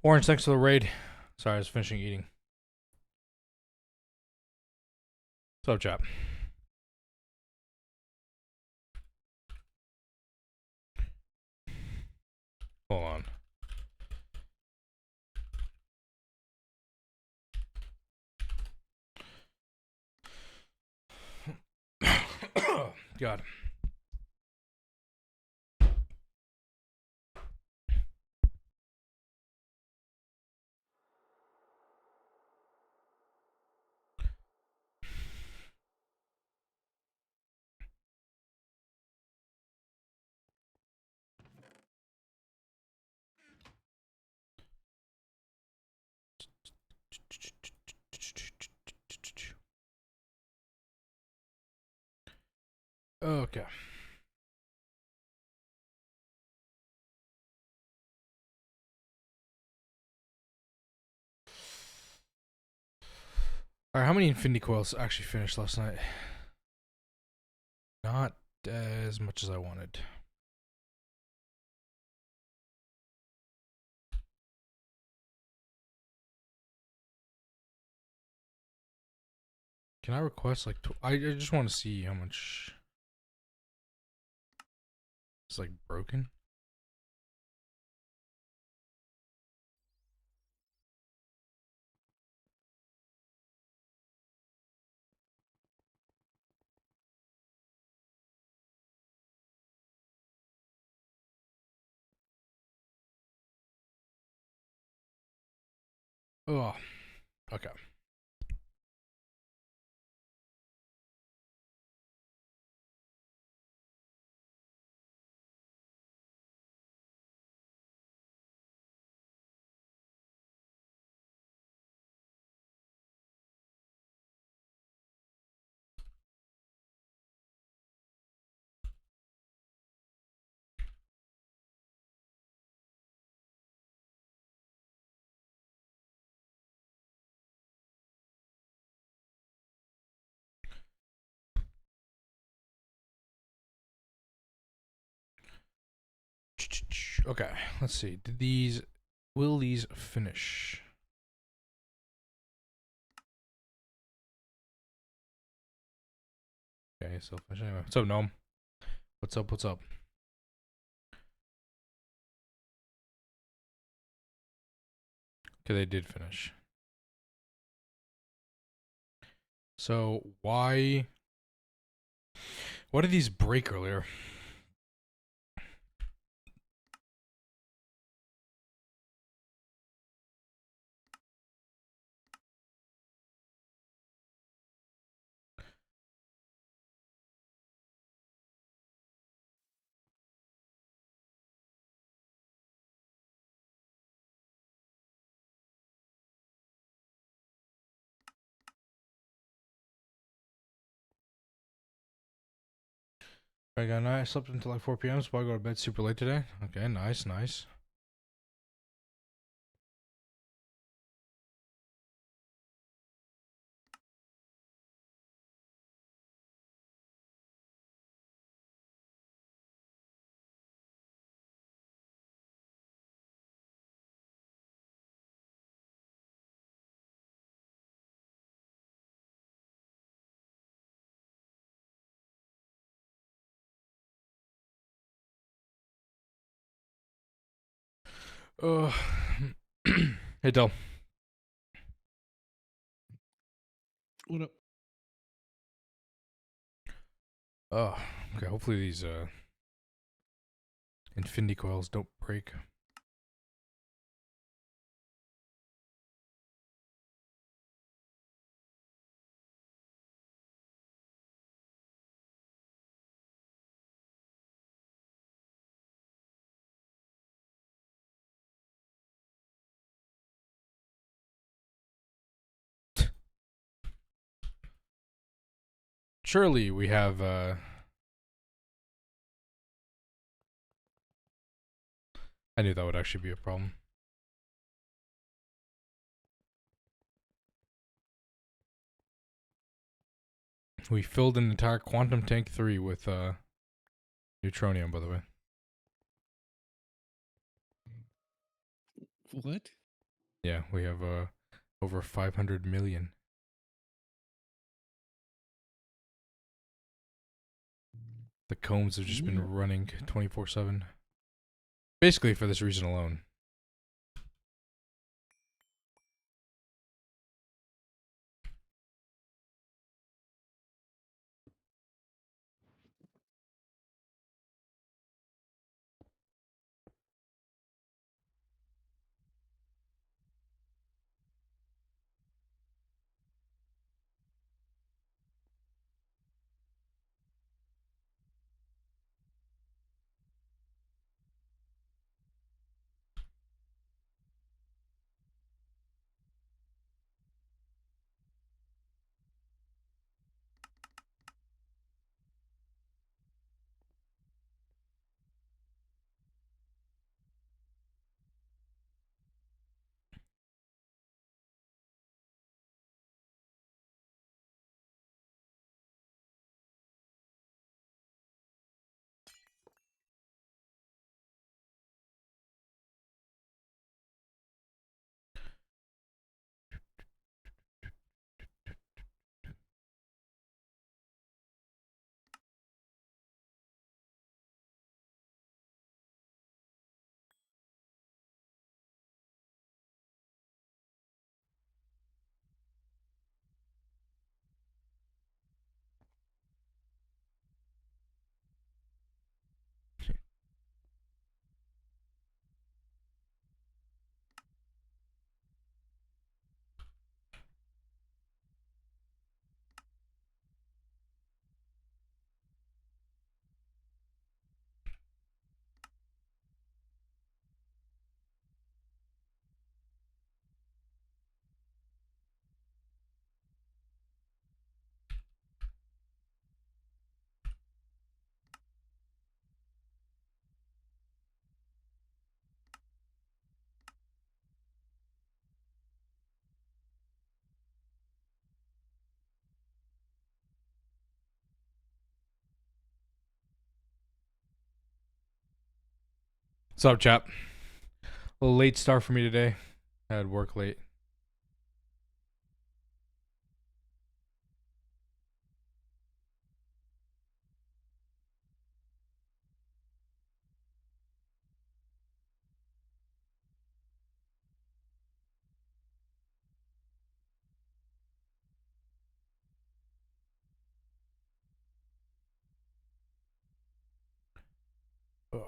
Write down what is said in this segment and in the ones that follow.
Orange, thanks for the raid. Sorry, I was finishing eating. What's up, chap? Hold on. God. Okay. Alright, how many infinity coils actually finished last night? Not as much as I wanted. Can I request like I just want to see how much it's like broken. Oh, okay. Okay, let's see. Will these finish? Okay, so anyway. What's up, Gnome? What's up? What's up? Okay, they did finish. So why did these break earlier? I got night. I slept until like 4 p.m. So I go to bed super late today. Okay, nice, nice. Uh, hey, Del. What up? Oh, okay. Hopefully these infinity coils don't break. Surely we have I knew that would actually be a problem. We filled an entire quantum tank 3 with neutronium, by the way. What? Yeah, we have over 500 million. The combs have just been running 24/7. Basically for this reason alone. What's up, chap? A little late start for me today. I had work late. Ugh.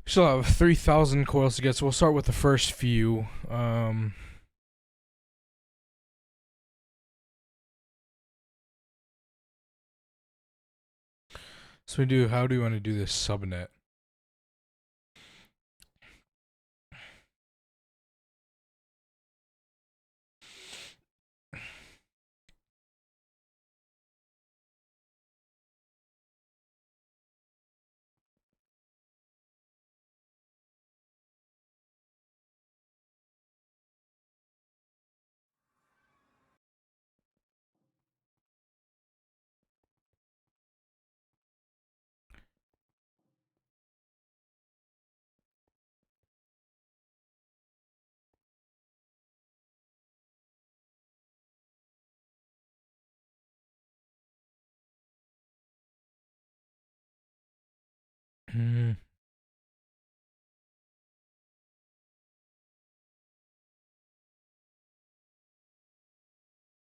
Still have 3,000 coils to get, so we'll start with the first few. So how do we want to do this subnet?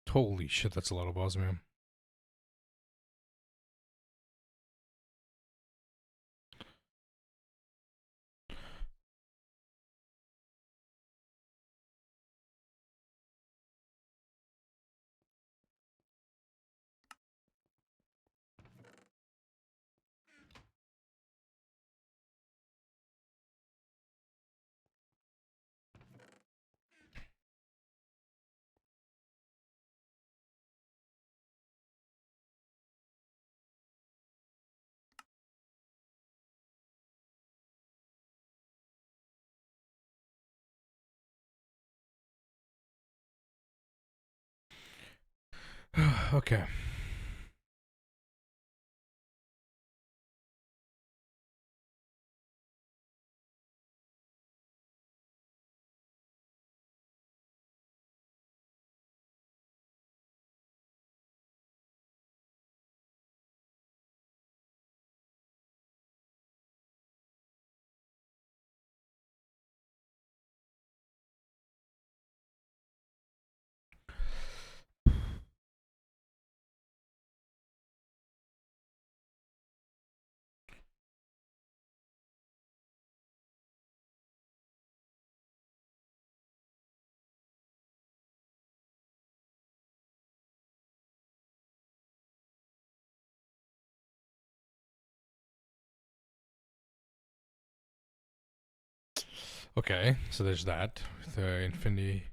Holy shit, that's a lot of osmium. Okay. Okay, so there's that. The infinity.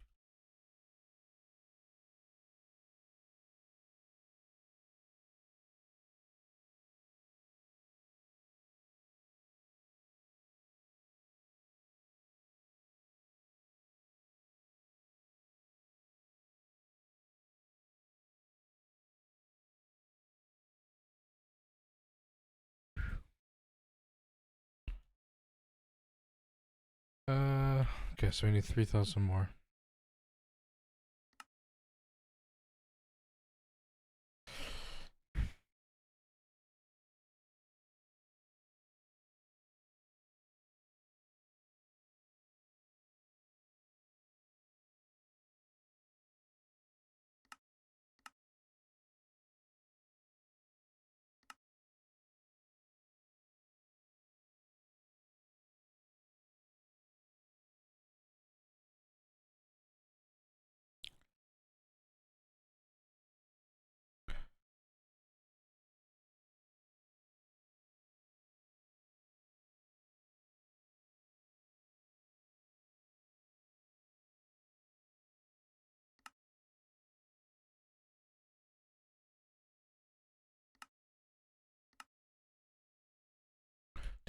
Okay, so we need 3,000 more.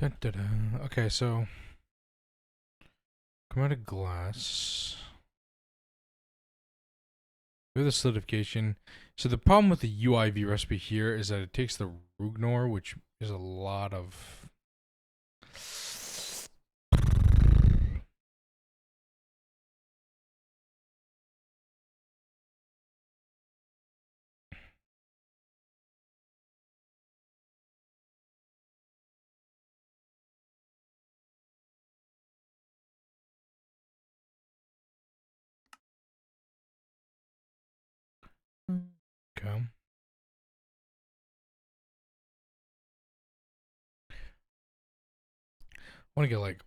Dun, dun, dun. Okay, so come out of glass. We have the solidification. So the problem with the UIV recipe here is that it takes the Rugnor, which is a lot of Okay. I want to get like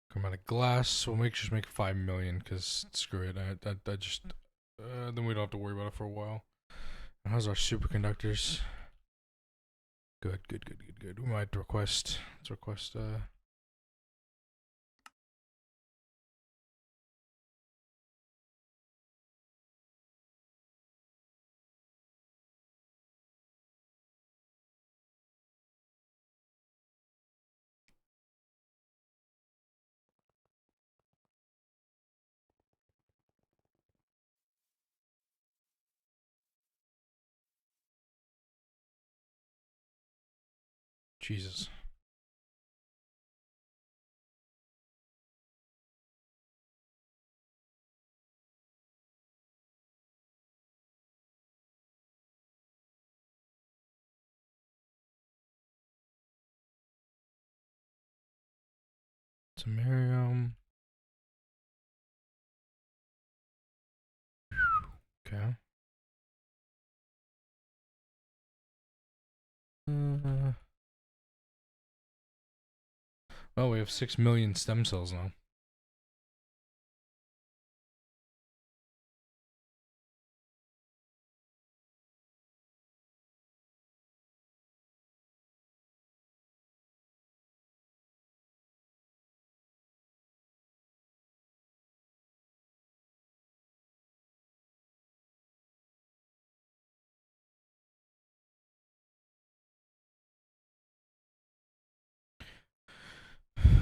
come out of glass. We'll just make 5 million because screw it. I just then we don't have to worry about it for a while. And how's our superconductors? Good. We might request. Let's request. Jesus. Samarium. Okay. Well, we have 6 million stem cells now.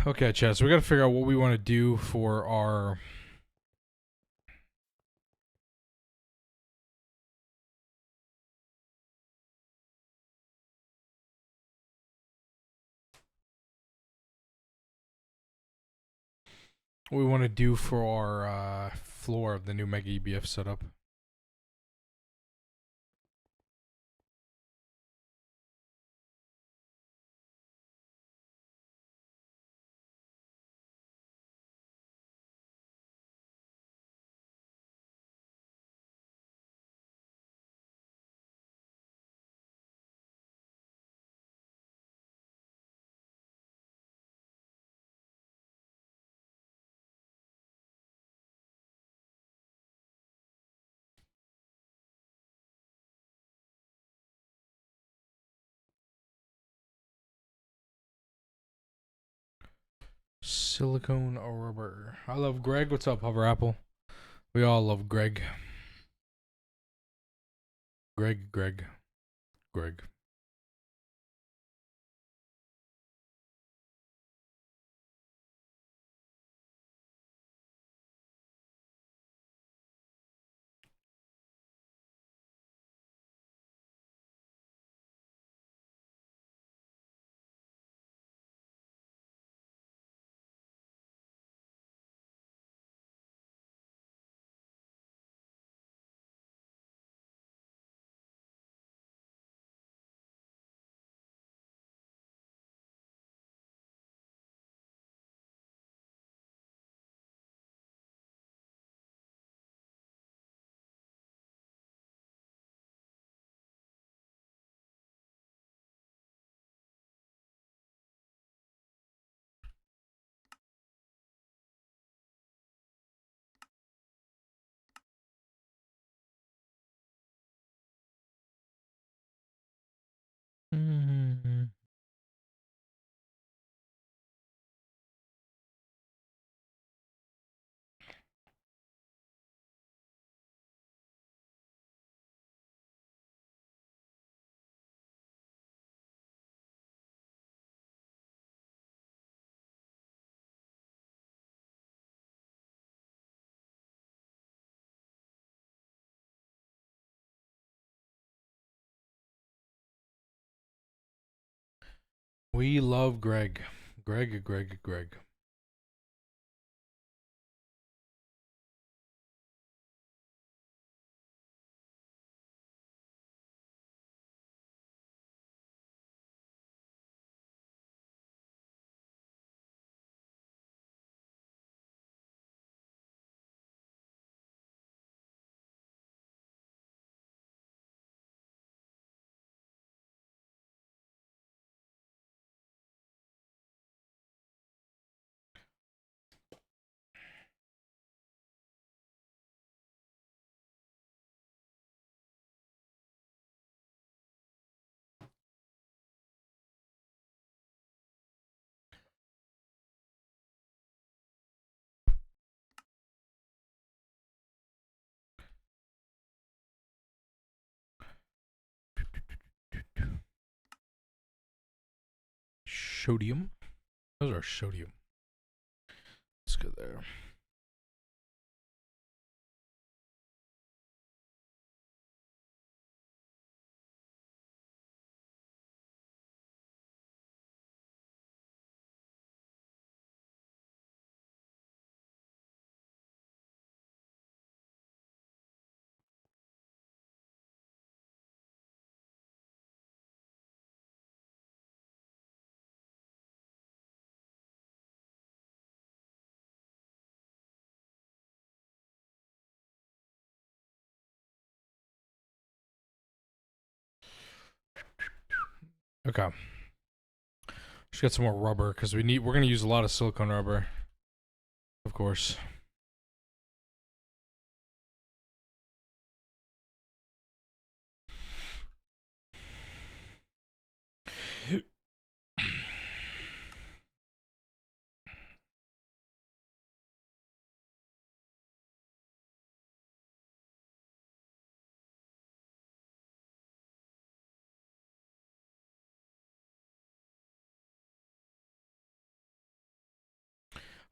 Okay, Chad. So we got to figure out what we want to do for our. What we want to do for our floor of the new Mega EBF setup. Silicone or rubber. I love Greg. What's up, Hover Apple? We all love Greg. Greg. We love Greg. Greg. Sodium. Those are sodium. Let's go there. Okay. Just get some more rubber because we're gonna use a lot of silicone rubber. Of course.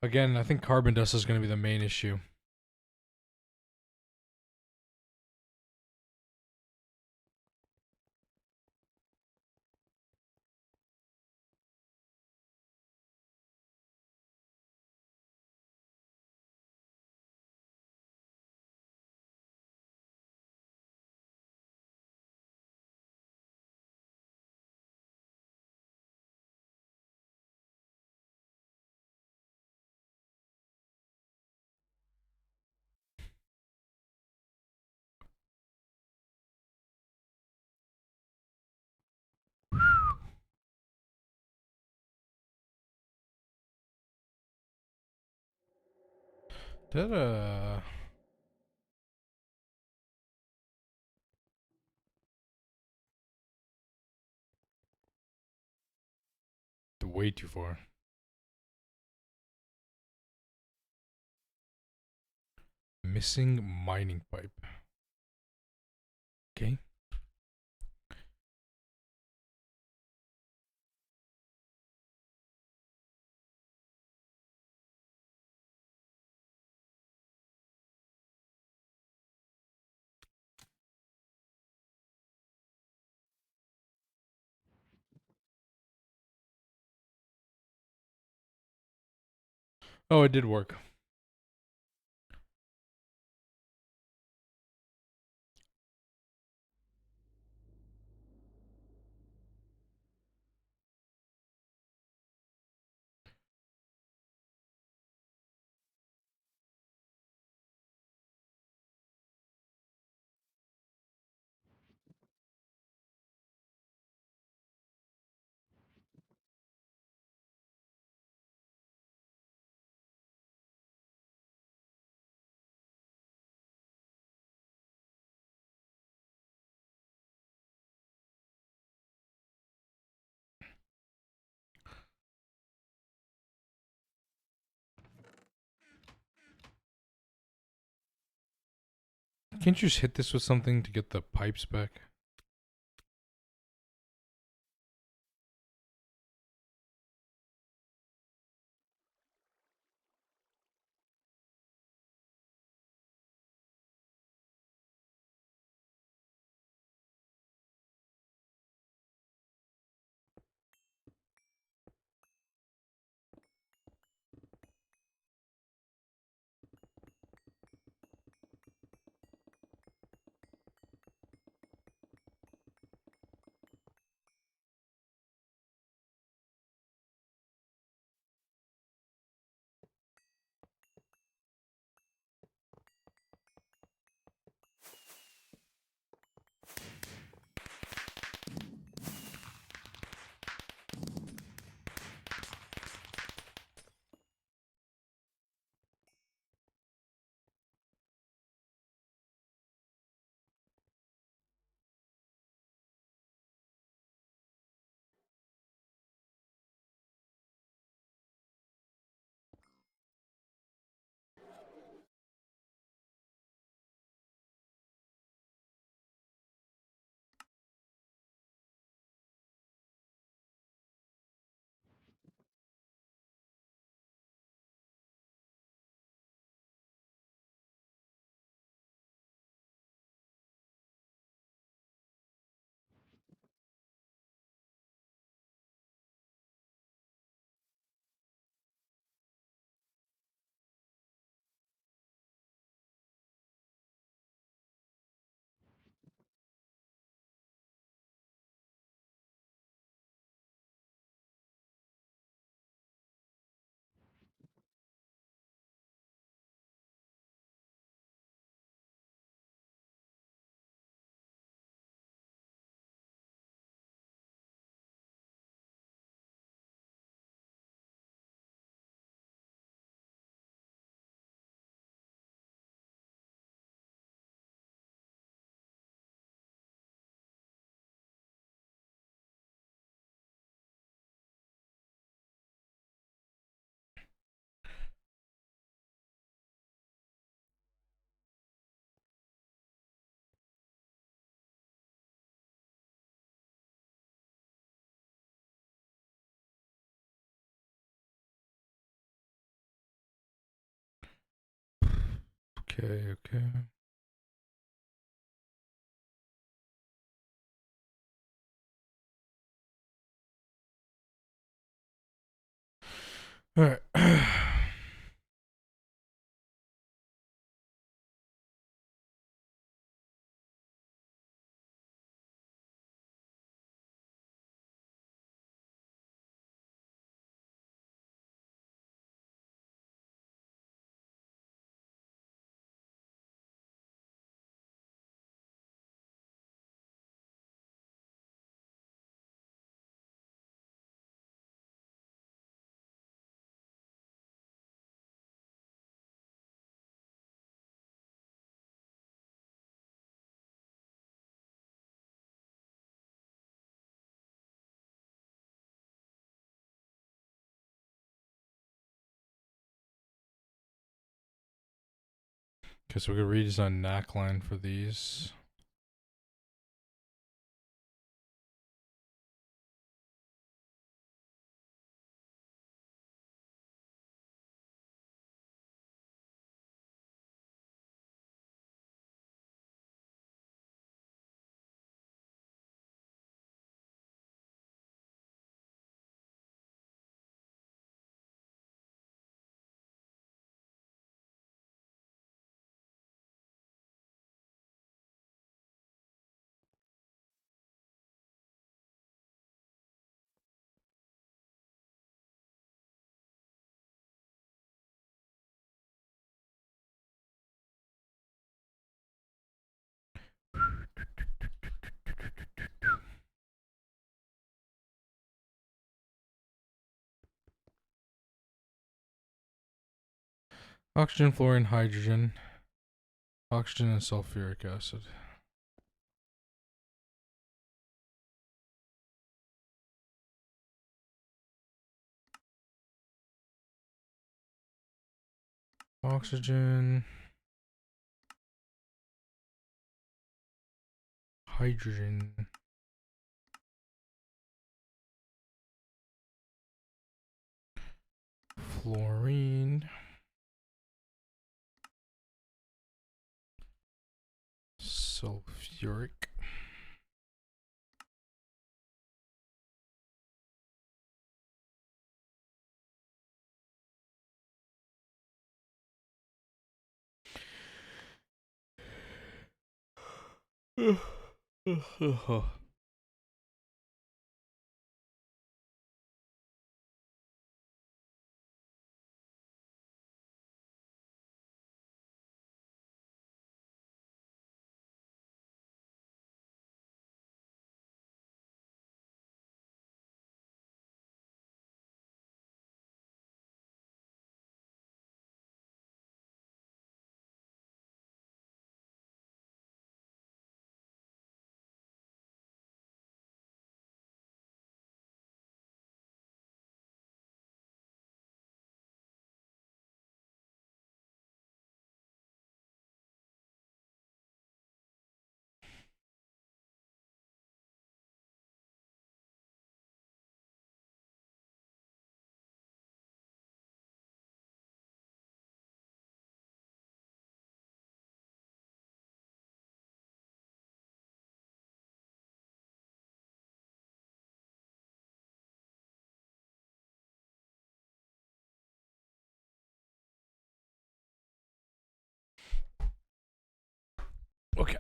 Again, I think carbon dust is gonna be the main issue. Ta-da. Way too far. Missing mining pipe. Okay. Oh, it did work. Can't you just hit this with something to get the pipes back? Okay, okay. All right. Okay, so we could redesign NAC line for these. Oxygen, fluorine, hydrogen. Oxygen and sulfuric acid. Oxygen. Hydrogen. Fluorine. Sulfuric. Okay.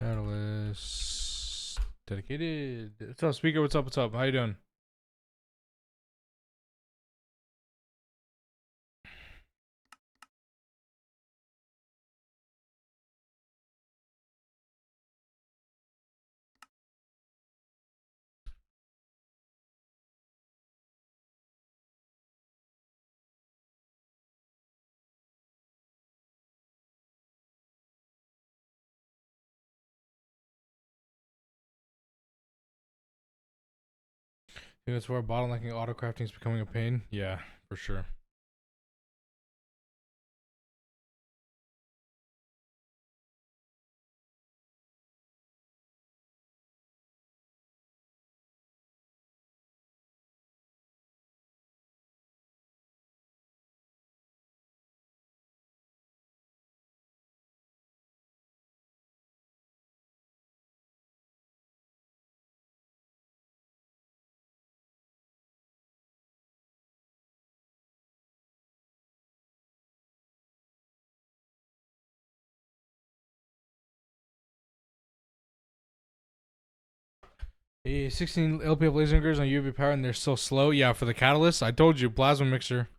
Catalyst. Dedicated. What's up, speaker? What's up? What's up? How you doing? Think that's where bottlenecking auto crafting is becoming a pain? Yeah, for sure. Hey, 16 LPF laser drinkers on UV power and they're so slow. Yeah, for the catalyst, I told you, plasma mixer.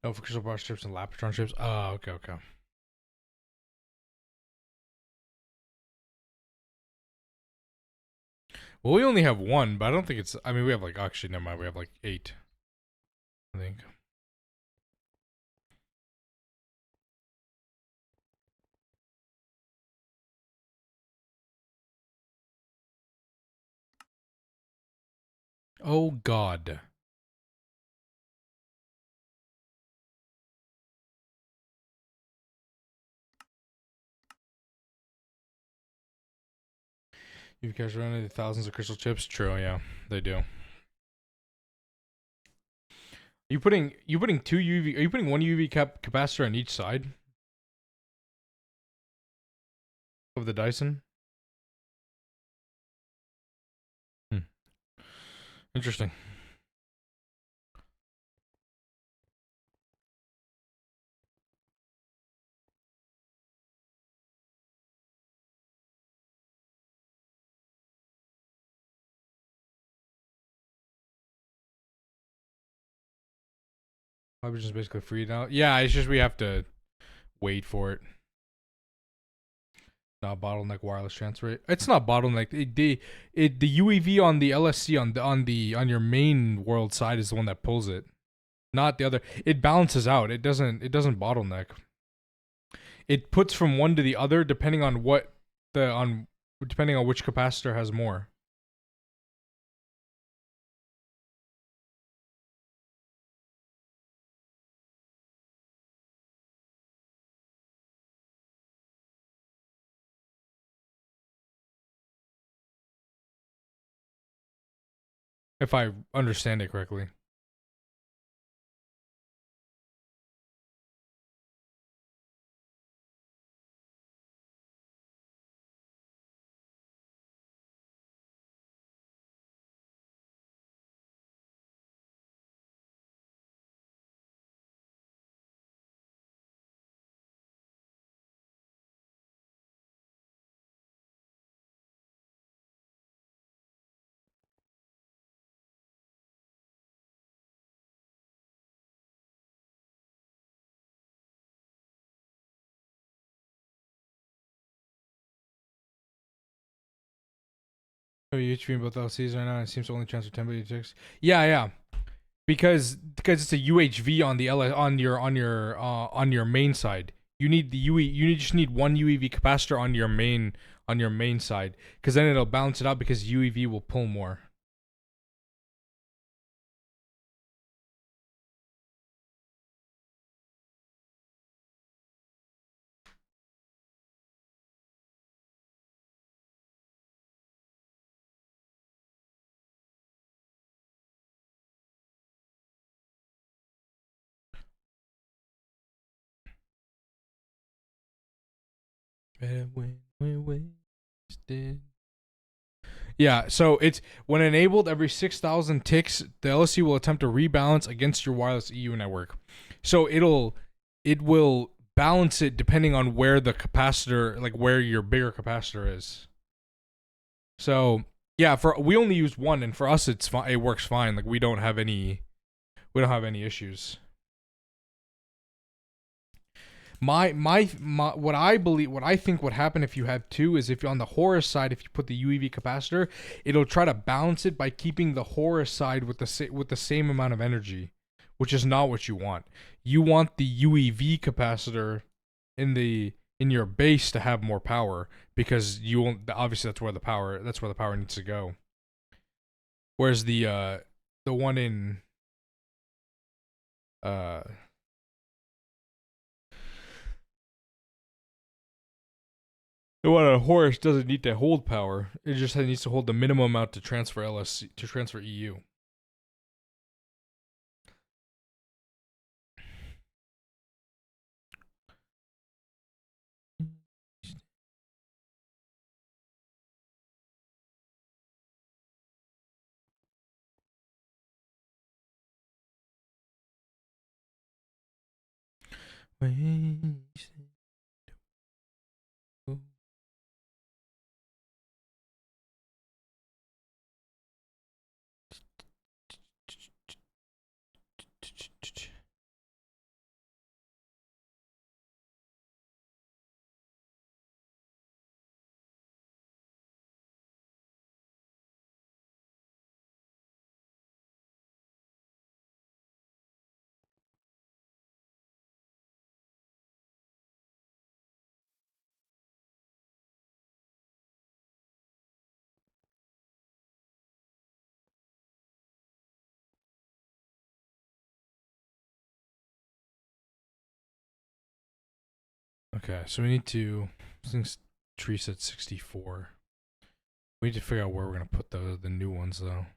Oh, for crystal bar strips and lapatron strips. Oh, okay, okay. Well, we only have one, but I don't think it's. I mean, we have like actually, never mind. We have like 8. I think. Oh God. You've guys run thousands of crystal chips. True, yeah, they do. You putting 2 UV? Are you putting 1 UV capacitor on each side of the Dyson? Hmm. Interesting. Hydrogen's basically free now. Yeah, it's just we have to wait for it. Not bottleneck wireless transfer. It's not bottleneck. The UAV on the LSC on your main world side is the one that pulls it, not the other. It balances out. It doesn't bottleneck. It puts from one to the other depending on depending on which capacitor has more. If I understand it correctly. Oh, you HV both LCs right now. It seems to only transfer 10 by Yeah, yeah. Because it's a UHV on the on your main side. You need the UE. Just need one UEV capacitor on your main side. Because then it'll balance it out because UEV will pull more. Better when we're wasted. Yeah, so it's when enabled every 6,000 ticks, the LSC will attempt to rebalance against your wireless EU network. So it will balance it depending on where the capacitor, like where your bigger capacitor is. So yeah, for we only use one, and for us it's fine. It works fine. Like we don't have any issues. My what I think would happen if you have two is if you're on the Horus side, if you put the UEV capacitor, it'll try to balance it by keeping the Horus side with the same amount of energy, which is not what you want. You want the UEV capacitor in your base to have more power, because you won't, obviously that's where the power needs to go. Whereas the one in the one on Horus doesn't need to hold power. It just needs to hold the minimum amount to transfer LSC, to transfer EU. Okay, so we need to, since tree said 64, we need to figure out where we're gonna put the new ones though.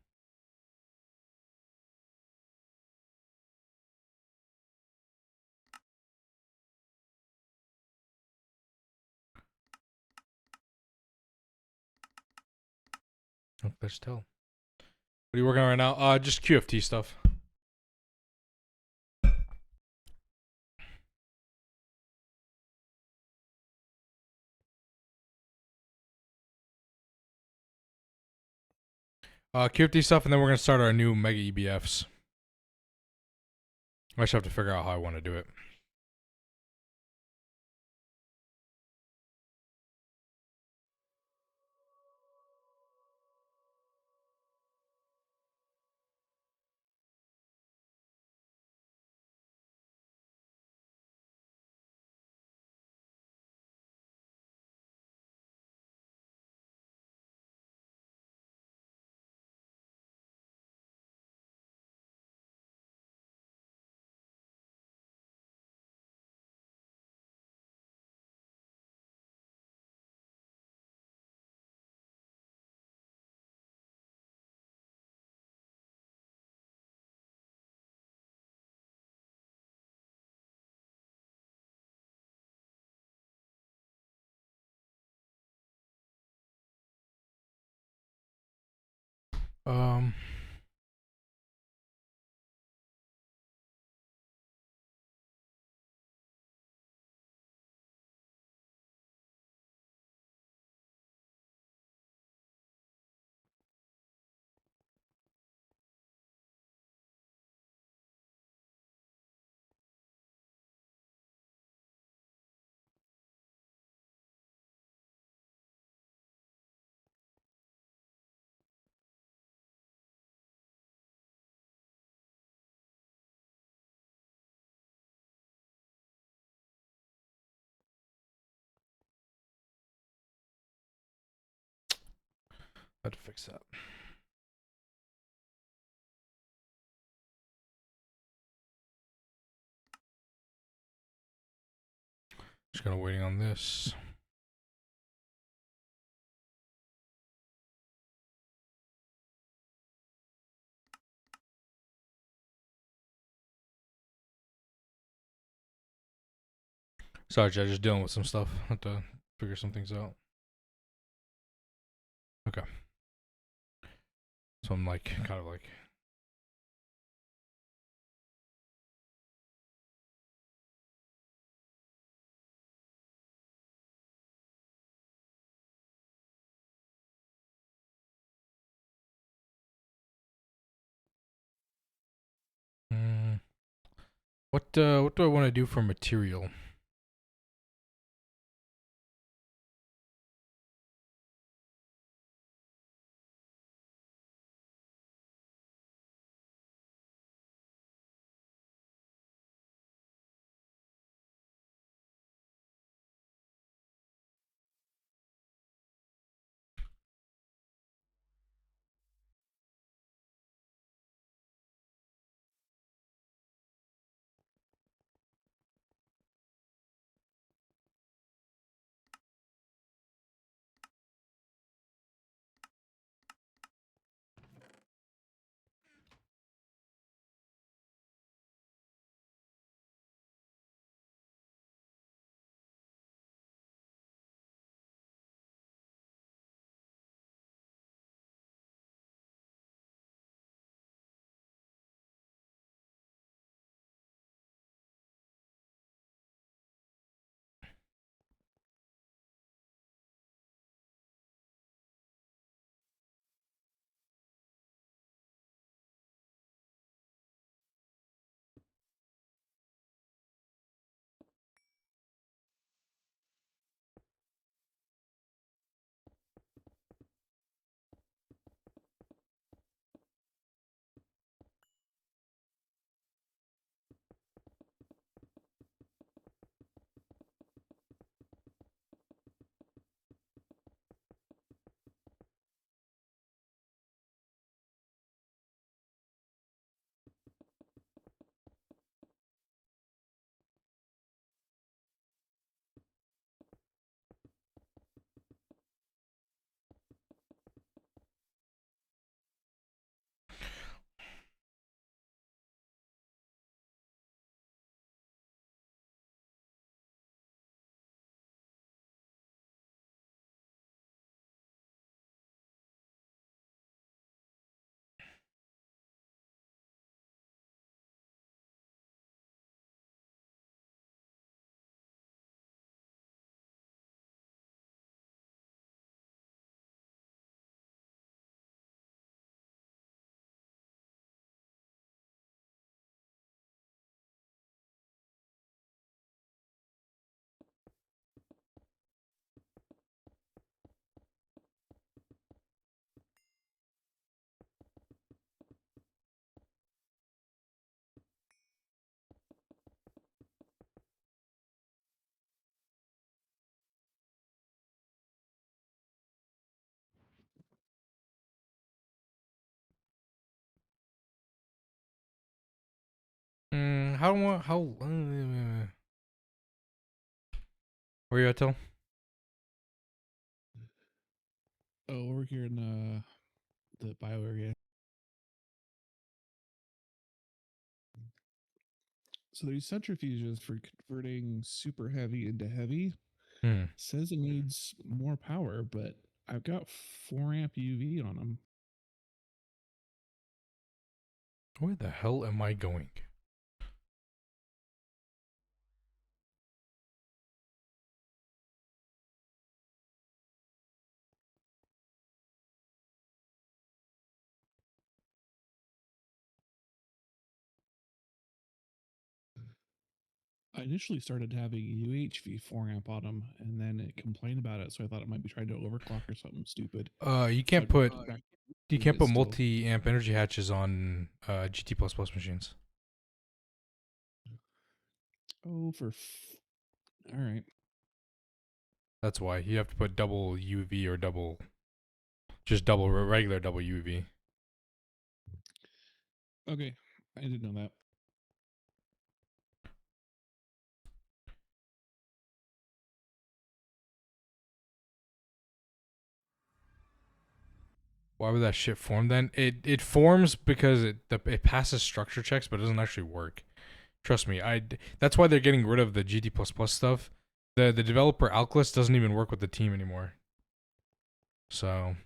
Oh, there's tell. What are you working on right now? Just QFT stuff. QFT stuff, and then we're gonna start our new mega EBFs. I just have to figure out how I want to do it. Um. I had to fix that. Just kind of waiting on this. Sorry, Jay, just dealing with some stuff. Have to figure some things out. Okay. So I'm like, kind of like. What do I want to do for material? How where you at, Till? Oh, over here in the bio area. So there's centrifuges for converting super heavy into heavy. Hmm. Says it needs more power, but I've got 4 amp UV on them. Where the hell am I going? I initially started having UHV 4 amp on them, and then it complained about it, so I thought it might be trying to overclock or something stupid. You So I can't put brought it back you to can't it put still. multi-amp energy hatches on GT++ machines. Oh, all right. That's why you have to put double UV or double regular double UV. Okay, I didn't know that. Why would that shit form then? It forms because it passes structure checks, but it doesn't actually work. Trust me, that's why they're getting rid of the GT++ stuff. The developer Alclist doesn't even work with the team anymore. So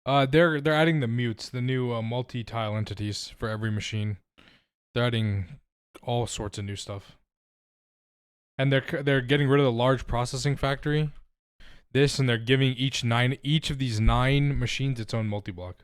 they're adding the mutes, the new multi-tile entities for every machine. They're adding all sorts of new stuff, and they're getting rid of the large processing factory. This, and they're giving each of these 9 machines its own multi-block.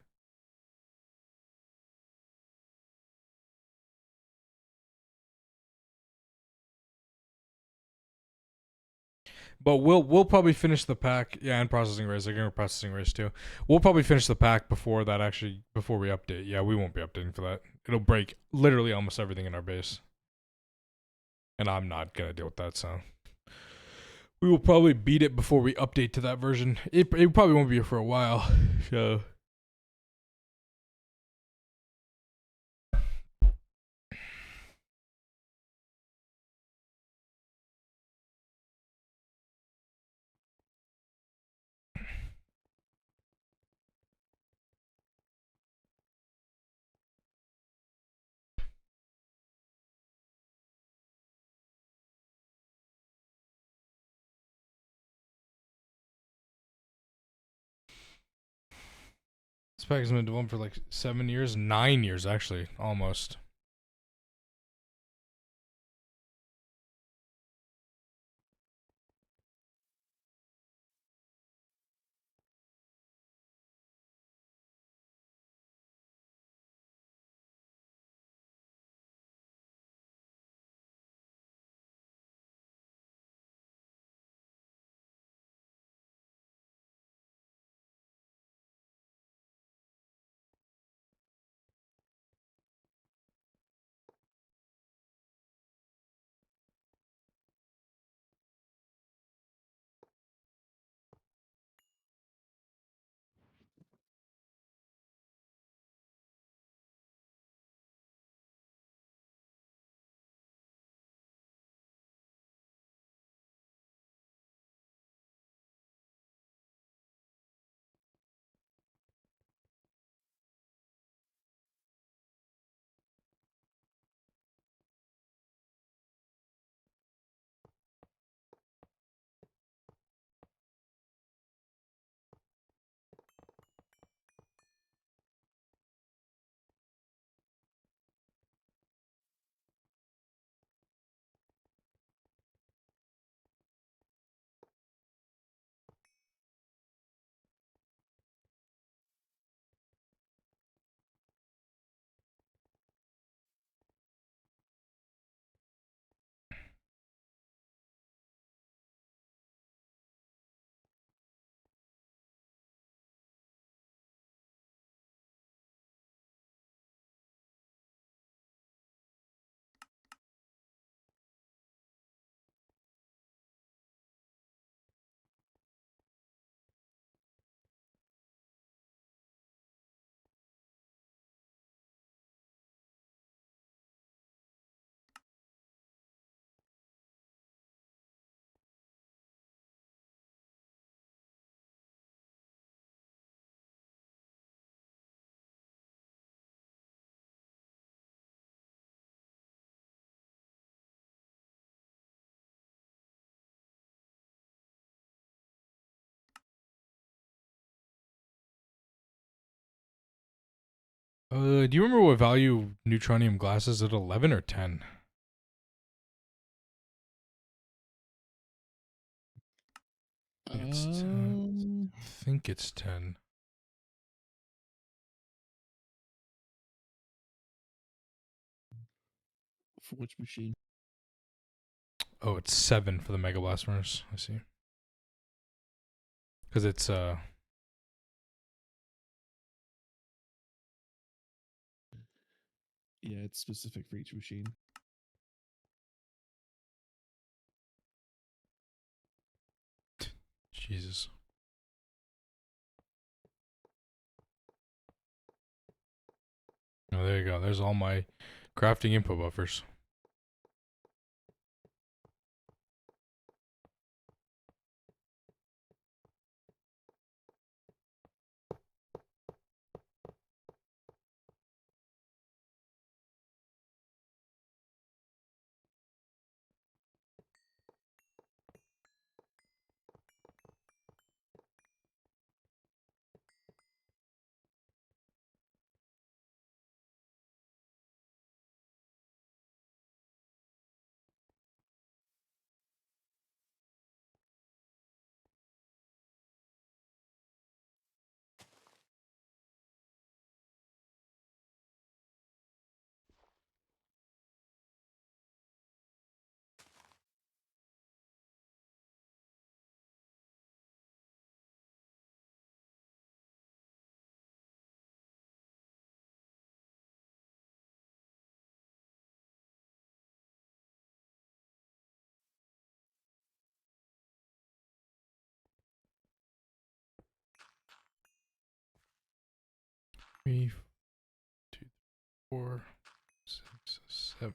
But we'll probably finish the pack. Yeah, and processing race. They're gonna processing race too. We'll probably finish the pack before we update. Yeah, we won't be updating for that. It'll break literally almost everything in our base, and I'm not gonna deal with that. So we will probably beat it before we update to that version. It probably won't be here for a while. So this pack has been developed for like 7 years, 9 years actually, almost. Do you remember what value neutronium glass is? At 11 or 10? I think it's 10. I think it's 10. For which machine? Oh, it's 7 for the Mega Blast Furnace. I see. Because it's Yeah, it's specific for each machine. Jesus. Oh, there you go. There's all my crafting input buffers. Three, 2, 4, 6, 7.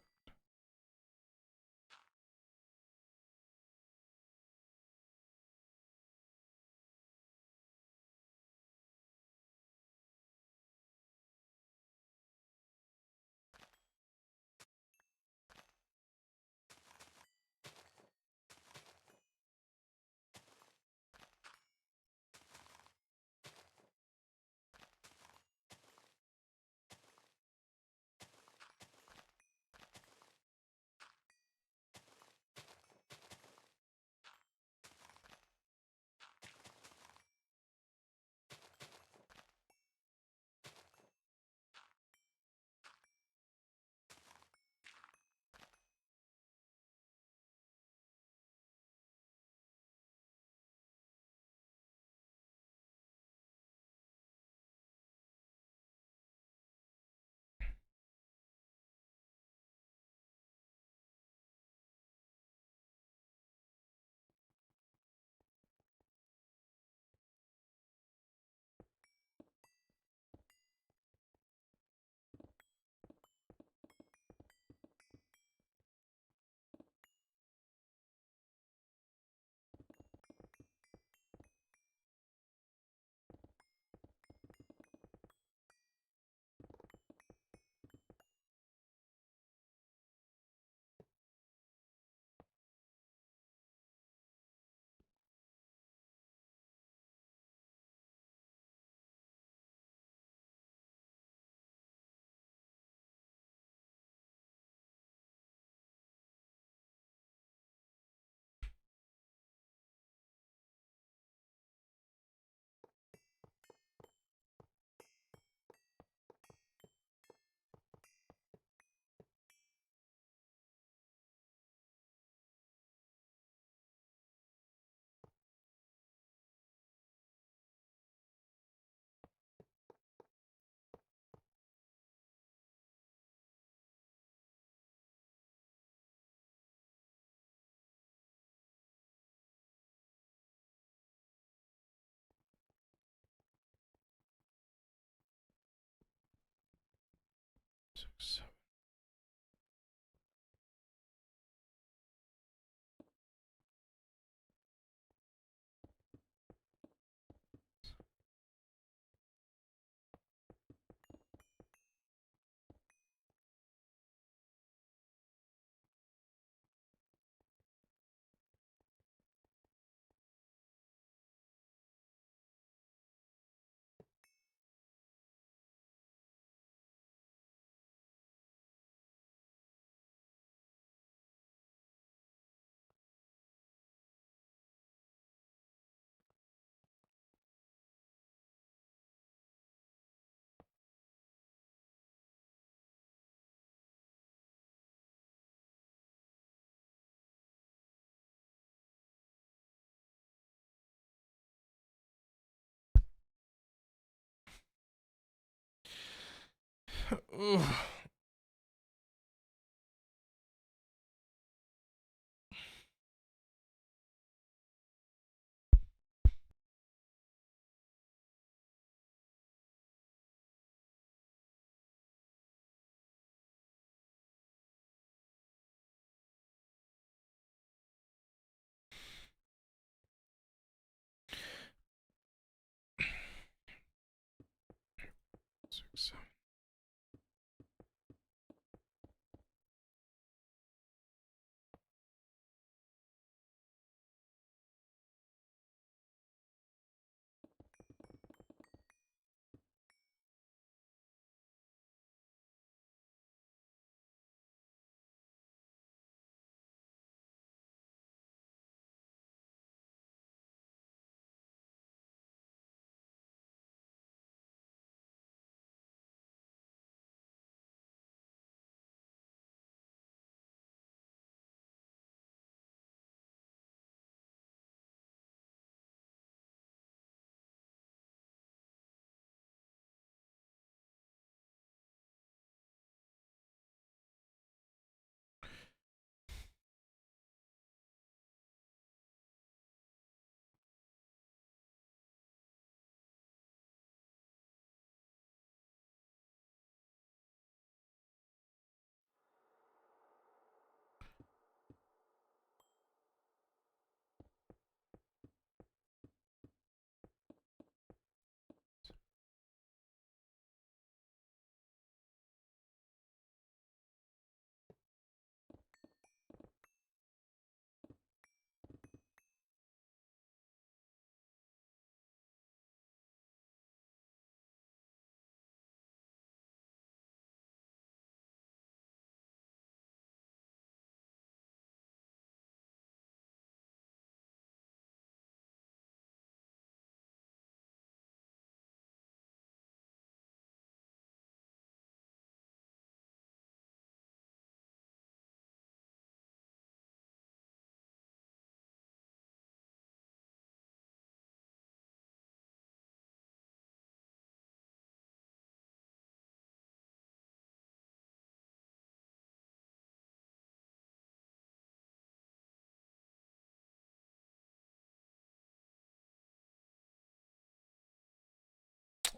Six, seven. Ugh.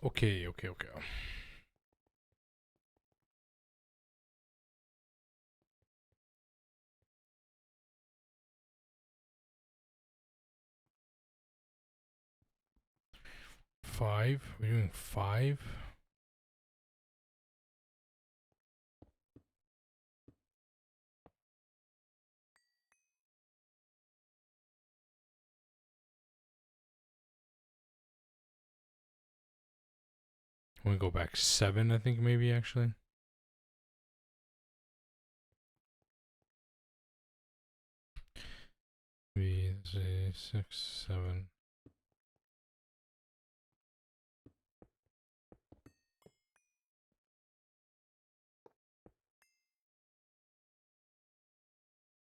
Okay, okay, okay. Five? We're doing five? We go back seven, I think, maybe, actually. Maybe, say, 6, 7.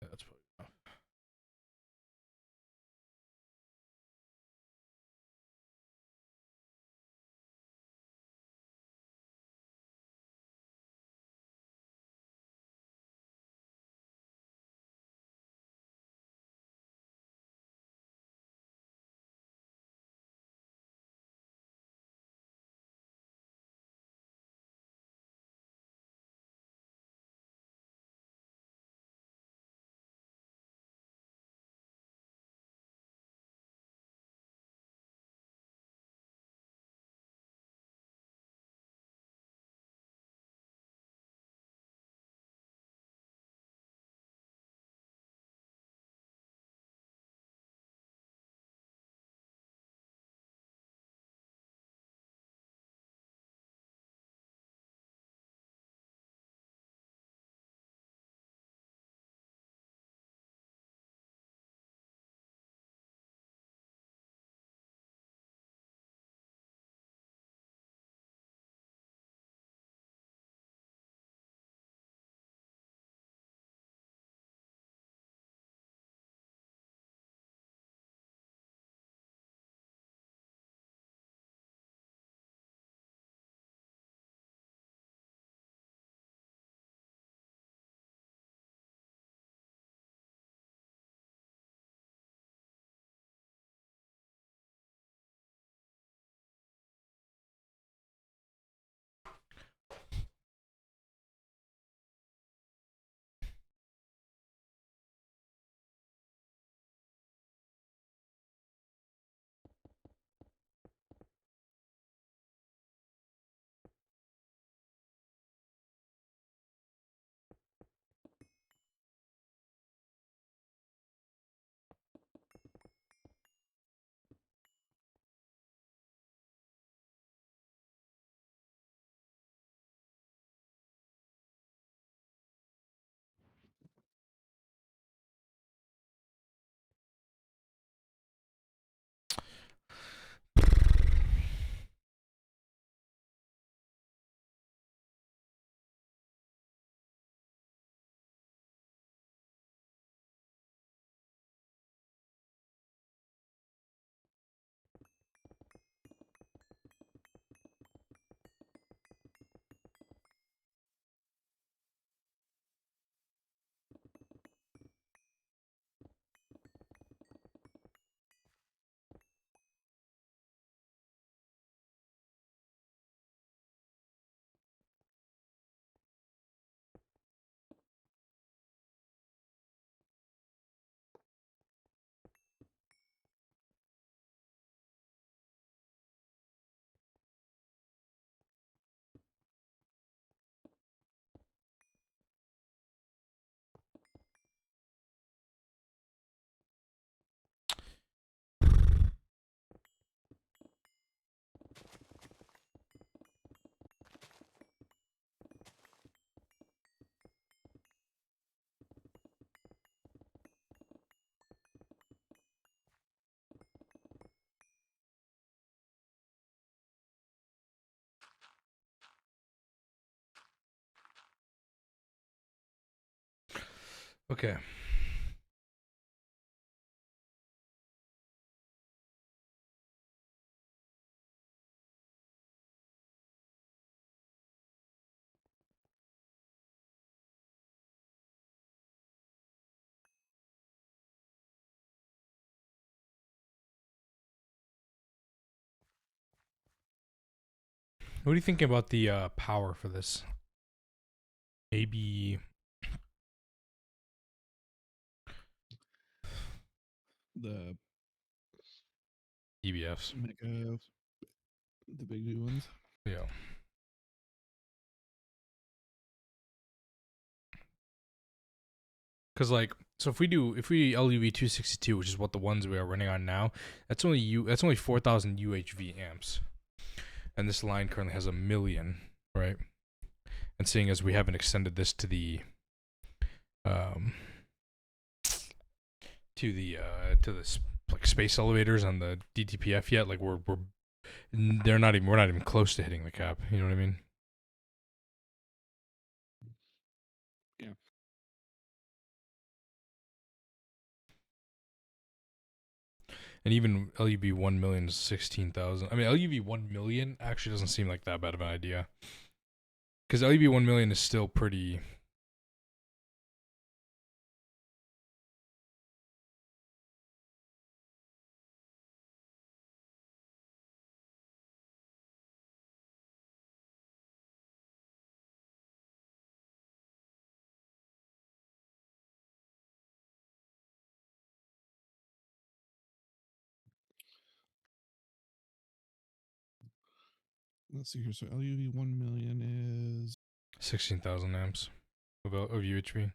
Yeah, that's probably enough. Okay. What are you thinking about the power for this? AB The EBFs. mega, the big new ones. Yeah. Because like, so if we LUV 262, which is what the ones we are running on now, that's only 4,000 UHV amps, and this line currently has 1,000,000, right? And seeing as we haven't extended this to the like space elevators on the DTPF yet, like we're we're not even close to hitting the cap. You know what I mean? Yeah. And even LUV 1,000,000 is 16,000. I mean, LUV 1,000,000 actually doesn't seem like that bad of an idea, because LUV 1,000,000 is still pretty. Let's see here. So LUV 1,000,000 is 16,000 amps of UHV.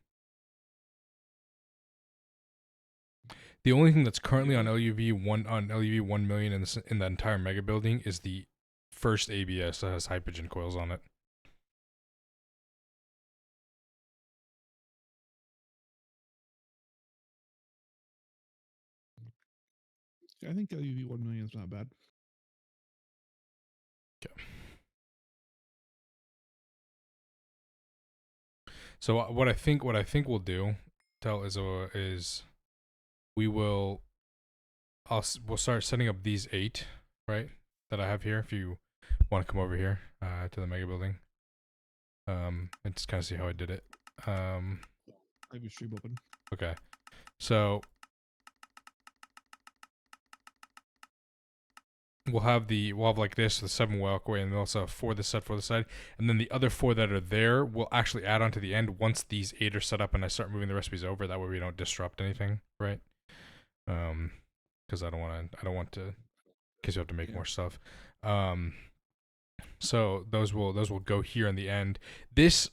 The only thing that's currently on LUV 1,000,000 in the entire mega building is the first ABS that has hydrogen coils on it. I think LUV 1,000,000 is not bad. Okay. So what I think we'll do, is we will we'll start setting up these 8, right, that I have here. If you want to come over here to the mega building, and just kind of see how I did it. I have your stream open. Okay, so we'll have like this, the 7 walkway, and we'll also have 4 this side, 4 this side, and then the other 4 that are there will actually add on to the end once these 8 are set up and I start moving the recipes over. That way we don't disrupt anything, right? Because I don't want to, in case you have to make more stuff. So those will go here in the end. This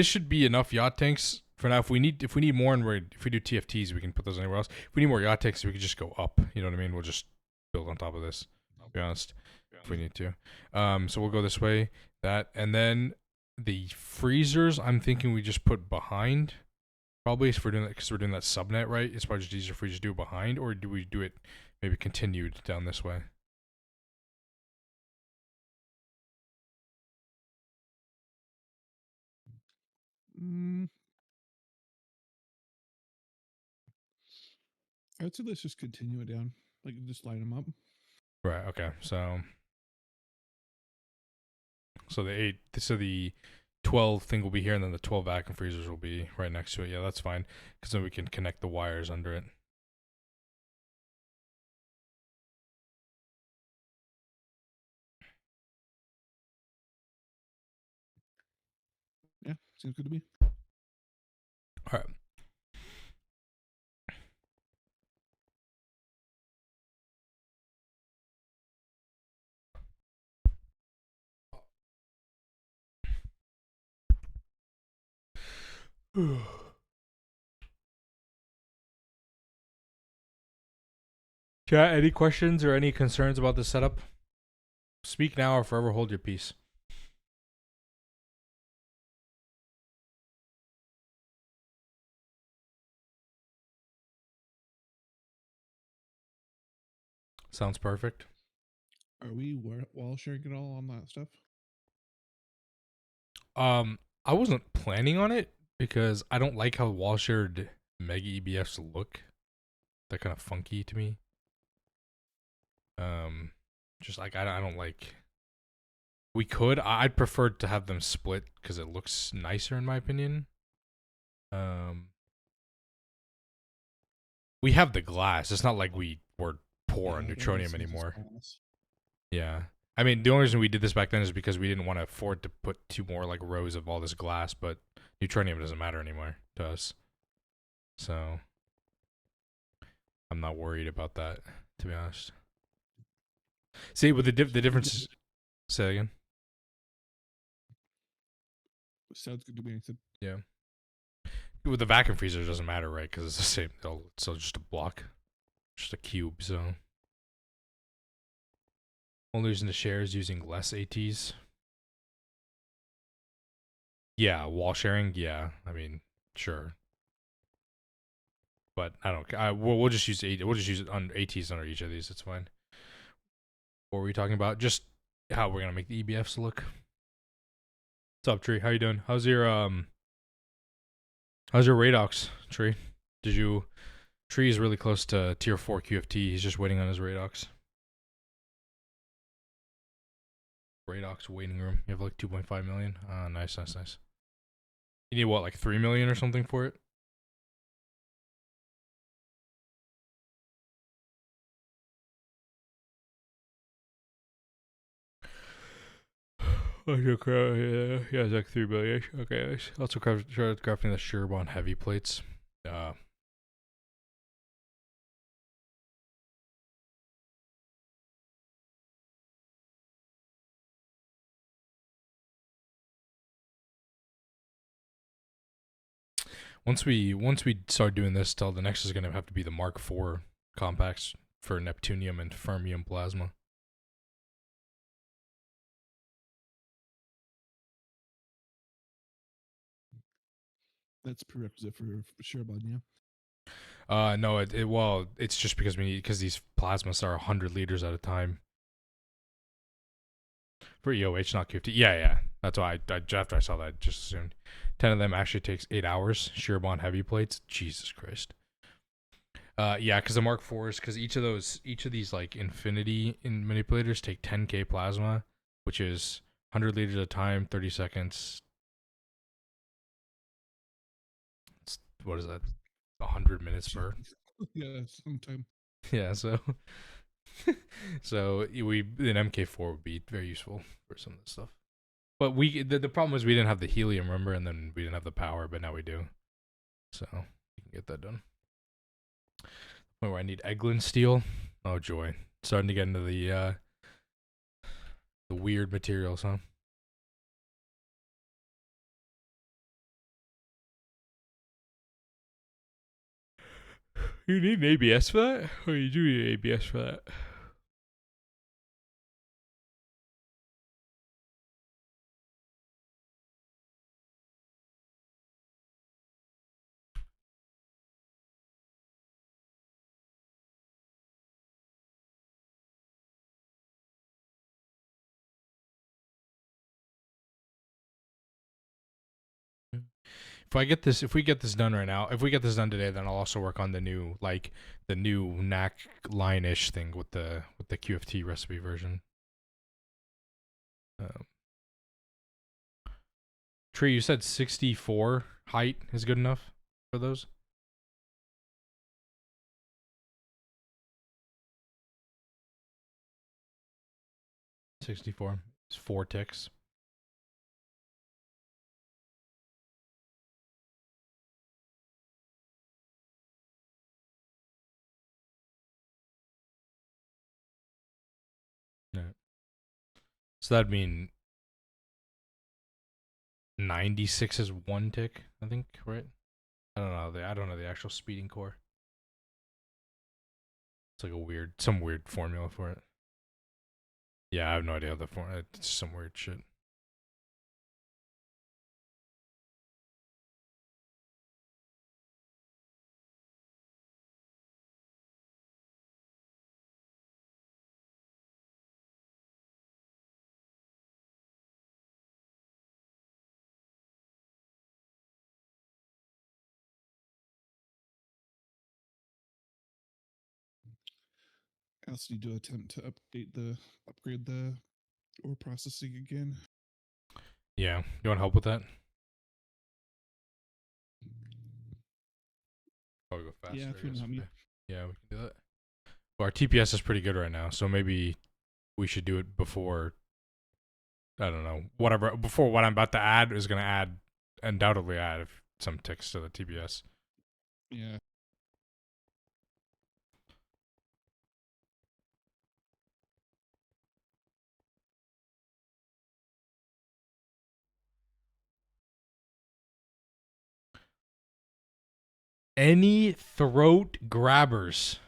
should be enough yacht tanks for now. If we need more, and if we do TFTs, we can put those anywhere else. If we need more yacht tanks, we can just go up. You know what I mean? We'll just build on top of this. To be honest, if we need to. So we'll go this way. That, and then the freezers, I'm thinking we just put behind. Probably if we're doing that, because we're doing that subnet, right? It's probably just easier if we just do it behind, or do we do it maybe continued down this way? I would say let's just continue it down. Like just line them up. Right. Okay. So the 12 thing will be here, and then the 12 vacuum freezers will be right next to it. Yeah, that's fine, because then we can connect the wires under it. Yeah, seems good to me. All right. Chat, any questions or any concerns about the setup? Speak now or forever hold your peace. Sounds perfect. Are we wall sharing it all on that stuff? I wasn't planning on it because I don't like how wall shared mega EBFs look. They're kind of funky to me. Just like I don't like. We could. I'd prefer to have them split because it looks nicer in my opinion. We have the glass. It's not like we're poor on neutronium anymore. Yeah. I mean, the only reason we did this back then is because we didn't want to afford to put 2 more like rows of all this glass, but neutronium doesn't matter anymore to us. So I'm not worried about that, to be honest. See, with the difference is, say that again. Sounds good to me. I said, Yeah. With the vacuum freezer, it doesn't matter, right? Because it's the same. It's just a block, just a cube. So only reason to share is using less ATs. Yeah, wall sharing. Yeah, I mean, sure, but I don't. We'll just use We'll just use it on ATs under each of these. It's fine. What were we talking about? Just how we're gonna make the EBFs look. What's up, Tree? How you doing? How's your Radox, Tree? Did you? Tree is really close to tier 4 QFT. He's just waiting on his Radox. Radox waiting room. You have like 2.5 million. Ah, nice, nice, nice. You need what, like 3 million or something for it? Yeah, it's like 3 million. Okay, nice. Also crafting the Sherbon heavy plates. Uh, once we start doing this, the next is gonna have to be the Mark IV compacts for Neptunium and Fermium plasma. that's prerequisite for sure, bud. Yeah. No, well, it's just because these plasmas are 100 liters at a time for EOH, not QFT. Yeah, yeah. That's why after I saw that, I just assumed 10 of them actually takes 8 hours. Sherbon heavy plates. Jesus Christ. Yeah, because the Mark IVs, because each of these like infinity manipulators take 10k plasma, which is 100 liters at a time, 30 seconds. What is that? 100 minutes per. Yeah, sometime. Yeah, so so we an MK4 would be very useful for some of this stuff. But the problem was we didn't have the helium, remember, and then we didn't have the power, but now we do. So we can get that done. Where I need Eglin steel. Oh joy, starting to get into the weird materials, huh? You need an ABS for that? Oh, you do need an ABS for that. If we get this done right now, if we get this done today, then I'll also work on the new NAC line-ish thing with the QFT recipe version. Um, Tree, you said 64 height is good enough for those? $64. It's 4 ticks. Yeah. So that'd mean 96 is 1 tick, I think, right? I don't know the actual speeding core. It's like some weird formula for it. Yeah, I have no idea how the formula. It's some weird shit. I also need to attempt to upgrade the ore processing again. Yeah, you want help with that? Probably go faster. Yeah, if you want to help me. Yeah, we can do that. Well, our TPS is pretty good right now, so maybe we should do it before. I don't know, whatever, before what I'm about to add is going to undoubtedly add some ticks to the TBS. Yeah. Any throat grabbers.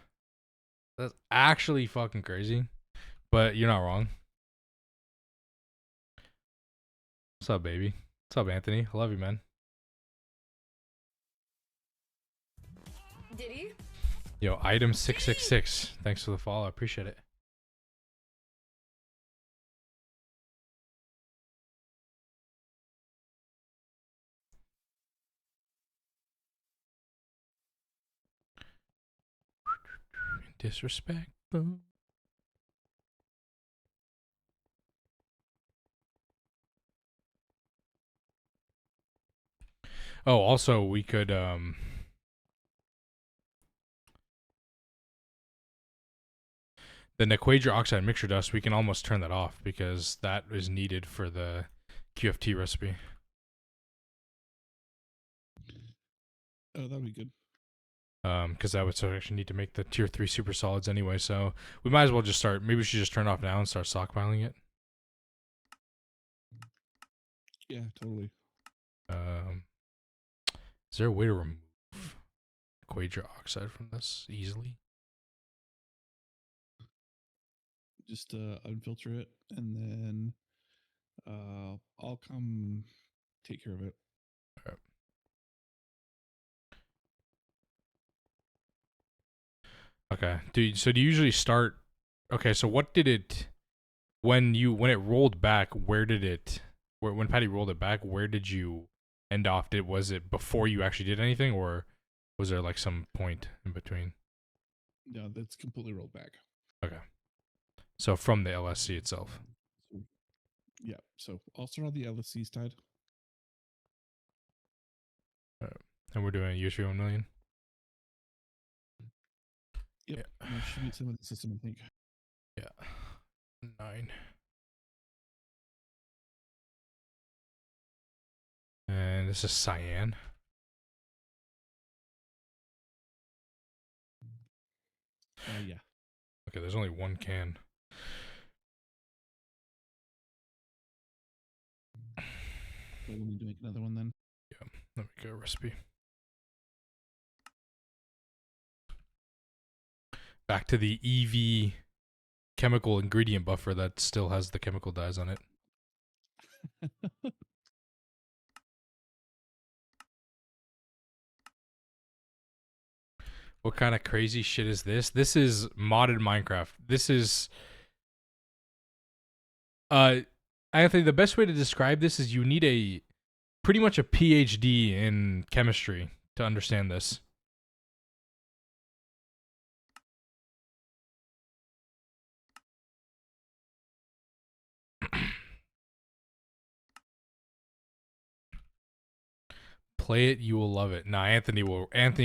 That's actually fucking crazy. But you're not wrong. What's up, baby? What's up, Anthony? I love you, man. Did he? Yo, item 666. Thanks for the follow. I appreciate it. Disrespectful. Oh, also we could the Nequadra oxide mixture dust, we can almost turn that off because that is needed for the QFT recipe. Oh, that'd be good. Because that would actually need to make the tier 3 super solids anyway, so we might as well just start. Maybe we should just turn it off now and start stockpiling it. Yeah, totally. Is there a way to remove Nequadra oxide from this easily? Just unfilter it, and then I'll come take care of it. Alright. Okay. So do you usually start? Okay. So what did it when it rolled back? When Patty rolled it back? Where did you end off? Was it before you actually did anything, or was there like some point in between? No, that's completely rolled back. Okay. So from the LSC itself. Yeah. So I'll start on the LSC side. And we're doing a USV 1 million. Yep. Yeah. That should be some of the system, I think. Yeah. 9. And this is cyan. Yeah. Okay, there's only one can. So we'll need to make another one then. Yeah, let me go recipe. Back to the EV chemical ingredient buffer that still has the chemical dyes on it. What kind of crazy shit is this? This is modded Minecraft. This is Anthony, the best way to describe this is you need pretty much a PhD in chemistry to understand this. Play it, you will love it. Nah, Anthony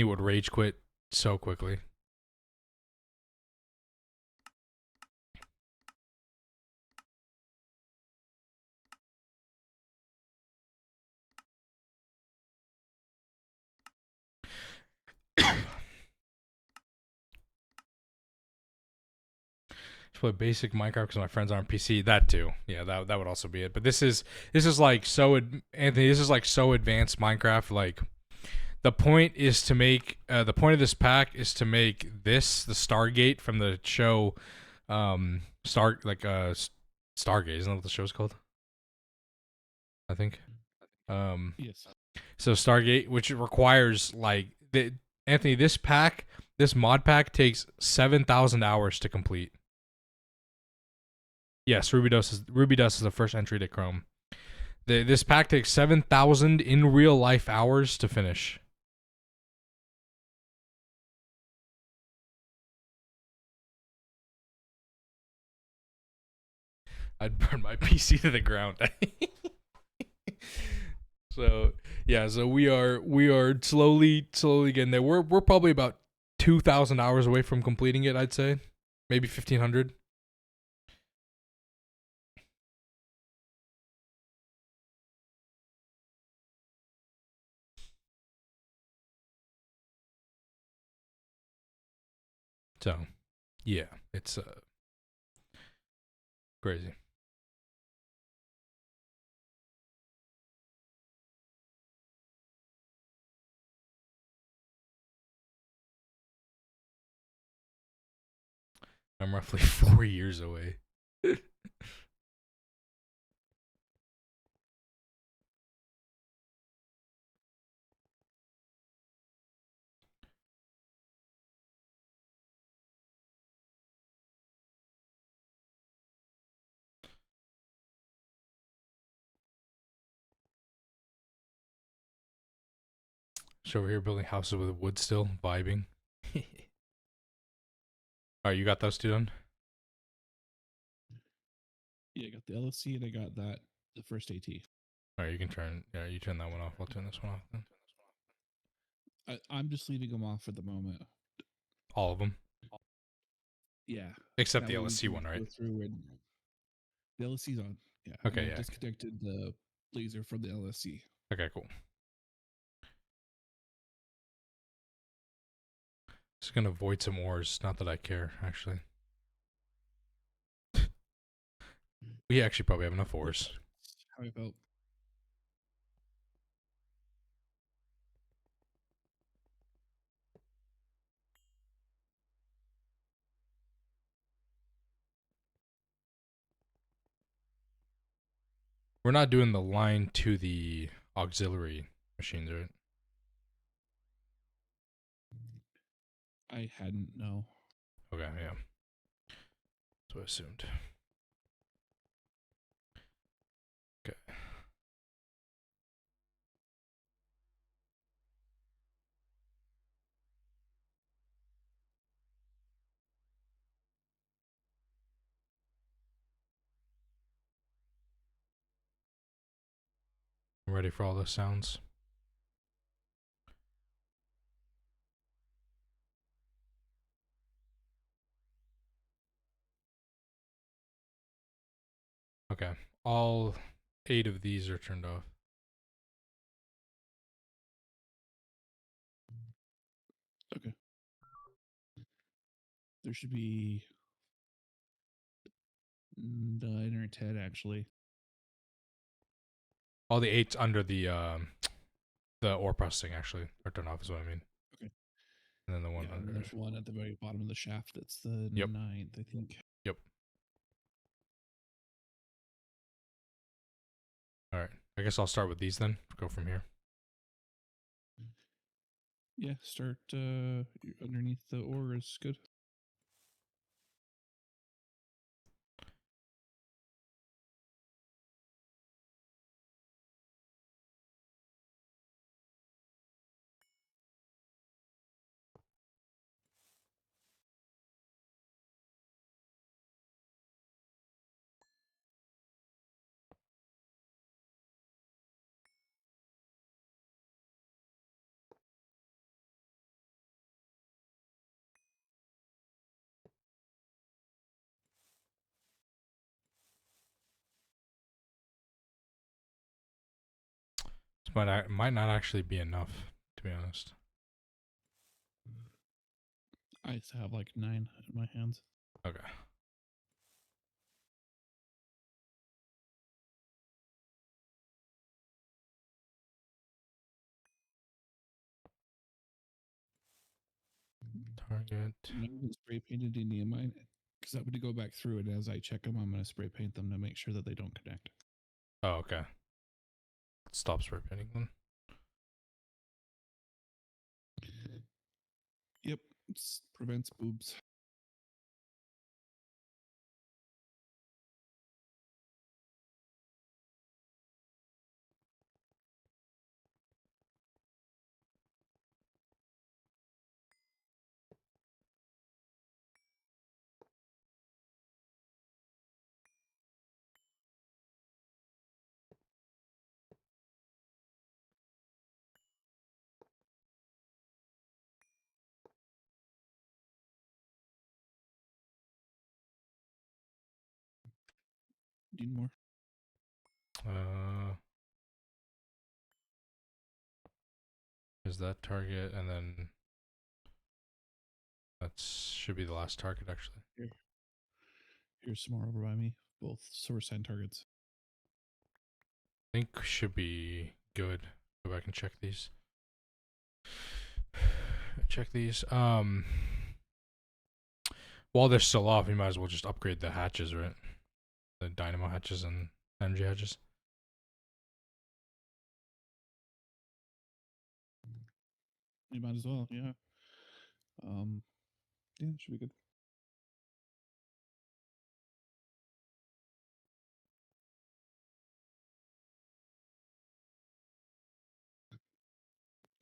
would rage quit so quickly. Play basic Minecraft because my friends aren't PC. That too. Yeah, that would also be it. But this is like so Anthony. This is like so advanced Minecraft. Like the point is to make the point of this pack is to make this the Stargate from the show, Stargate. Isn't that what the show's called? I think. Yes. So Stargate, which requires Anthony, this mod pack takes 7,000 hours to complete. Yes, Ruby Dust is the first entry to Chrome. This pack takes 7,000 in real life hours to finish. I'd burn my PC to the ground. So yeah, so we are slowly getting there. We're probably about 2,000 hours away from completing it. I'd say maybe 1,500. So, yeah, it's crazy. I'm roughly 4 years away. So over here building houses with wood still, vibing. Alright, you got those two done? Yeah, I got the LSC and I got the first AT. Alright, you can turn, yeah, you turn that one off. I'll turn this one off then. I'm just leaving them off for the moment. All of them? Yeah. Except That the way we LSC can one, right? go through and the LSC's on. Yeah. Okay, And I yeah. disconnected the laser from the LSC. Okay, cool. Just gonna avoid some ores. Not that I care, actually. We actually probably have enough ores. How I felt. We're not doing the line to the auxiliary machines, right? I hadn't, no. Okay, yeah. That's what I assumed. Okay. I'm ready for all the sounds. Okay. All 8 of these are turned off. Okay. There should be 9 or 10 actually. All the 8's under the ore processing actually are turned off is what I mean. Okay. And then the one Yeah, and under. then there's one at the very bottom of the shaft that's the Yep. 9th, I think. Yep. Alright. I guess I'll start with these then. Go from here. Yeah, start underneath the ore is good. This might not actually be enough, to be honest. I used to have like 9 in my hands. Okay. Target. I'm not even spray painted any of mine because I'm going to go back through it as I check them. I'm going to spray paint them to make sure that they don't connect. Oh, okay. Stop spray painting then. Yep, it prevents boobs. Need more? Is that target and then That should be the last target, actually. Here's some more over by me. Both source and targets. I think should be good. Go back and check these. Check these. While they're still off, you might as well just upgrade the hatches, right? The dynamo hatches and energy hatches. You might as well, yeah. Yeah, should be good.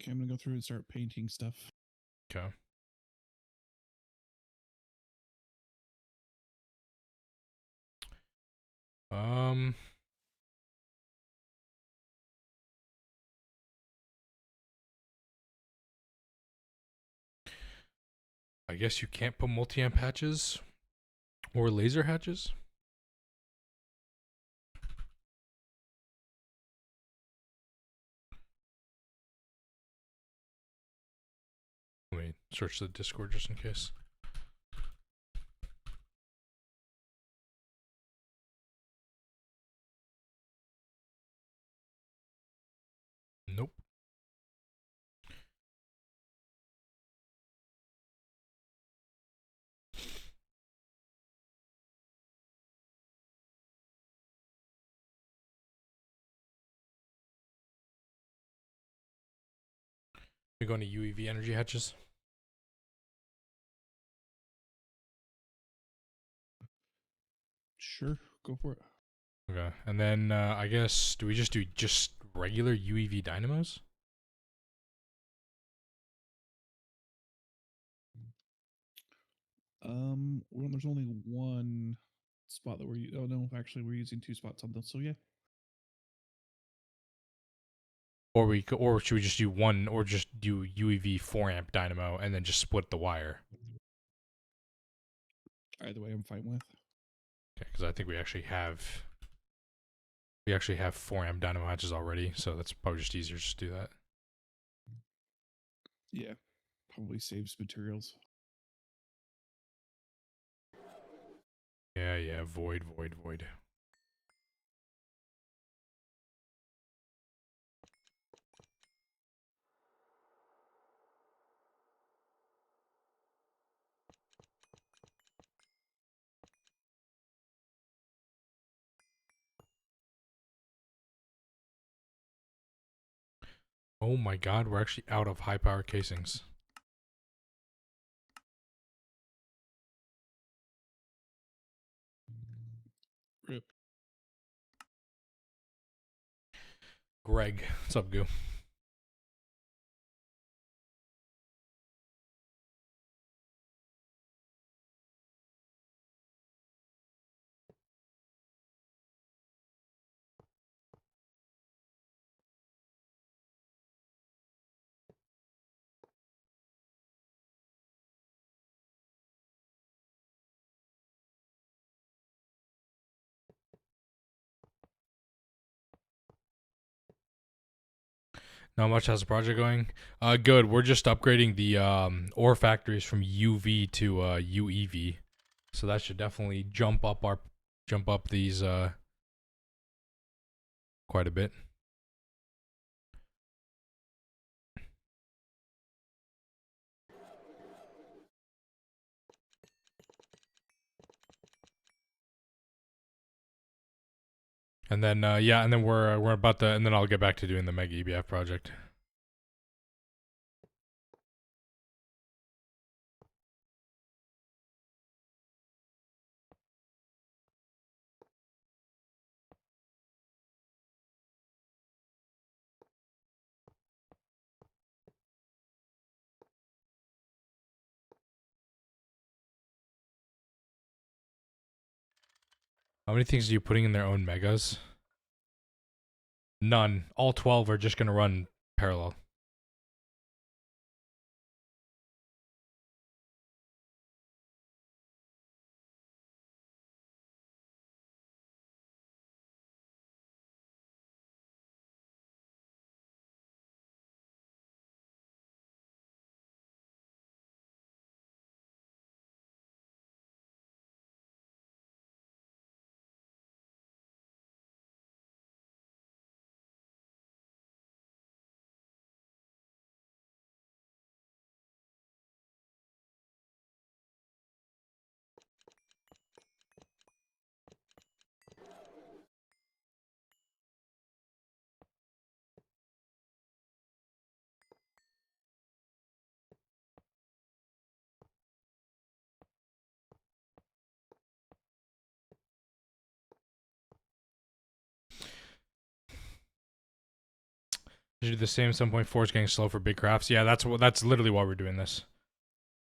Okay, I'm gonna go through and start painting stuff. Okay. I guess you can't put multi-amp hatches or laser hatches. Let me search the Discord just in case. Nope. You're going to UEV energy hatches. Sure, go for it. Okay, and then I guess do we just do regular UEV dynamos? Well, there's only one spot that oh no, actually we're using 2 spots on this, so yeah. Or should we just do one, or just do UEV 4-amp dynamo and then just split the wire? Either way, I'm fine with. Okay, because I think we actually have 4-amp dynamo hatches already, so that's probably just easier just to do that. Yeah, probably saves materials. Yeah, void. Oh my god, we're actually out of high power casings. Rip. Greg, what's up, Goo? Not much. How's the project going? Good. We're just upgrading the ore factories from UV to UEV, so that should definitely jump up these quite a bit. And then yeah, and then we're about to, and then I'll get back to doing the Mega EBF project. How many things are you putting in their own megas? None. All 12 are just gonna run parallel. You do the same 7.4 is getting slow for big crafts. Yeah, that's literally why we're doing this.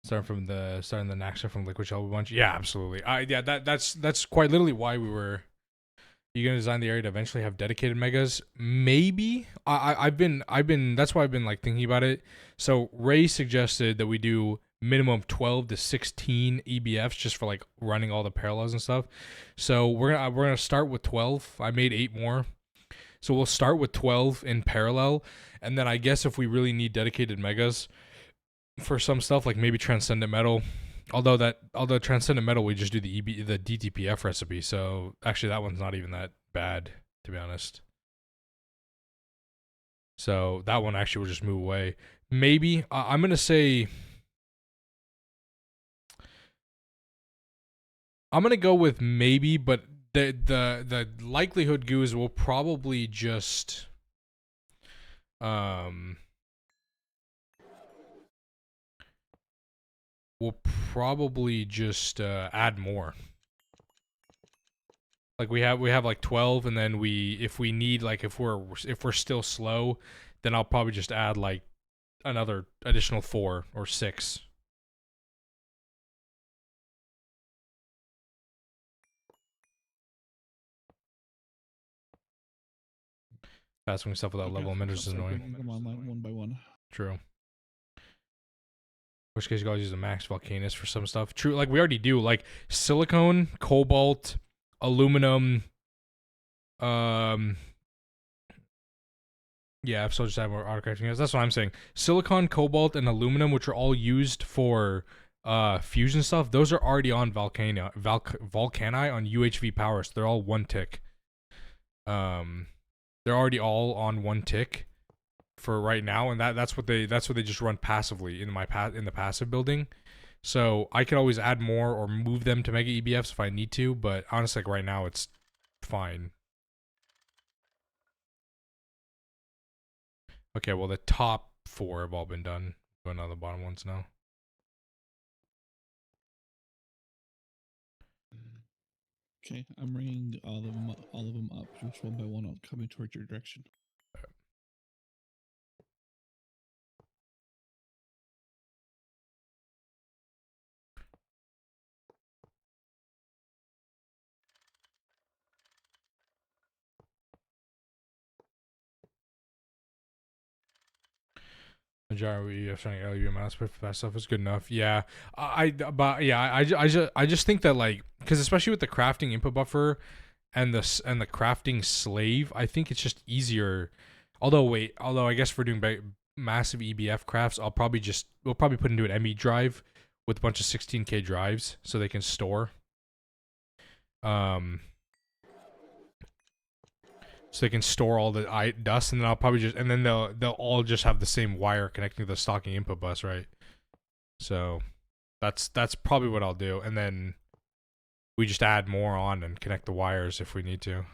Starting the Naxa from Liquid Shell bunch. Yeah, absolutely. Yeah, that's quite literally why we were. You gonna design the area to eventually have dedicated megas? Maybe. I've been that's why I've been like thinking about it. So Ray suggested that we do minimum 12 to 16 EBFs just for like running all the parallels and stuff. So we're gonna start with 12. I made 8 more. So we'll start with 12 in parallel, and then I guess if we really need dedicated megas for some stuff, like maybe Transcendent Metal. Although Transcendent Metal, we just do the DTPF recipe, so actually that one's not even that bad, to be honest. So that one actually will just move away. Maybe I'm gonna say I'm gonna go with maybe, but the likelihood goose will probably just add more. Like we have like 12, and then if we need, like if we're still slow, then I'll probably just add like another additional 4 or 6. Fast-moving stuff without level emitters is annoying. Bringing them online one by one. True. Which case you guys use a max volcanus for some stuff. True, like we already do, like silicone, cobalt, aluminum. Yeah, so just have more autocorrecting. That's what I'm saying. Silicon, cobalt, and aluminum, which are all used for fusion stuff, those are already on Volcani on UHV power, so they're all 1 tick. They're already all on 1 tick for right now, and that's what they just run passively in the passive building. So I could always add more or move them to Mega EBFs if I need to, but honestly, like right now it's fine. Okay, well the top 4 have all been done. Going on the bottom ones now. Okay, I'm ringing all of them up, just one by one. I'll coming towards your direction. The gyro trying LU mouse, but that stuff is good enough. Yeah, I just think that, like, because especially with the crafting input buffer and the crafting slave, I think it's just easier. Although I guess if we're doing massive EBF crafts, we'll probably put into an ME drive with a bunch of 16K drives so they can store. So they can store all the dust, and then I'll probably just, and then they'll all just have the same wire connecting to the stocking input bus, right? So that's probably what I'll do, and then we just add more on and connect the wires if we need to.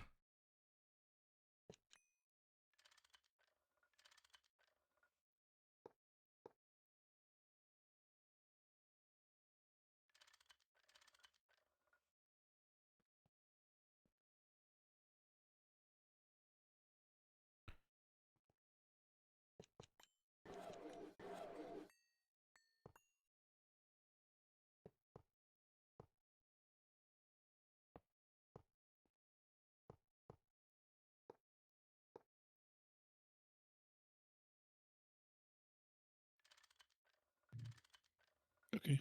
Okay,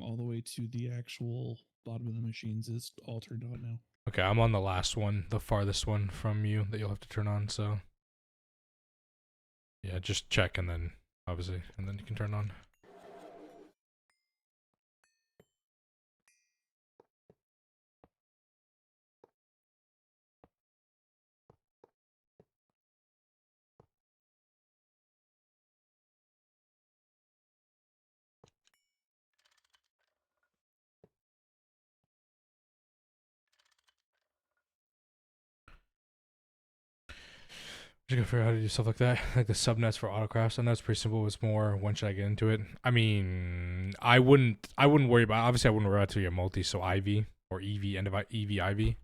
all the way to the actual bottom of the machines is all turned on now. Okay, I'm on the last one, the farthest one from you that you'll have to turn on, so yeah, just check and then obviously, and then you can turn on. Just gotta figure out how to do stuff like that, like the subnets for autocrafts. I know it's pretty simple. It's more when should I get into it? I mean, I wouldn't worry about. Obviously, I wouldn't worry about to get multi. So IV or EV end of EV IV.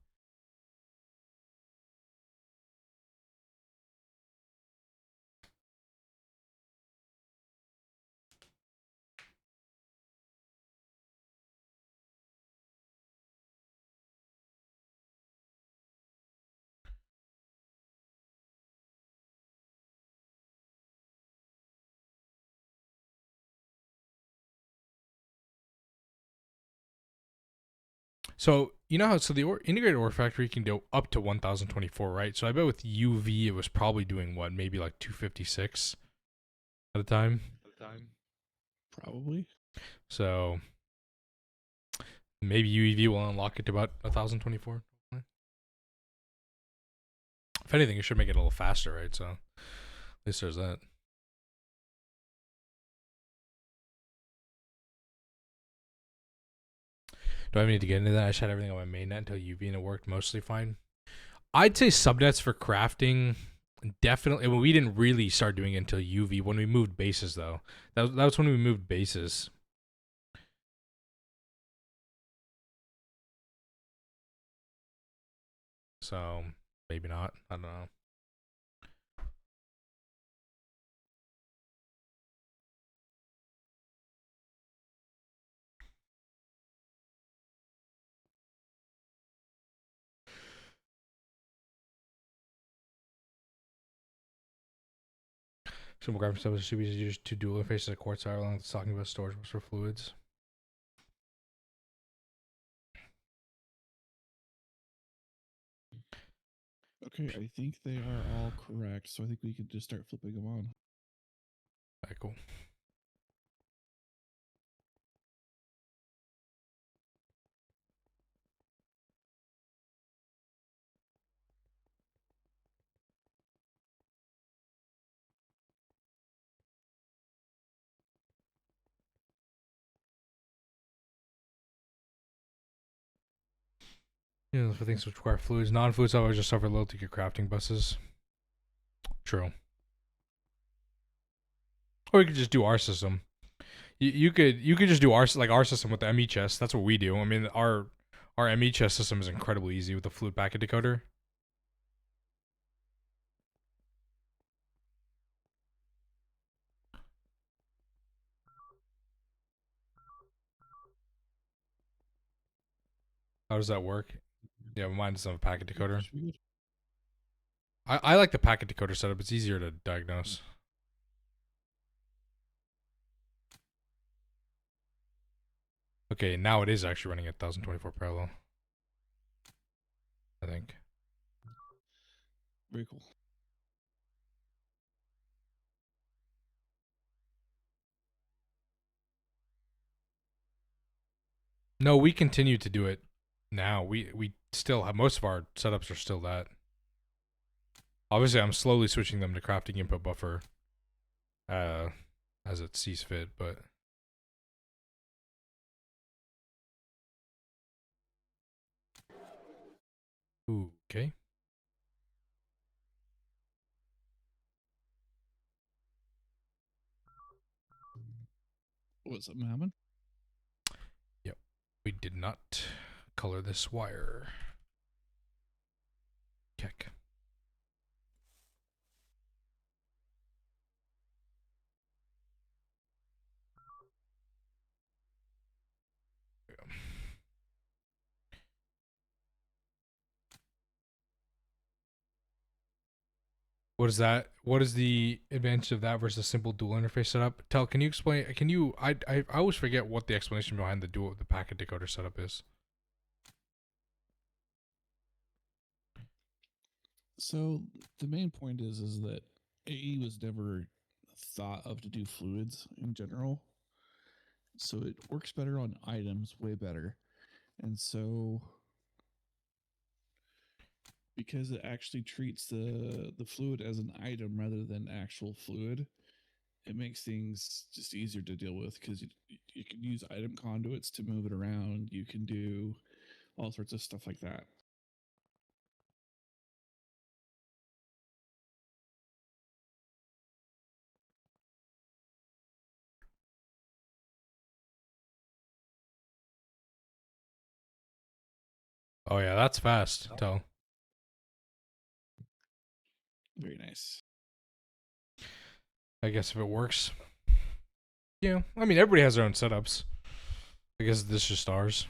So you know how the integrated ore factory can go up to 1024, right? So I bet with UV it was probably doing what, maybe like 256 at a time. Probably. So maybe UEV will unlock it to about 1024. If anything, it should make it a little faster, right? So at least there's that. Do I need to get into that? I just had everything on my mainnet until UV and it worked mostly fine. I'd say subnets for crafting definitely. Well, we didn't really start doing it until UV when we moved bases, though. That was when we moved bases. So maybe not. I don't know. Some more graphic stuff should be used to dual interfaces of quartz wire along with talking about storage for fluids. Okay, I think they are all correct, so I think we could just start flipping them on. Alright, cool. Yeah, for things which require fluids. Non-fluids, I would just suffer low to your crafting buses. True. Or you could just do our system. You could just do our system with the ME chest. That's what we do. I mean, our ME chest system is incredibly easy with the fluid packet decoder. How does that work? Yeah, mine doesn't have a packet decoder. Should be good. I like the packet decoder setup. It's easier to diagnose. Okay, now it is actually running at 1024 parallel. I think. Very cool. No, we continue to do it now. We still have most of our setups are still that. Obviously, I'm slowly switching them to crafting input buffer as it sees fit, but ooh, okay. What's something happen? Yep. We did not color this wire. Keck. What is that? What is the advantage of that versus simple dual interface setup? Can you explain? Can you? I always forget what the explanation behind the packet decoder setup is. So the main point is that AE was never thought of to do fluids in general. So it works better on items, way better. And so because it actually treats the fluid as an item rather than actual fluid, it makes things just easier to deal with because you can use item conduits to move it around. You can do all sorts of stuff like that. Oh yeah, that's fast. Tell. Very nice. I guess if it works. Yeah, I mean everybody has their own setups. I guess this is just ours.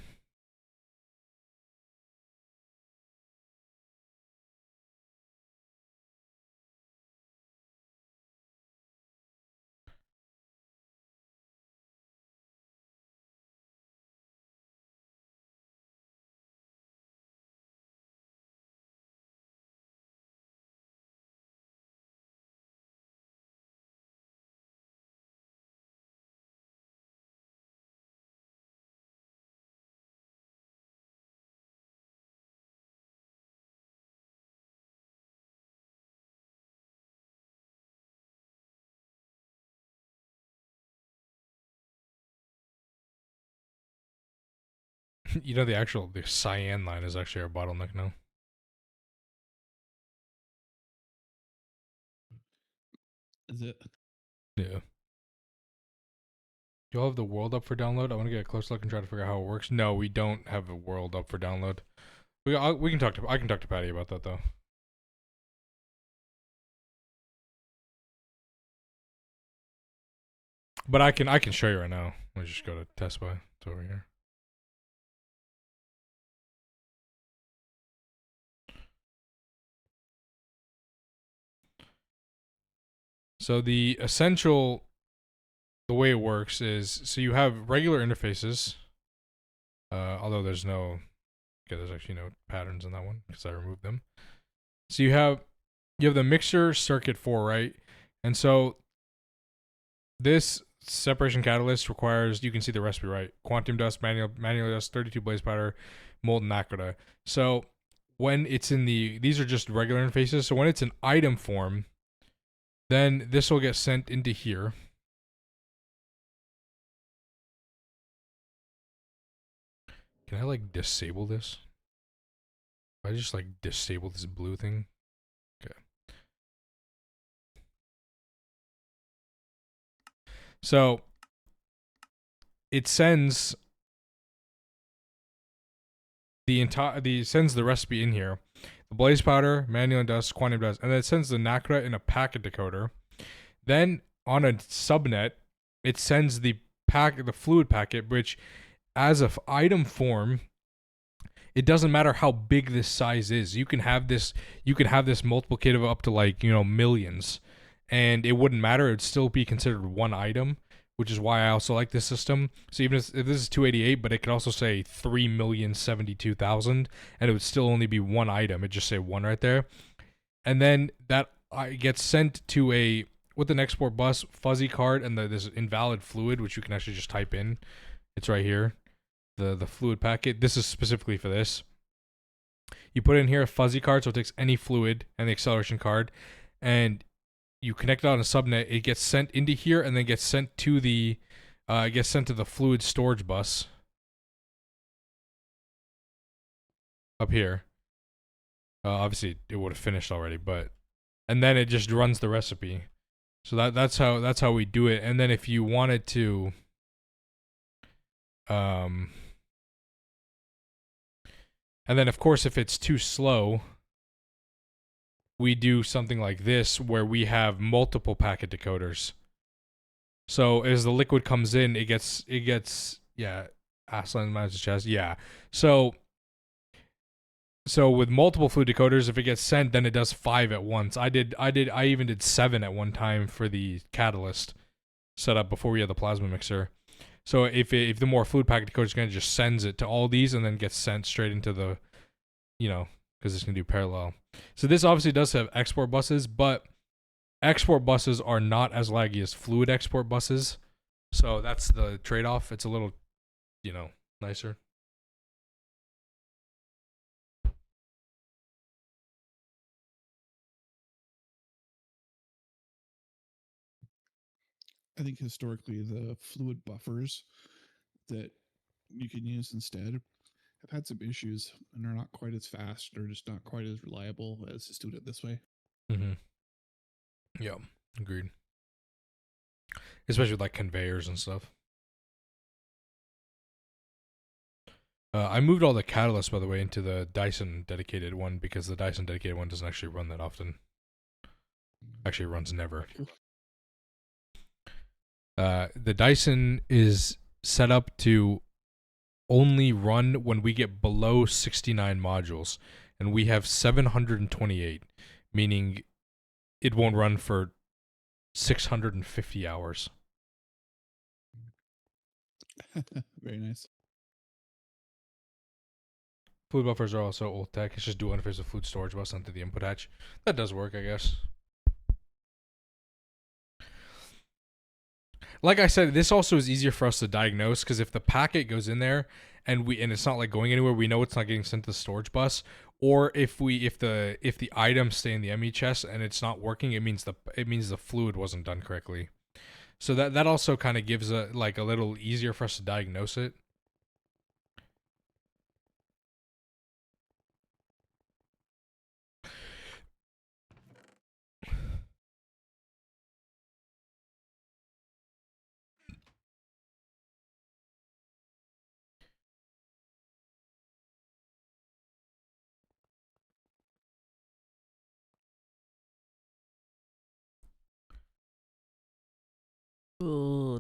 You know, the cyan line is actually our bottleneck now. Is it? Yeah. You all have the world up for download? I want to get a close look and try to figure out how it works. No, we don't have a world up for download. We can talk to I can talk to Patty about that though. But I can show you right now. Let me just go to test by. It's over here. So the way it works is, so you have regular interfaces. Although there's actually no patterns in that one because I removed them. So you have the mixer circuit 4, right? And so this separation catalyst requires, you can see the recipe, right? Quantum dust, manual dust, 32 blaze powder, molten nacre. So when it's in these are just regular interfaces. So when it's in item form, then this will get sent into here. Can I like disable this? If I just like disable this blue thing. Okay. So it sends sends the recipe in here. The blaze powder, manual dust, quantum dust, and then it sends the nacre in a packet decoder. Then on a subnet, it sends the fluid packet, which as of item form, it doesn't matter how big this size is. You can have this multiplicative up to like, millions, and it wouldn't matter. It would still be considered one item, which is why I also like this system. So even if this is 288, but it could also say 3,072,000, and it would still only be one item. It'd just say one right there. And then that gets sent to with an export bus, fuzzy card, and this invalid fluid, which you can actually just type in. It's right here. The fluid packet. This is specifically for this. You put in here a fuzzy card, so it takes any fluid and the acceleration card, and you connect it on a subnet. It gets sent into here, and then gets sent to the fluid storage bus up here. Obviously, it would have finished already, and then it just runs the recipe. So that's how we do it. And then if you wanted to, and then of course if it's too slow, we do something like this where we have multiple packet decoders. So as the liquid comes in, it gets Aslan managed chest. Yeah. So with multiple fluid decoders, if it gets sent, then it does 5 at once. I even did 7 at one time for the catalyst setup before we had the plasma mixer. So if the more fluid packet decoder is going to just sends it to all these and then gets sent straight into the, because it's going to do parallel. So this obviously does have export buses, but export buses are not as laggy as fluid export buses. So that's the trade-off. It's a little, nicer. I think historically the fluid buffers that you can use instead have had some issues and are not quite as fast or just not quite as reliable as just doing it this way. Mm-hmm. Yeah, agreed. Especially with like conveyors and stuff. I moved all the catalysts, by the way, into the Dyson dedicated one because the Dyson dedicated one doesn't actually run that often. Actually, it runs never. The Dyson is set up to only run when we get below 69 modules, and we have 728, meaning it won't run for 650 hours. Very nice. Fluid buffers are also old tech. It's just dual interface with fluid storage bus onto the input hatch. That does work, I guess. Like I said, this also is easier for us to diagnose because if the packet goes in there and it's not like going anywhere, we know it's not getting sent to the storage bus. Or if the items stay in the ME chest and it's not working, it means the fluid wasn't done correctly. So that also kind of gives a little easier for us to diagnose it.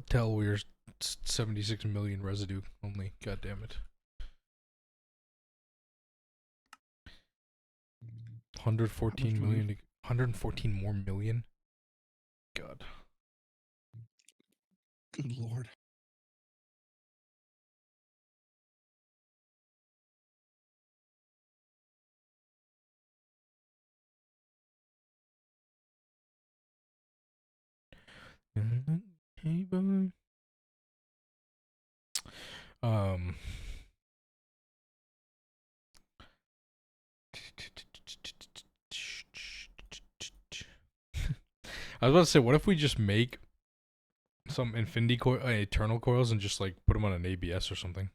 tell we're 76 million residue only. God damn it. 114 million. 114 more million. God. Good lord. Hey, boy. I was about to say, what if we just make some infinity coil, eternal coils, and just like put them on an ABS or something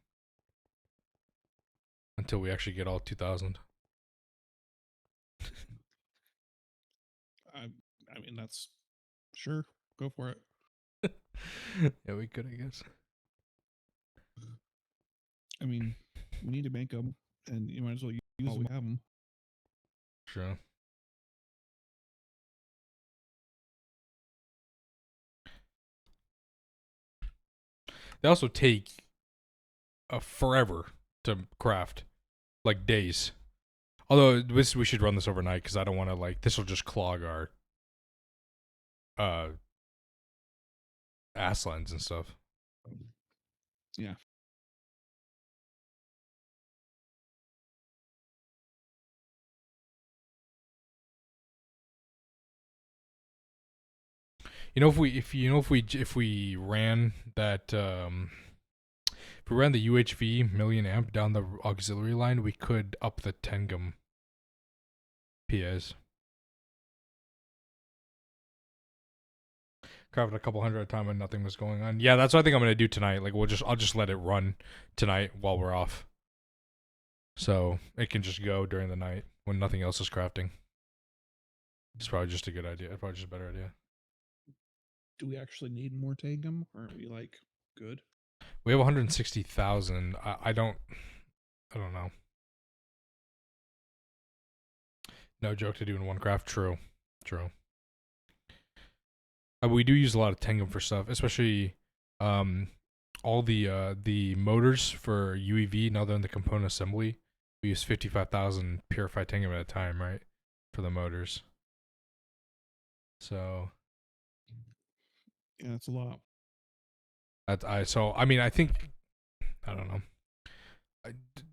until we actually get all 2,000. I mean, that's sure. Go for it. Yeah, we could, I guess. I mean, we need to make them, and you might as well use them. We have them. Sure. They also take forever to craft, like days. Although we should run this overnight because I don't want to like this will just clog our ass lines and stuff. Yeah. If we ran that if we ran the UHV million amp down the auxiliary line, we could up the Tengum PAs. Crafted a couple hundred at a time and nothing was going on. Yeah, that's what I think I'm gonna do tonight. Like I'll just let it run tonight while we're off. So it can just go during the night when nothing else is crafting. It's probably just a good idea. Probably just a better idea. Do we actually need more Tangum? Or are we like good? We have 160,000. I don't know. No joke to do in one craft. True. We do use a lot of Tengum for stuff, especially all the motors for UEV. Now they're in the component assembly. We use 55,000 purified Tengum at a time, right, for the motors. So yeah, that's a lot. I think I don't know.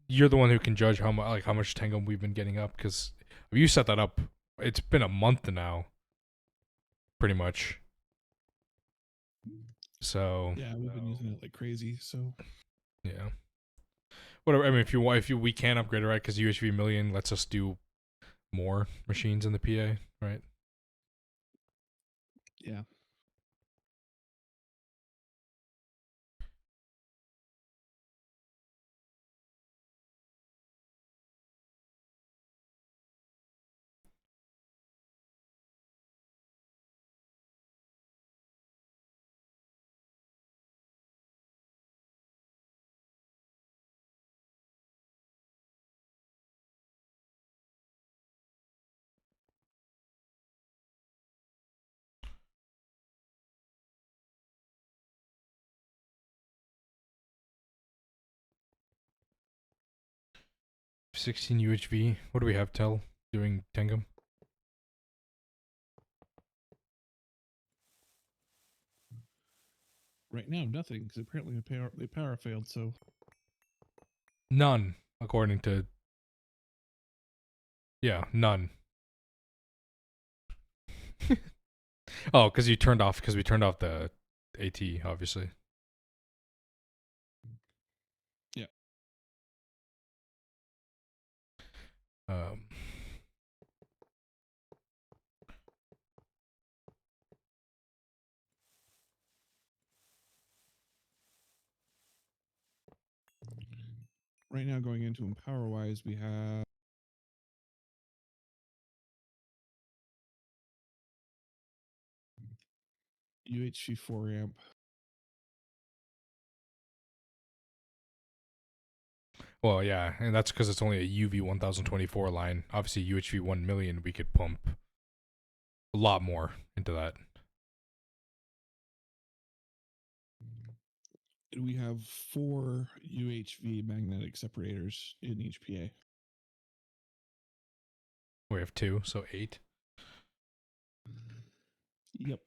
You're the one who can judge how much Tengum we've been getting up because you set that up. It's been a month now, pretty much. So yeah, we've been using it like crazy. So yeah, whatever. I mean, we can upgrade it, right? Because UHV million lets us do more machines in the PA, right? Yeah. $16 UHV. What do we have? Tell doing Tengum. Right now, nothing because apparently the power failed. So None, according to. Yeah, none. Oh, because we turned off the AT, obviously. Yeah. Right now, going into them power wise, we have UHV 4 amp. Well, yeah, and that's because it's only a UV 1024 line. Obviously, UHV 1 million, we could pump a lot more into that. And we have 4 UHV magnetic separators in each PA. We have 2, so 8. Yep.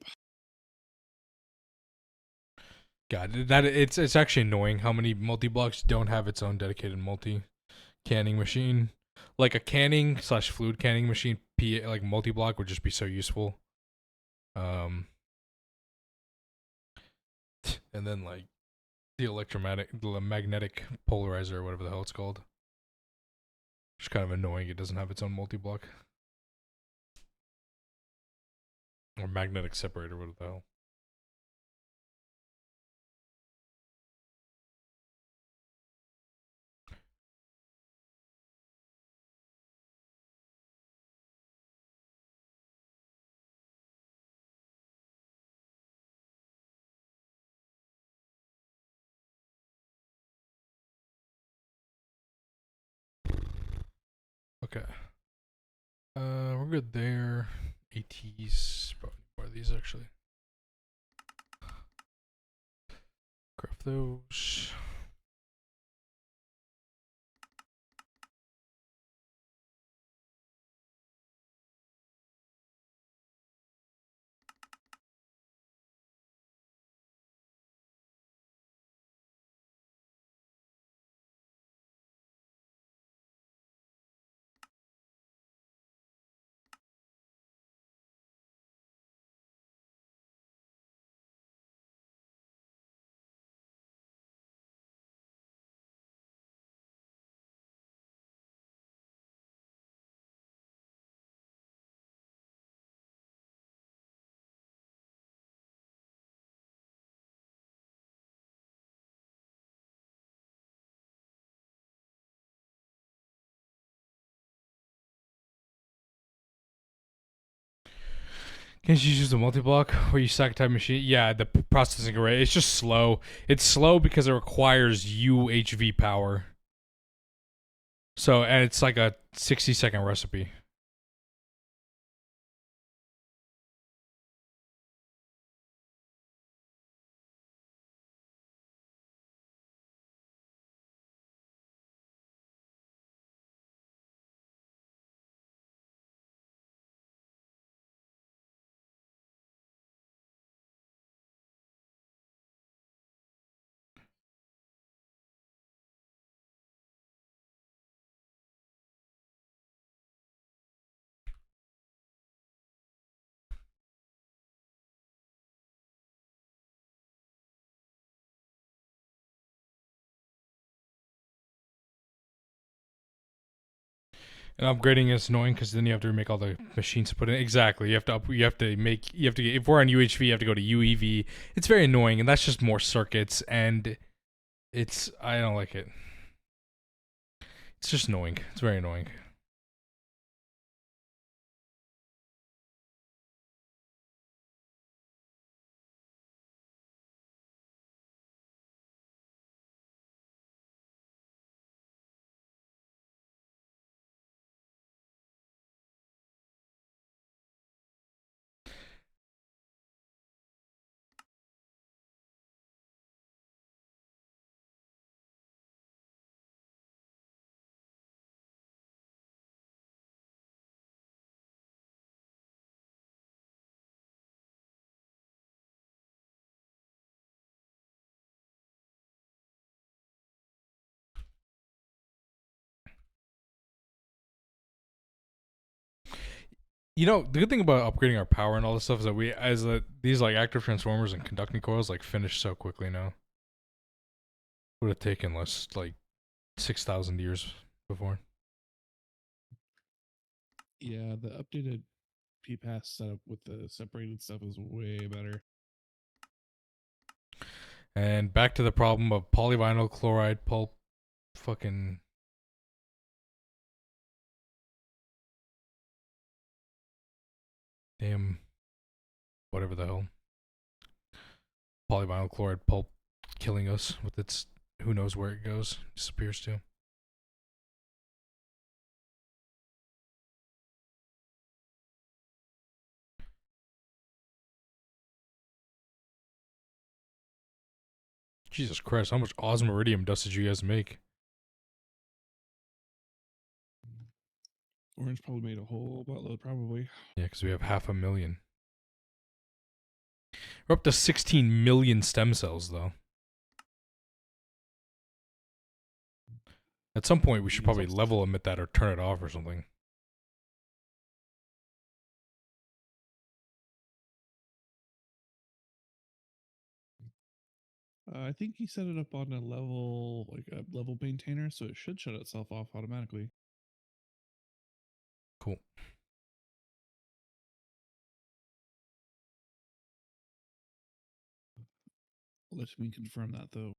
God, that it's actually annoying how many multi-blocks don't have its own dedicated multi-canning machine. Like a canning / fluid canning machine, like multi-block would just be so useful. And then like the magnetic polarizer or whatever the hell it's called. It's kind of annoying. It doesn't have its own multi-block or magnetic separator. What the hell? Okay. We're good there. ATs, probably more of these actually. Craft those. Can't you use the multi-block where you stack type machine? Yeah, the processing array. It's just slow. It's slow because it requires UHV power. So, and it's like a 60-second recipe. And upgrading is annoying because then you have to remake all the machines to put in. Exactly. You have to if we're on UHV, you have to go to UEV. It's very annoying, and that's just more circuits, and I don't like it. It's just annoying. It's very annoying. You know, the good thing about upgrading our power and all this stuff is that these like active transformers and conducting coils like finish so quickly now. Would have taken less like 6,000 years before. Yeah, the updated PPAS setup with the separated stuff is way better. And back to the problem of polyvinyl chloride pulp fucking damn whatever the hell. Polyvinyl chloride pulp killing us with its who knows where it goes, disappears to. Jesus Christ, how much osmiridium dust did you guys make? Orange probably made a whole buttload, probably. Yeah, because we have 500,000. We're up to 16 million stem cells, though. At some point, we should probably level emit that or turn it off or something. I think he set it up on a level, like a level maintainer, so it should shut itself off automatically. Cool. Let me confirm that though.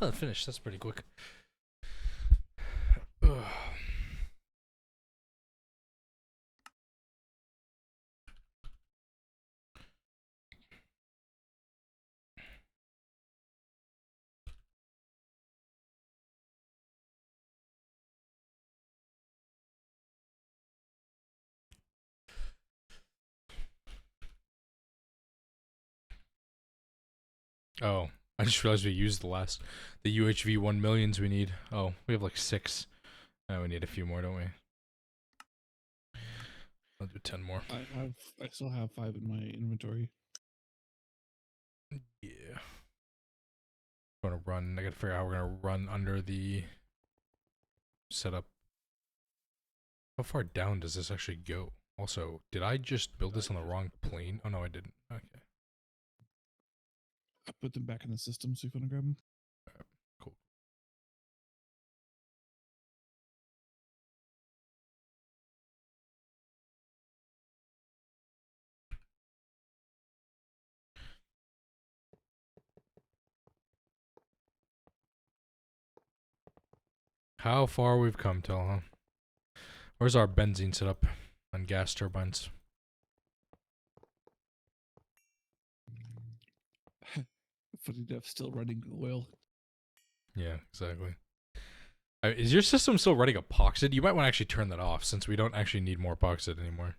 Oh, finished. That's pretty quick. Ugh. Oh, I just realized we used the UHV 1 millions we need. Oh, we have like 6. We need a few more, don't we? I'll do 10 more. I still have 5 in my inventory. Yeah. I'm gonna run. I gotta figure out how we're gonna run under the setup. How far down does this actually go? Also, did I just build this on the wrong plane? Oh no, I didn't. Okay. I put them back in the system, so if you want to grab them. Cool. How far we've come, Tell, huh? Where's our benzene setup on gas turbines? Funny enough, still running oil. Yeah, exactly. Is your system still running epoxid? You might want to actually turn that off since we don't actually need more epoxid anymore.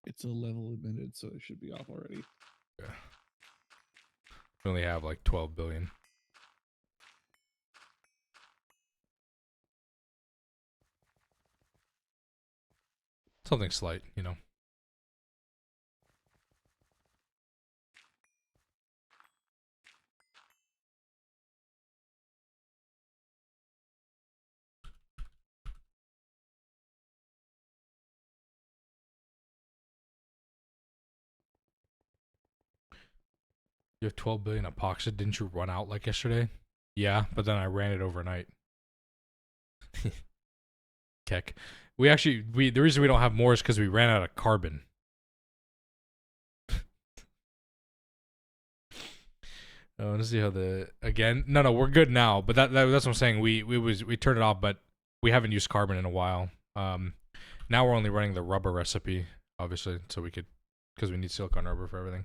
It's a level emitted, so it should be off already. Yeah. We only have like 12 billion. Something slight, you know. You have 12 billion epoxid. Didn't you run out like yesterday? Yeah, but then I ran it overnight. Keck. The reason we don't have more is because we ran out of carbon. Oh, let's see how no, we're good now. But that's what I'm saying. We turned it off, but we haven't used carbon in a while. Now we're only running the rubber recipe, obviously, so because we need silicon rubber for everything.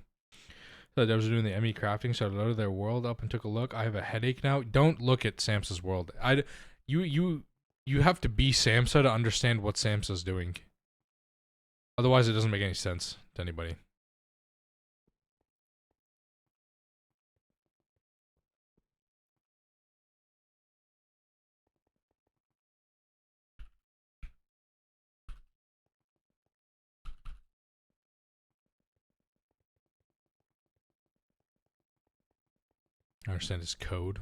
So I was doing the ME crafting, so I loaded their world up and took a look. I have a headache now. Don't look at Samsa's world. You have to be Samsa to understand what Samsa's doing. Otherwise, it doesn't make any sense to anybody. I understand his code.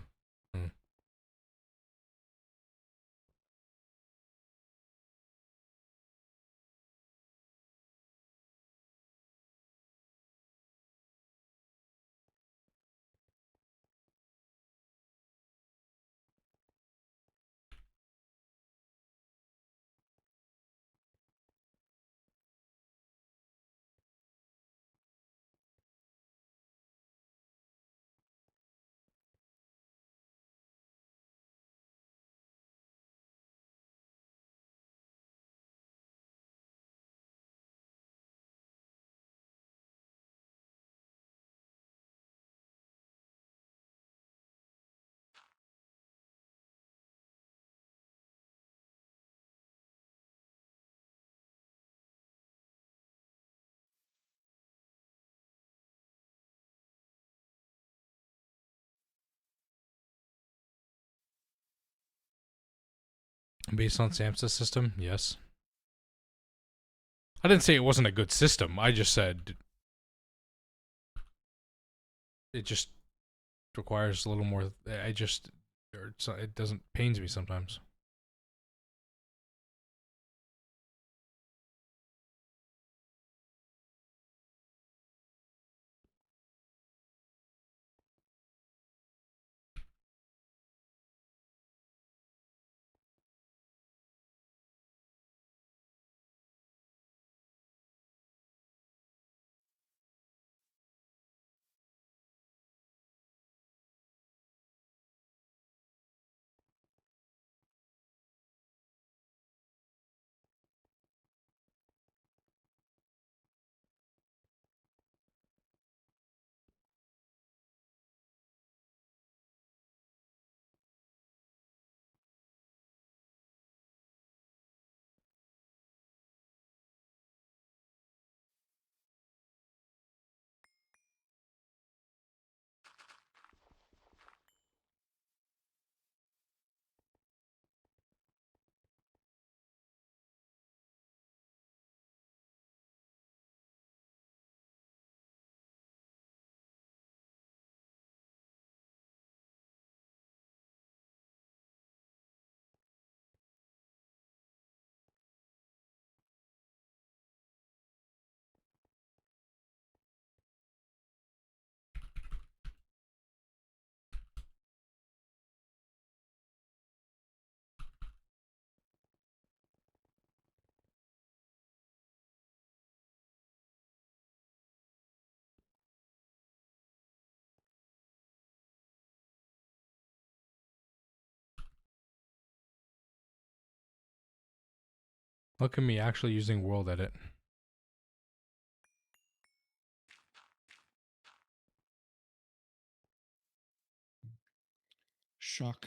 Based on Samsa's system, yes. I didn't say it wasn't a good system. I just said it just requires a little more. It doesn't pains me sometimes. Look at me actually using World Edit. Shock.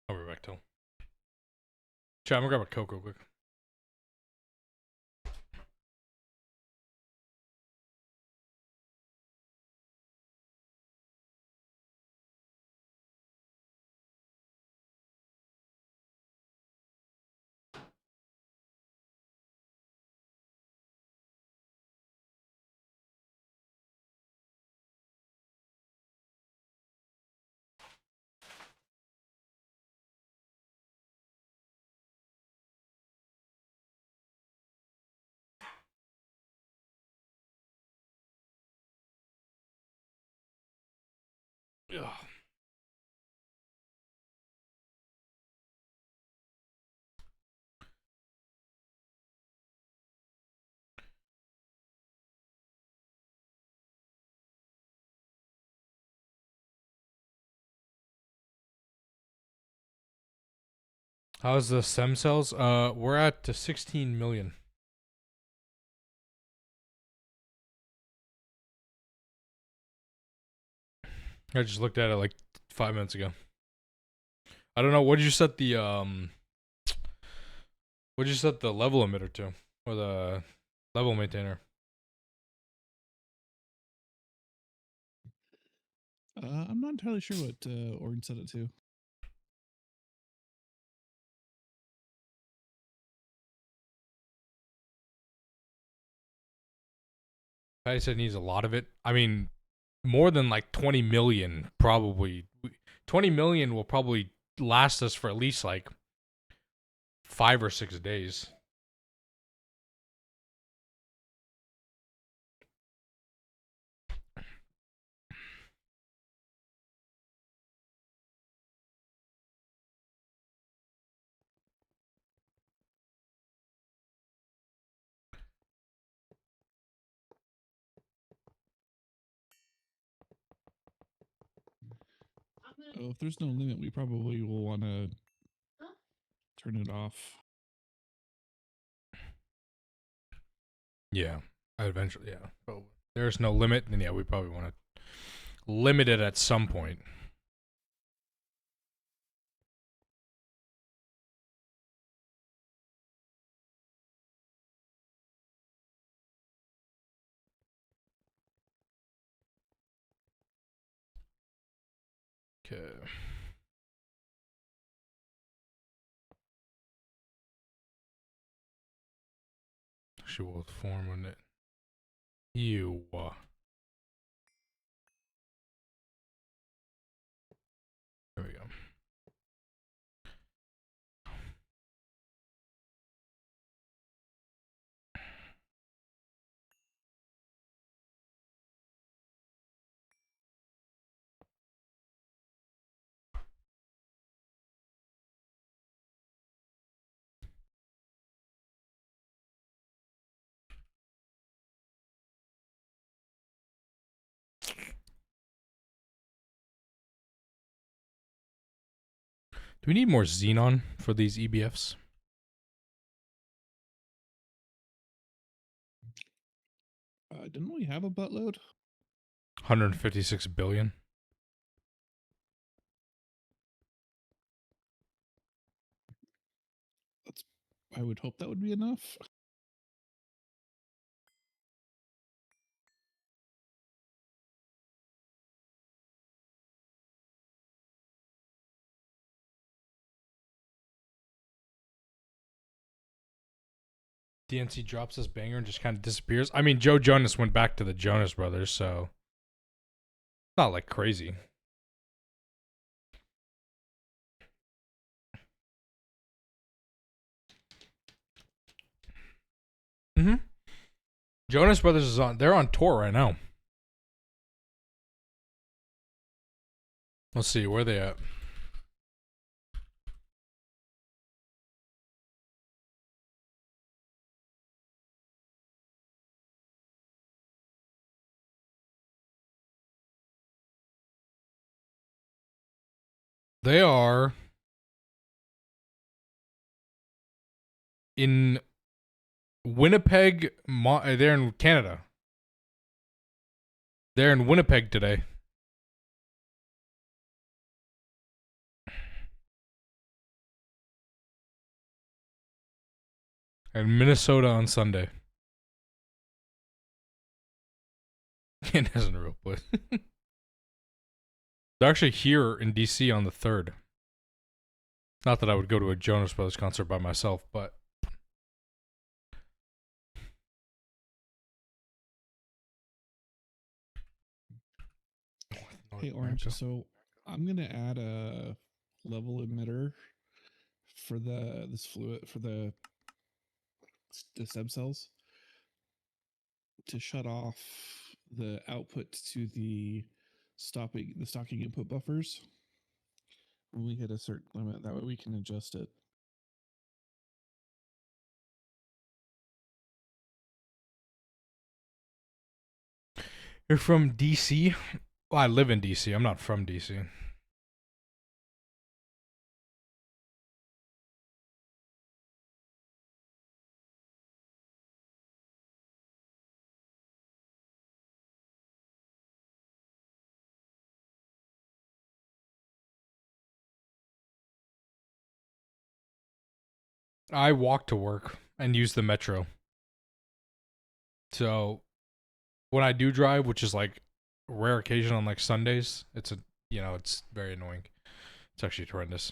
I'll be back till. Chat, I'm gonna grab a Coke real quick. Ugh. How's the stem cells? We're at 16 million. I just looked at it like 5 minutes ago. I don't know. What did you set the What did you set the level emitter to, or the level maintainer? I'm not entirely sure what Orange set it to. I said needs a lot of it. I mean, more than like 20 million probably. 20 million will probably last us for at least like 5 or 6 days. Oh, if there's no limit, we probably will want to turn it off. Yeah, eventually, yeah. But there's no limit, then yeah, we probably want to limit it at some point. Okay. She will form on it. You. There we go. Do we need more xenon for these EBFs? Didn't we have a buttload? 156 billion. I would hope that would be enough. DNC drops this banger and just kind of disappears. I mean, Joe Jonas went back to the Jonas Brothers, so not like crazy. Mm-hmm. Jonas Brothers is on. They're on tour right now. Let's see where they at. They are in Winnipeg. They're in Canada. They're in Winnipeg today. And Minnesota on Sunday. It isn't a real place. They're actually here in DC on the 3rd. Not that I would go to a Jonas Brothers concert by myself, but Hey, Orange. So I'm gonna add a level emitter for this fluid for the stem cells to shut off the output to the stocking input buffers when we hit a certain limit. That way we can adjust it. You're from DC? Well, I live in DC. I'm not from DC. I walk to work and use the metro. So when I do drive, which is like rare occasion on like Sundays, it's a it's very annoying. It's actually horrendous.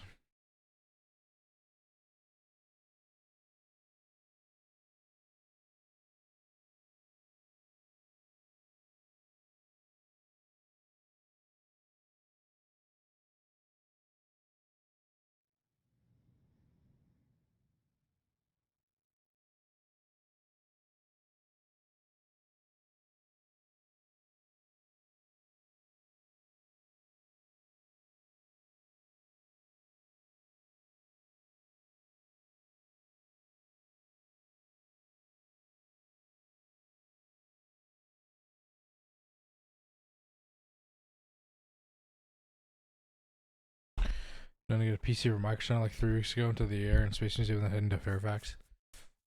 Then I get a PC from Microsoft like 3 weeks ago into the Air and Space Museum and then heading to Fairfax.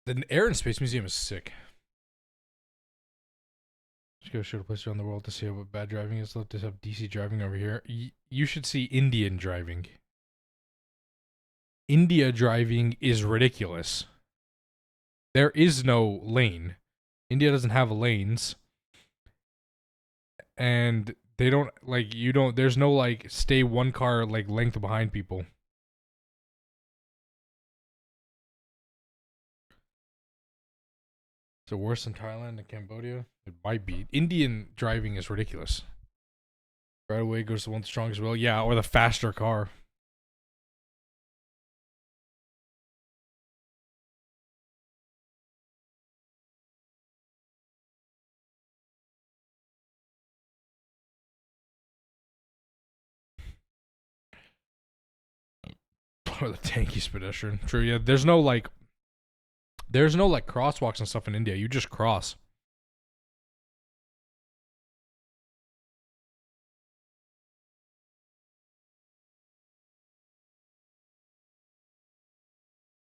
The Air and Space Museum is sick. Just go show a place around the world to see what bad driving is. Let's just have DC driving over here. You should see Indian driving. India driving is ridiculous. There is no lane. India doesn't have lanes. And they don't, like, there's no, like, stay one car, like, length behind people. Is it worse than Thailand and Cambodia? It might be. Indian driving is ridiculous. Right away goes the one strongest will. Yeah, or the faster car. Or the tankiest pedestrian. True, yeah. There's no crosswalks and stuff in India. You just cross.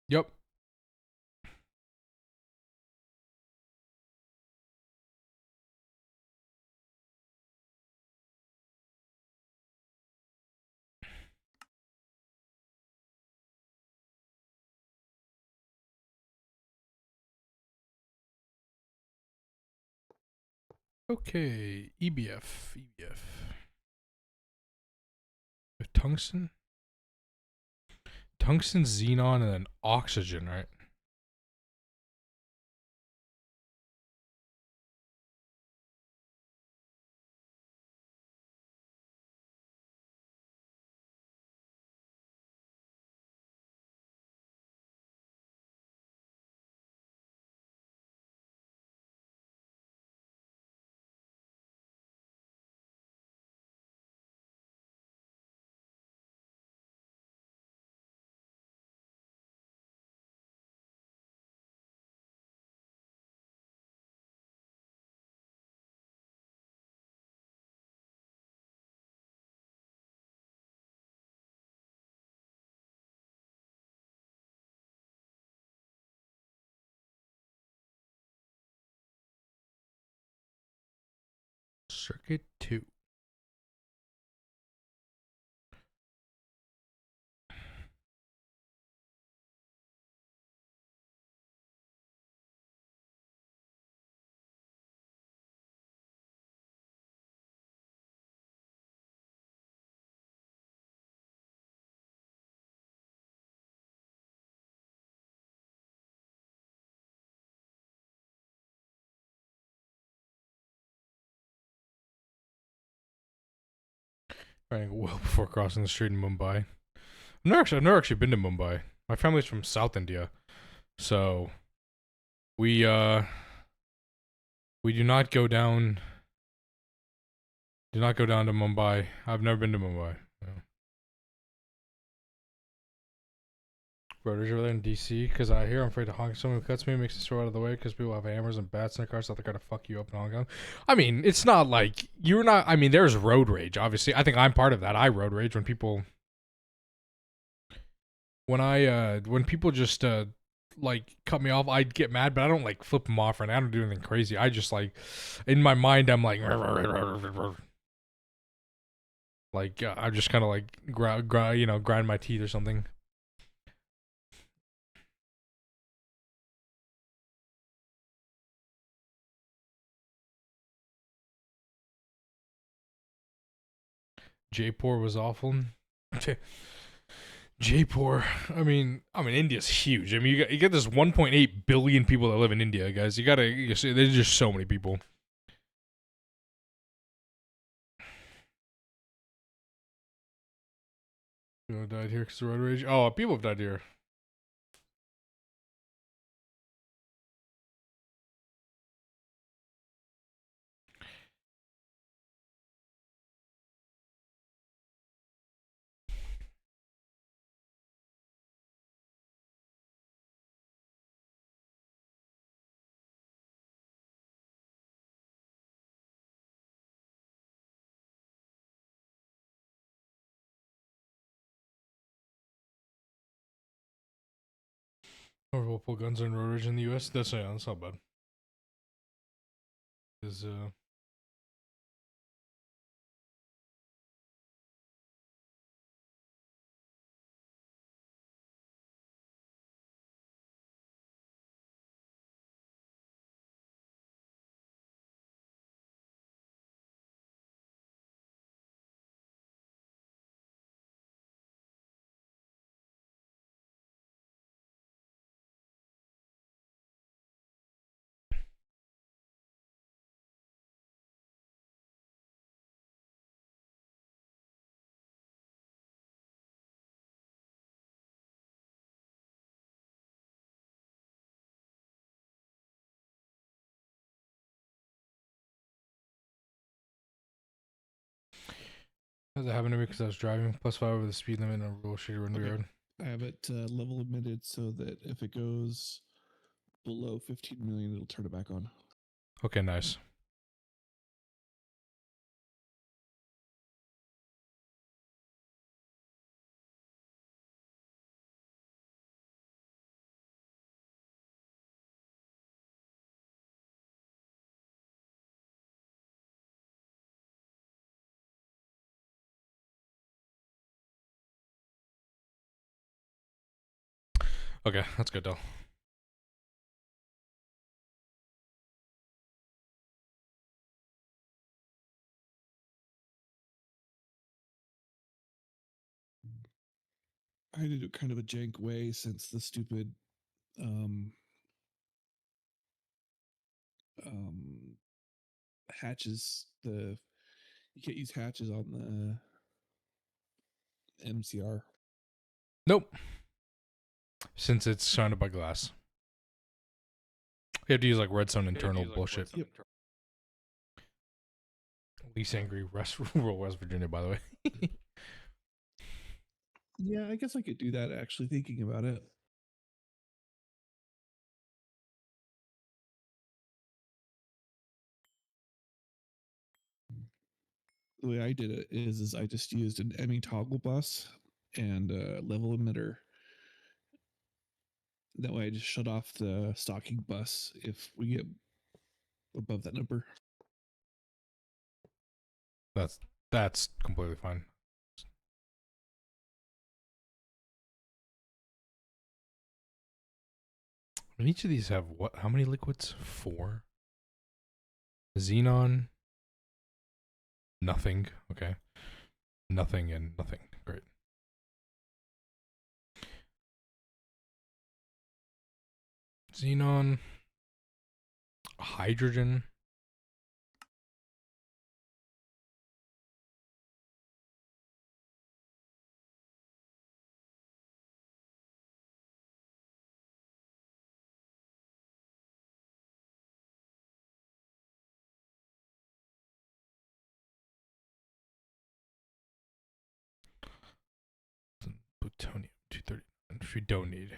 Yep. Okay, EBF. Tungsten? Tungsten, xenon, and then oxygen, right? Circuit 2. Running well before crossing the street in Mumbai. I've never actually been to Mumbai. My family's from South India, so we do not go down. Do not go down to Mumbai. I've never been to Mumbai. No. Brothers over there in DC, because I hear I'm afraid to honk. Someone who cuts me makes me throw out of the way because people have hammers and bats in their cars, so they're gonna fuck you up in Hong Kong. I mean, it's not like you're not. I mean, there's road rage. Obviously, I think I'm part of that. I road rage when people, when people just like cut me off, I'd get mad, but I don't like flip them off and I don't do anything crazy. I just like, in my mind, I'm like, I'm just kind of like grind my teeth or something. Jaipur was awful. Jaipur. I mean, India's huge. I mean, you get this 1.8 billion people that live in India, guys. There's just so many people. People died here because of road rage. Oh, people have died here. Or we'll pull guns on road rage in the U.S. That's not bad. Is How's that happened to me because I was driving +5 over the speed limit in a real shitty run road. I have it level limited so that if it goes below 15 million, it'll turn it back on. Okay, nice. Okay, that's good though. I did it kind of a jank way since the stupid um, hatches. You can't use hatches on the MCR. Nope. Since it's surrounded by glass. You have to use like redstone internal bullshit. Yep. Least angry rural West Virginia, by the way. Yeah, I guess I could do that actually thinking about it. The way I did it is I just used an ME toggle bus and a level emitter. That way I just shut off the stocking bus if we get above that number. That's completely fine. And each of these have what? How many liquids? 4. Xenon. Nothing. Okay. Nothing and nothing. Great. Xenon. Hydrogen. Plutonium 239, which we don't need.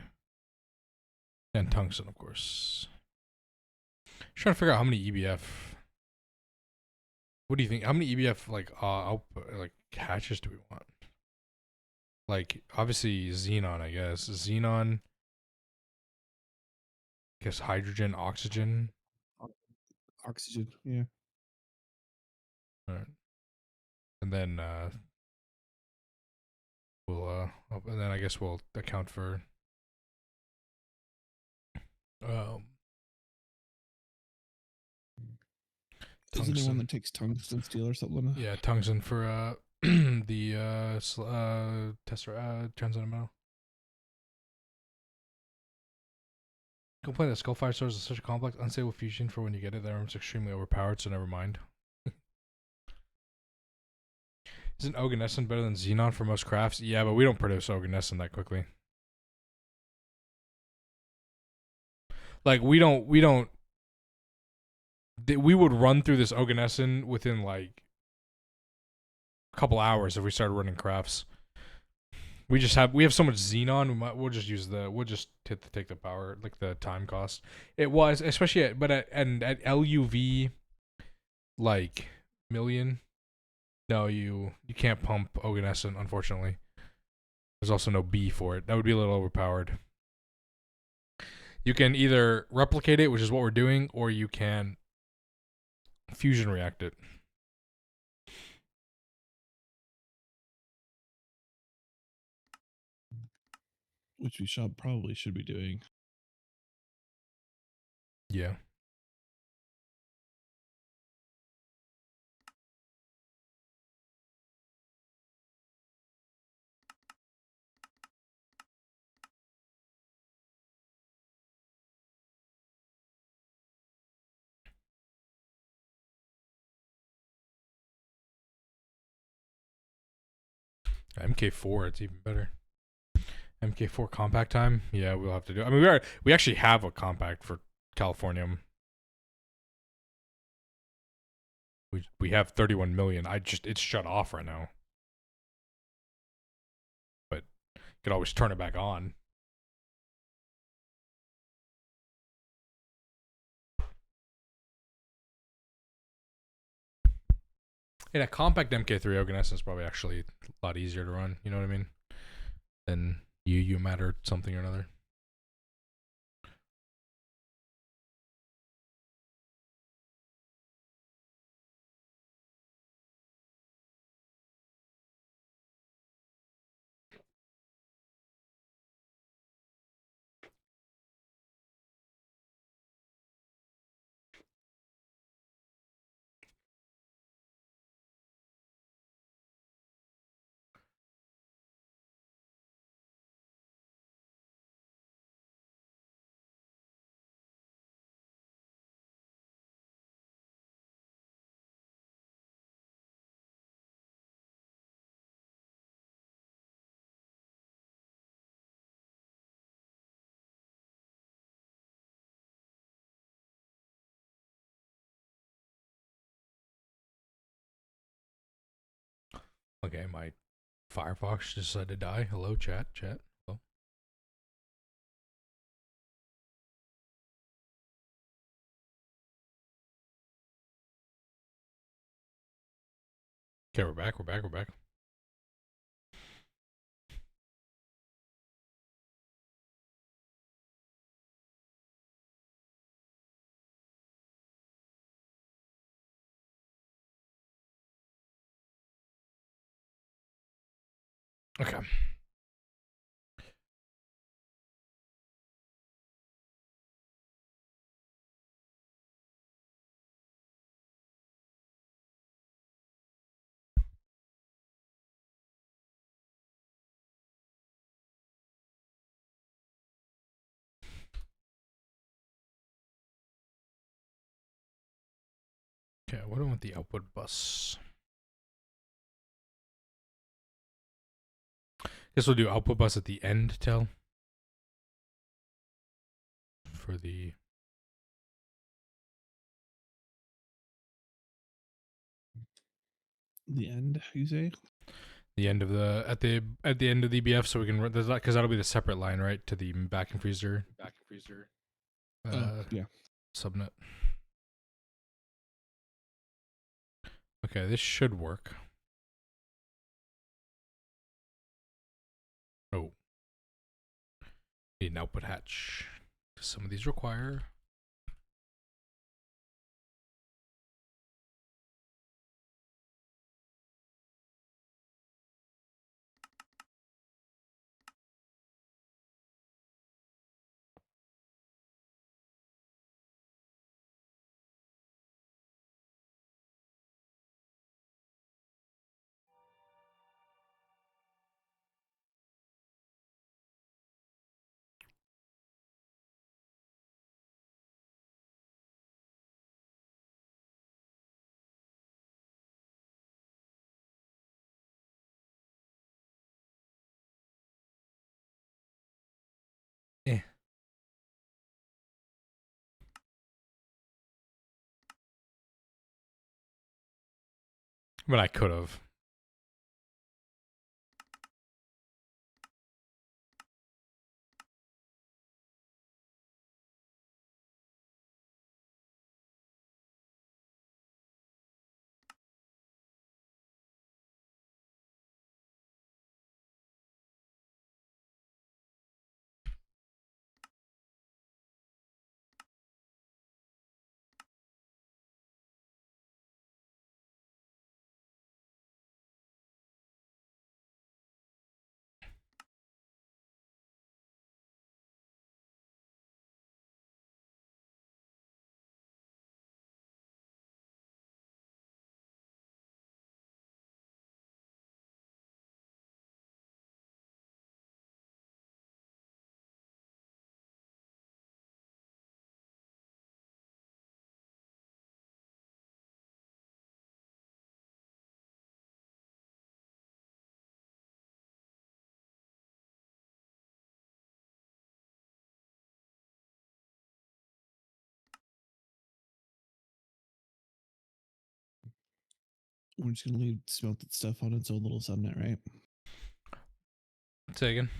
And tungsten, of course. Trying to figure out how many EBF. What do you think? How many EBF output, like hatches do we want? Like obviously xenon, I guess. Xenon. I guess hydrogen, oxygen. Oxygen, yeah. All right. And then and then I guess we'll account for Is anyone that takes tungsten steel or something? Yeah, tungsten for the transcendent metal. Complain that Skullfire Swords is such a complex, unstable fusion for when you get it. That arm's extremely overpowered, so never mind. Isn't Oganescent better than Xenon for most crafts? Yeah, but we don't produce Oganescent that quickly. Like we would run through this Oganescent within like a couple hours if we started running crafts. We have so much Xenon. We'll just take the power, like the time cost. It was especially at LUV like million. No, you can't pump Oganescent, unfortunately. There's also no B for it. That would be a little overpowered. You can either replicate it, which is what we're doing, or you can fusion react it. Which we probably should be doing. Yeah. MK4, it's even better. MK4 compact time? Yeah, we'll have to do it. I mean, we actually have a compact for Californium. We have 31 million. It's shut off right now. But you could always turn it back on. And a compact MK3 Oganescent is probably actually a lot easier to run, you know what I mean? Than you matter something or another. Okay, my Firefox decided to die. Hello, chat. Hello. Okay, we're back. Okay. Okay, what do I want the output bus? Guess we'll do output bus at the end, Tell. For the end, you say? the end of the at the end of the EBF, so we can because that'll be the separate line, right, to the vacuum freezer. Yeah. Subnet. Okay, this should work. Oh, need an output hatch. Some of these require. But I could have. We're just gonna leave smelted stuff on its own little subnet, right? Say again.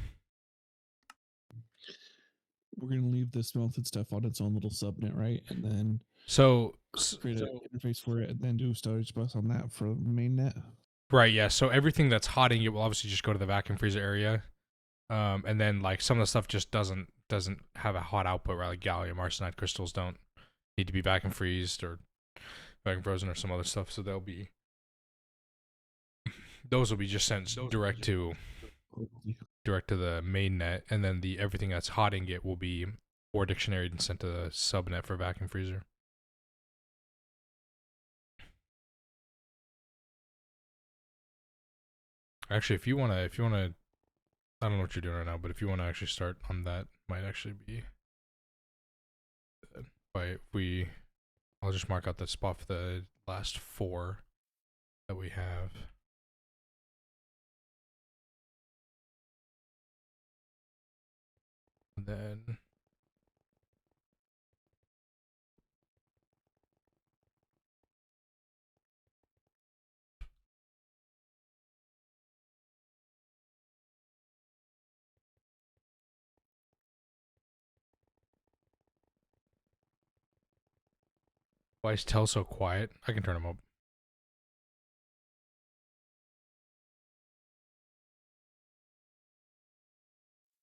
We're gonna leave the smelted stuff on its own little subnet, right? And then So create an interface for it, and then do a storage bus on that for mainnet. right, yeah. So everything that's hot in it will obviously just go to the vacuum freezer area. And then like some of the stuff just doesn't have a hot output, right? Like gallium arsenide crystals don't need to be vacuum freezed or vacuum frozen or some other stuff. So those will be just sent direct to the main net, and then the everything that's hot in it will be or dictionary and sent to the subnet for vacuum freezer. Actually, if you wanna, I don't know what you're doing right now, but if you wanna actually start on that, might actually be. I'll just mark out the spot for the last 4 that we have. And then why is Tell so quiet? I can turn him up.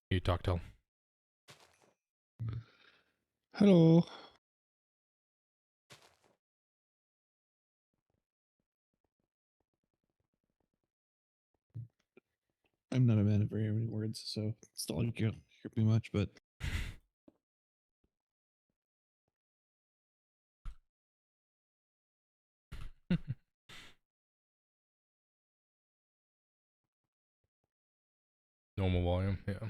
You talk, Tell. Hello. I'm not a man of very many words, so it's not like you'll hear me much, but Normal volume, yeah.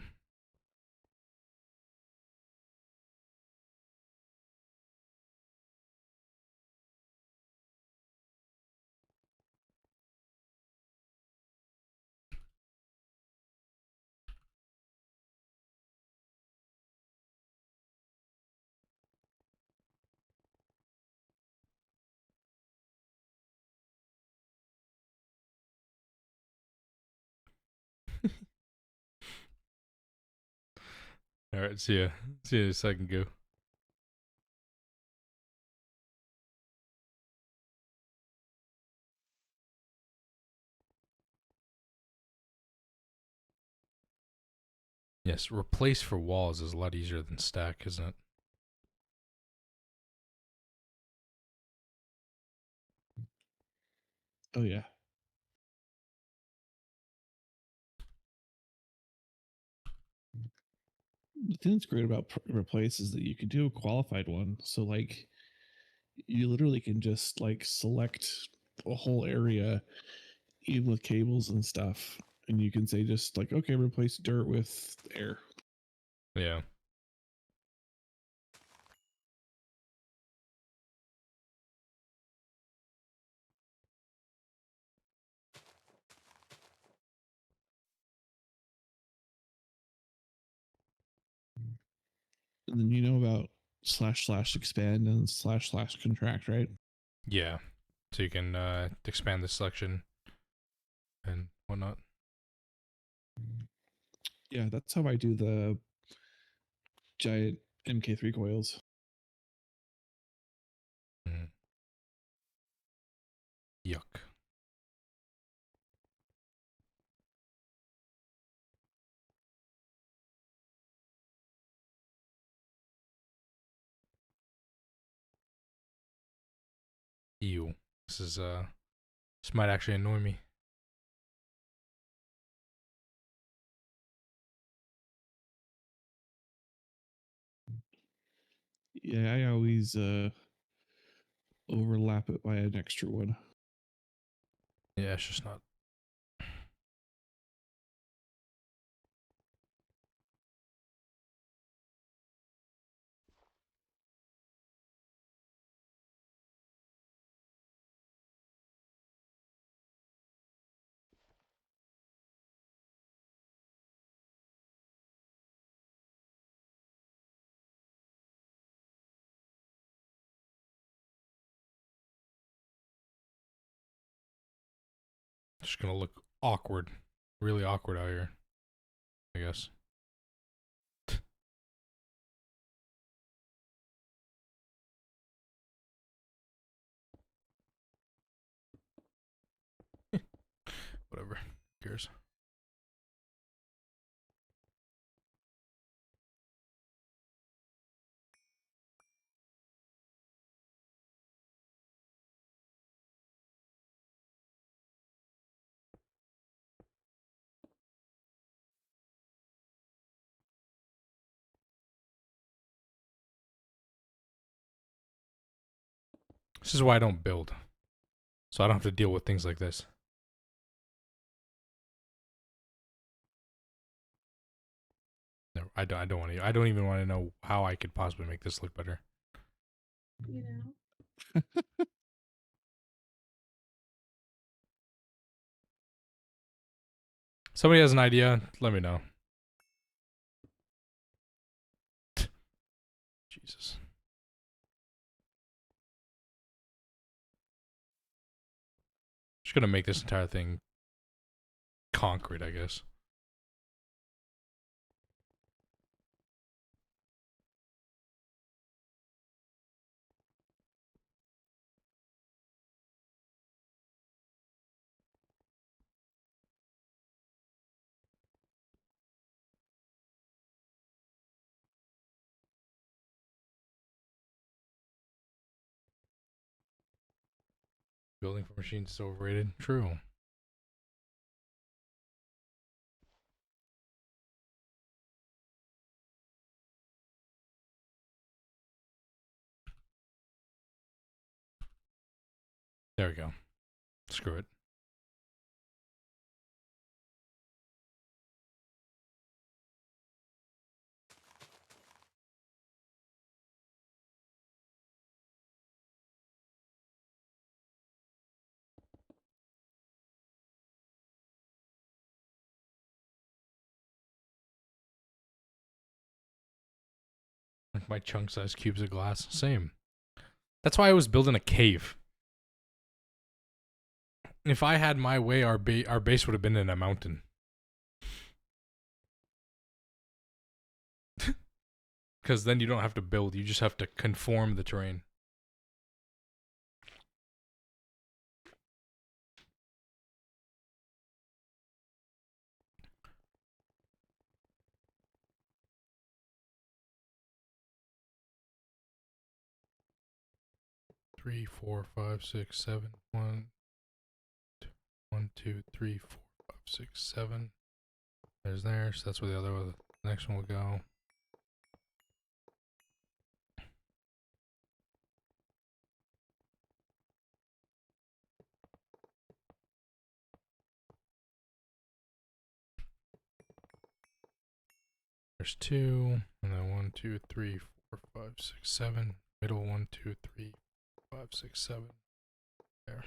All right, see ya. See you in a second, go. Yes, replace for walls is a lot easier than stack, isn't it? oh yeah. The thing that's great about replace is that you can do a qualified one. So like, you literally can just like select a whole area, even with cables and stuff, and you can say just like, okay, replace dirt with air. Yeah. And then you know about // expand and // contract, right? Yeah. so you can expand the selection and whatnot. Yeah, that's how I do the giant MK3 coils. Yuck. Ew. This might actually annoy me. Yeah, I always overlap it by an extra one. Yeah, it's just not. Just gonna look awkward. Really awkward out here, I guess. Whatever. Who cares? This is why I don't build. So I don't have to deal with things like this. No, I don't want to. I don't even want to know how I could possibly make this look better. You know. Somebody has an idea, let me know. Jesus. Just gonna make this entire thing concrete, I guess. Building for machines is overrated. True. There we go. Screw it. Like my chunk size cubes of glass. Same. That's why I was building a cave. If I had my way, our base would have been in a mountain. Because then you don't have to build, you just have to conform the terrain. Three, four, five, six, seven. 1, 2, 3, 4, 5, 6, 7. There's there, so that's where the next one will go. There's 2, and then 1, 2, 3, 4, 5, 6, 7. Middle 1, 2, 3, 5, 6, 7. There.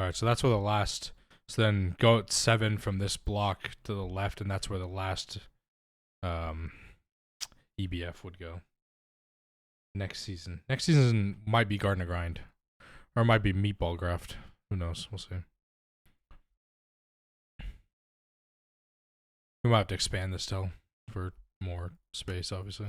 Alright, so that's where the last So then go at 7 from this block to the left, and that's where the last EBF would go. Next season. Next season might be Garden Grind. Or it might be Meatball Graft. Who knows? We'll see. We might have to expand this still for more space, obviously.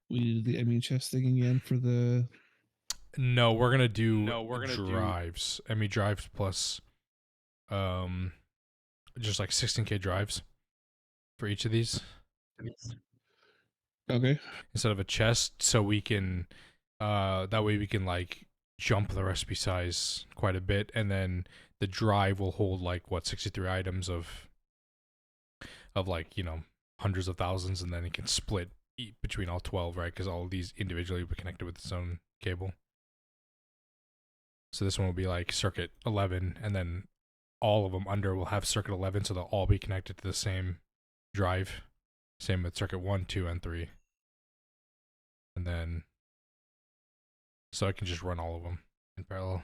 We did the MHS thing again for the. No, we're gonna do drives. ME drives plus just like 16K drives for each of these. Okay. Instead of a chest, so we can that way we can like jump the recipe size quite a bit, and then the drive will hold like what 63 items of like, you know, hundreds of thousands, and then it can split between all 12, right? Because all of these individually will be connected with its own cable. So this one will be like circuit 11, and then all of them under will have circuit 11, so they'll all be connected to the same drive. Same with circuit 1, 2, and 3. And then, so I can just run all of them in parallel.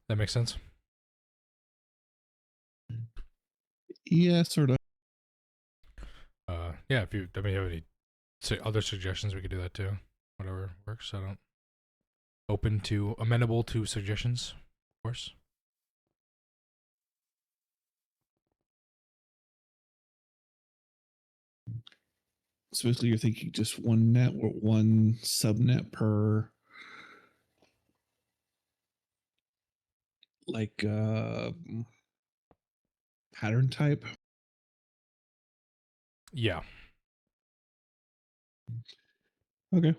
That makes sense? Yeah, sort of. Yeah, if you have any other suggestions, we could do that too. Whatever works. I don't open to amenable to suggestions, of course. So basically, you're thinking just one net or one subnet per, like, pattern type. Yeah. Okay.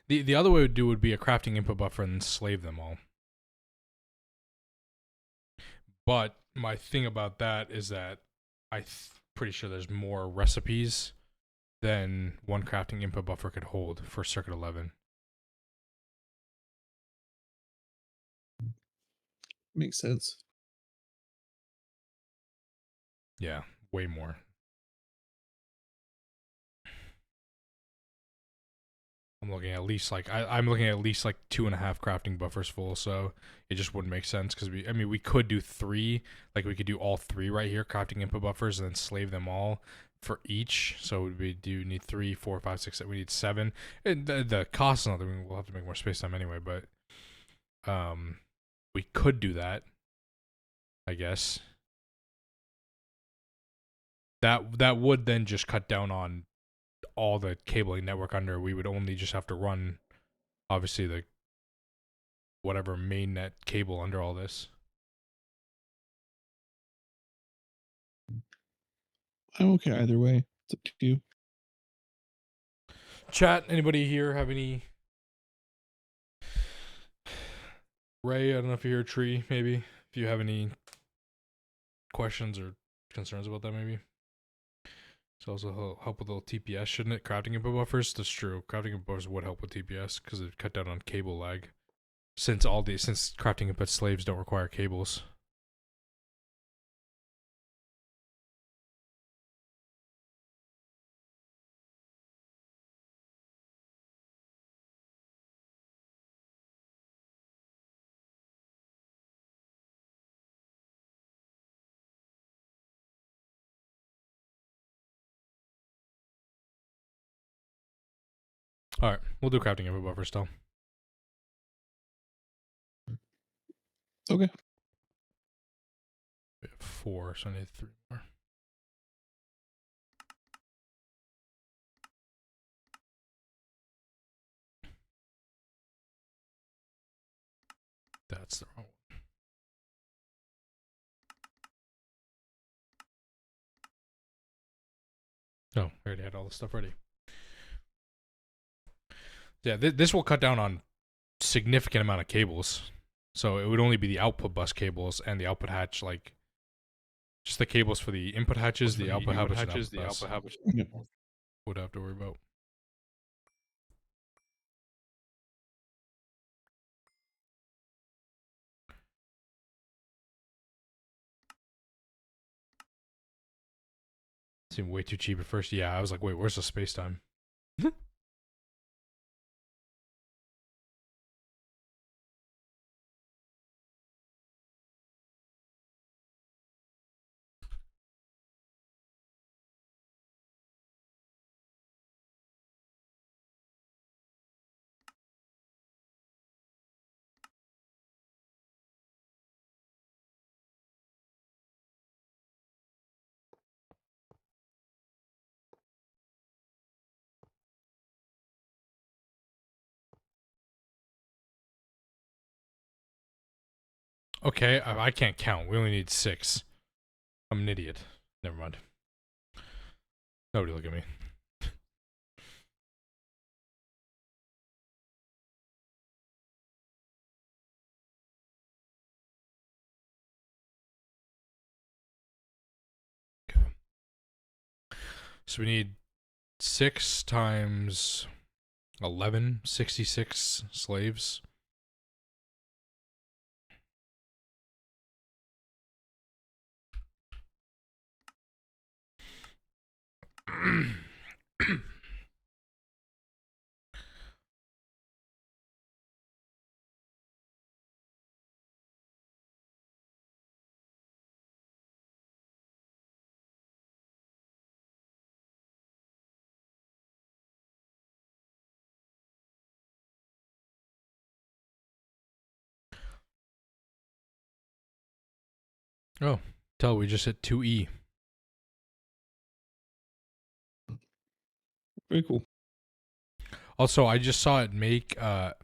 The other way to do would be a crafting input buffer and slave them all. But my thing about that is that pretty sure there's more recipes than one crafting input buffer could hold for circuit 11. Makes sense. Yeah, way more. I'm looking at least like I'm looking at least like 2.5 crafting buffers full, so it just wouldn't make sense because we could do 3, like we could do all 3 right here, crafting input buffers, and then slave them all for each. So we do need 3, 4, 5, 6, 7. We need 7. And the cost is another thing. We'll have to make more space time anyway, but we could do that, I guess. That would then just cut down on all the cabling network under. We would only just have to run, obviously, the whatever main net cable under all this. I'm okay either way. It's up to you. Chat, anybody here have any? Ray, I don't know if you hear Tree, maybe. If you have any questions or concerns about that, maybe. So also help with a little TPS, shouldn't it? Crafting input buffers? That's true. Crafting input buffers would help with TPS because it cut down on cable lag. Since crafting input slaves don't require cables. we'll do crafting input buffer still. Okay. We have 4, so I need 3 more. That's the wrong one. Oh, I already had all the stuff ready. Yeah, this will cut down on significant amount of cables. So it would only be the output bus cables and the output hatch, like just the cables for the input hatches, the output hatches, the output bus Yep. would have to worry about. Seemed way too cheap at first. Yeah, I was like, wait, where's the space time? Okay, I can't count. We only need 6. I'm an idiot. Never mind. Nobody look at me. Okay. So we need 6 times 11, 66 slaves. Oh, tell we just hit 2E. Very cool. Also, I just saw it make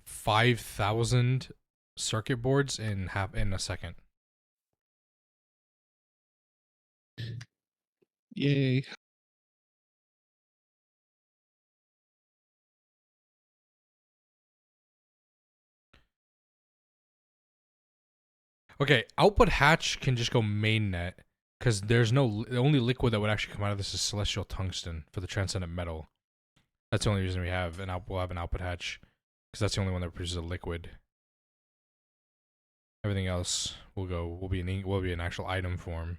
5,000 circuit boards in a second. Yay. Okay, output hatch can just go mainnet because there's the only liquid that would actually come out of this is celestial tungsten for the transcendent metal. That's the only reason we'll have an output hatch because that's the only one that produces a liquid. Everything else will be an actual item form.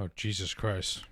Oh, Jesus Christ.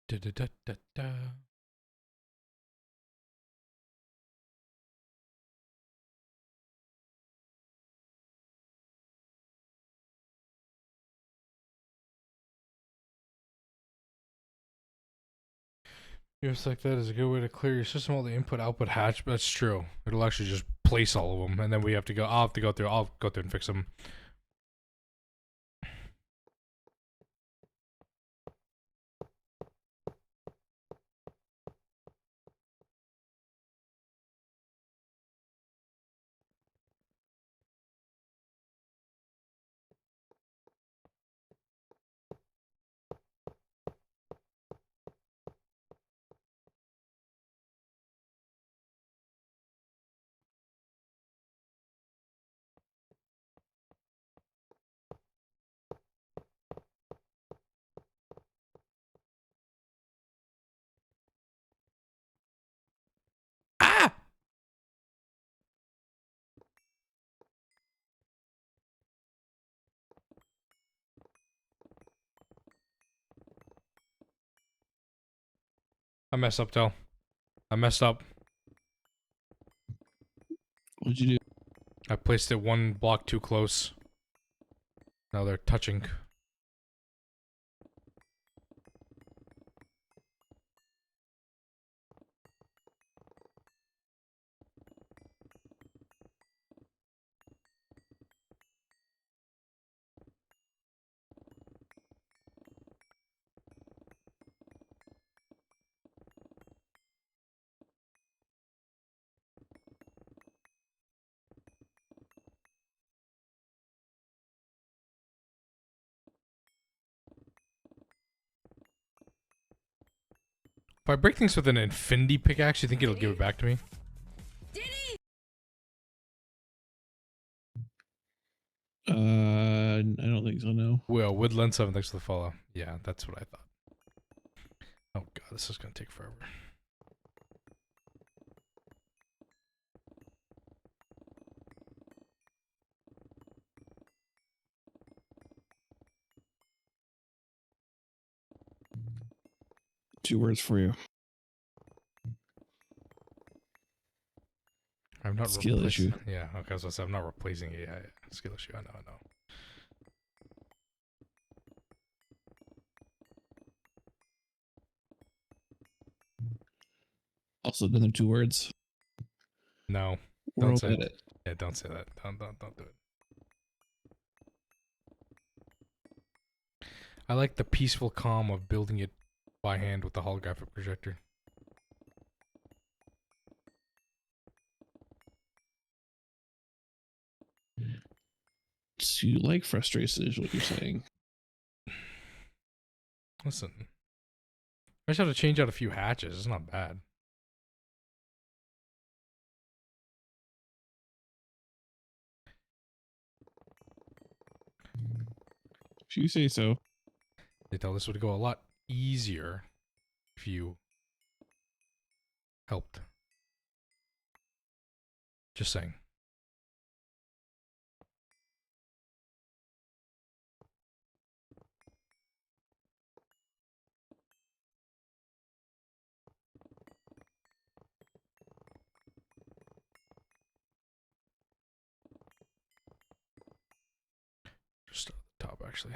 Da da da da da. Just like that is a good way to clear your system all the input-output hatch. That's true. It'll actually just place all of them, and then we have to go. I'll have to go through. I'll go through and fix them. Ah! I messed up, Del. I messed up. What'd you do? I placed it one block too close. Now they're touching. If I break things with an infinity pickaxe, you think it'll give it back to me? I don't think so. No. Well, Woodland 7, thanks for the follow. Yeah, that's what I thought. Oh god, this is gonna take forever. Two words for you. I'm not Skill issue. Yeah, okay, so I'm not replacing it. Yeah, skill issue. I know. Also, another two words. No, We'll don't say omit it. it. Yeah, don't say that. Don't do it. I like the peaceful calm of building it by hand with the holographic projector. So you like frustration is what you're saying. Listen, I just have to change out a few hatches. It's not bad. If you say so. They tell this would go a lot easier if you helped. Just saying. Just start at the top, actually.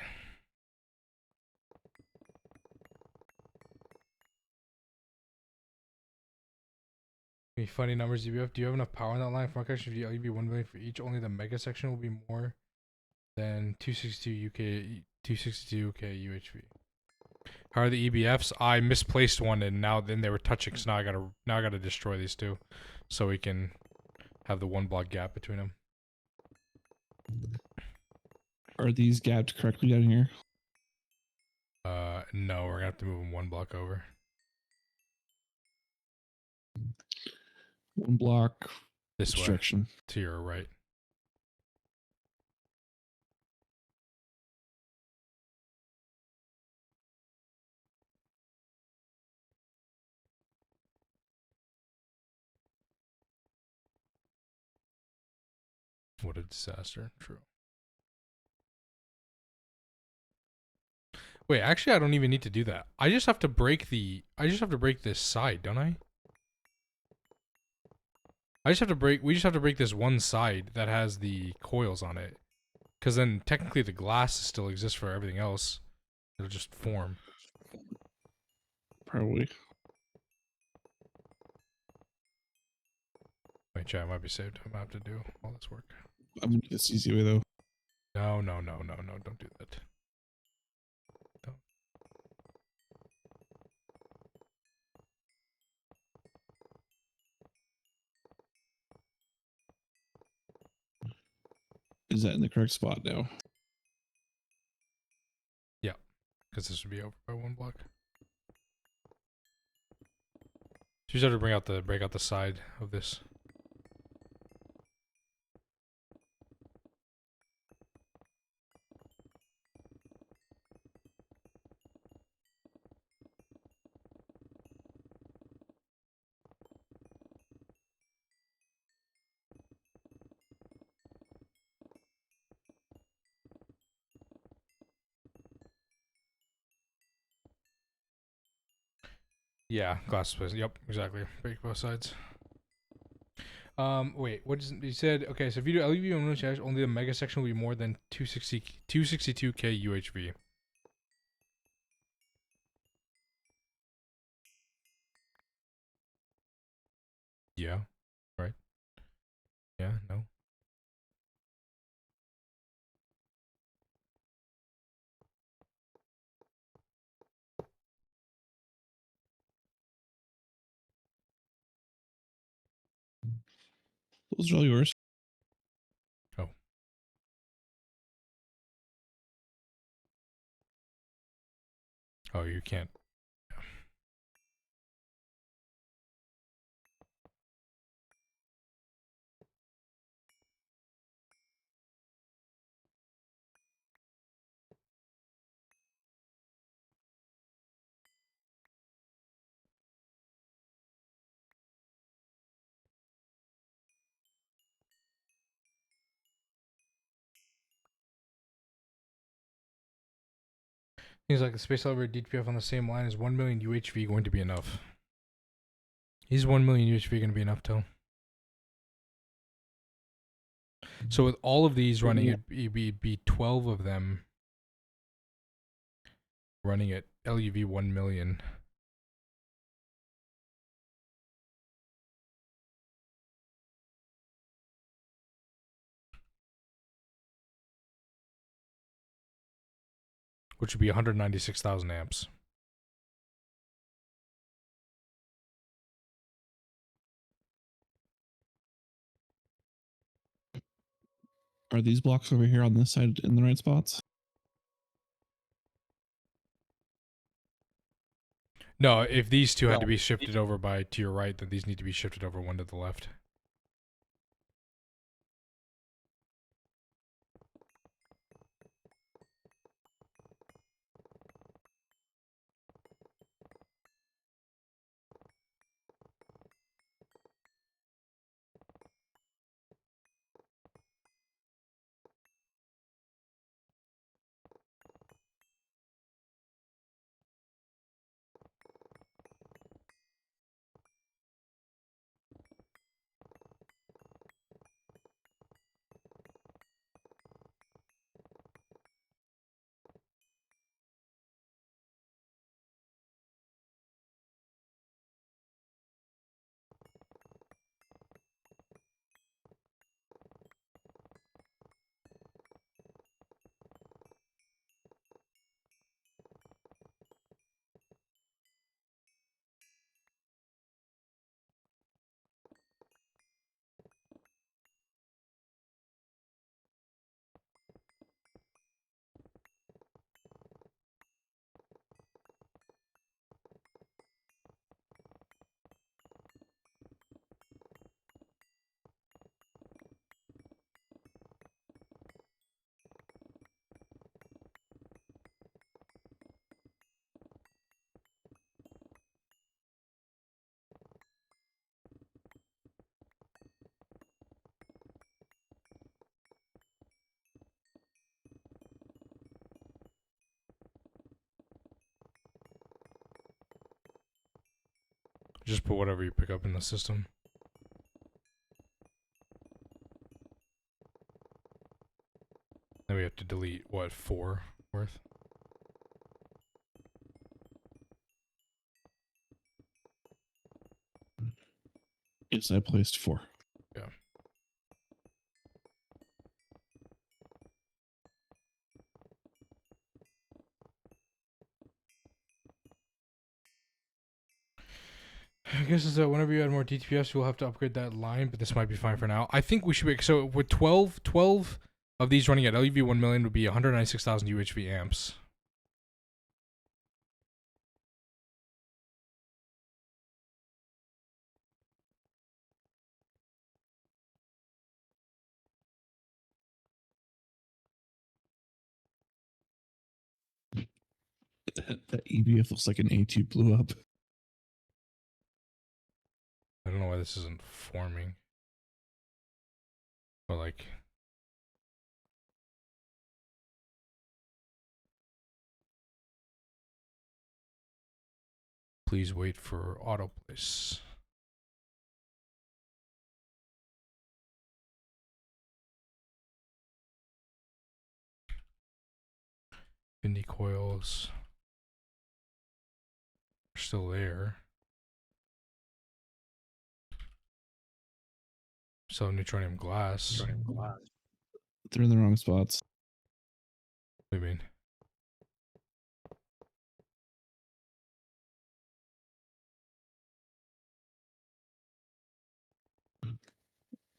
Any funny numbers, EBF? Do you have enough power in that line for my connection? If you be 1 million for each, only the mega section will be more than 262 UK 262 UK UHV. How are the EBFs? I misplaced one and now then they were touching, so now I gotta destroy these two, so we can have the 1 block gap between them. Are these gapped correctly down here? No, we're gonna have to move them 1 block over. 1 block This way, restriction. to your right. What a disaster. True. Wait, actually I don't even need to do that. I just have to break this side, don't I? We just have to break this one side that has the coils on it. Cause then technically the glass still exists for everything else. It'll just form. Probably. Wait, chat, I might be saved. I'm gonna have to do all this work. I'm gonna do this easy way though. No, don't do that. Don't. Is that in the correct spot now? Yeah, because this would be over by 1 block. So you just have to break out the side of this. Yeah, glass space. Yep, exactly. Break both sides. Wait, what is you said? Okay, so if you do LEV on charge, only the mega section will be more than 262k UHV. Yeah, right. Yeah, no. Those are all yours. Oh. Oh, you can't. He's like, the space elevator DPF on the same line as 1 million UHV going to be enough. Is 1 million UHV going to be enough, Till? So with all of these running, it'd be 12 of them running at LUV 1 million. Which would be 196,000 amps. Are these blocks over here on this side in the right spots? No, if these two had to be shifted over to your right, then these need to be shifted over one to the left. Just put whatever you pick up in the system. Then we have to delete, what, 4 worth? Yes, I placed 4. Yeah. I guess is that whenever you add more DTPS, you'll have to upgrade that line, but this might be fine for now. I think we should be, so with 12 of these running at LUV 1 million would be 196,000 UHV amps. That EBF looks like an A2 blew up. I don't know why this isn't forming. But like, please wait for auto place. Bindi coils are still there. So neutronium glass. They're in the wrong spots. What do you mean?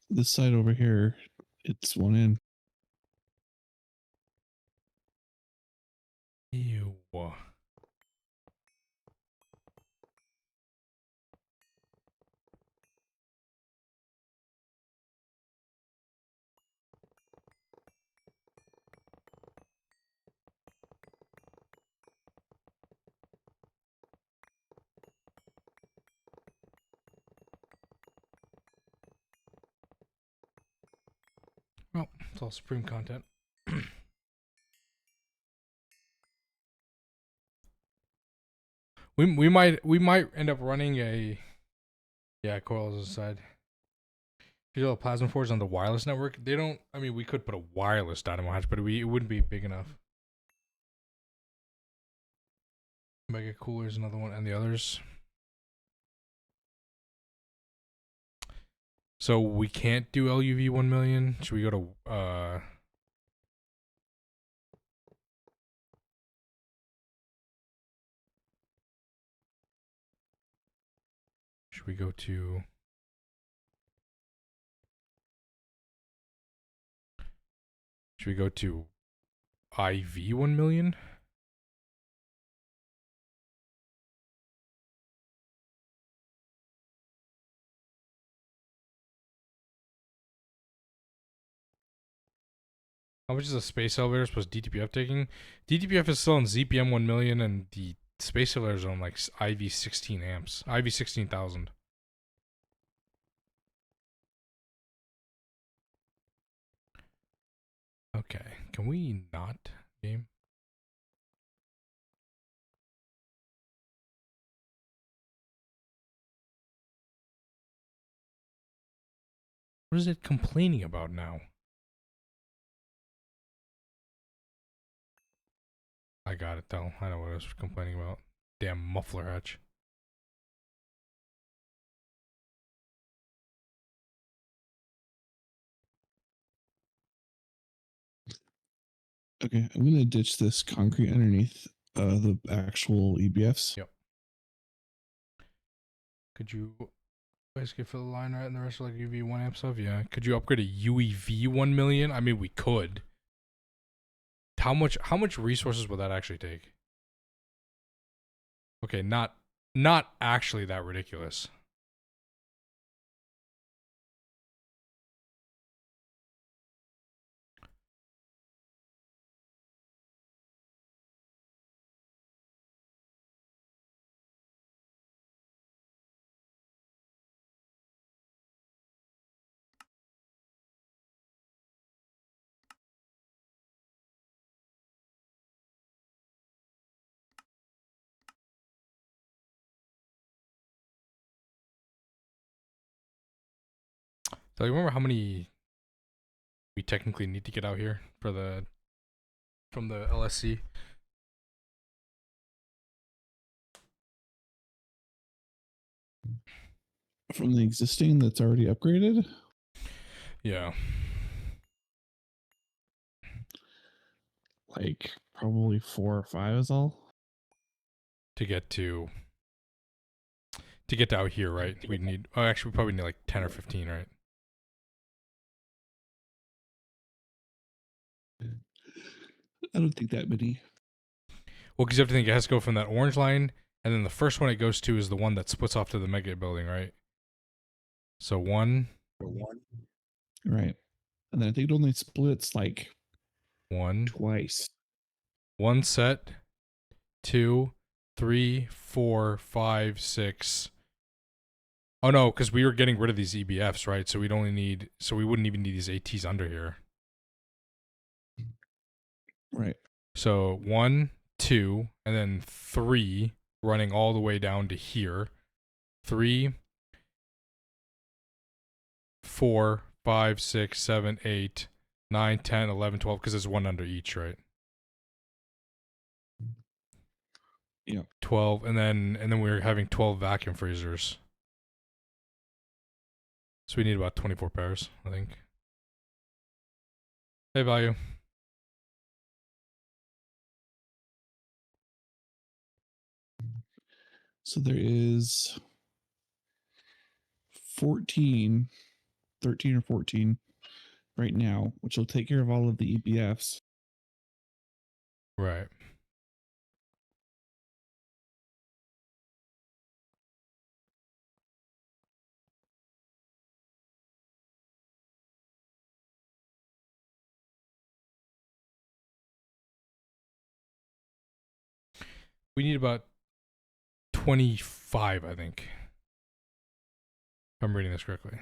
This side over here, it's one in. Ew. Well, it's all Supreme content. We might end up running a coils aside. Digital plasma forge on the wireless network. They don't. I mean, we could put a wireless dynamo hatch, but it wouldn't be big enough. Mega cooler is another one, and the others. So we can't do LUV 1 million. Should we go to Should we go to Should we go to IV 1 million? How much is a space elevator plus DTPF taking? DTPF is still on ZPM 1 million, and the space elevator is on like IV 16 amps. IV 16,000. Okay, can we not game? What is it complaining about now? I got it though. I know what I was complaining about. Damn muffler hatch. Okay, I'm gonna ditch this concrete underneath the actual EBFs. Yep. Could you basically fill the line right and the rest are like UV 1 amp stuff? Yeah. Could you upgrade a UEV 1 million? I mean, we could. How much resources would that actually take? Okay, not actually that ridiculous. So you remember how many we technically need to get out here for from the LSC? From the existing that's already upgraded? Yeah. Like probably 4 or 5 is all. To get to out here, right? We need actually we probably need like 10 or 15, right? I don't think that many. Well, because you have to think it has to go from that orange line, and then the first one it goes to is the one that splits off to the mega building, right? So one, Right. And then I think it only splits like one, twice. one set, 2, 3, 4, 5, 6. Oh no, because we were getting rid of these EBFs, right? So we wouldn't even need these ATs under here. Right. So 1, 2, and then 3 running all the way down to here. 3, 4, 5, 6, 7, 8, 9, 10, 11, 12, because there's one under each, right? Yeah. 12, and then we're having 12 vacuum freezers. So we need about 24 pairs, I think. Hey, value. So there is 13 or 14 right now, which will take care of all of the EBFs. Right. We need about 25, I think. If I'm reading this correctly.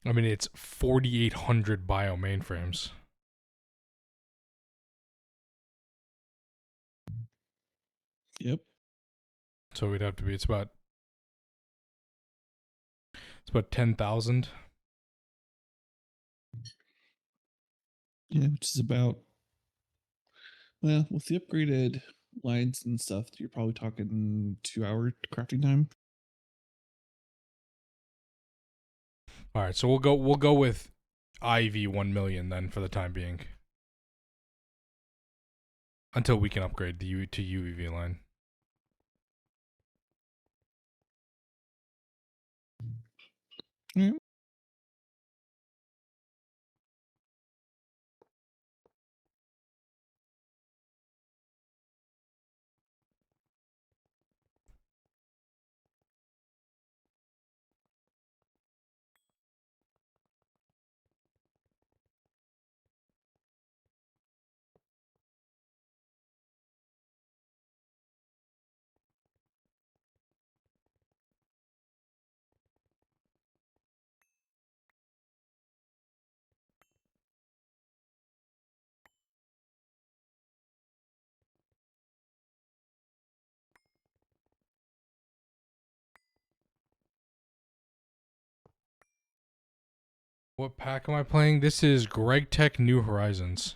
I mean, it's 4,800 bio mainframes. Yep. So we'd have to be. It's about 10,000. Yeah, which is about, well, with the upgraded lines and stuff, you're probably talking 2-hour crafting time. All right, so we'll go with IV 1 million then for the time being, until we can upgrade the to UEV line. Yeah. What pack am I playing? This is Greg Tech New Horizons.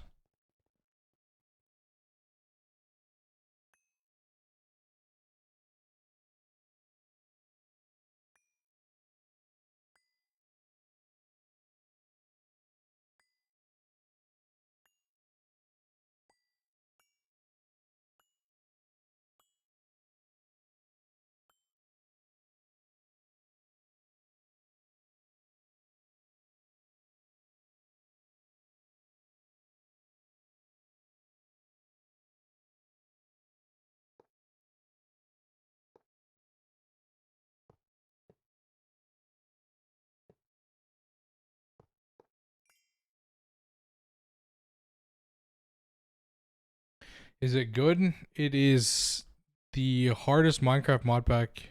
Is it good? It is the hardest Minecraft mod pack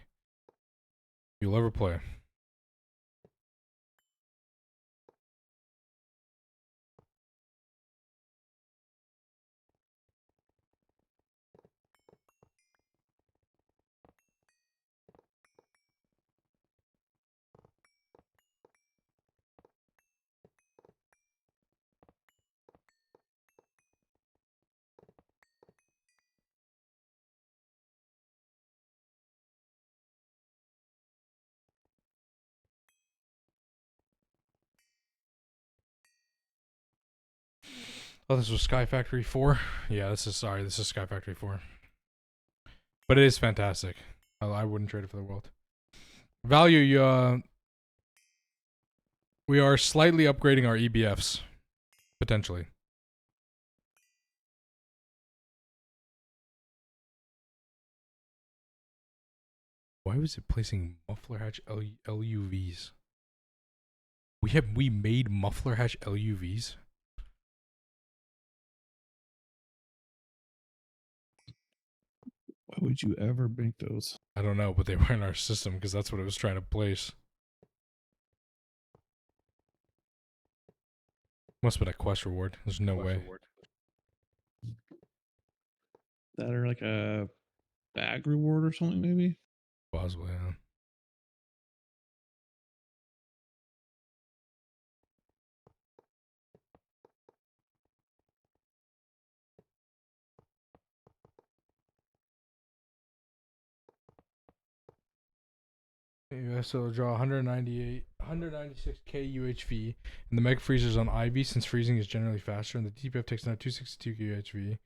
you'll ever play. Oh, this was Sky Factory 4? Yeah, this is Sky Factory 4. But it is fantastic. I wouldn't trade it for the world. Value, we are slightly upgrading our EBFs. Potentially. Why was it placing muffler hatch LUVs? We made muffler hatch LUVs? Why would you ever make those? I don't know, but they were in our system because that's what it was trying to place. Must have been a quest reward. There's no way. That are like a bag reward or something, maybe? Possibly, yeah. Yeah, so draw 196k UHV, and the Mega Freezer's on IV since freezing is generally faster, and the DPF takes now 262 UHV.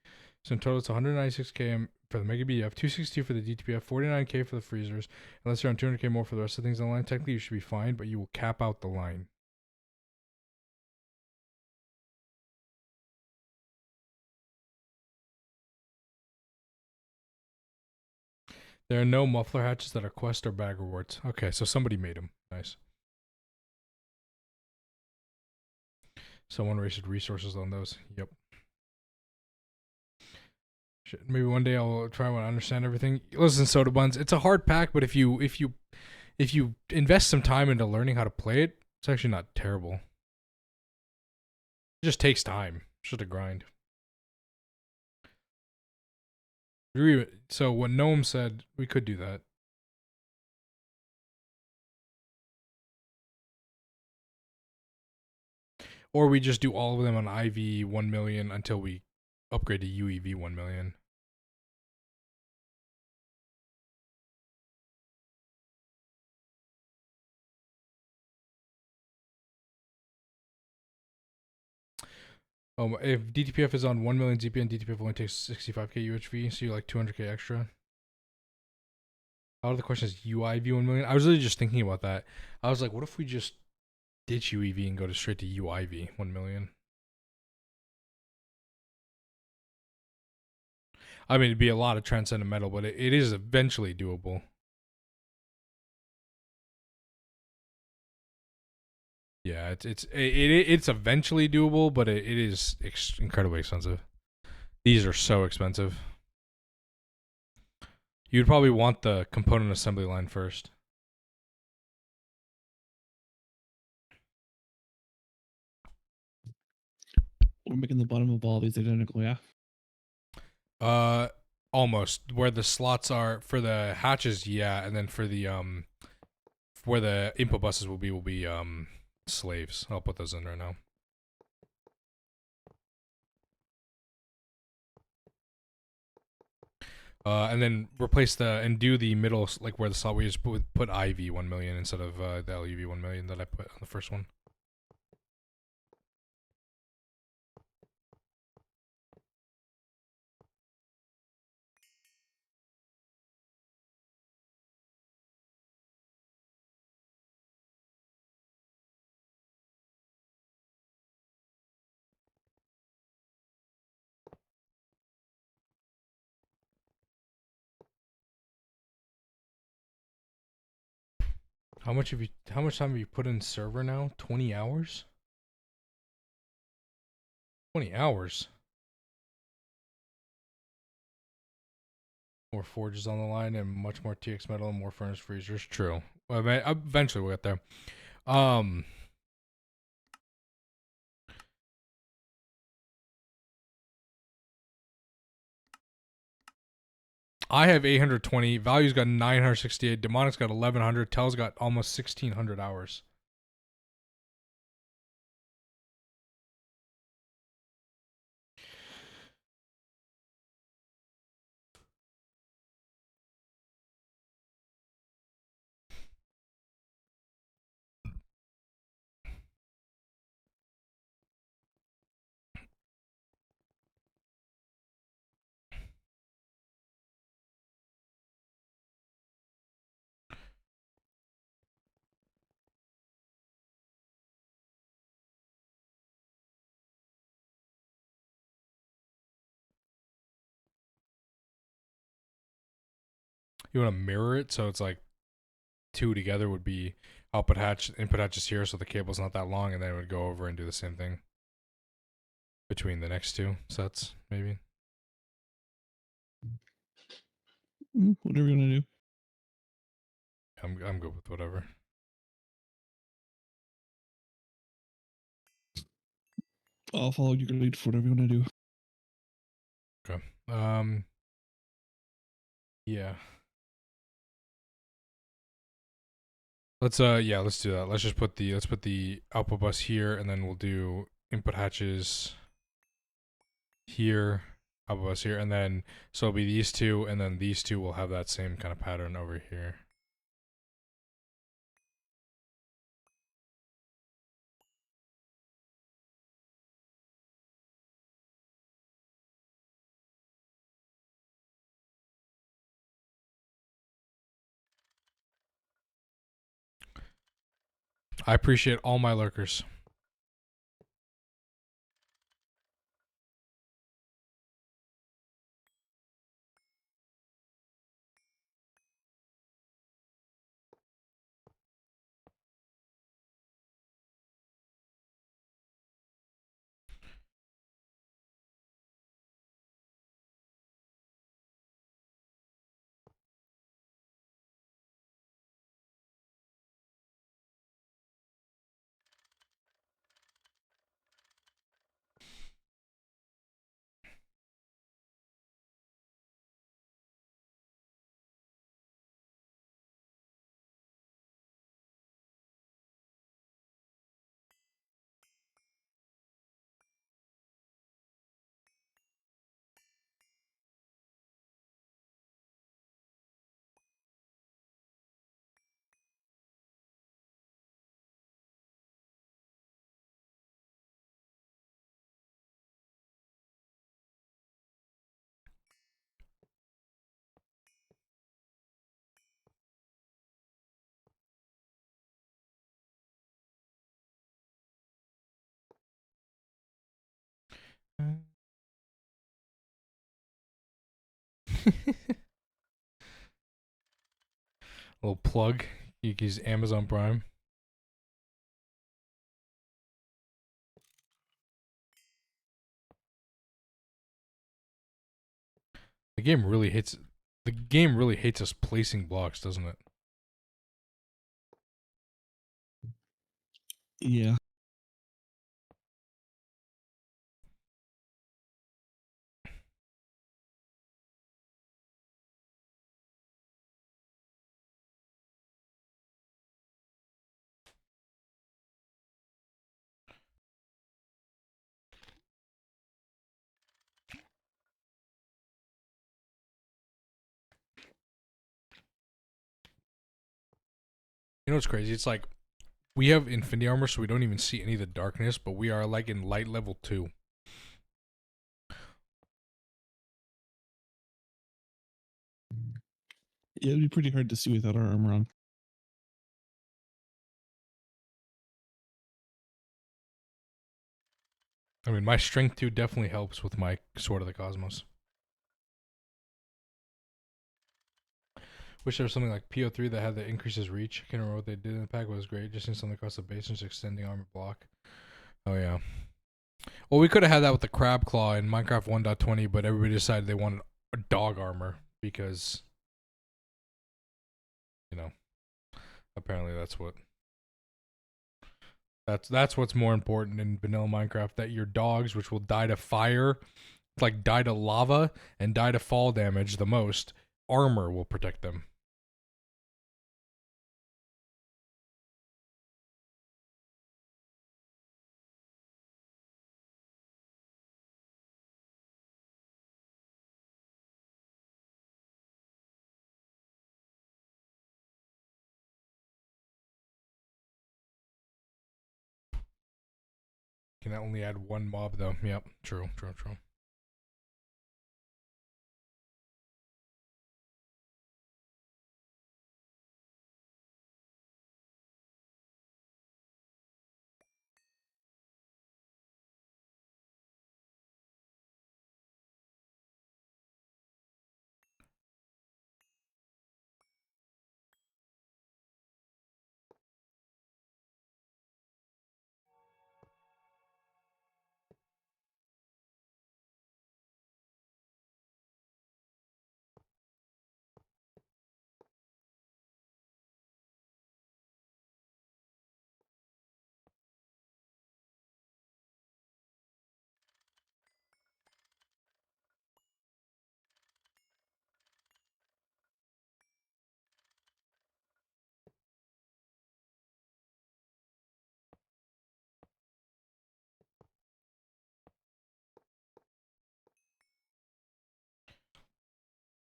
So in total, it's 196k for the Mega BF, 262 for the DTPF, 49k for the freezers, unless you're on 200k more for the rest of the things on the line. Technically, you should be fine, but you will cap out the line. There are no muffler hatches that are quest or bag rewards. Okay, so somebody made them. Nice. Someone wasted resources on those. Yep. Shit, maybe one day I'll try to understand everything. Listen, Soda Buns, it's a hard pack, but if you invest some time into learning how to play it, It's actually not terrible. It just takes time. It's just a grind. So what Gnome said, we could do that. Or we just do all of them on IV 1 million until we upgrade to UEV 1 million. If DTPF is on 1 million ZPN, DTPF only takes 65k UHV, so you're like 200k extra. Out of the question is UIV 1 million. I was really just thinking about that. I was like, what if we just ditch UEV and go to straight to UIV 1 million? I mean, it'd be a lot of transcendent metal, but it is eventually doable. Yeah, it's eventually doable, but it is incredibly expensive. These are so expensive. You'd probably want the component assembly line first. We're making the bottom of all these identical, yeah? Almost. Where the slots are for the hatches, yeah, and then for the where the input buses will be slaves. I'll put those in right now. And then replace and do the middle, like where the slot we just put IV 1 million instead of the LUV 1 million that I put on the first one. How much time have you put in server now? 20 hours? 20 hours. More forges on the line and much more TX metal and more furnace freezers. True. Well, eventually we'll get there. I have 820. Value's got 968. Demonic's got 1100. Tel's got almost 1600 hours. You want to mirror it so it's like two together would be output hatch, input hatch is here, so the cable's not that long, and then it would go over and do the same thing between the next two sets, maybe. Whatever you want to do. I'm good with whatever. I'll follow your lead for whatever you want to do. Okay. Yeah. Let's do that. Let's put the output bus here, and then we'll do input hatches here, output bus here, and then so it'll be these two, and then these two will have that same kind of pattern over here. I appreciate all my lurkers. Little plug. You can use Amazon Prime. The game really hates. The game really hates us placing blocks, doesn't it? Yeah. You know what's crazy? It's like we have infinity armor, so we don't even see any of the darkness, but we are like in light level 2. Yeah, it'd be pretty hard to see without our armor on. I mean, my strength 2 definitely helps with my Sword of the Cosmos. Wish there was something like PO3 that had that increases reach. I can't remember what they did in the pack, but it was great. Just instantly across the base and just extending armor block. Oh, yeah. Well, we could have had that with the Crab Claw in Minecraft 1.20, but everybody decided they wanted a dog armor because, you know, apparently that's what. That's what's more important in vanilla Minecraft, that your dogs, which will die to fire, like die to lava and die to fall damage the most, armor will protect them. Can only add one mob though. Yep, true.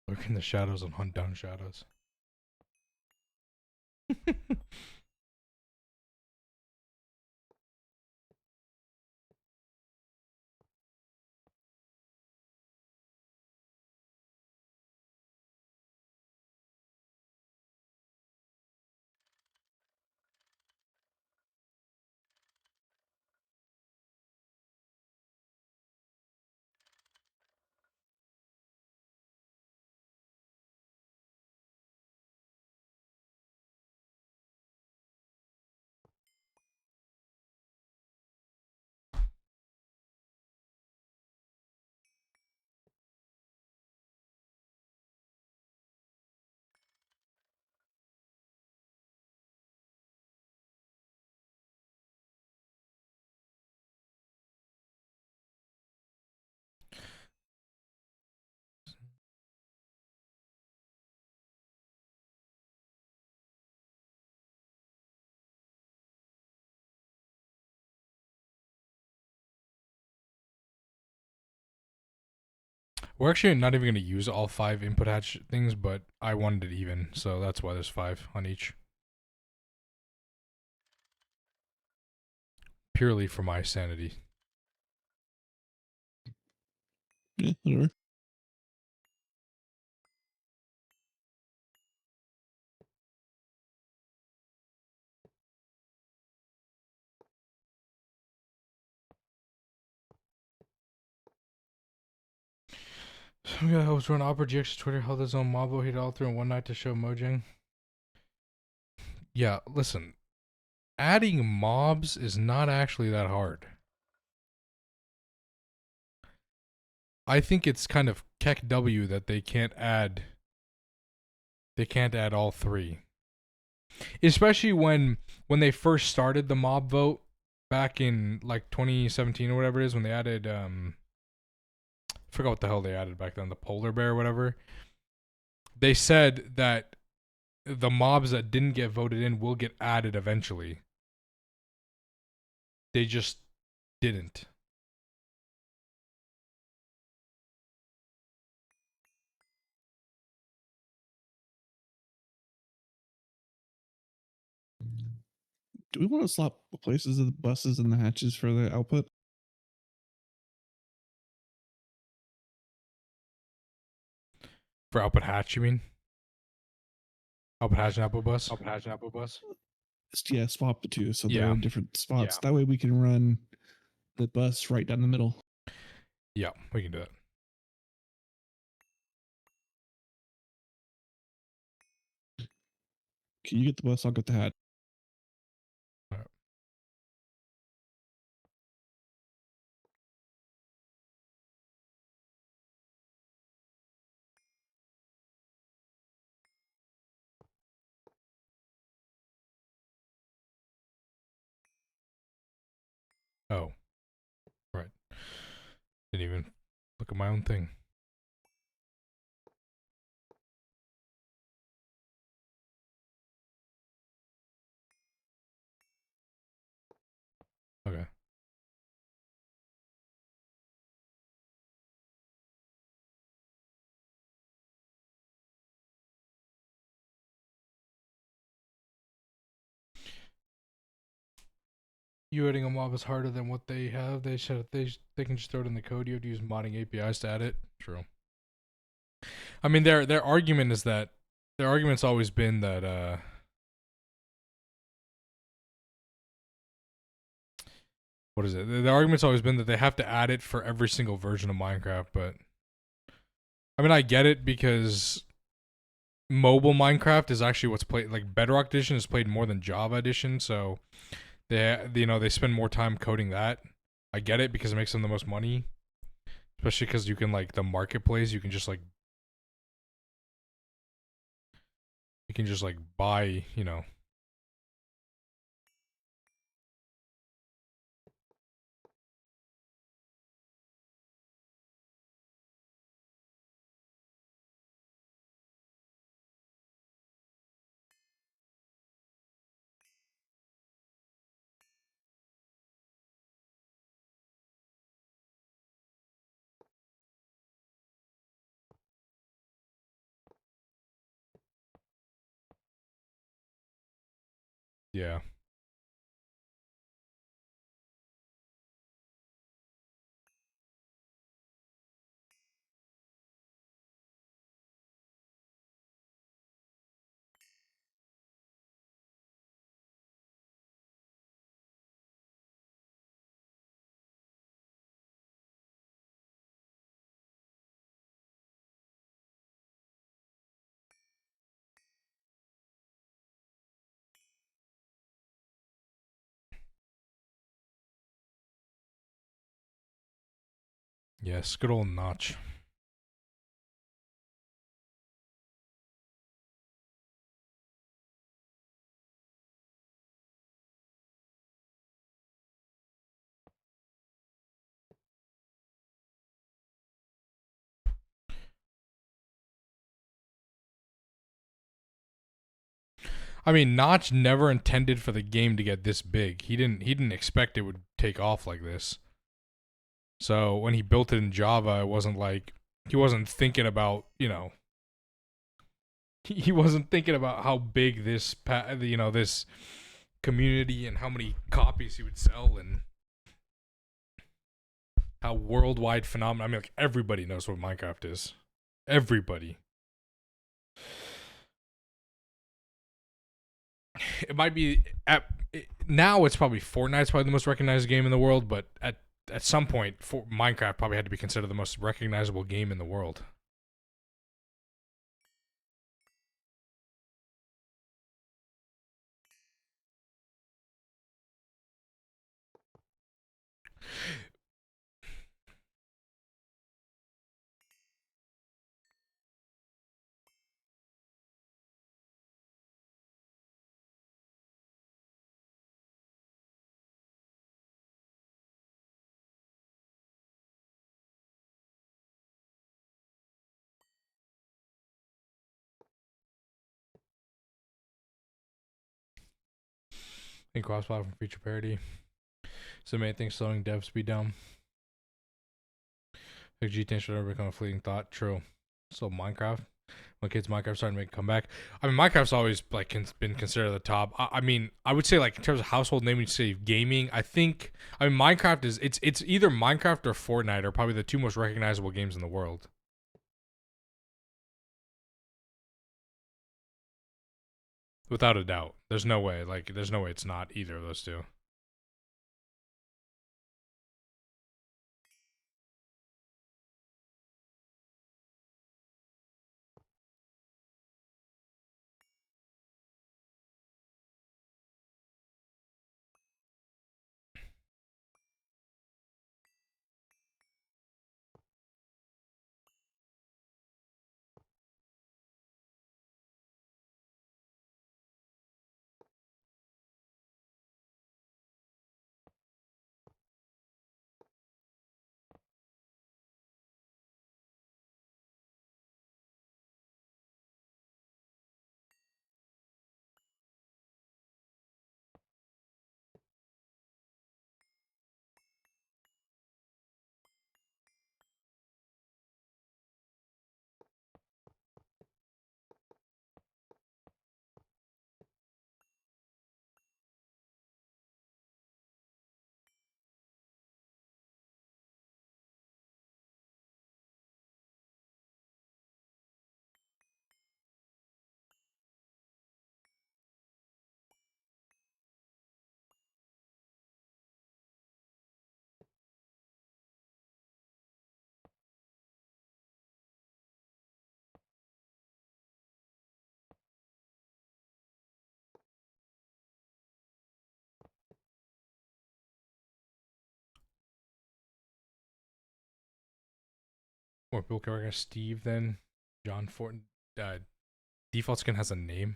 Lurk in the shadows and hunt down shadows. We're actually not even going to use all 5 input hatch things, but I wanted it even, so that's why there's 5 on each. Purely for my sanity. Yeah, whatever. Some guy helps run Opera GX Twitter held his own mob vote. He did all through in one night to show Mojang. Yeah, listen. Adding mobs is not actually that hard. I think it's kind of Keck W that they can't add all three. Especially when they first started the mob vote back in like 2017 or whatever it is, when they added I forgot what the hell they added back then, the polar bear or whatever. They said that the mobs that didn't get voted in will get added eventually. They just didn't. Do we want to swap places of the buses and the hatches for the output? For output hatch, you mean? Output hatch and output bus? Yeah, swap the two so Yeah. they're in different spots. That way we can run the bus right down the middle. Yeah, we can do that. Can you get the bus? I'll get the hat. Alright. Oh. Right. Didn't even look at my own thing. Okay. You adding a mob is harder than what they have. They said they can just throw it in the code. You have to use modding APIs to add it. True. I mean, their argument is that their argument's always been that what is it? The argument's always been that they have to add it for every single version of Minecraft, but I mean, I get it because mobile Minecraft is actually what's played. Like Bedrock Edition is played more than Java Edition, so they spend more time coding that. I get it because it makes them the most money, especially because you can like the marketplace. You can just like buy, you know. Yeah. Yes, good old Notch. I mean, Notch never intended for the game to get this big. He didn't expect it would take off like this. So when he built it in Java, it wasn't like he wasn't thinking about, you know, he wasn't thinking about how big this this community and how many copies he would sell and how worldwide phenomenon. I mean, like everybody knows what Minecraft is. Everybody. It might be now. It's probably Fortnite's probably the most recognized game in the world, but at some point, Minecraft probably had to be considered the most recognizable game in the world. And cross-platform feature parity. So many things slowing dev speed down. Like GTA should never become a fleeting thought. True. So Minecraft. When kids Minecraft starting to make a comeback. I mean, Minecraft's always like been considered the top. I mean, I would say like in terms of household name, you'd say gaming. I mean, Minecraft is it's either Minecraft or Fortnite are probably the two most recognizable games in the world. Without a doubt. There's no way. Like, there's no way it's not either of those two. More people can recognize Steve than John Fortin. Default skin has a name.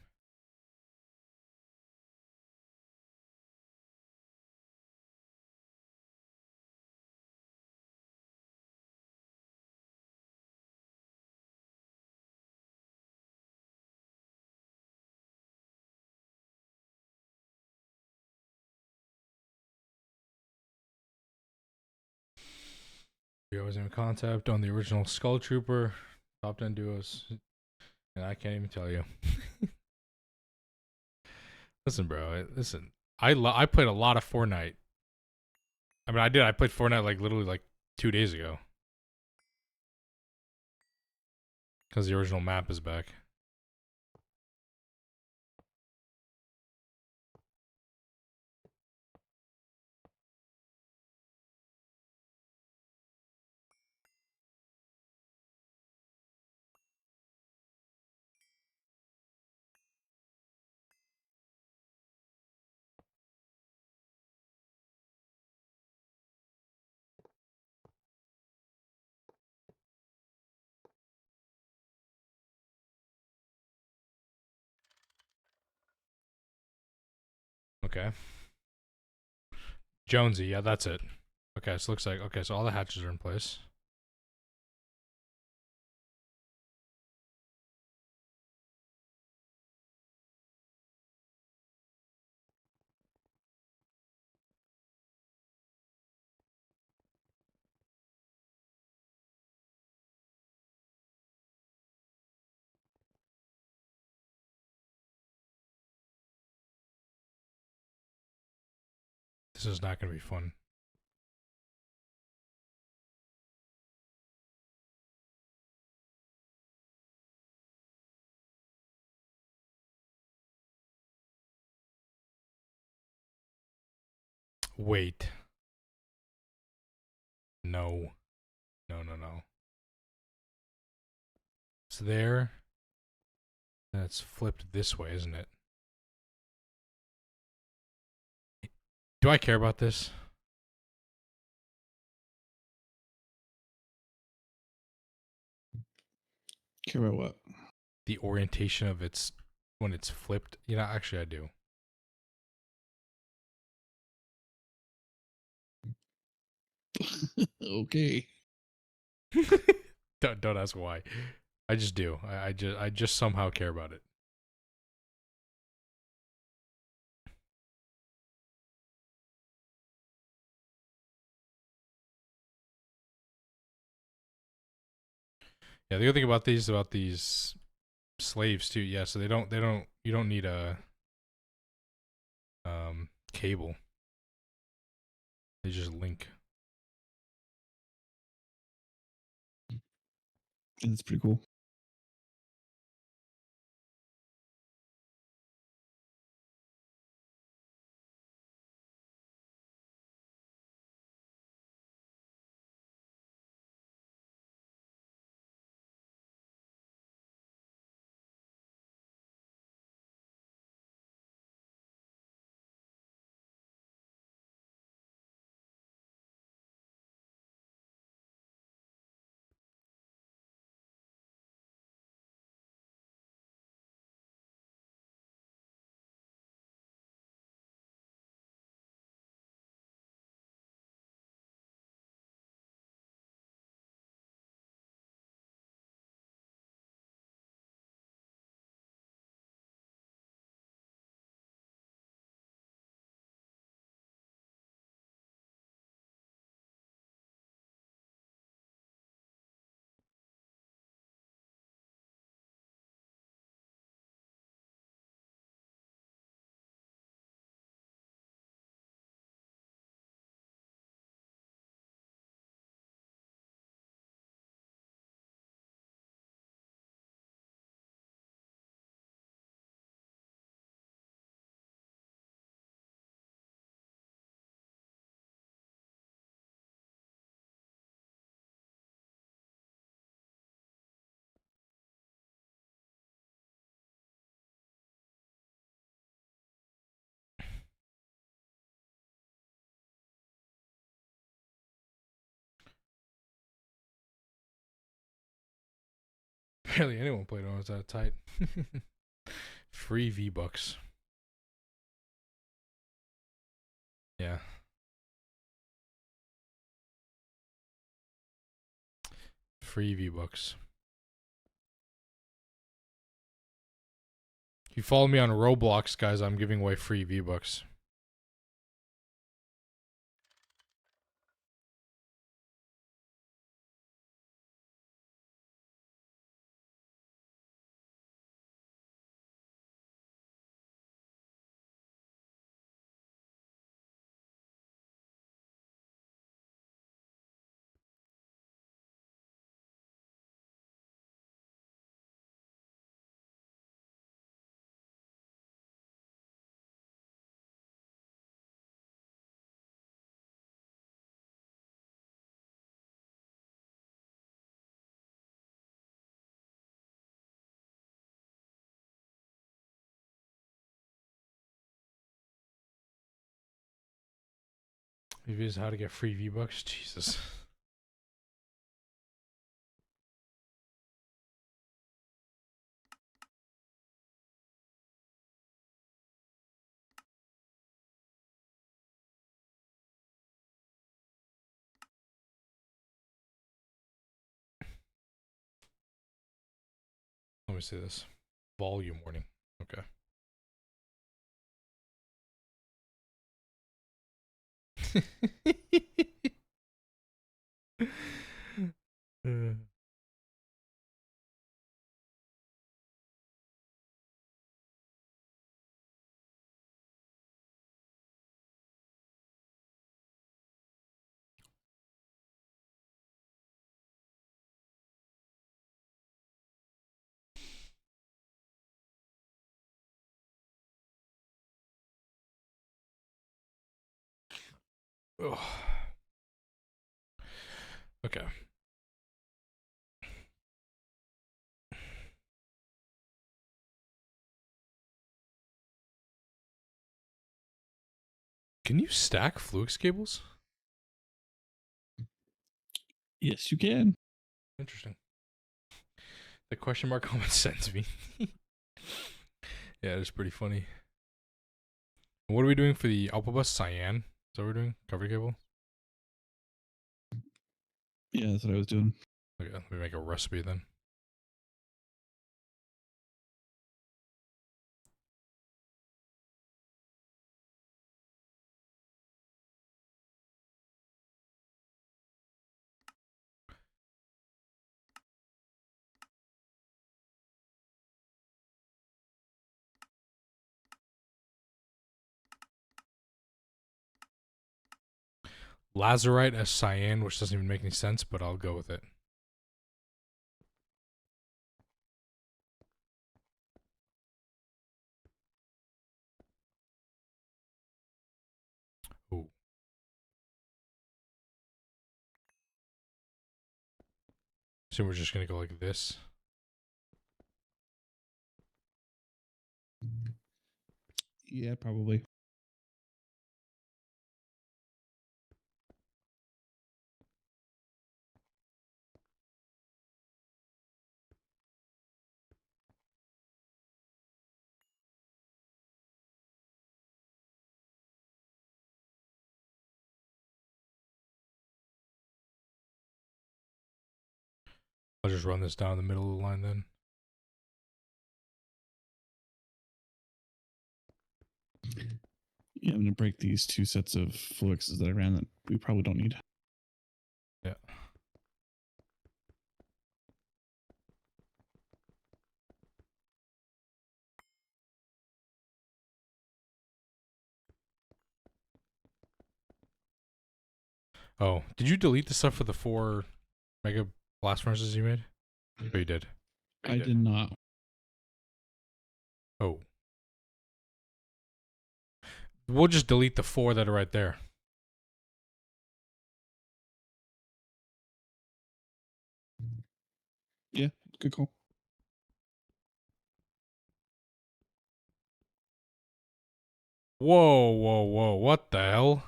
We always have a concept on the original Skull Trooper, top 10 duos, and I can't even tell you. Listen, bro. Listen, I played a lot of Fortnite. I mean, I did. I played Fortnite like literally like 2 days ago. Because the original map is back. Okay. Jonesy, yeah, that's it. Okay, so it looks like, okay, so all the hatches are in place. This is not going to be fun. Wait. No. No, no, no. It's there. And it's flipped this way, isn't it? Do I care about this? Care about what? The orientation of its when it's flipped. You know, actually I do. Okay. Don't ask why. I just do. I just somehow care about it. Yeah, the other thing about these slaves too. Yeah, so you don't need a cable. They just link. And it's pretty cool. Barely anyone played when I was that tight. Free V-Bucks. Yeah. Free V-Bucks. If you follow me on Roblox, guys, I'm giving away free V-Bucks. If it is how to get free V-Bucks, Jesus. Let me see this. Volume warning. Okay. Ugh. Okay. Can you stack Fluix cables? Yes, you can. Interesting. The question mark comment sends me. Yeah, it's pretty funny. What are we doing for the Alpha Bus? Cyan? Is that what we're doing? Cover cable? Yeah, that's what I was doing. Okay, let me make a recipe then. Lazurite as cyan, which doesn't even make any sense, but I'll go with it. Ooh. So we're just gonna go like this. Yeah, probably. I'll just run this down the middle of the line then. Yeah, I'm gonna break these 2 sets of fluxes that I ran that we probably don't need. Yeah. Oh, did you delete the stuff for the 4 mega blast furnaces you made? Oh, you did. I did not. Oh. We'll just delete the 4 that are right there. Yeah, good call. Whoa, whoa, whoa. What the hell?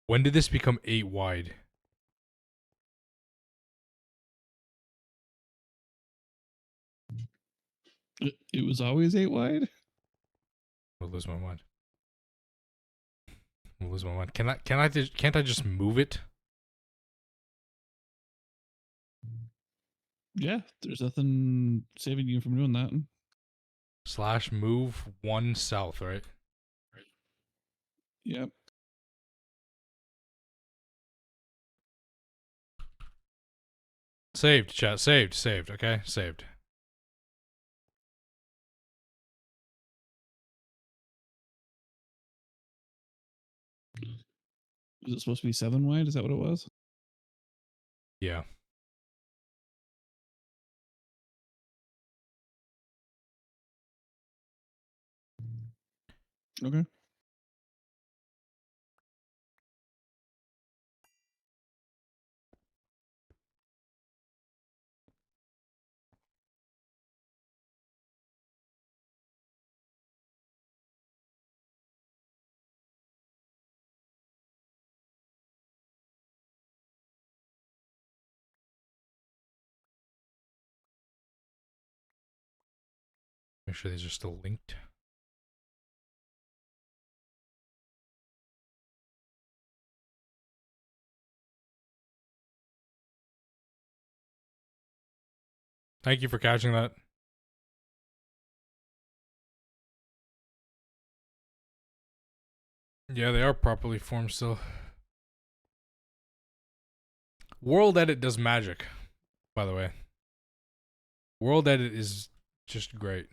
When did this become 8 wide? It was always 8 wide. I'll lose my mind. I'll lose my mind. Can't I just move it? Yeah, there's nothing saving you from doing that. / move 1 south, right? Yep. Saved, chat. Saved. Okay, saved. Was it supposed to be 7 wide? Is that what it was? Yeah. Okay. Make sure these are still linked. Thank you for catching that. Yeah, they are properly formed still. World Edit does magic, by the way. World Edit is just great.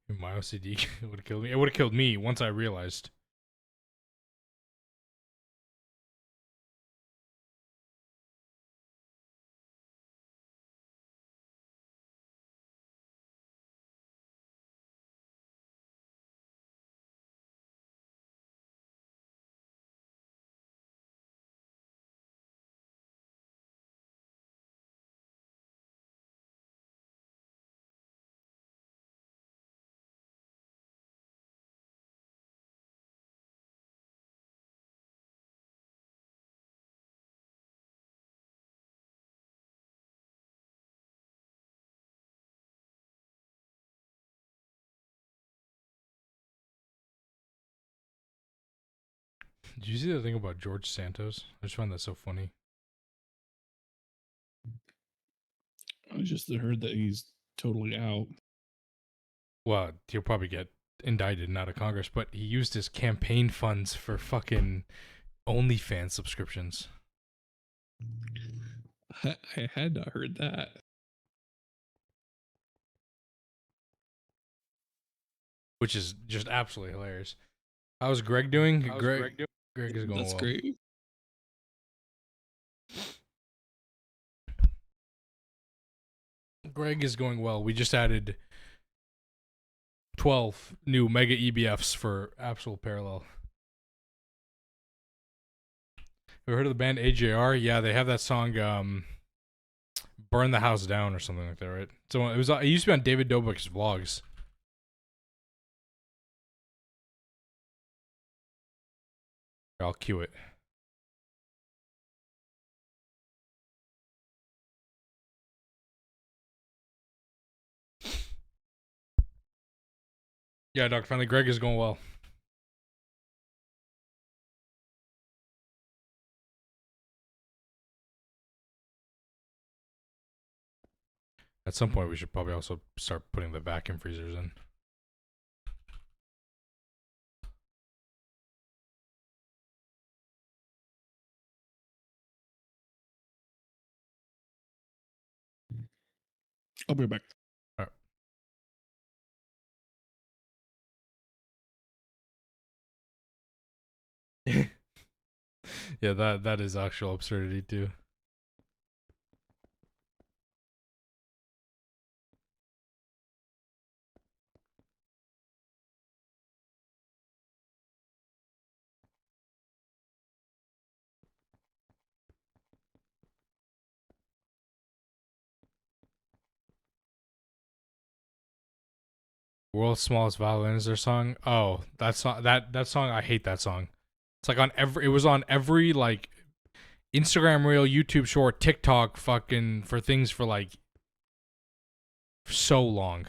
My OCD would have killed me. It would have killed me once I realized. Did you see the thing about George Santos? I just found that so funny. I just heard that he's totally out. Well, he'll probably get indicted and out of Congress, but he used his campaign funds for fucking OnlyFans subscriptions. I had not heard that. Which is just absolutely hilarious. How's Greg doing? Greg is going That's well. great. Greg is going well. We just added 12 new mega EBFs for Absolute Parallel. Have you heard of the band AJR? Yeah, they have that song Burn the House Down or something like that, right? So it used to be on David Dobrik's vlogs. I'll cue it. Yeah, Dr. Finally, Greg is going well. At some point, we should probably also start putting the vacuum freezers in. I'll be back. All right. Yeah, that is actual absurdity too. World's Smallest Violin is their song. Oh, that song. That song. I hate that song. It's like on every. It was on every like Instagram reel, YouTube short, TikTok, fucking for things for like so long.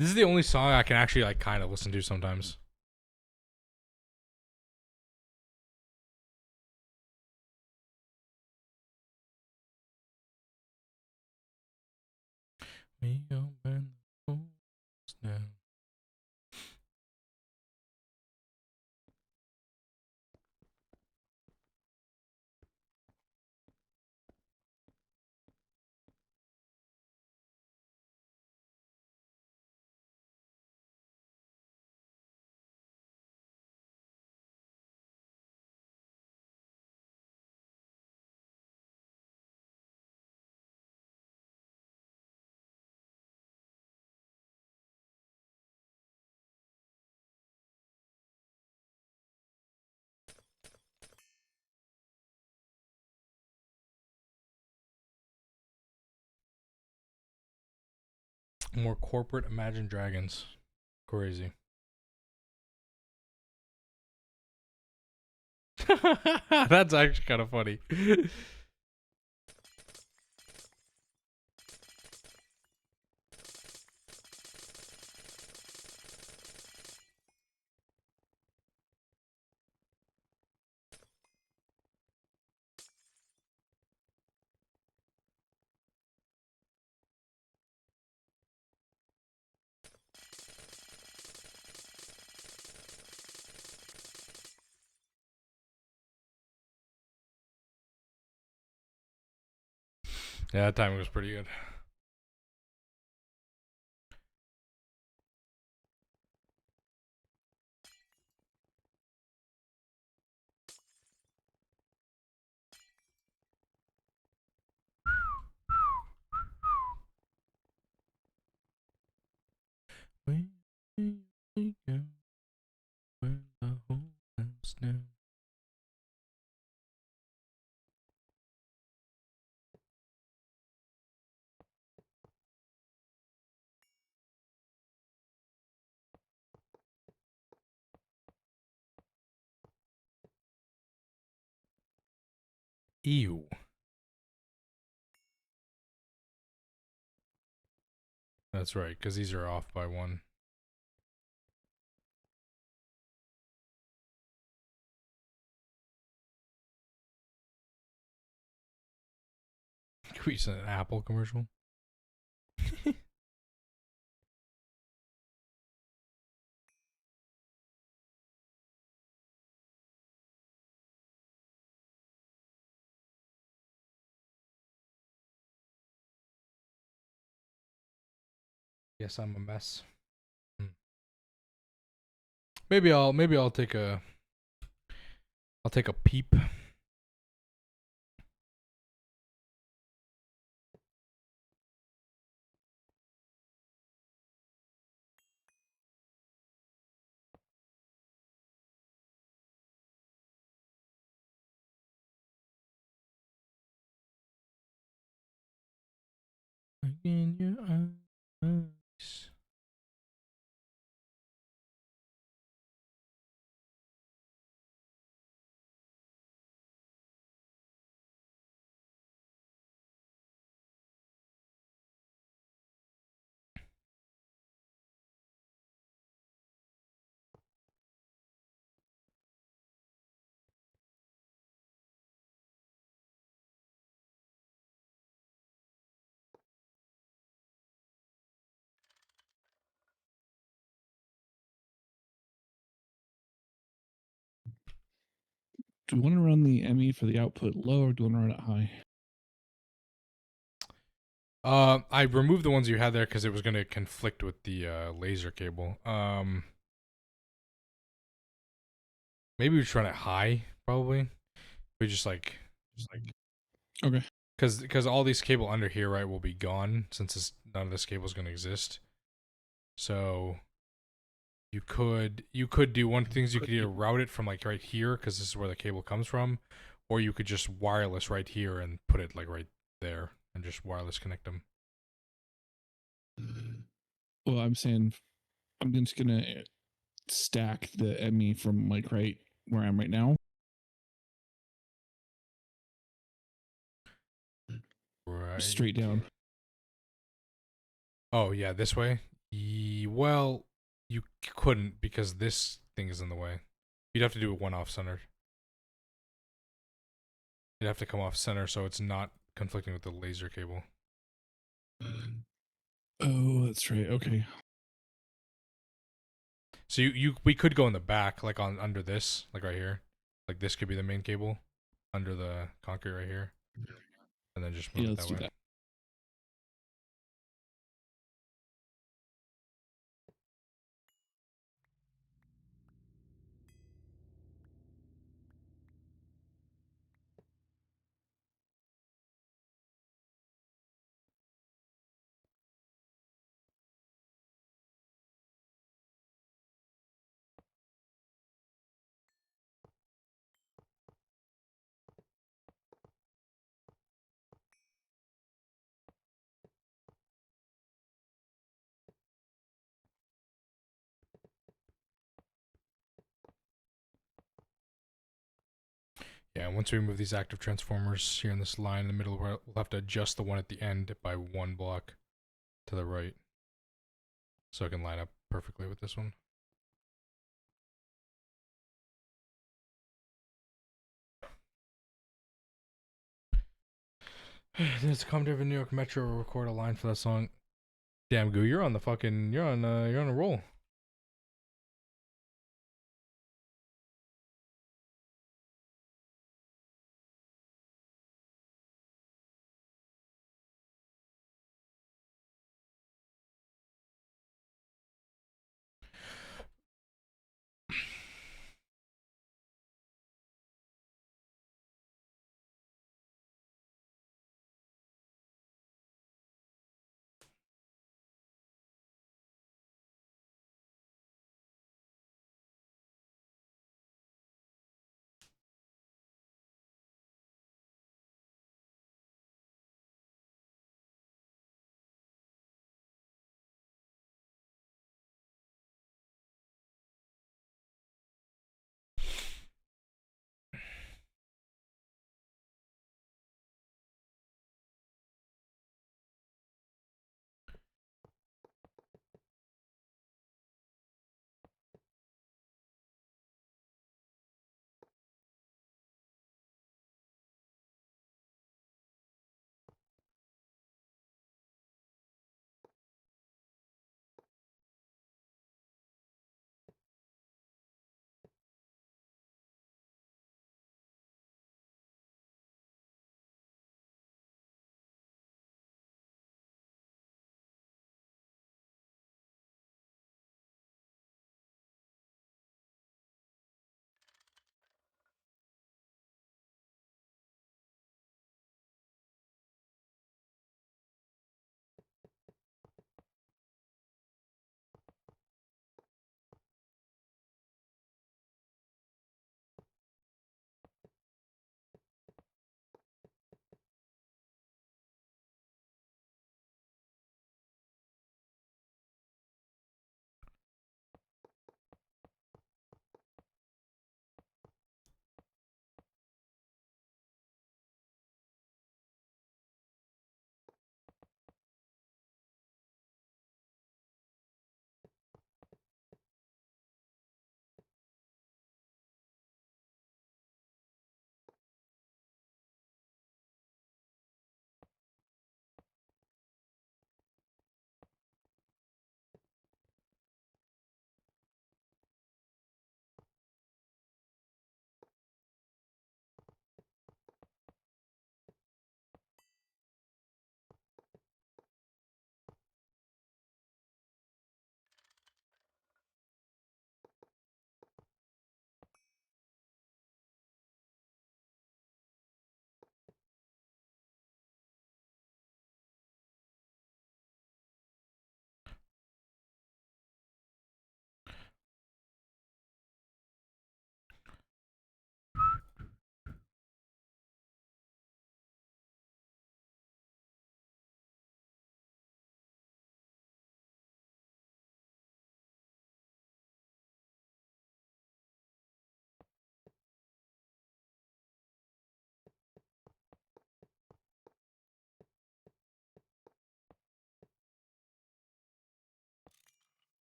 This is the only song I can actually like kind of listen to sometimes. We open the doors now. More corporate Imagine Dragons. Crazy. That's actually kind of funny. Yeah, that timing was pretty good. Ew. That's right, because these are off by 1. Can we send an Apple commercial? Yes, I'm a mess. Maybe I'll take a peep. In your eyes. Do we want to run the ME for the output low or do we want to run it high? I removed the ones you had there because it was going to conflict with the laser cable. Maybe we should run it high, probably. We just like Okay. because all these cable under here, right, will be gone since none of this cable is going to exist. So you could do one things. You could either route it from like right here because this is where the cable comes from, or you could just wireless right here and put it like right there and just wireless connect them. Well, I'm saying I'm just gonna stack the ME from like right where I'm right now. Right. Straight down. Oh yeah, this way. Well, you couldn't because this thing is in the way. You'd have to do it one off center. You'd have to come off center so it's not conflicting with the laser cable. Oh, that's right. Okay. So we could go in the back, like on under this, like right here. Like this could be the main cable under the concrete right here, and then just move Yeah, it let's that do way. that. Yeah, once we remove these active transformers here in this line in the middle, we'll have to adjust the one at the end by 1 block to the right, so it can line up perfectly with this one. There's a commentator of New York Metro will record a line for that song. Damn, Goo, you're on the fucking, you're on a roll.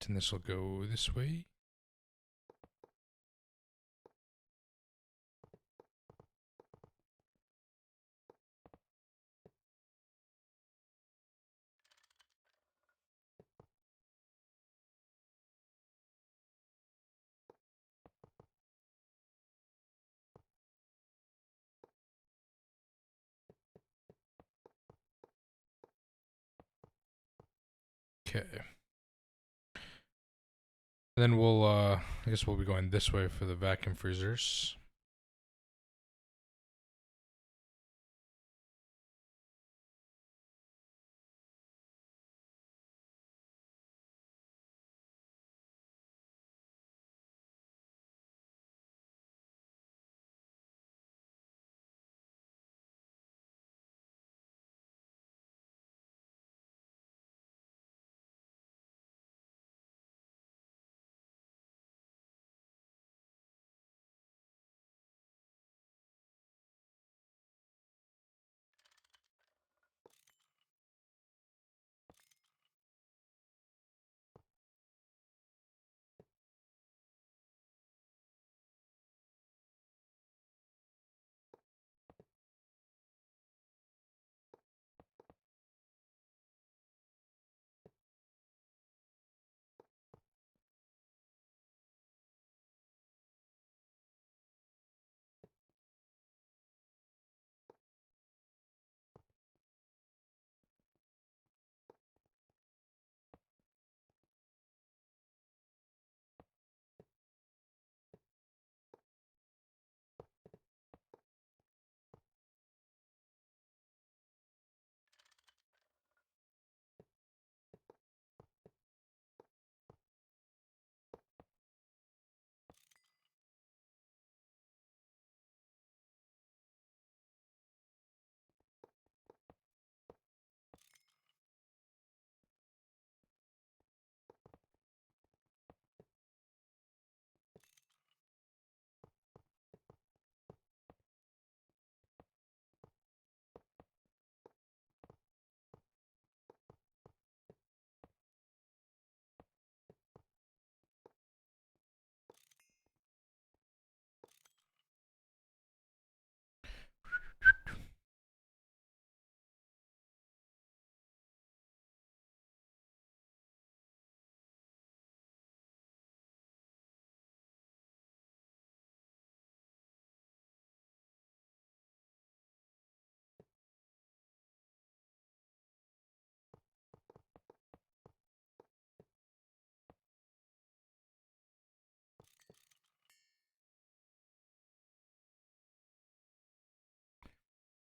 and this will go this way. Okay. Then we'll, I guess we'll be going this way for the vacuum freezers.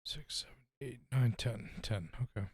Six, 7, 8, 9, 10. 10. Okay.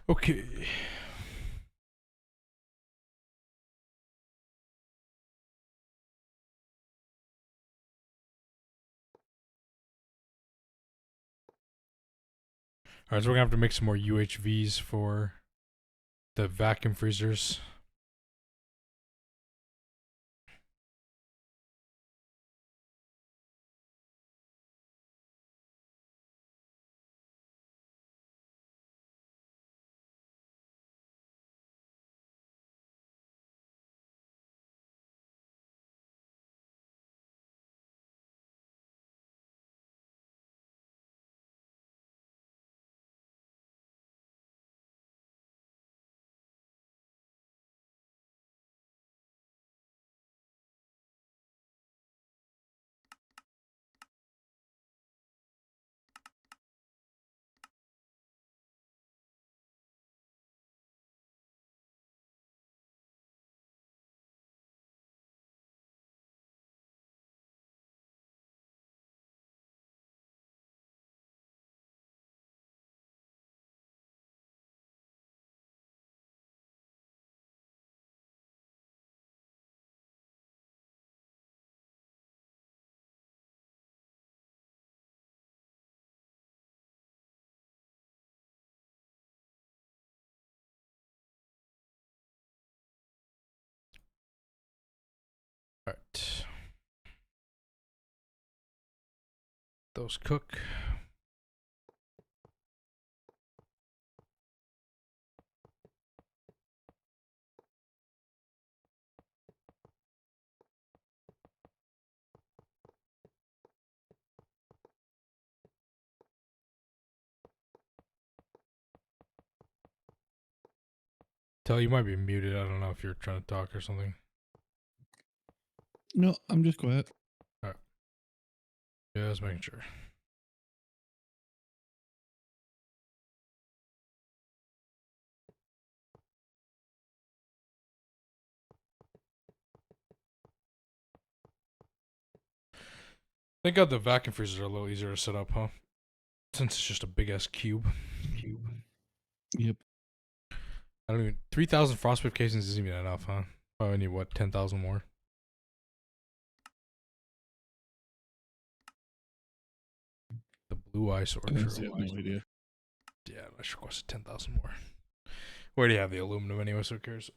Okay. Alright, so we're gonna have to make some more UHVs for the vacuum freezers. Alright. Those cook. Tell you might be muted. I don't know if you're trying to talk or something. No, I'm just quiet. Yeah, just making sure. Thank God the vacuum freezers are a little easier to set up, huh? Since it's just a big ass cube. Yep. I don't even. 3,000 frostbite casings isn't even enough, huh? Probably need what, 10,000 more? The blue ice I orchard. honestly have no idea. Yeah, I should request 10,000 more. We already have the aluminum anyway, so who cares?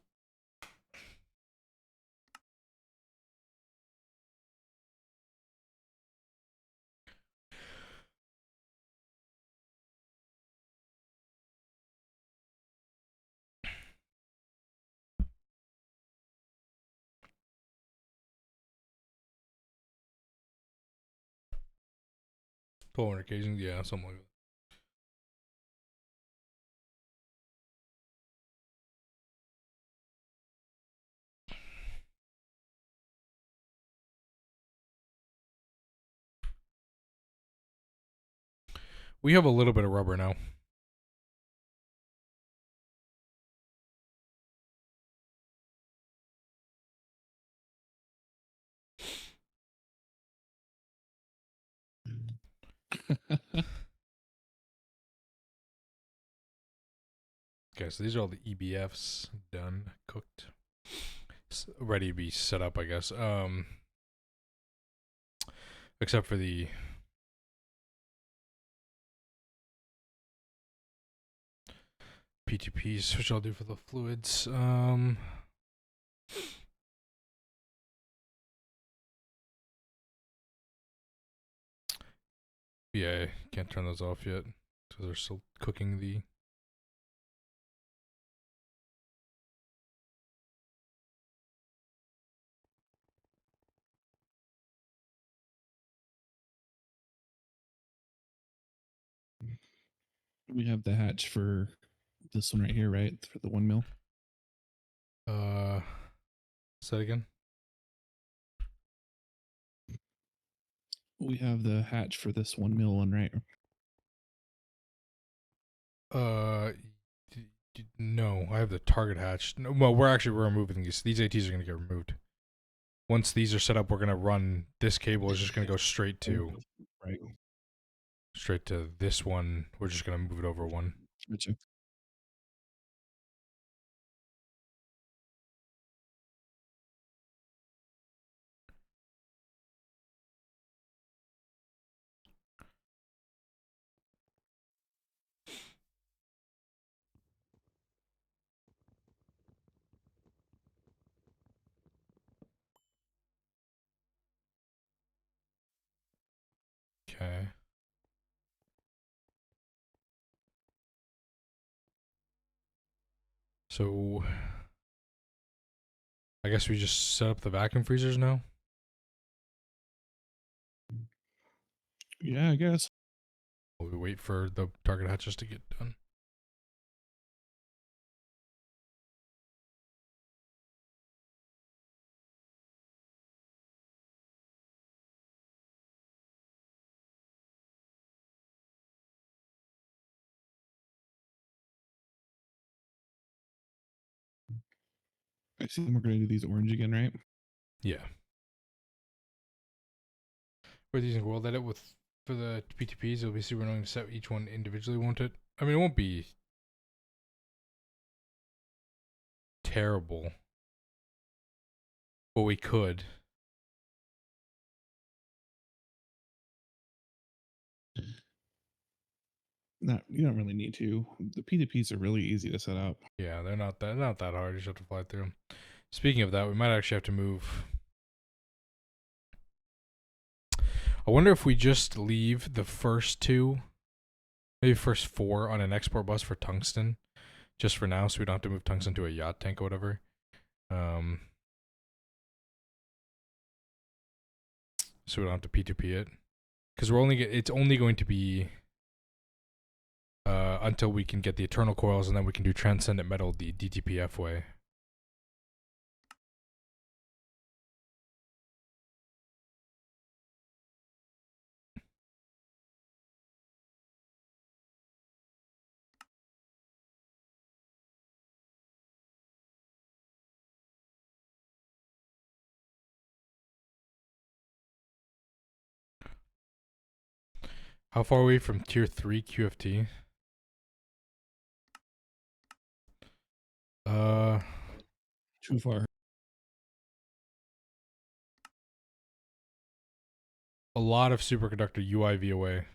$1,200 casings, yeah, something like that. We have a little bit of rubber now. Okay, so these are all the EBFs done, cooked, ready to be set up, I guess. Except for the PTPs, which I'll do for the fluids. Yeah, can't turn those off yet because they're still cooking the. We have the hatch for this one right here, right? For the 1 mil. Say it again. We have the hatch for this 1 mil one, right? No, I have the target hatch. No, well, we're removing these. These ATs are gonna get removed. Once these are set up, we're gonna run. This cable is just gonna go straight to Right. this one. We're just gonna move it over one. Gotcha. Okay. So I guess we just set up the vacuum freezers now. Yeah, I guess. While we wait for the target hatches to get done. I see we're going to do these orange again, right? Yeah. We're using world edit with for the PTPs. It'll be super annoying to set each one individually, won't it? I mean, it won't be terrible, but we could. Not, you don't really need to. The P2Ps are really easy to set up. Yeah, they're not that hard. You just have to fly through them. Speaking of that, we might actually have to move. I wonder if we just leave the first two, maybe first four on an export bus for tungsten, just for now, so we don't have to move tungsten to a yacht tank or whatever. So we don't have to P2P it, because it's only going to be until we can get the eternal coils, and then we can do transcendent metal the DTPF way. How far away from tier 3 QFT? Too far. A lot of superconductor UIV away.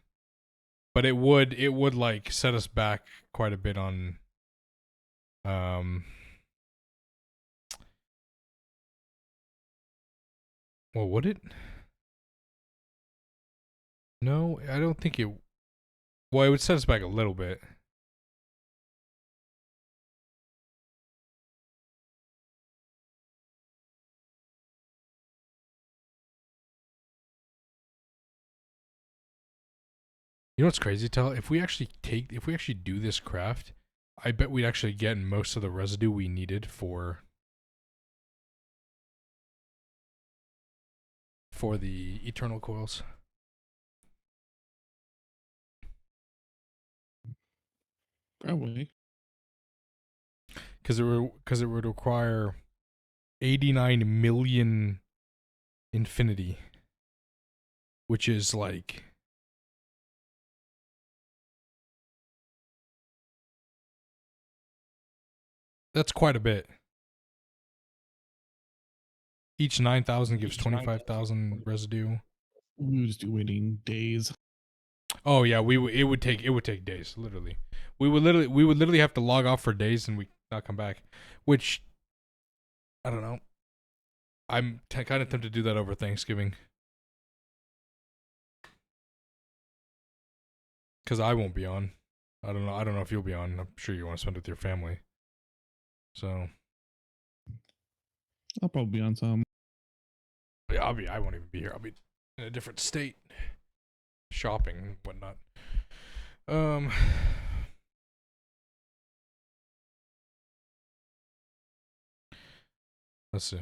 But it would like set us back quite a bit on well, would it? No, I don't think it. Well, it would set us back a little bit. You know what's crazy, Tell? If we actually do this craft, I bet we'd actually get most of the residue we needed for the eternal coils. Probably. Because it would require 89 million infinity, which is like that's quite a bit. Each 9,000 gives 25,000 residue. We would just be waiting days. Oh yeah, it would take days, literally. We would literally have to log off for days and we not come back, which I don't know. I'm kind of tempted to do that over Thanksgiving, because I won't be on. I don't know if you'll be on. I'm sure you want to spend it with your family. So I'll probably be on some. yeah, I won't even be here. I'll be in a different state, shopping and whatnot. Let's see.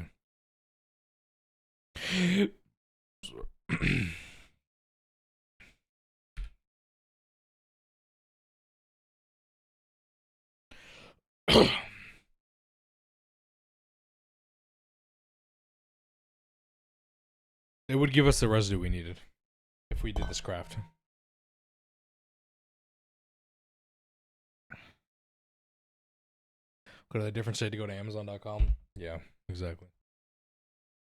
It would give us the residue we needed if we did this craft. Go to a different state to go to Amazon.com. Yeah, exactly.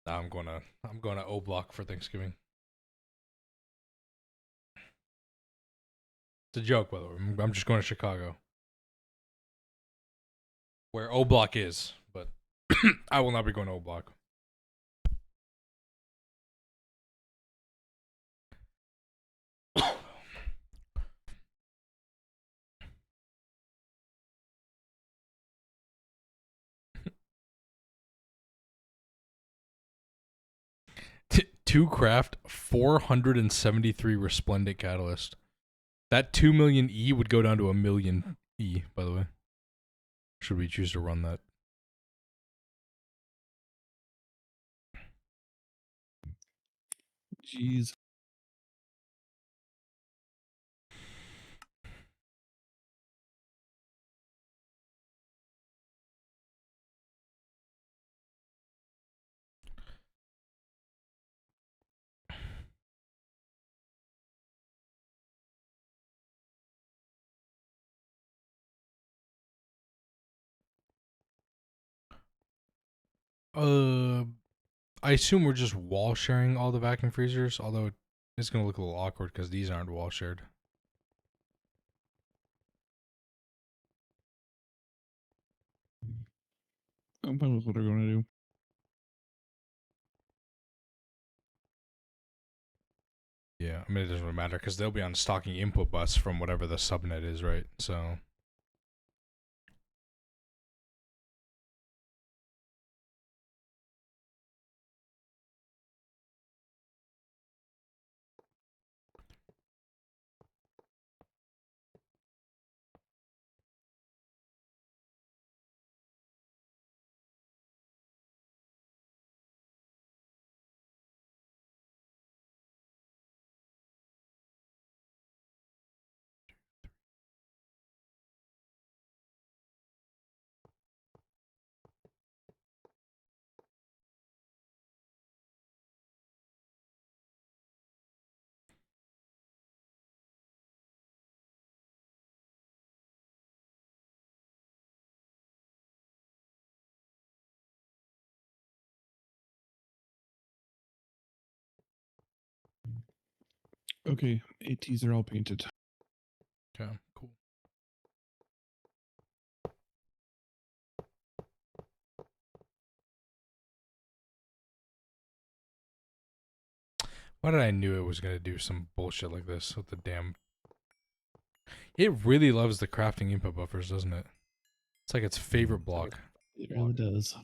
Now I'm going to O Block for Thanksgiving. It's a joke, by the way. I'm just going to Chicago, where O Block is, but I will not be going to O Block. 2 craft 473 resplendent catalyst. That 2 million E would go down to 1 million E, by the way. Should we choose to run that? Jeez. I assume we're just wall sharing all the vacuum freezers, although it's going to look a little awkward because these aren't wall shared. I'm fine with what they're going to do. Yeah, I mean, it doesn't really matter because they'll be on stocking input bus from whatever the subnet is, right? So. Okay, ATs are all painted. Okay, cool. Why did I knew it was going to do some bullshit like this with the damn... It really loves the crafting input buffers, doesn't it? It's like its favorite block. It really does.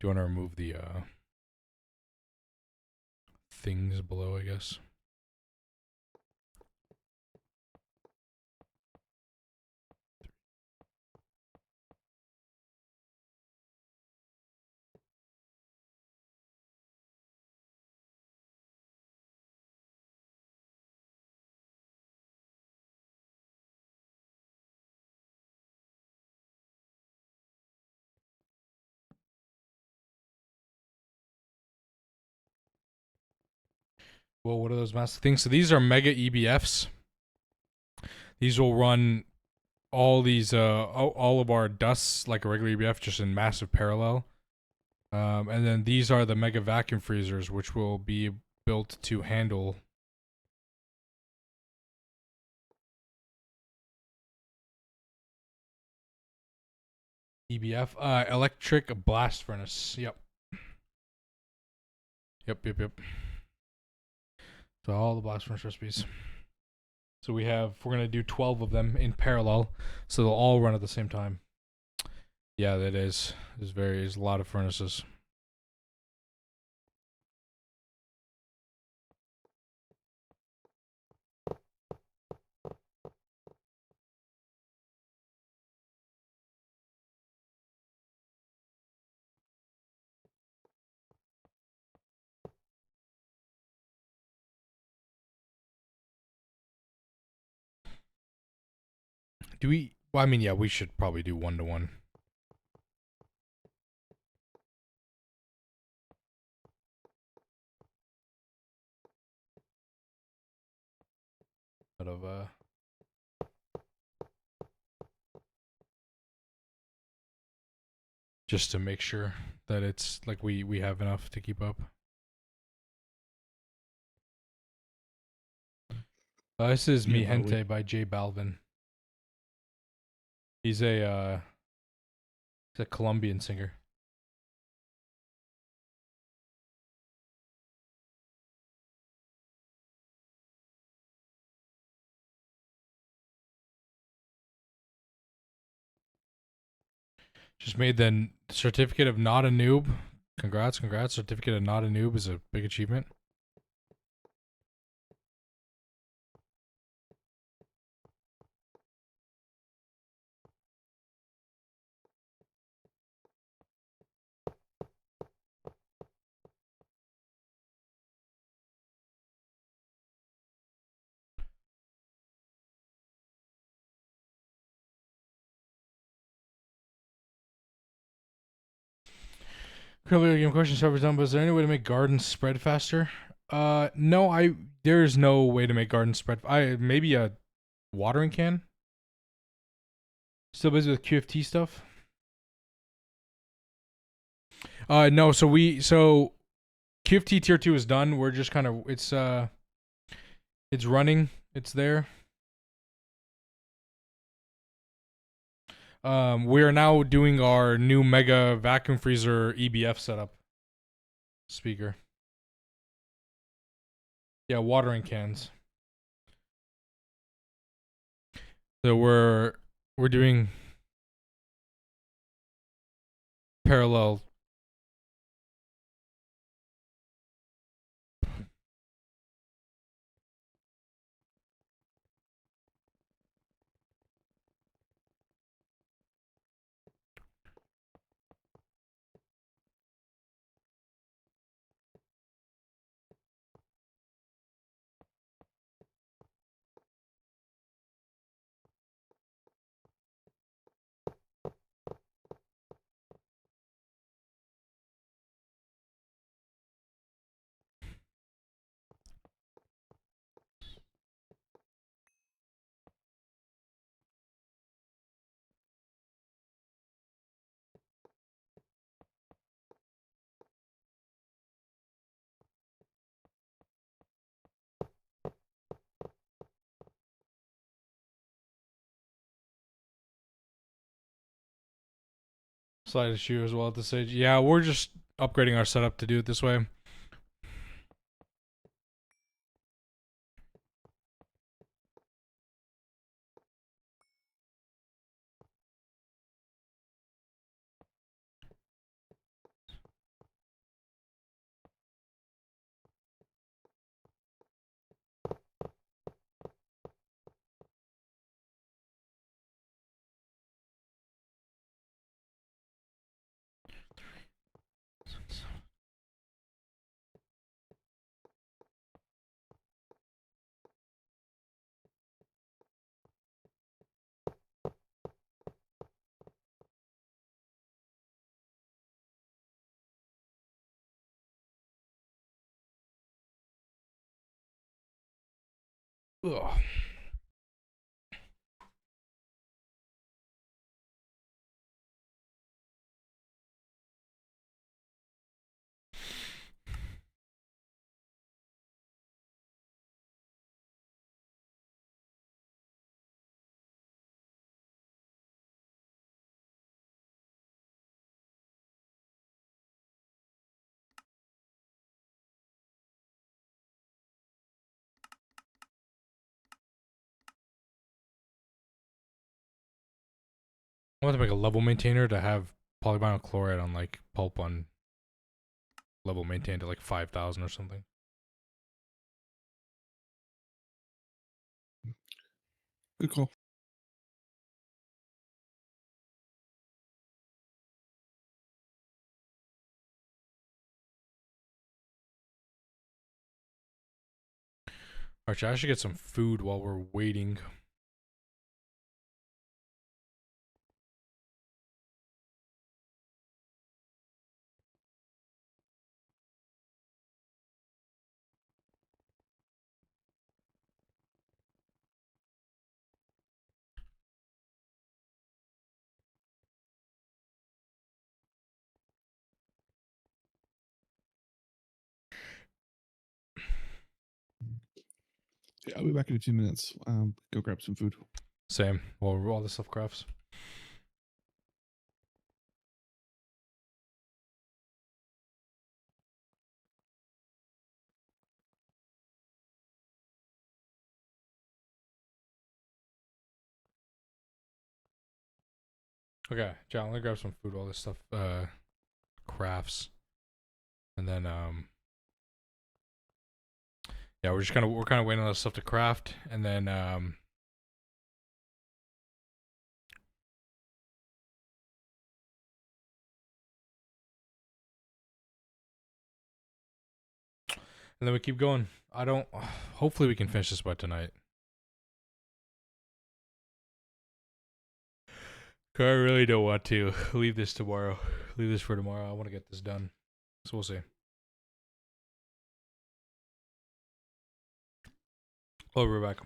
Do you want to remove the things below, I guess? Well, what are those massive things? So these are mega EBFs. These will run all these all of our dusts like a regular EBF, just in massive parallel. And then these are the mega vacuum freezers, which will be built to handle EBF, electric blast furnace. Yep. Yep. So all the blast furnace recipes. So we're gonna do 12 of them in parallel, so they'll all run at the same time. Yeah, that is. There's a lot of furnaces. Do we? Well, I mean, yeah, we should probably do 1-to-1. Out of just to make sure that it's like we have enough to keep up. This is Mi Gente by J Balvin. He's a Colombian singer. Just made the certificate of not a noob. Congrats, congrats. Certificate of not a noob is a big achievement. Currently, game question server done, but is there any way to make gardens spread faster? No, there's no way to make gardens spread. Maybe a watering can. Still busy with QFT stuff. No. So QFT tier 2 is done. We're just kind of it's running. It's there. We are now doing our new mega vacuum freezer EBF setup speaker. Yeah, watering cans. So we're doing parallel. Slide issue as well at this stage. Yeah, we're just upgrading our setup to do it this way. Ugh. I want to make a level maintainer to have polyvinyl chloride on like pulp on level maintained at like 5,000 or something. Good call. Archie, I should get some food while we're waiting. Yeah, I'll be back in a few minutes. Go grab some food. Same. While all this stuff crafts. Okay, John, let me grab some food. All this stuff crafts, and then yeah, we're kind of waiting on this stuff to craft, and then we keep going. I don't. Hopefully, we can finish this by tonight. I really don't want to leave this tomorrow. Leave this for tomorrow. I want to get this done. So we'll see. Oh, we're back.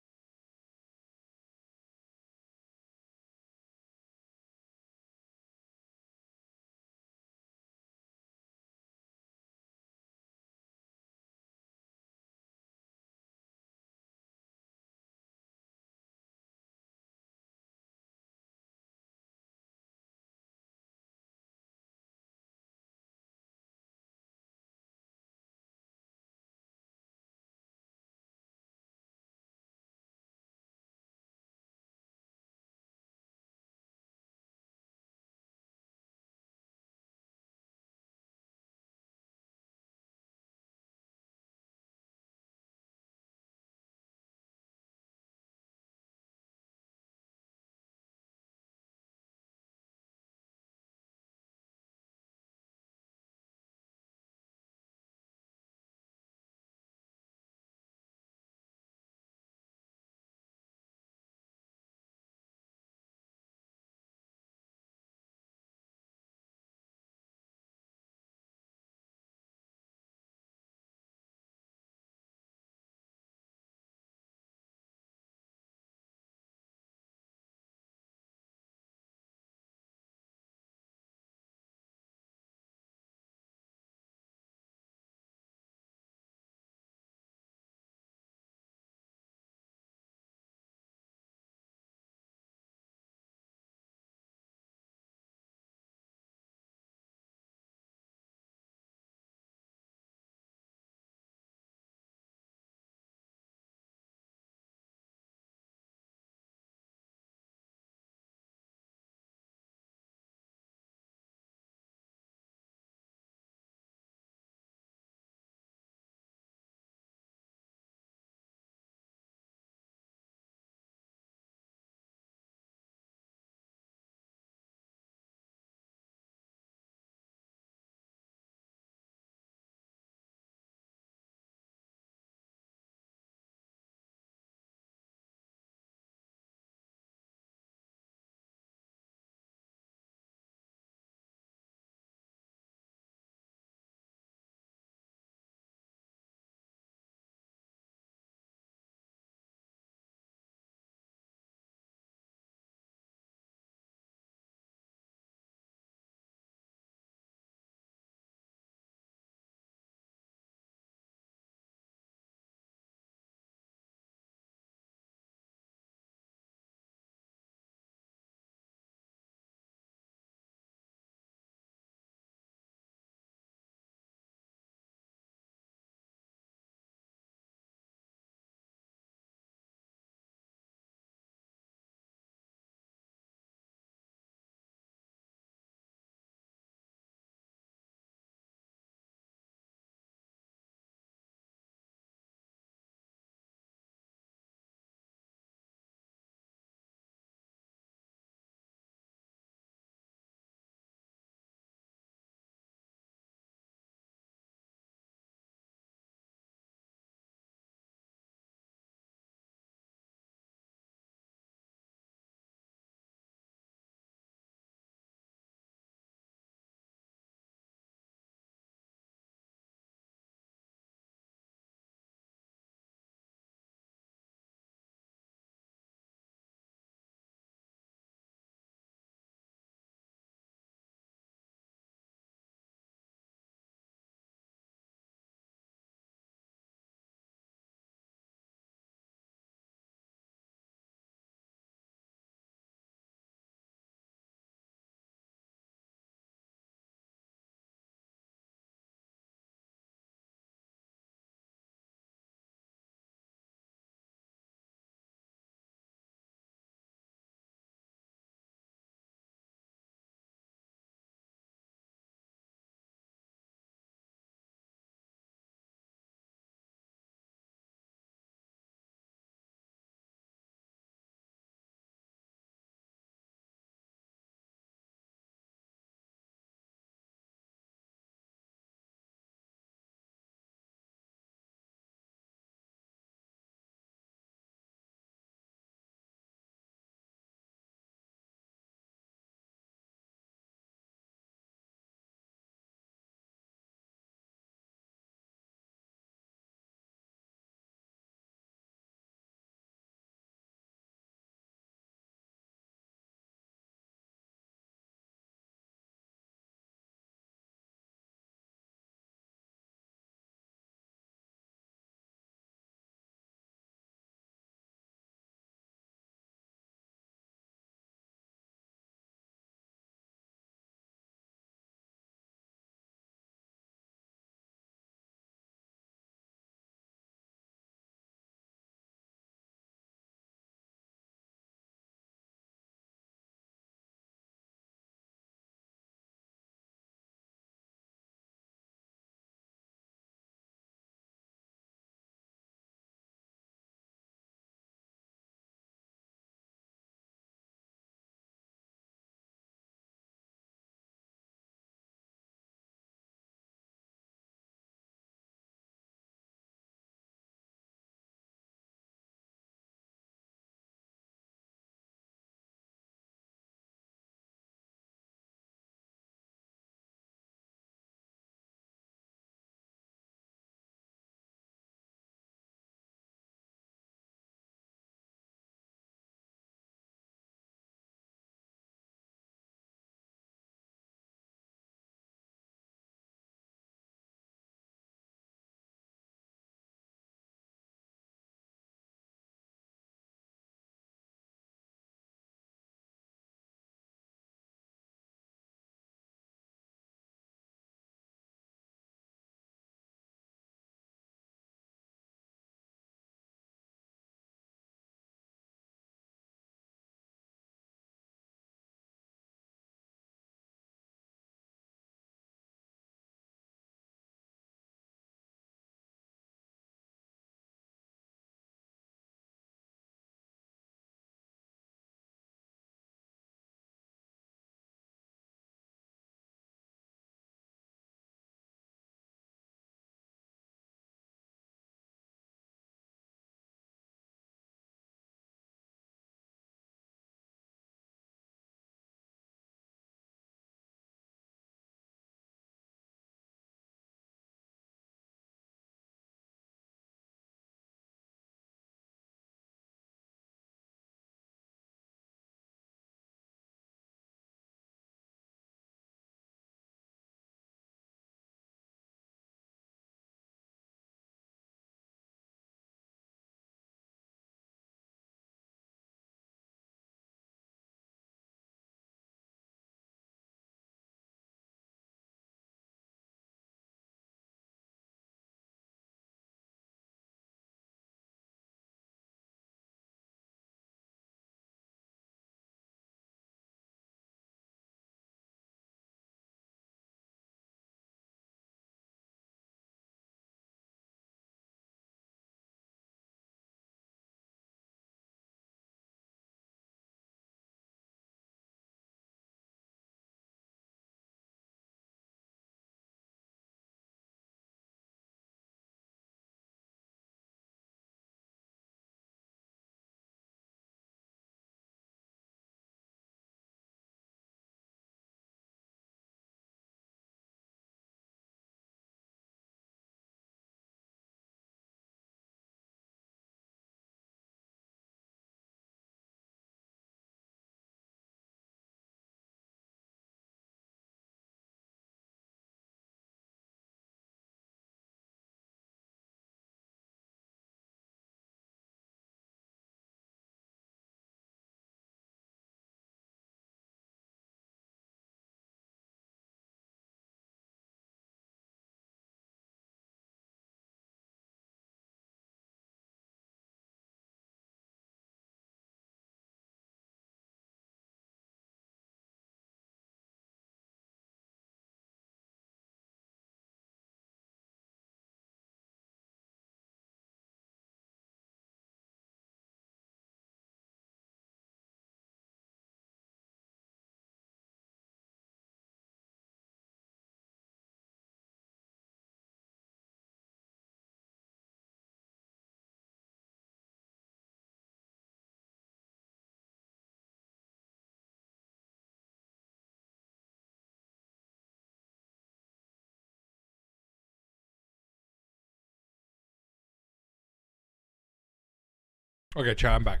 Okay, chat, I'm back.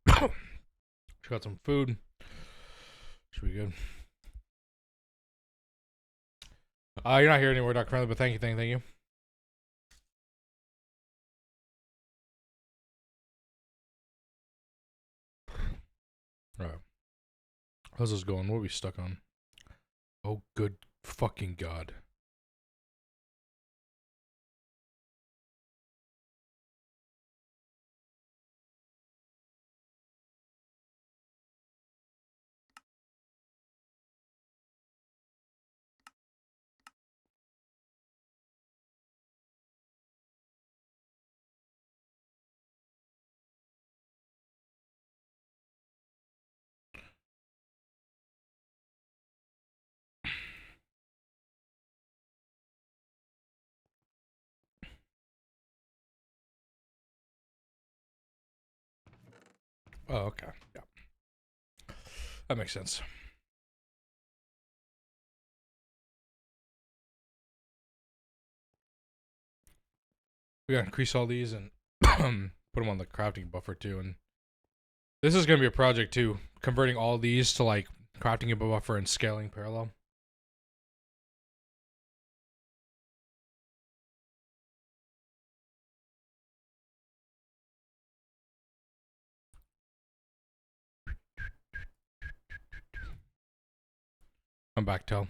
Just got some food. Should be good. You're not here anymore, Dr. Friendly, but thank you, thank you. Alright. How's this going? What are we stuck on? Oh, good fucking God. Oh, okay. Yeah. That makes sense. We gotta increase all these and put them on the crafting buffer too. And this is gonna be a project too, converting all these to like crafting a buffer and scaling parallel. I'm back, Tel.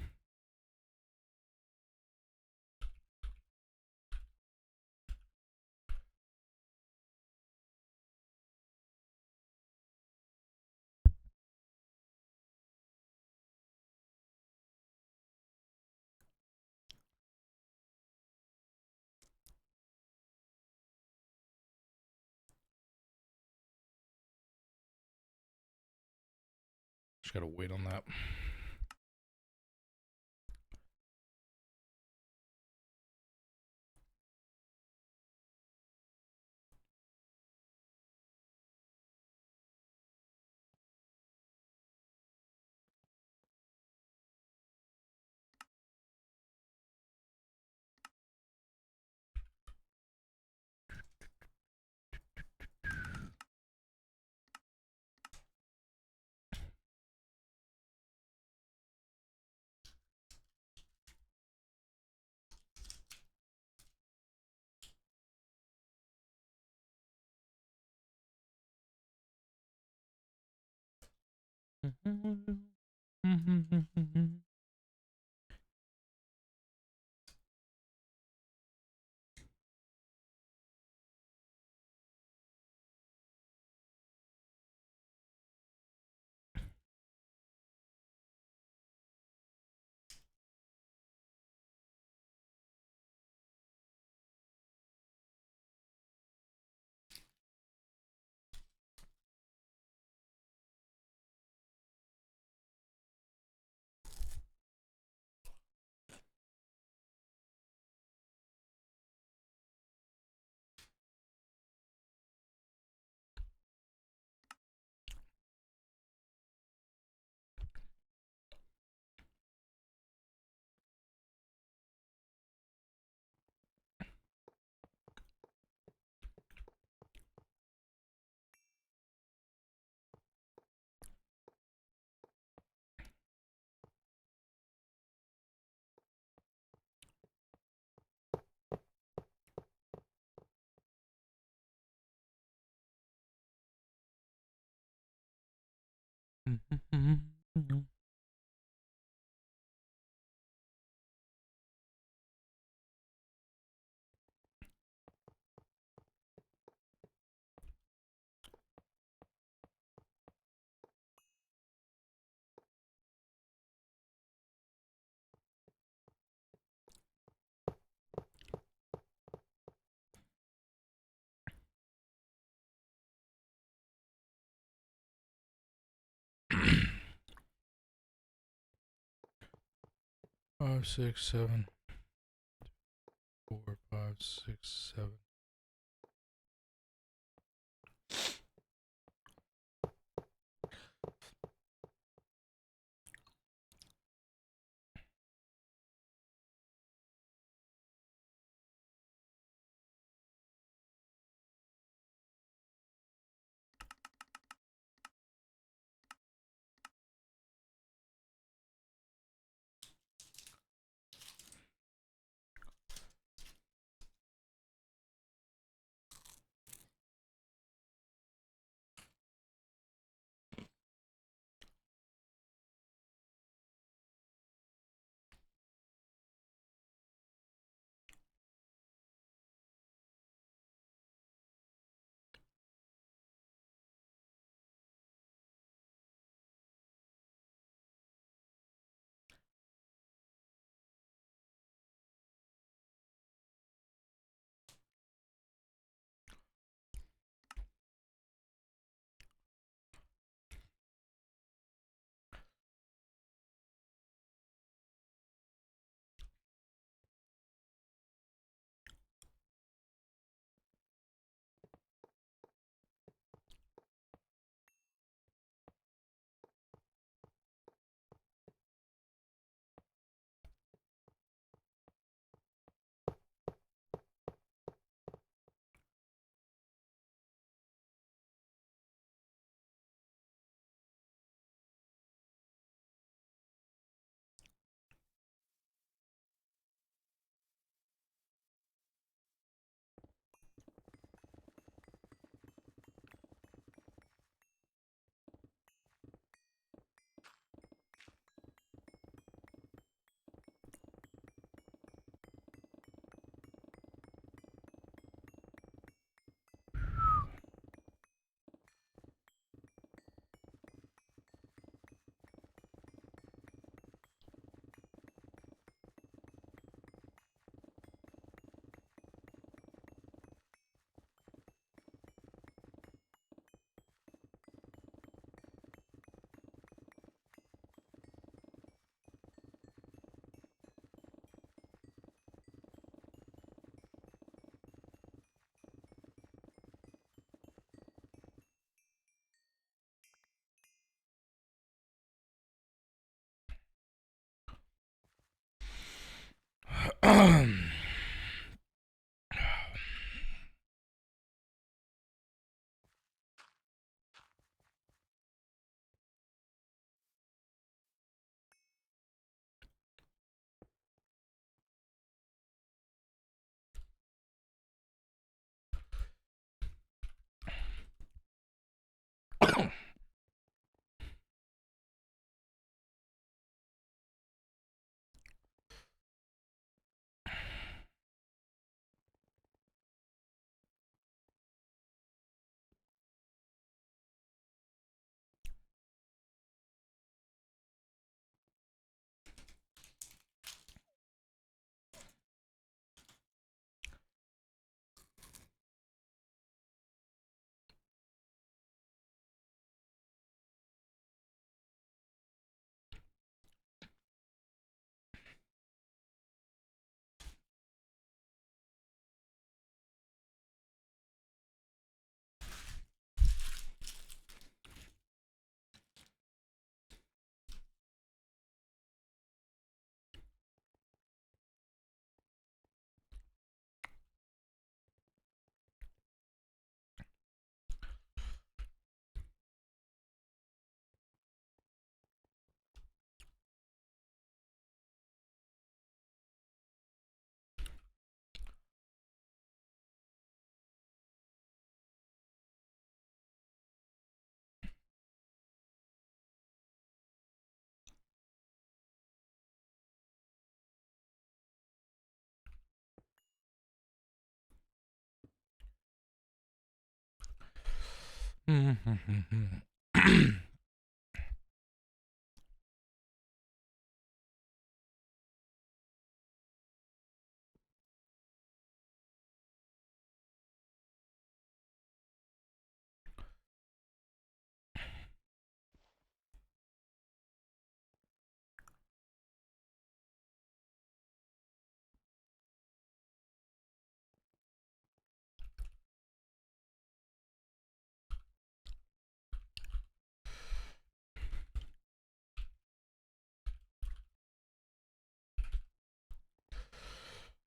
Just gotta wait on that. Five, 6, 7, 4, 5, 6, 7.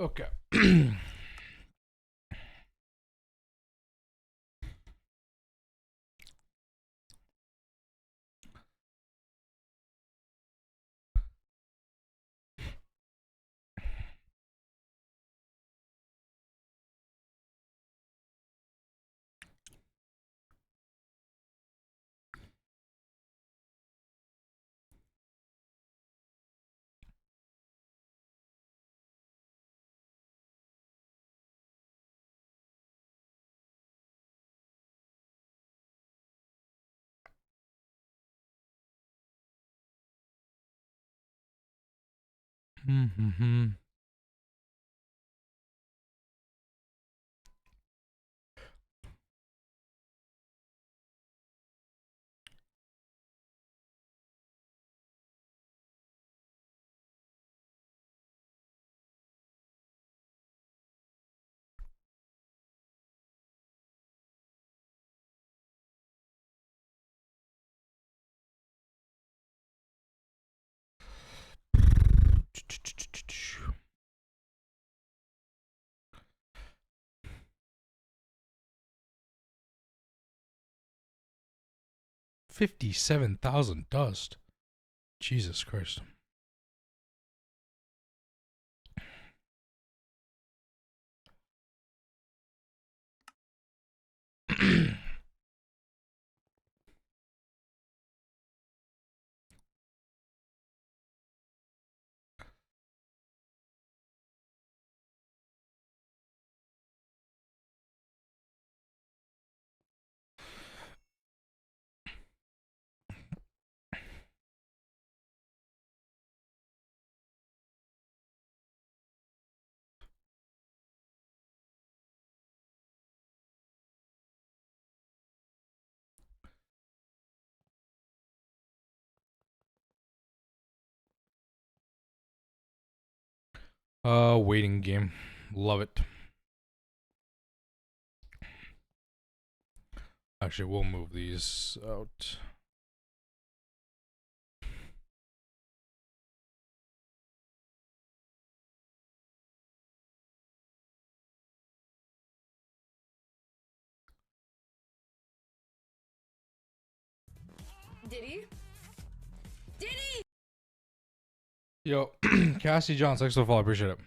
Okay. 57,000 dust. Jesus Christ. Waiting game. Love it. Actually, we'll move these out. Did he? Did he? Yo, Cassie John, thanks for the follow. Appreciate it.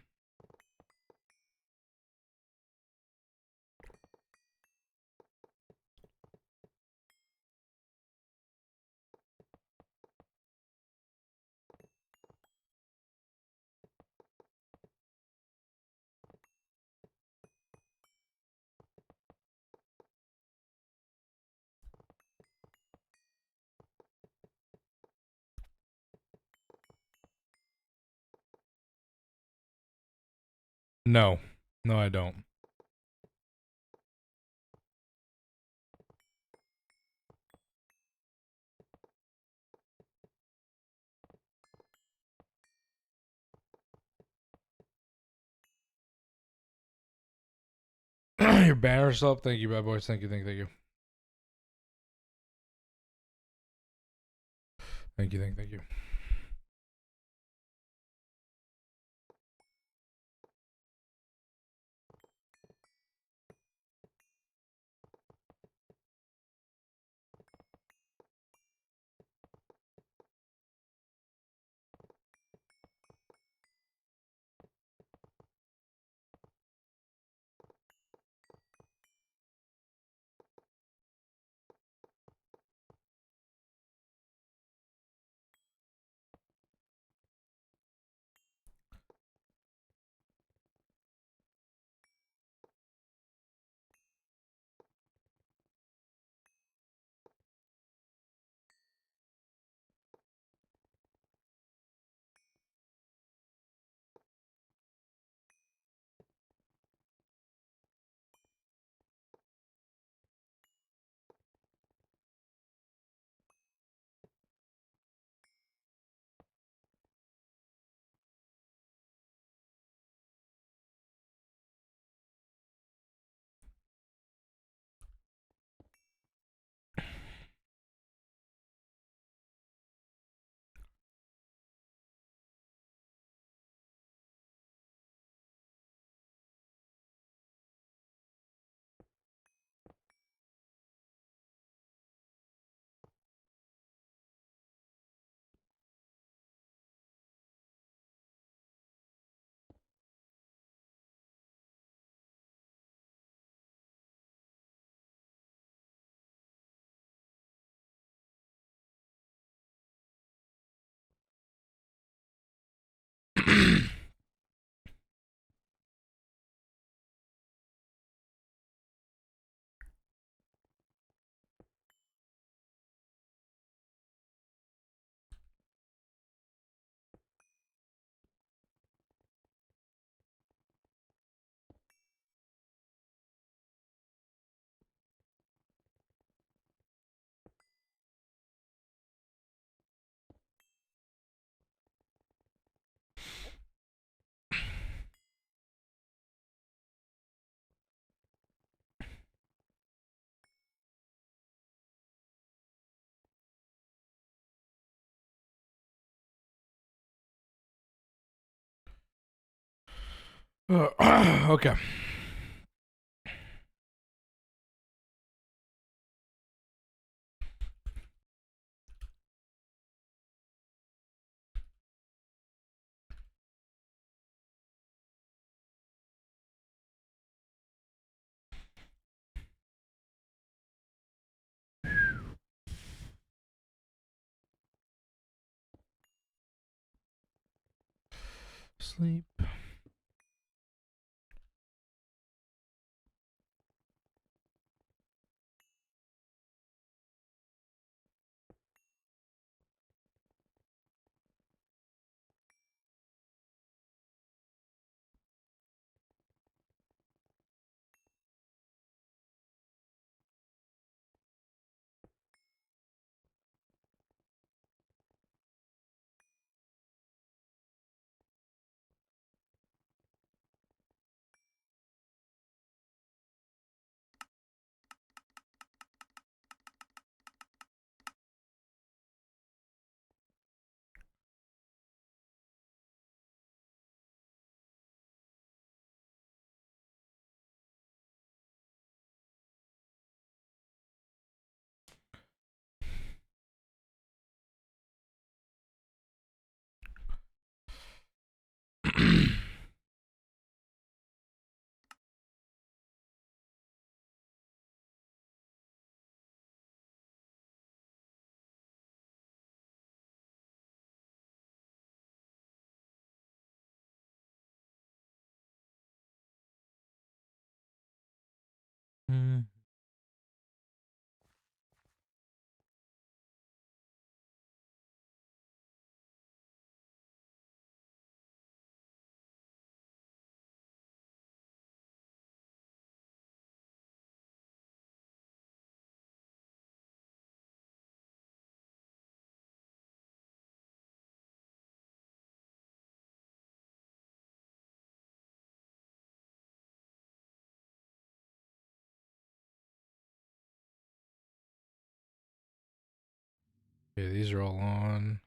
No. No, I don't. Your banner's up. Thank you, bad boys. Thank you, thank you, thank you. Thank you, thank you. Okay. Sleep. Mm. Okay, these are all on.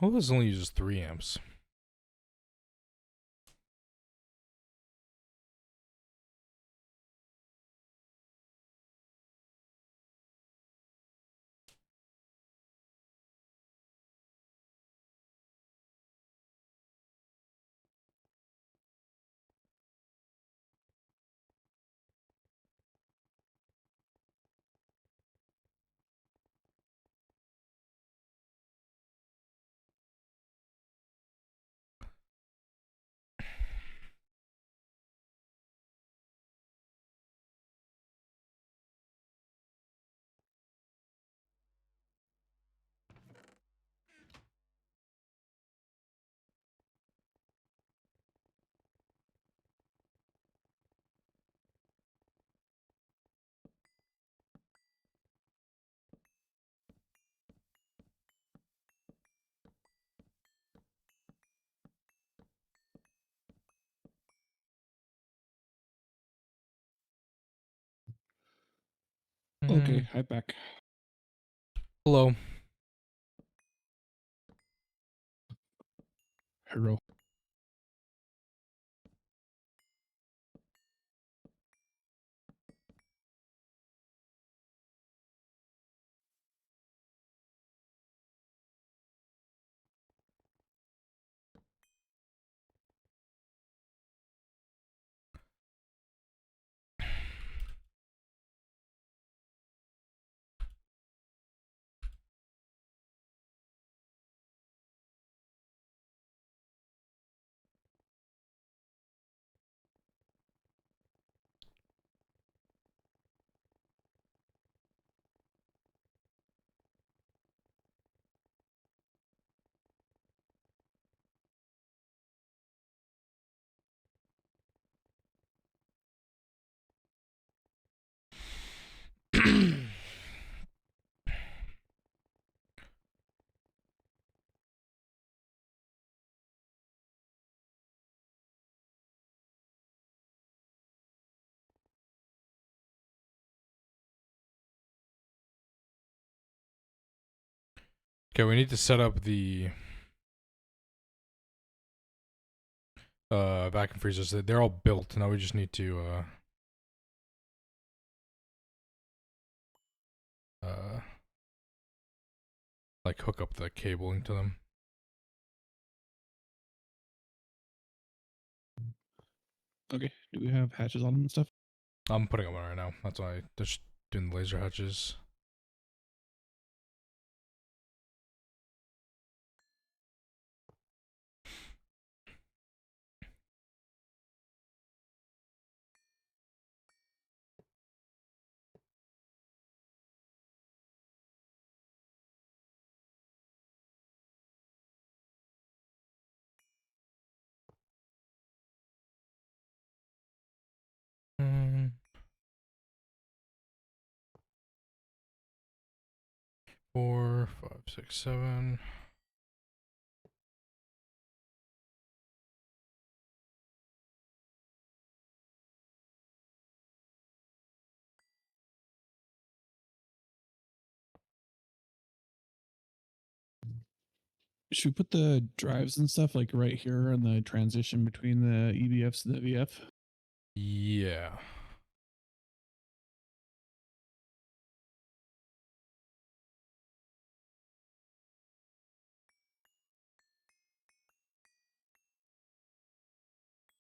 Oh, this only uses 3 amps. Okay, Mm. hi back. Hello. Hero. Okay, we need to set up the vacuum freezers. They're all built. Now we just need to like hook up the cabling to them. Okay, do we have hatches on them and stuff? I'm putting them on right now. That's why I'm just doing the laser hatches. Mm. 4, 5, 6, 7. Should we put the drives and stuff like right here in the transition between the EBFs and the VF? Yeah.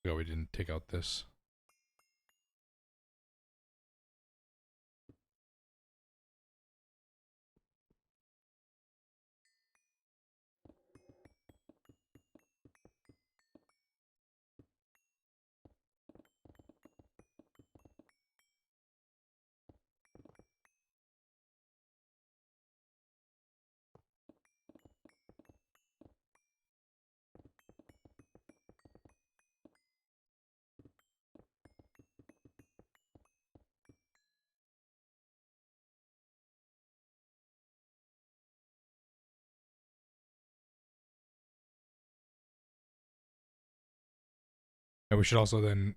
Oh, we didn't take out this. And we should also then,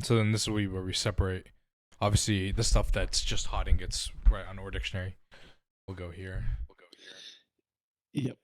so then this will be where we separate. Obviously, the stuff that's just hot and gets right on our dictionary will go here. Yep.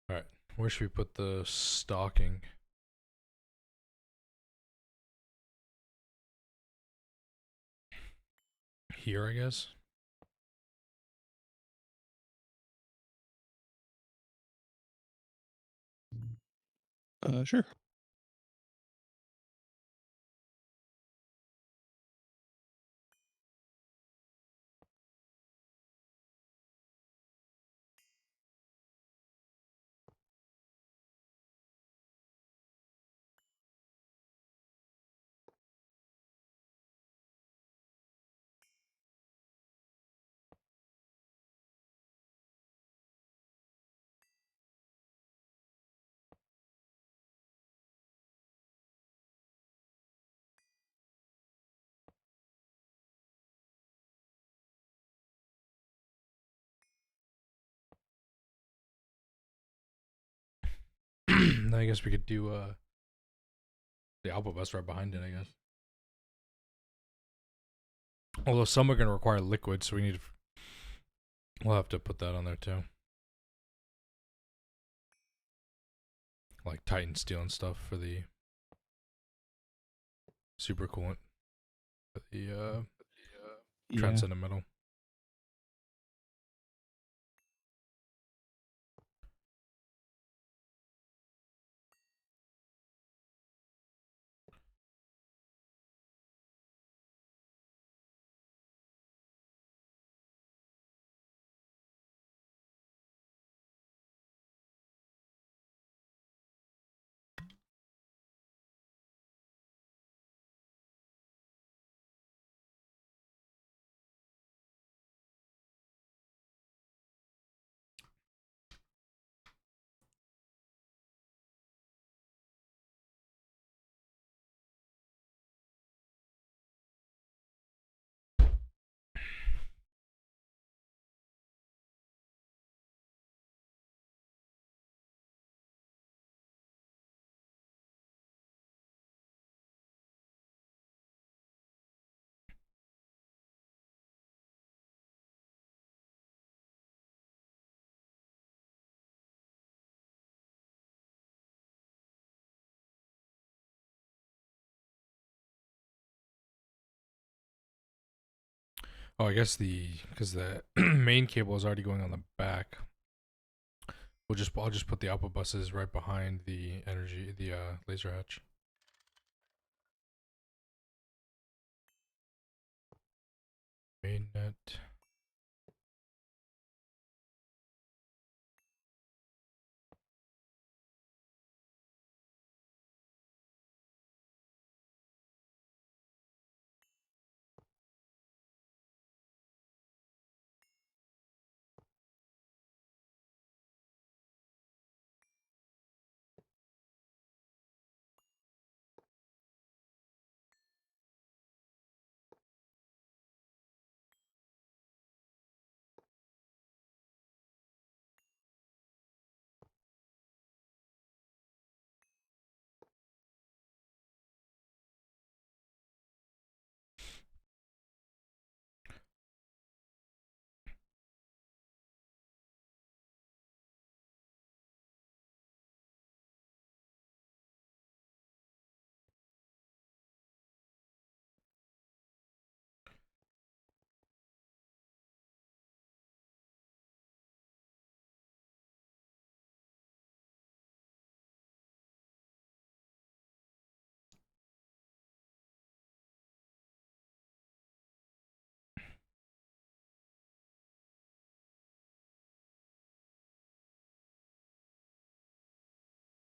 All right, where should we put the stocking? Here, I guess. Sure. Then I guess we could do the output bus right behind it, I guess. Although some are going to require liquid, so we'll have to put that on there too. Like Titan steel and stuff for the super coolant. For the Yeah. transcendent metal. Oh, I guess because the main cable is already going on the back. I'll just put the output buses right behind the laser hatch. Mainnet.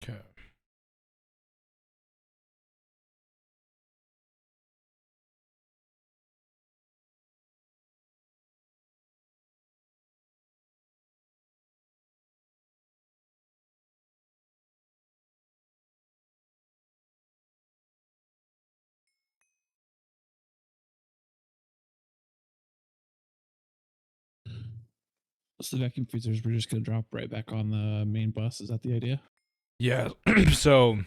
Okay. So the vacuum freezers we're just gonna drop right back on the main bus. Is that the idea? Yeah. So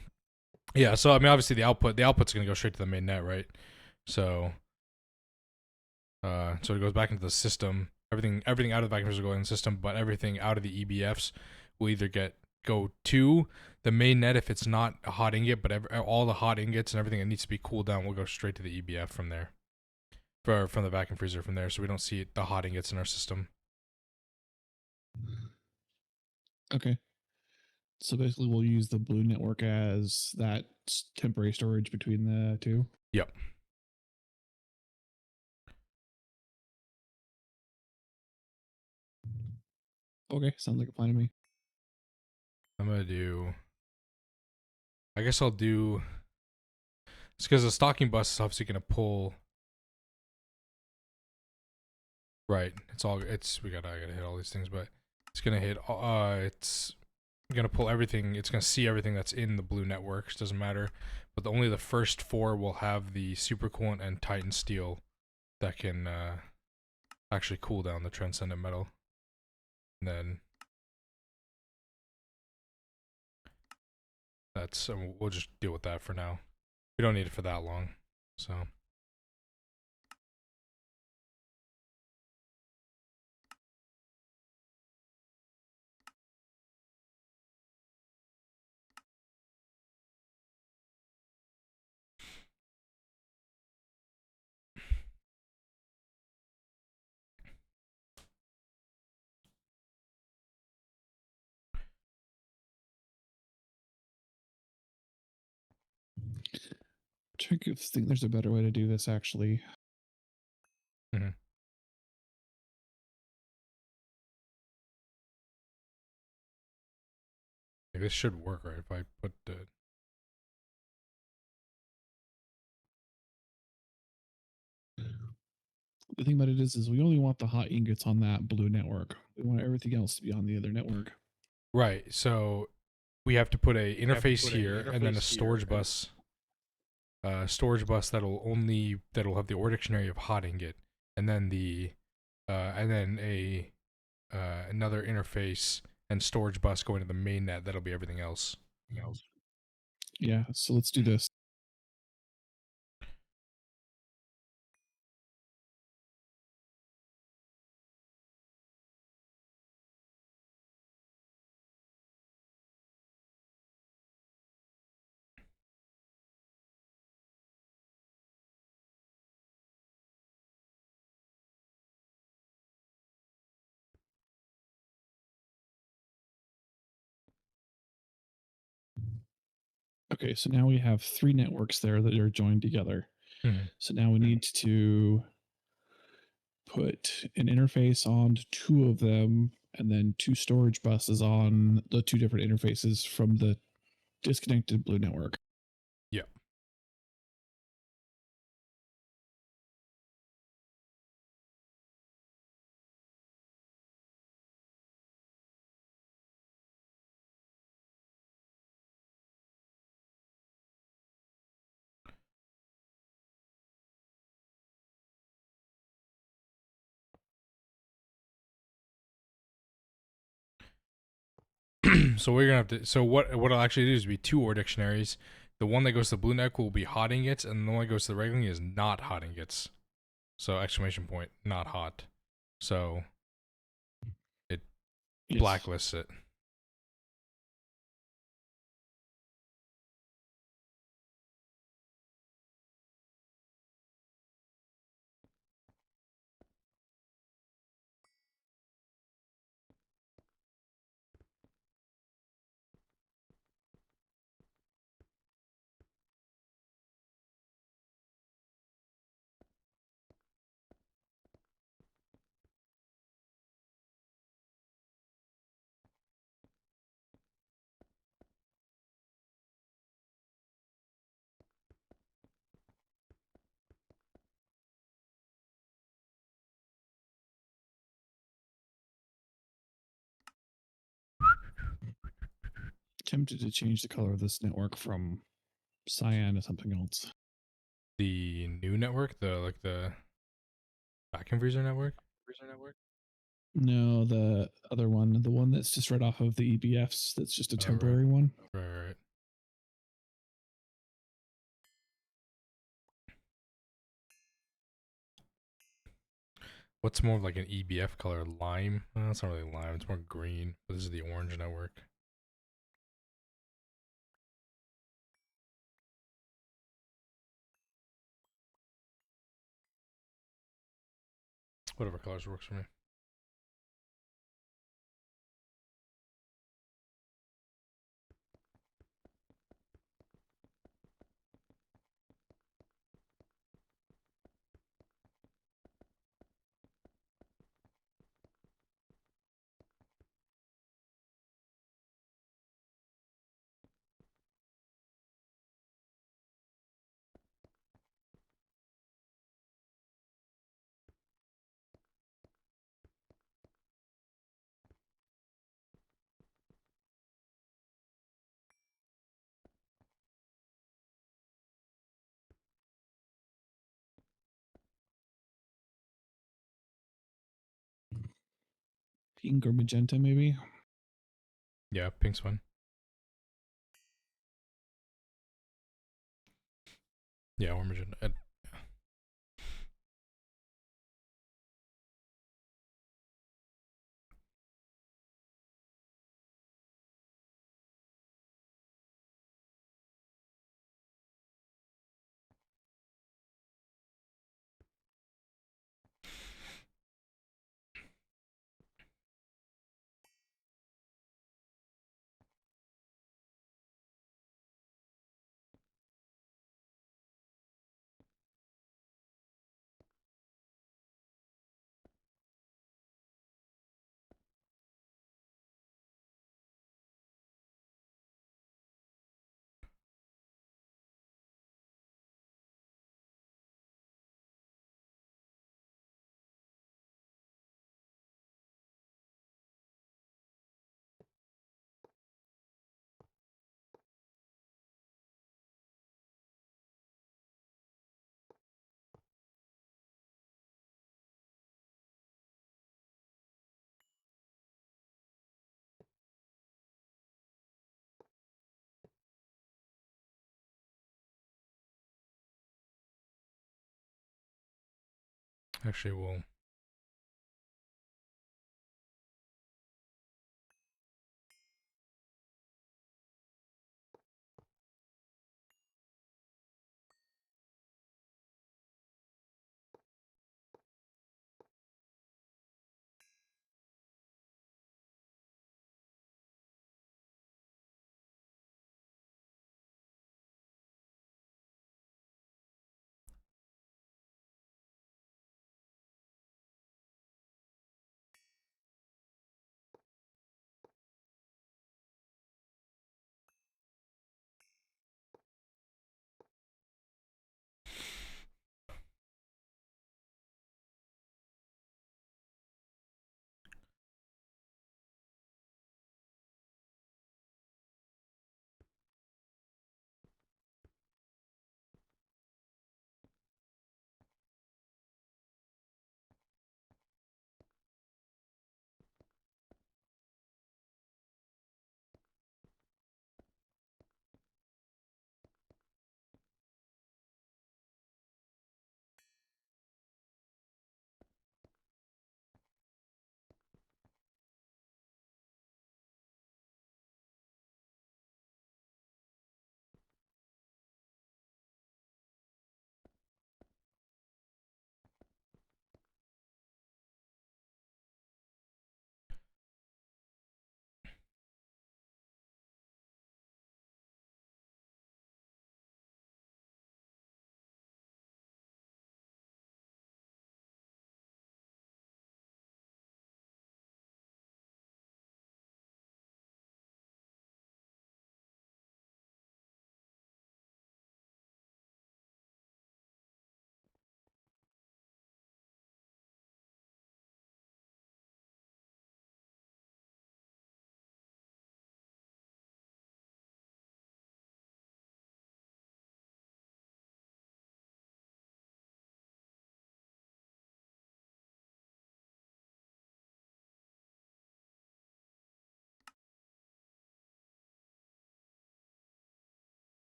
yeah. So I mean, obviously the output's gonna go straight to the main net, right? So so it goes back into the system. Everything out of the vacuum freezer will go in the system, but everything out of the EBFs will either go to the main net if it's not a hot ingot, but all the hot ingots and everything that needs to be cooled down will go straight to the EBF from there, from the vacuum freezer from there. So we don't see the hot ingots in our system. Okay. So basically, we'll use the blue network as that temporary storage between the two. Yep. Okay, sounds like a plan to me. I'm gonna do. I guess I'll do. It's because the stocking bus is obviously gonna pull. Right. I gotta hit all these things, but it's gonna hit. It's gonna pull everything. It's gonna see everything that's in the blue networks. Doesn't matter. But only the first 4 will have the supercoolant and Titan steel that can actually cool down the transcendent metal. And then we'll just deal with that for now. We don't need it for that long. So. I think there's a better way to do this actually. Mm-hmm. This should work, right? If I put the. The thing about it is we only want the hot ingots on that blue network. We want everything else to be on the other network. Right. So we have to put a interface here and then a storage bus. Storage bus that'll have the ore dictionary of hot ingot, and then another interface and storage bus going to the main net. That'll be everything else. Yeah, so let's do this. Okay, so now we have 3 networks there that are joined together. Mhm. So now we need to put an interface on 2 of them and then 2 storage buses on the 2 different interfaces from the disconnected blue network. Yeah. So we're gonna have to. So what I'll actually do is be 2 OR dictionaries. The one that goes to the blue network will be hot ingots, and the one that goes to the regular is not hot ingots. So exclamation point, not hot. So it Yes. blacklists it. Tempted to change the color of this network from cyan to something else. The new network, the vacuum freezer network. No, the other one, the one that's just right off of the EBFs, that's just a Oh, right. temporary one. Right. What's more of like an EBF color? Lime? Well, it's not really lime. It's more green. But this is the orange network. Whatever colors works for me. Pink or magenta, maybe. Yeah, pink's fine. Yeah, or magenta. Actually, we'll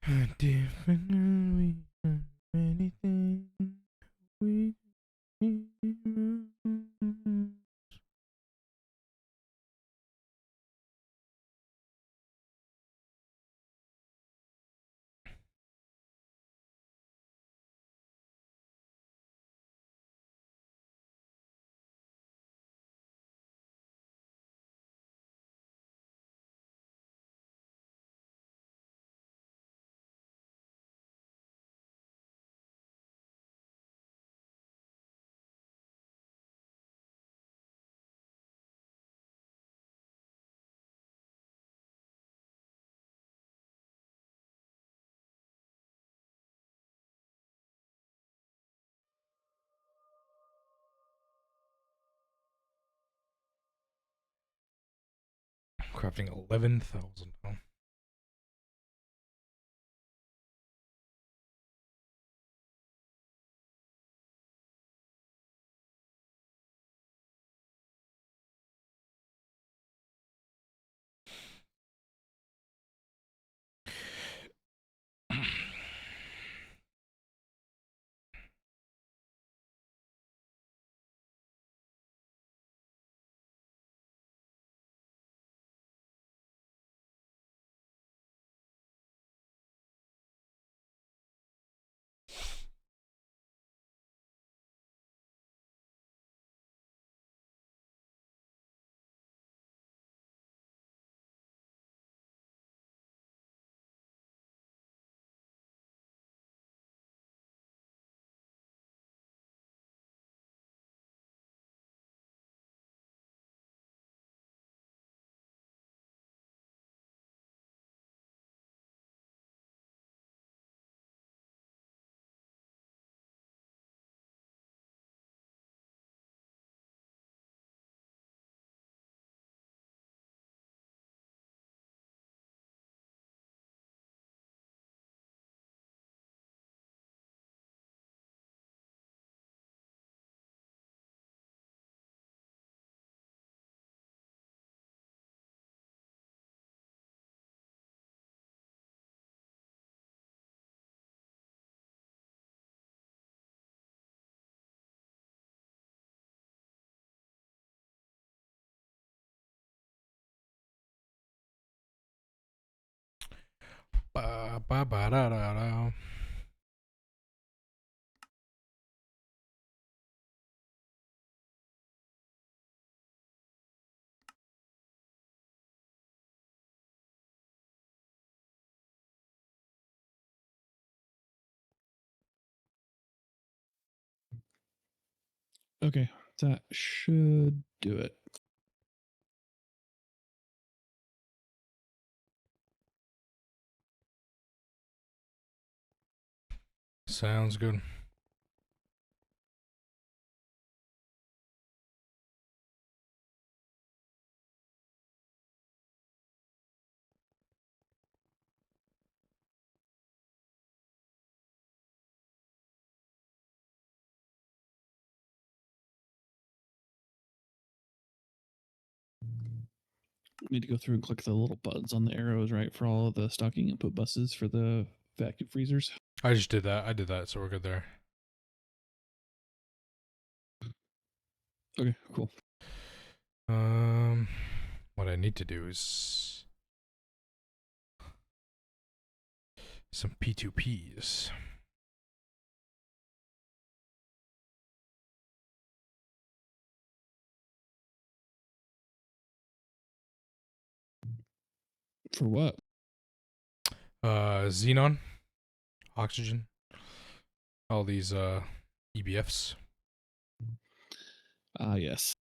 Different anything we crafting 11,000. Oh. Ba, ba, ba, da, da, da. Okay, that should do it. Sounds good. Need to go through and click the little buttons on the arrows, right, for all of the stocking input buses for the vacuum freezers. I just did that. I did that, so we're good there. Okay, cool. What I need to do is some P2Ps. For what? Xenon, oxygen, all these EBFs. Ah, yes.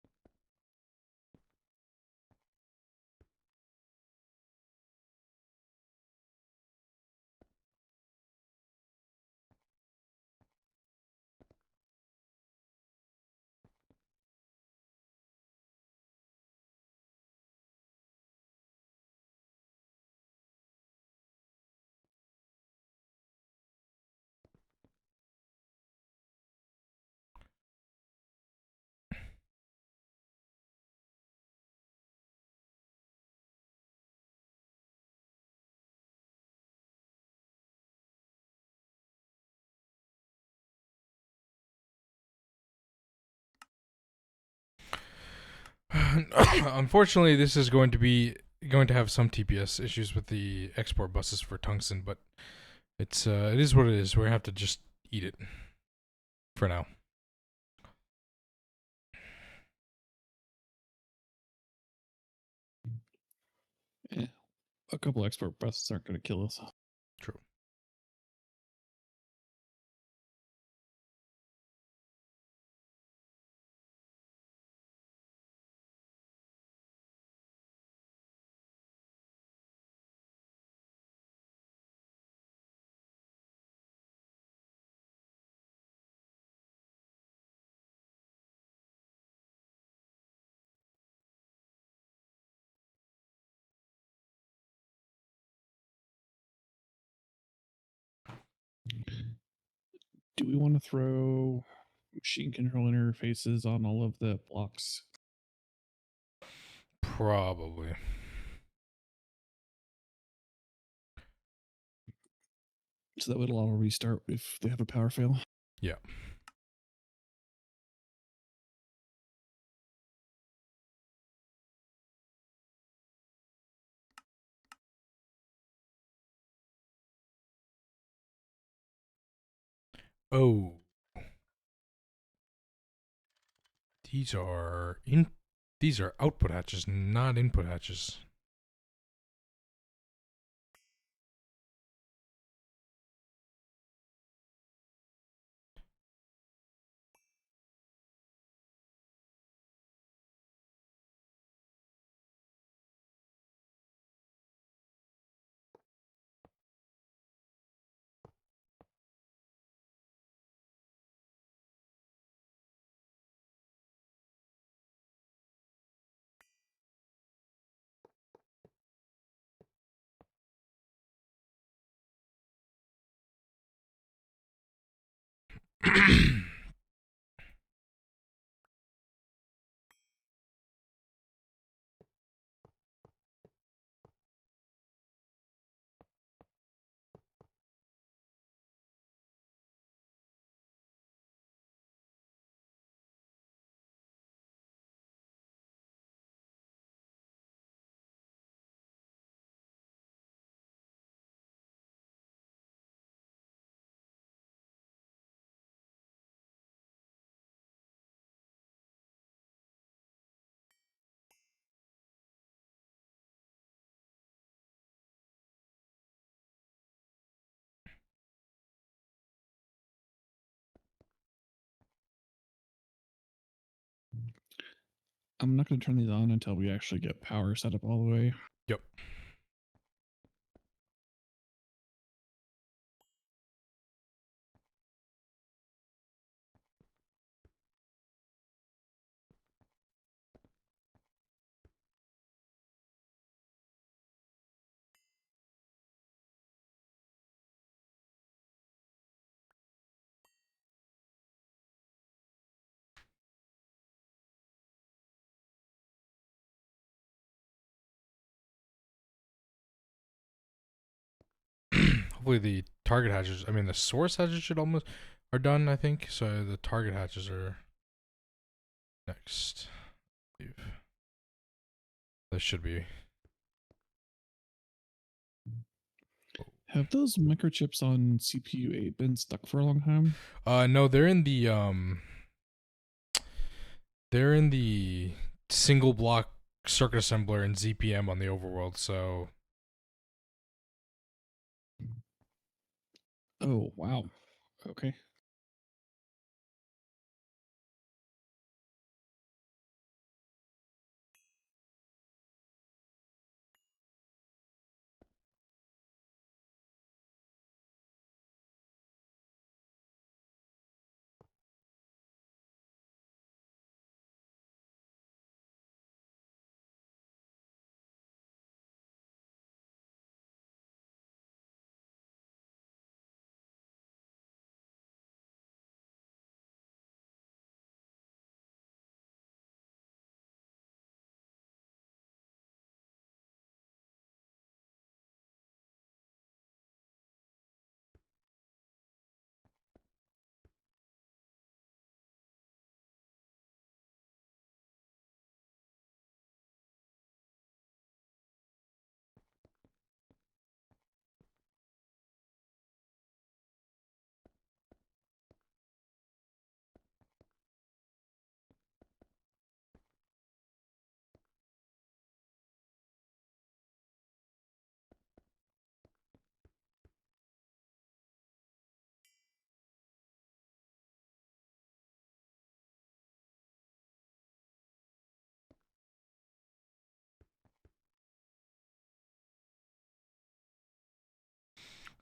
Unfortunately, this is going to have some TPS issues with the export buses for tungsten, but it is what it is. We're gonna have to just eat it for now. Yeah, a couple export buses aren't going to kill us. True. Do we want to throw machine control interfaces on all of the blocks? Probably. So that would allow a restart if they have a power fail. Yeah. Oh. These are output hatches, not input hatches. I'm not going to turn these on until we actually get power set up all the way. Yep. Hopefully the target hatches, I mean the source hatches should almost are done, I think. So the target hatches are next. I believe. This should be. Have those microchips on CPU 8 been stuck for a long time? No, they're in the single block circuit assembler and ZPM on the overworld, so Oh, wow. Okay.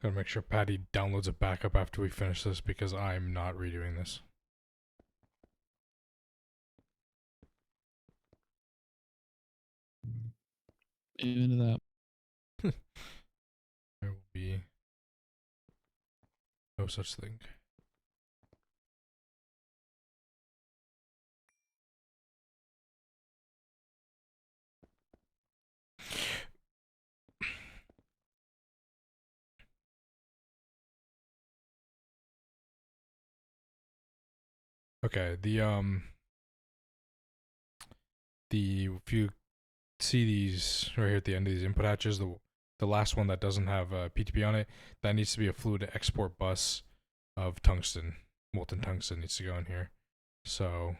Gotta make sure Patty downloads a backup after we finish this because I'm not redoing this. Into that. There will be no such thing. Okay, if you see these right here at the end of these input hatches, the last one that doesn't have PTP on it, that needs to be a fluid export bus of tungsten. Molten tungsten needs to go in here. So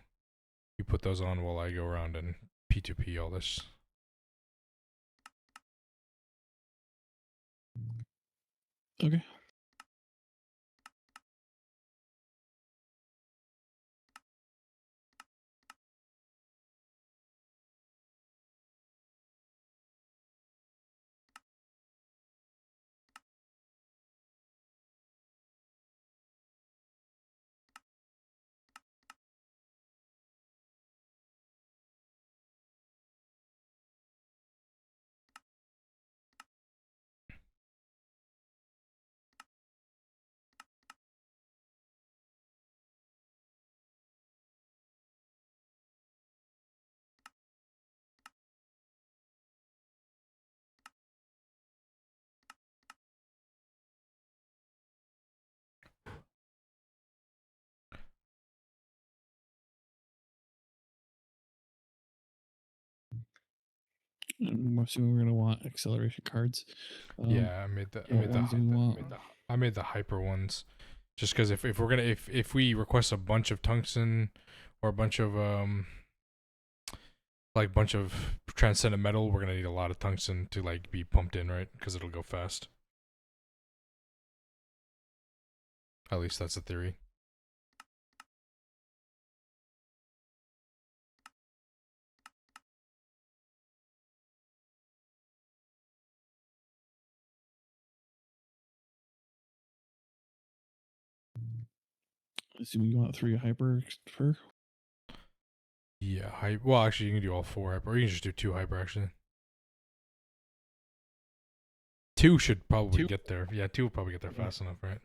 you put those on while I go around and P2P all this. Okay. I'm assuming we're gonna want acceleration cards. Yeah, I made the what ones do we want? I made the hyper ones, just because if we're gonna if we request a bunch of tungsten or a bunch of like bunch of transcendent metal, we're gonna need a lot of tungsten to like be pumped in, right? Because it'll go fast. At least that's the theory. Assuming you want 3 hyper per. Yeah, well, actually, you can do all 4 hyper, or you can just do 2 hyper. Actually, 2 should probably get there. Yeah, 2 will probably get there fast enough, right?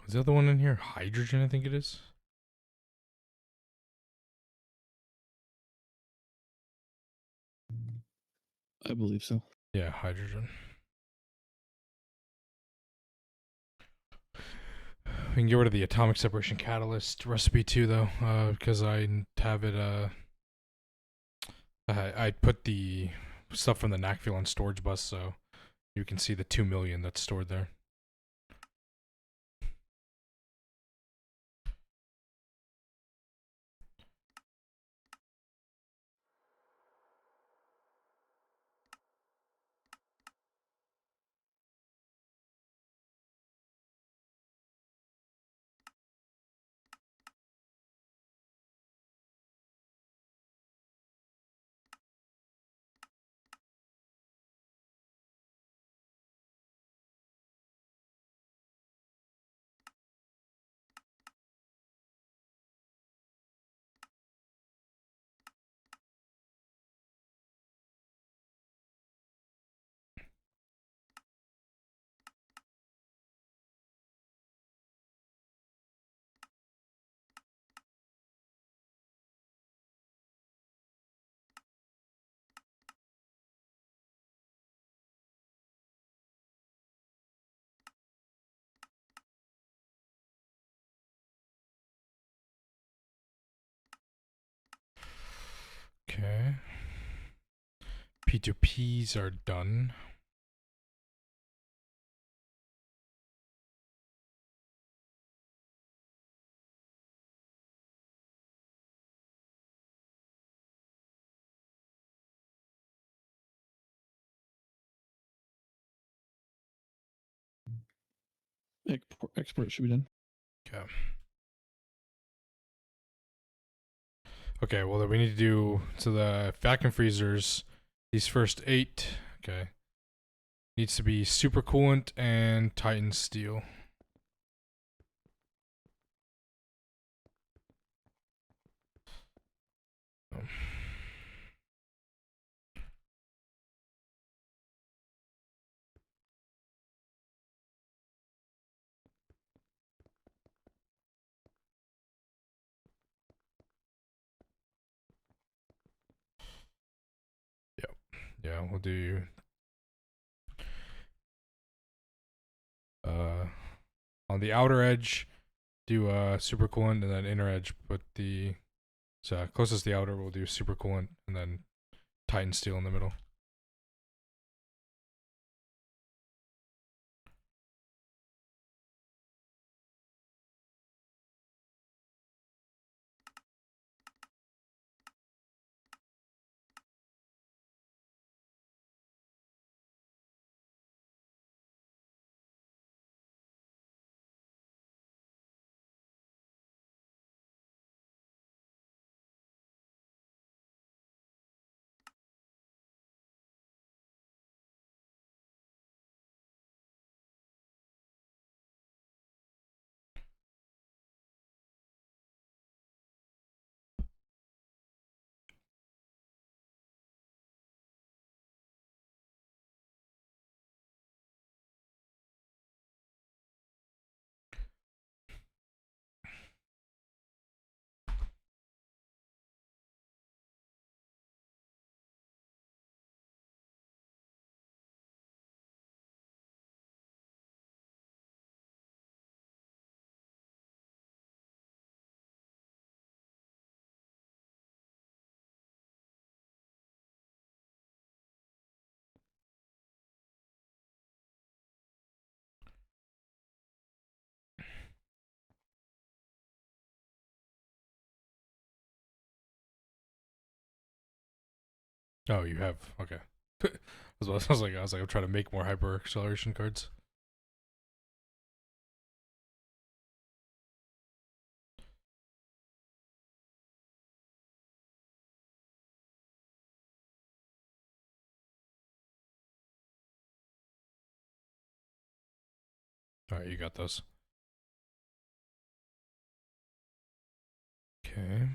Is the other one in here hydrogen? I think it is. I believe so. Yeah, hydrogen. We can get rid of the atomic separation catalyst recipe too, though, because I have it. I put the stuff from the NACFIL on storage bus, so you can see the 2 million that's stored there. P2Ps are done. Export should be done. Okay. Okay, well then we need to do so the vacuum freezers, these first 8, okay, needs to be super coolant and Titan steel. Yeah, we'll do on the outer edge do super coolant, and then inner edge put the closest to the outer we'll do super coolant and then Titan steel in the middle. Oh, you have, okay. I was like I'm trying to make more hyper acceleration cards. All right, you got those. Okay.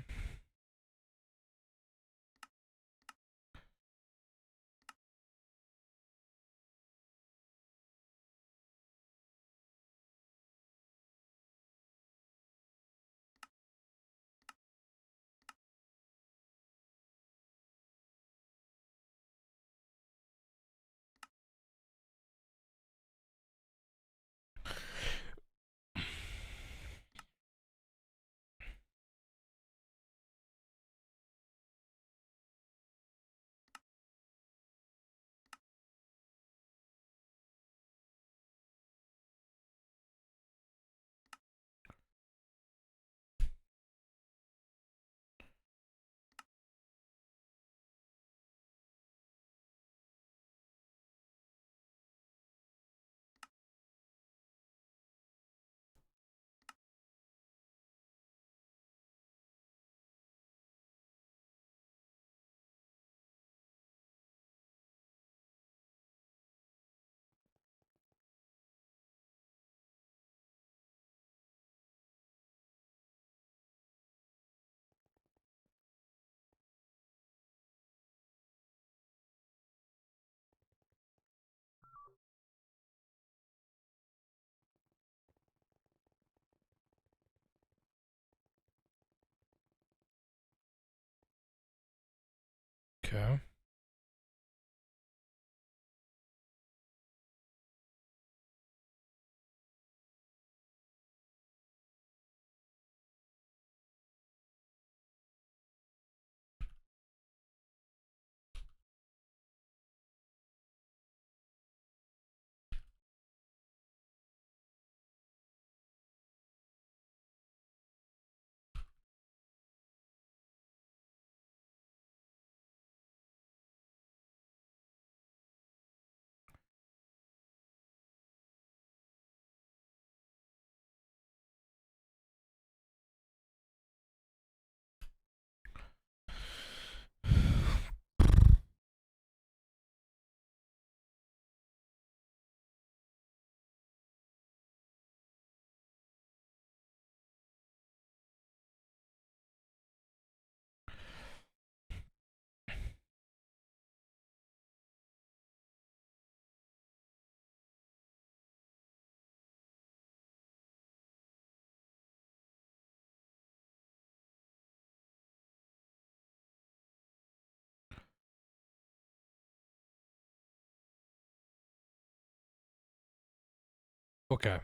Okay.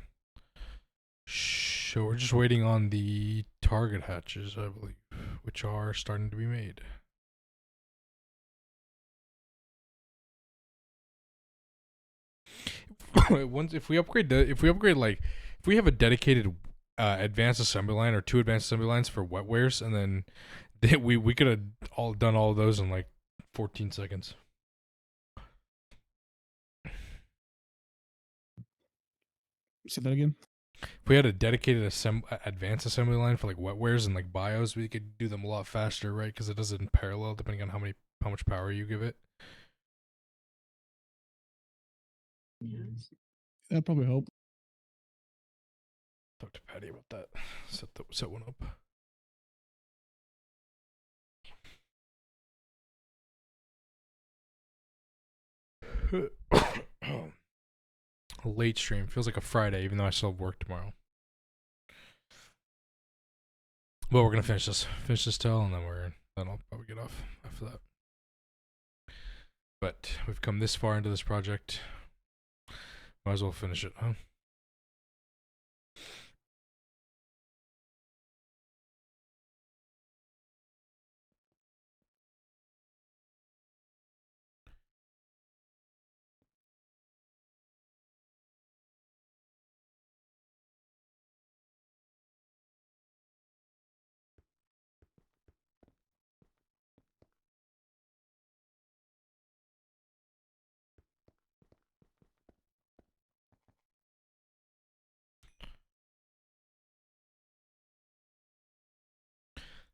So we're just waiting on the target hatches, I believe, which are starting to be made. Once if we upgrade if we have a dedicated advanced assembly line or two advanced assembly lines for wet wares, and then we could have all done all of those in like 14 seconds. Say that again. If we had a dedicated advanced assembly line for like wet wares and like bios, we could do them a lot faster, right? Because it does it in parallel depending on how much power you give it. Yes. That'd probably help. Talk to Patty about that. Set one up. Late stream feels like a Friday, even though I still have work tomorrow. But we're gonna finish this tell, and then I'll probably get off after that. But we've come this far into this project. Might as well finish it, huh?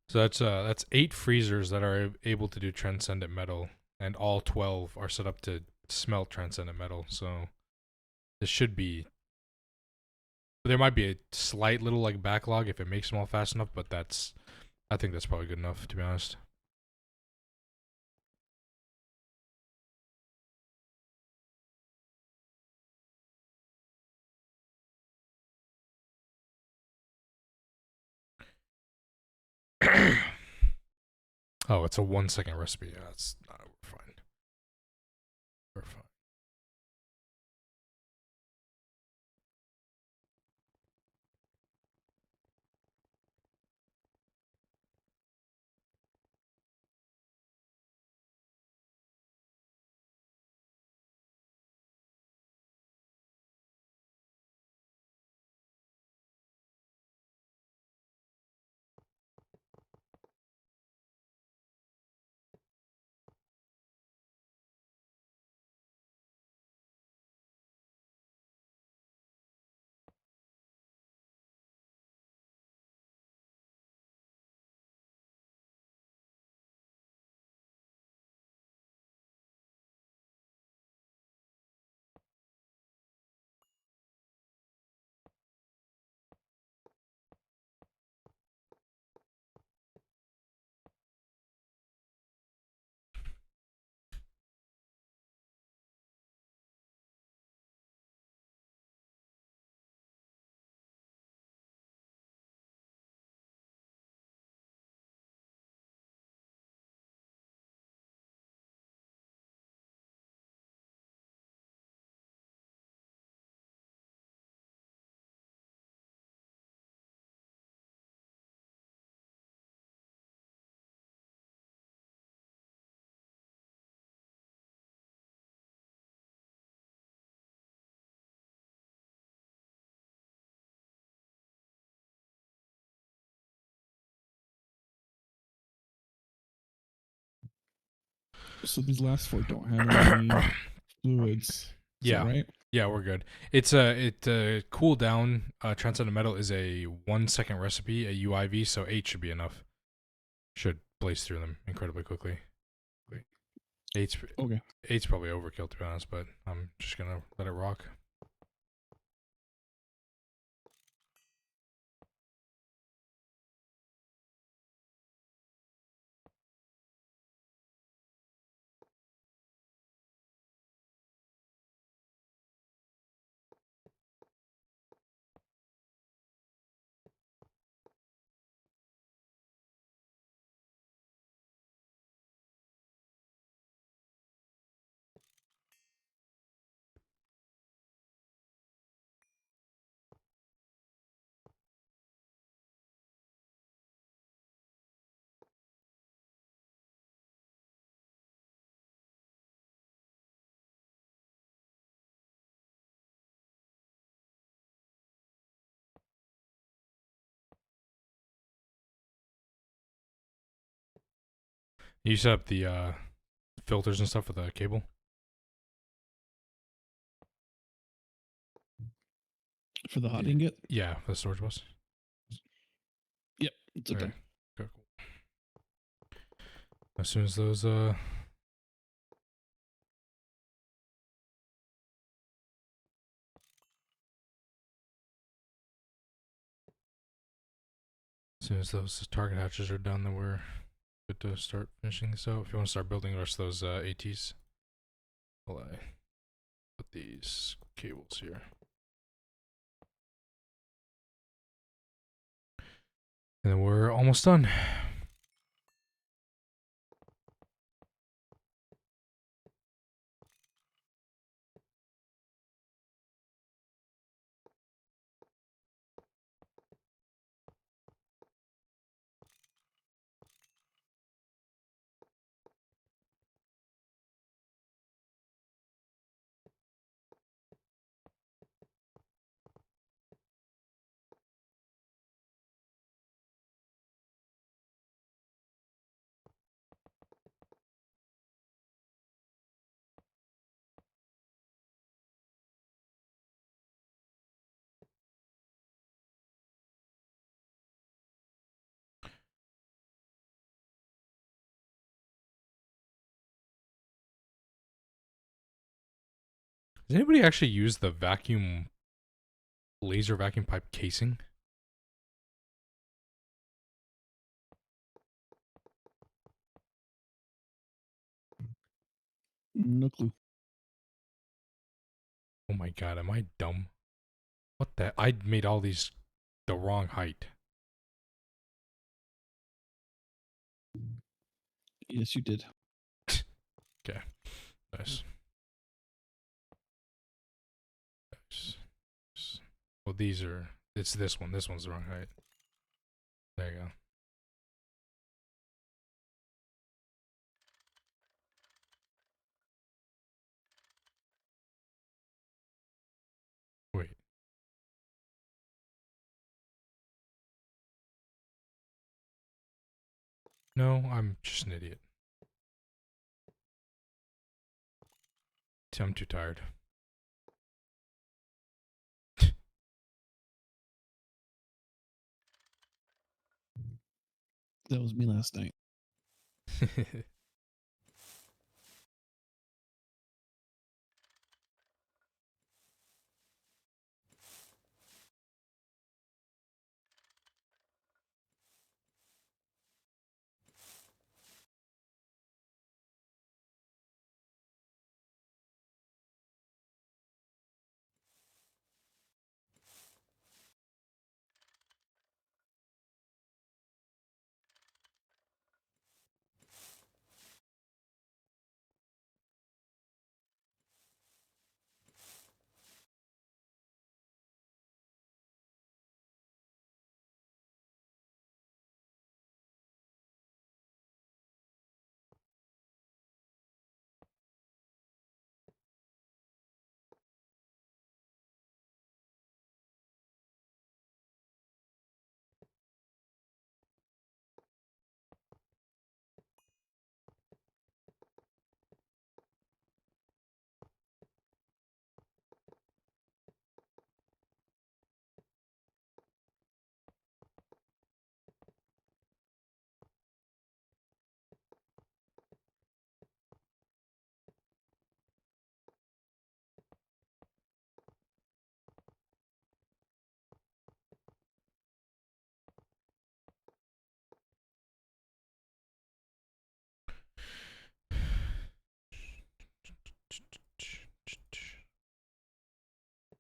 So that's 8 freezers that are able to do transcendent metal, and all 12 are set up to smelt transcendent metal. So this should be. There might be a slight little like backlog if it makes them all fast enough, but I think that's probably good enough, to be honest. Oh, it's a 1 second recipe. Yeah, it's not. We're fine. We're fine. So these last 4 don't have any fluids. Is Yeah. that right? Yeah, we're good. It's cool down transcendent metal is a 1 second recipe, a UIV, so 8 should be enough. Should blaze through them incredibly quickly. Okay. 8's probably overkill, to be honest, but I'm just gonna let it rock. You set up the filters and stuff for the cable? For the hot ingot? Yeah, for the storage bus. Yep, it's Okay. done. Okay, cool. As soon as those target hatches are done, then we're good to start finishing this out. If you want to start building the rest of those ATs, I'll put these cables here. And then we're almost done. Does anybody actually use the laser vacuum pipe casing? No clue. Oh my god, am I dumb? What the? I made all these the wrong height. Yes, you did. Okay, nice. Well, it's this one. This one's the wrong height. There you go. Wait. No, I'm just an idiot. I'm too tired. That was me last night.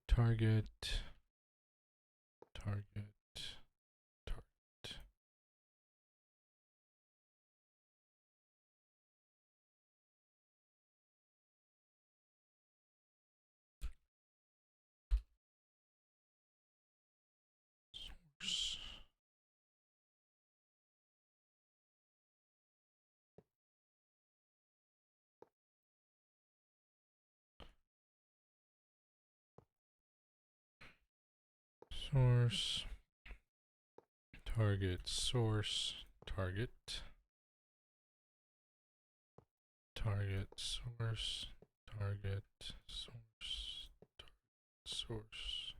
Target. Source. Source. Target. Source. Target. target source, target source, target source.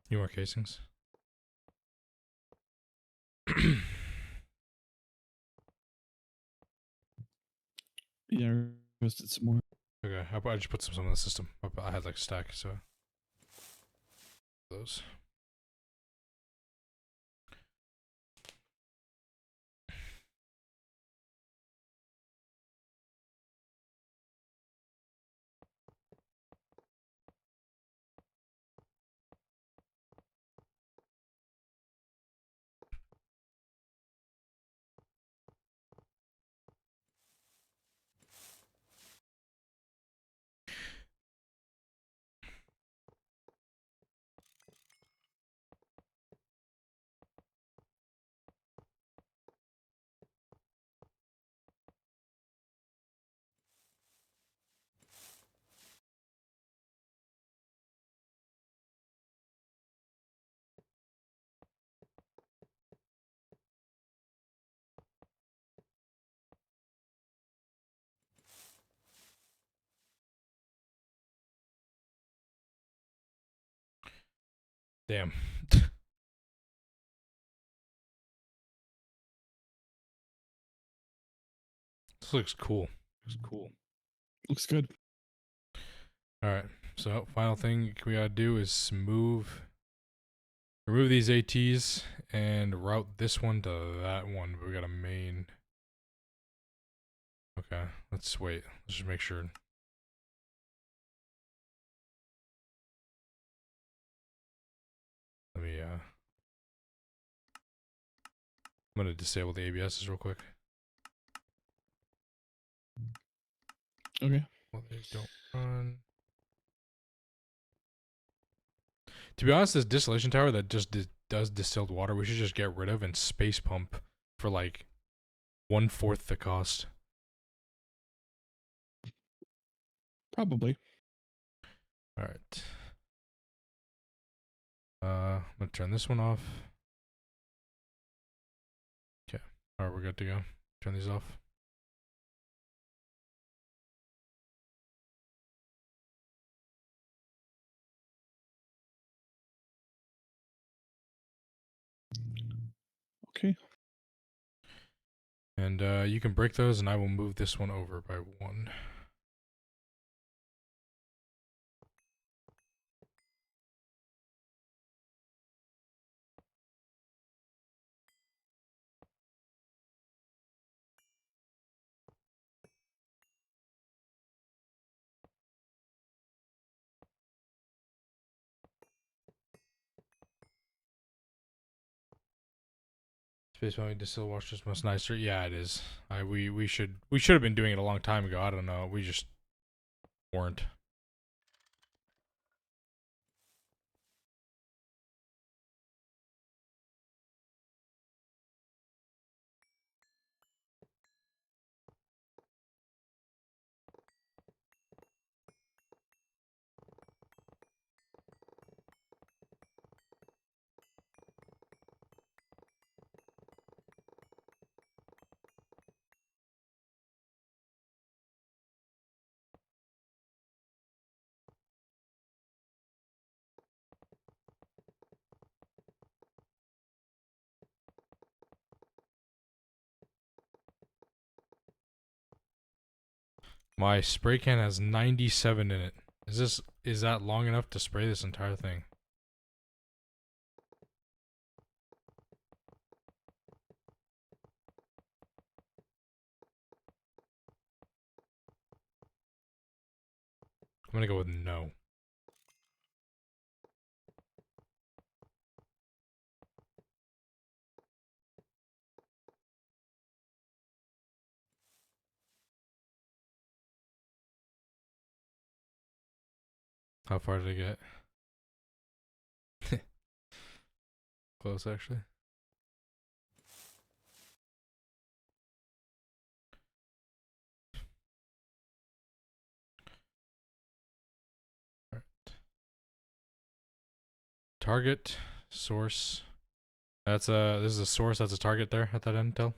You more casings? Yeah, I requested some more. Okay, I just put some in the system. I had like a stack, so those. Damn. This looks cool. Looks good. Alright, so final thing we gotta do is remove these ATs and route this one to that one. We got a main. Okay, let's wait. Let's just make sure. Let me I'm gonna disable the ABSs real quick. Okay. Well, they don't run. To be honest, this distillation tower that just does distilled water, we should just get rid of and space pump for like 1/4 the cost. Probably. All right. I'm gonna turn this one off. Okay. All right, we're good to go. Turn these off. Okay. And you can break those, and I will move this one over by 1. Space pumping distilled water is much nicer. Yeah, it is. We should have been doing it a long time ago. I don't know. We just weren't. My spray can has 97 in it. Is that long enough to spray this entire thing? I'm gonna go with no. How far did I get? Close, actually. Alright. Target, source. This is a source, that's a target there at that end, Tel.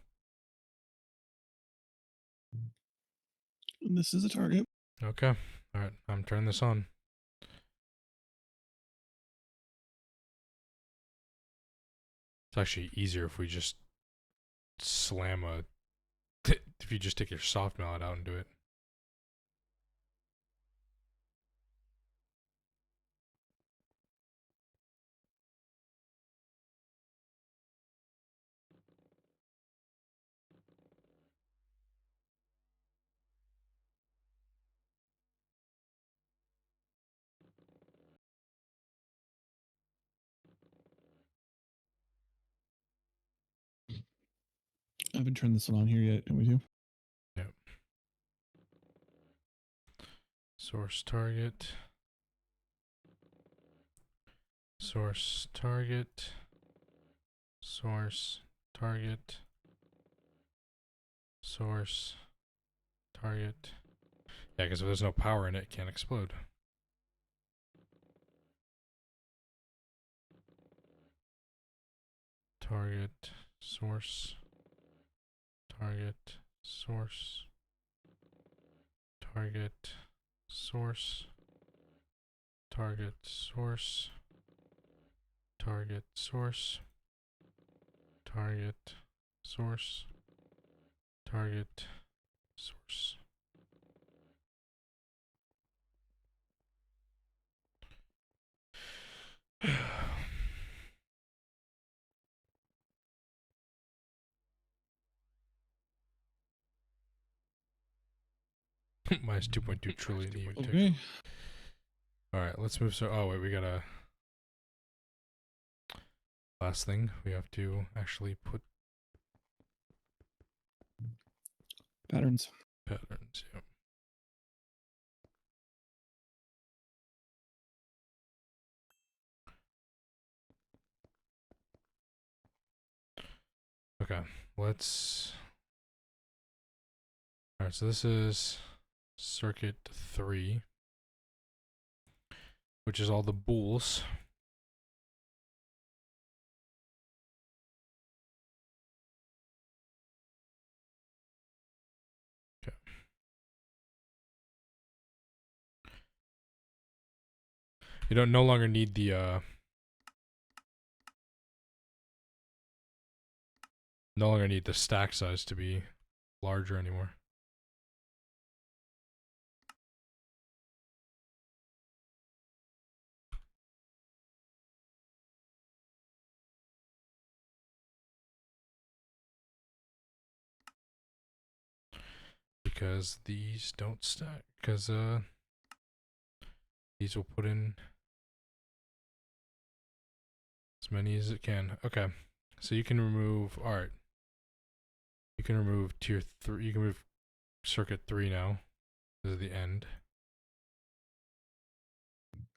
And this is a target. Okay. Alright, I'm turning this on. It's actually easier if we just slam a... if you just take your soft mallet out and do it. I haven't turned this one on here yet. With you? Yep. Source target. Source target. Source target. Source target. Yeah, because if there's no power in it, it can't explode. Target, source, target, source, target, source, target, source, target, source, target, source, target, source. Minus 2.2 trillion EU tick. Okay. Alright, let's move. So, oh, wait, we gotta. Last thing, we have to actually put Patterns. patterns. Yep. Okay, let's. Alright, so this is circuit 3, which is all the bools. Okay. You don't no longer need the no longer need the stack size to be larger anymore. Because these don't stack. Because these will put in as many as it can. Okay. So you can remove, alright. You can remove tier 3, you can remove circuit 3 now. This is the end. I'm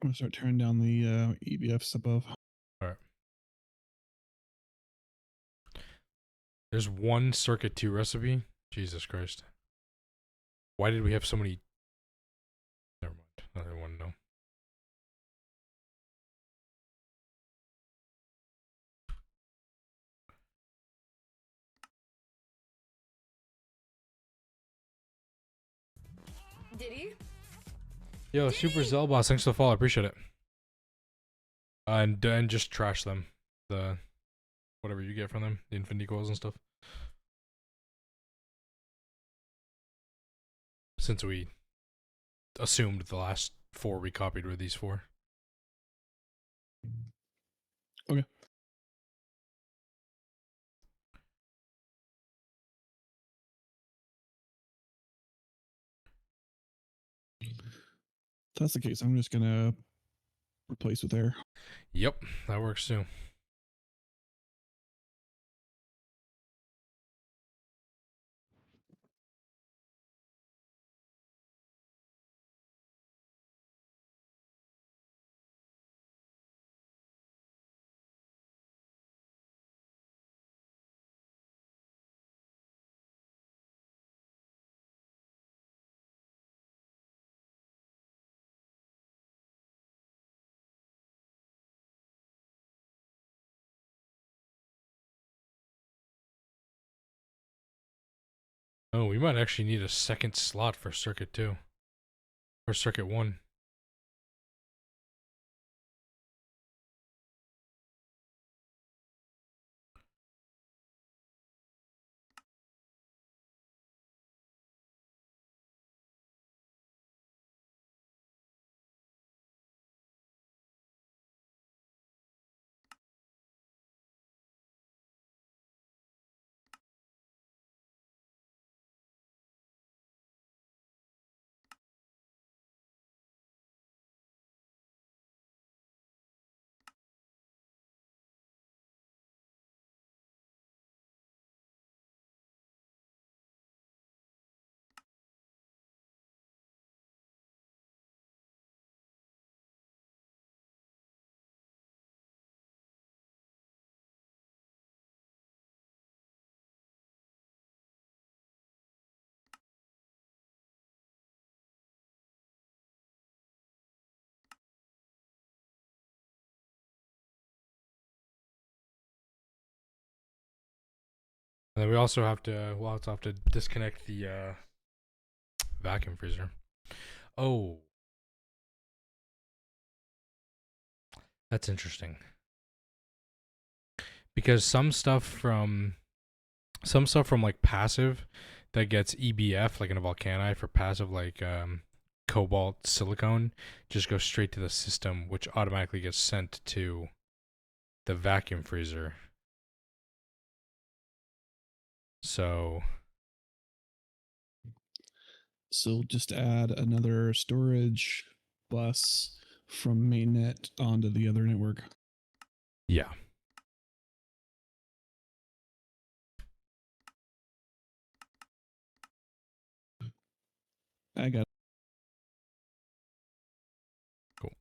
gonna start turning down the EBFs above. Alright. There's one circuit 2 recipe. Jesus Christ. Why did we have so many? Never mind. Another one, no. Did he? Yo, Super Zelboss, thanks for the follow. I appreciate it. And just trash them. The whatever you get from them, the infinity coils and stuff. Since we assumed the last 4 we copied were these 4. Okay. If that's the case, I'm just gonna replace with air. Yep, that works too. Oh, we might actually need a second slot for circuit 2. Or circuit 1. And then we also have to, we'll also have to disconnect the vacuum freezer. Oh. That's interesting. Because some stuff from like passive that gets EBF, like in a Volcani for passive, like cobalt silicone, just goes straight to the system, which automatically gets sent to the vacuum freezer. So just add another storage bus from mainnet onto the other network. Yeah. I got Cool.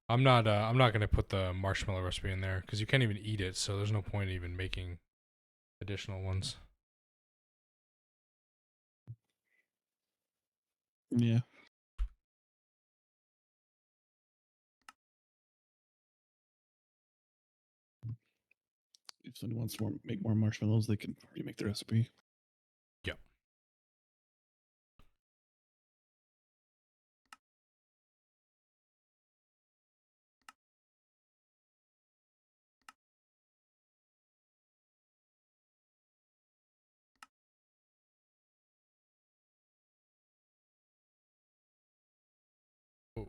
I'm not gonna put the marshmallow recipe in there because you can't even eat it, so there's no point even making additional ones. yeah. If someone wants to make more marshmallows, they can remake the recipe. Yep. Oh.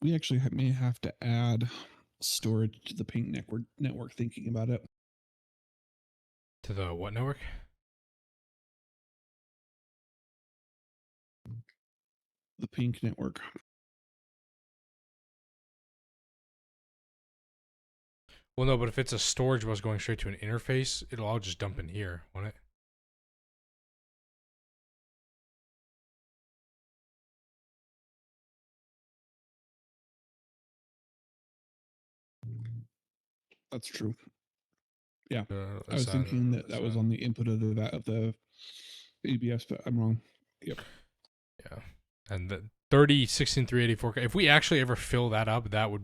We actually may have to add storage to the Pink network. Thinking about it, To the what network? the Pink network. Well, no, but if it's a storage bus going straight to an interface, it'll all just dump in here, won't it? That's true. Yeah, I Is was thinking that was on the input of the EBS, but I'm wrong. Yep. Yeah. And the 30, 16, 384. If we actually ever fill that up, that'd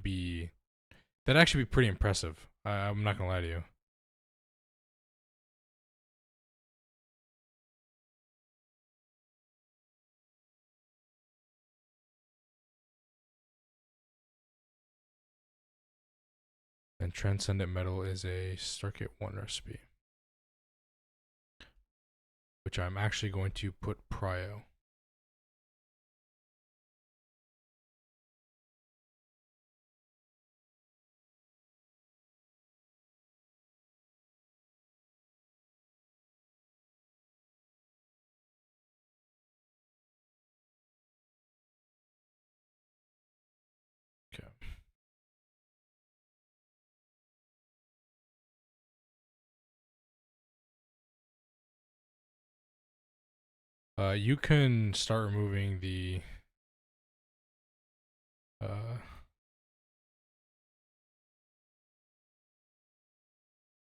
actually be pretty impressive. I'm not gonna lie to you. And Transcendent Metal is a Circuit 1 recipe, which I'm actually going to put prio. Okay. You can start removing the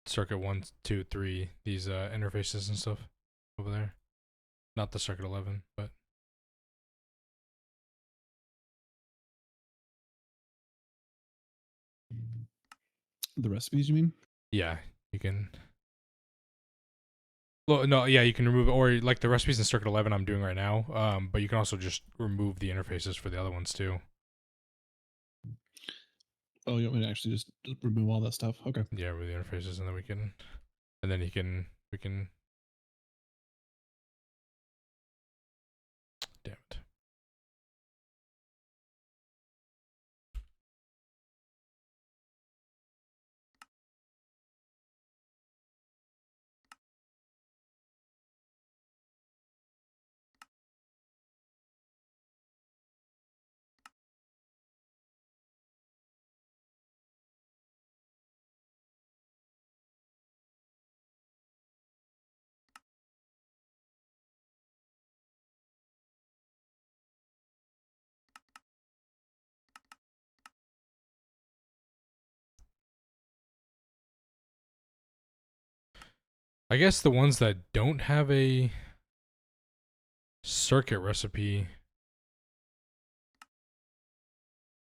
circuit 1, 2, 3, these interfaces and stuff over there. Not the circuit 11, but The recipes, you mean? yeah, you can. Well, no, yeah, you can remove, or like the recipes in circuit 11 I'm doing right now. But you can also just remove the interfaces for the other ones too. Oh, you want me to actually just remove all that stuff? Okay. Yeah, remove the interfaces, and then we can, and then we can. Damn it. I guess the ones that don't have a circuit recipe,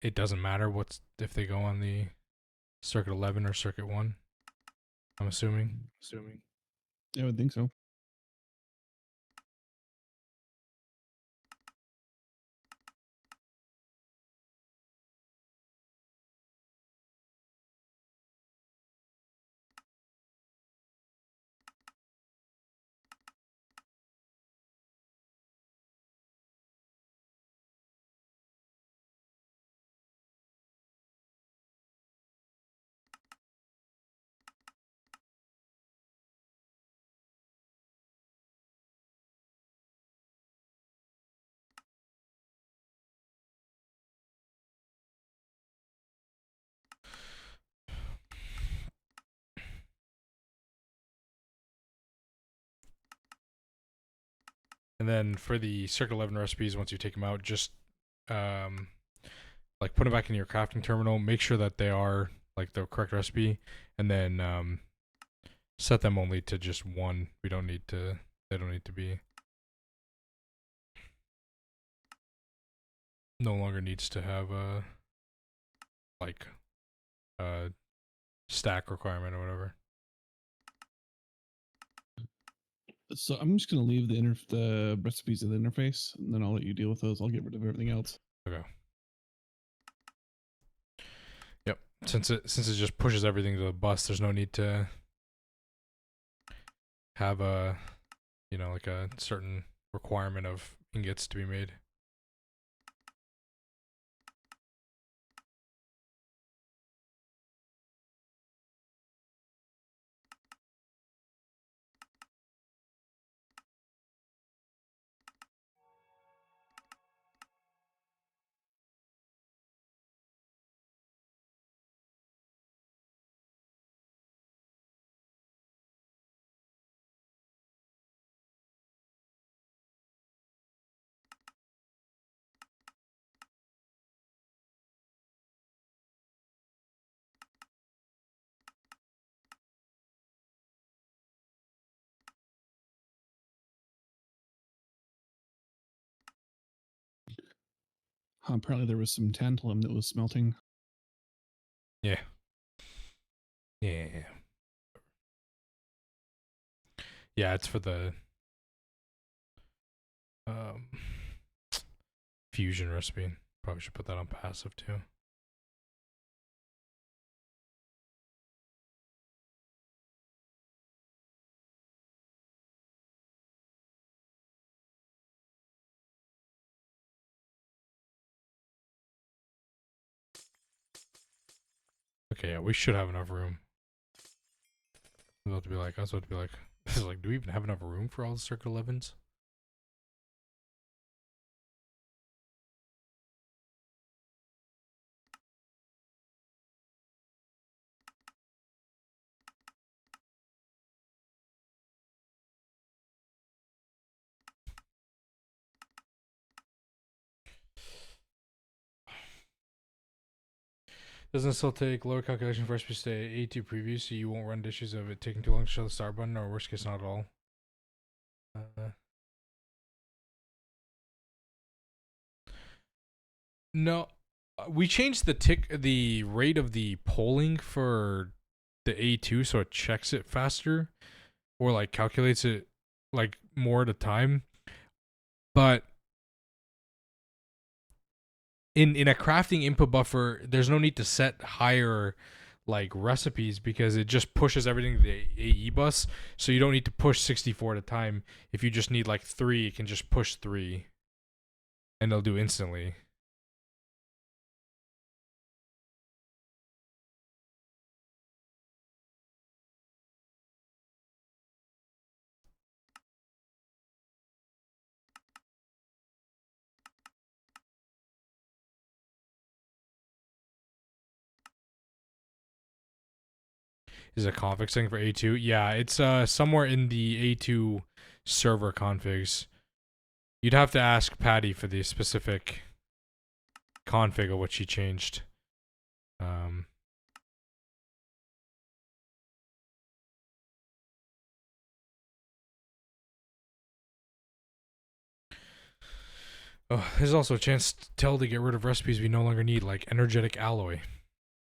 it doesn't matter what's if they go on the circuit 11 or circuit 1. I'm assuming. Yeah, I would think so. And then for the circuit 11 recipes, once you take them out, just like put them back in your crafting terminal. Make sure that they are like the correct recipe, and then set them only to just 1. We don't need to. They don't need to be. No longer needs to have a like a stack requirement or whatever. So I'm just gonna leave the recipes in the interface, and then I'll let you deal with those. I'll get rid of everything else. Okay. Yep. Since it just pushes everything to the bus, there's no need to have a like a certain requirement of ingots to be made. Apparently, there was some tantalum that was smelting. Yeah. Yeah. Yeah, it's for the fusion recipe. Probably should put that on passive too. Okay, yeah, we should have enough room. I was about to be like, this is like, do we even have enough room for all the circuit 11s? Doesn't it still take lower calculation for recipe to stay A2 preview, so you won't run into issues of it taking too long to show the start button, or worst case, not at all? No, we changed the rate of the polling for the A2 so it checks it faster, or like calculates it like more at a time. But in a crafting input buffer, there's no need to set higher like recipes because it just pushes everything to the AE bus. So you don't need to push 64 at a time. If you just need like 3, it can just push 3 and they'll do instantly. Is a config setting for A2? Yeah, it's somewhere in the A2 server configs. You'd have to ask Patty for the specific config of what she changed. Oh, there's also a chance to tell to get rid of recipes we no longer need, like energetic alloy,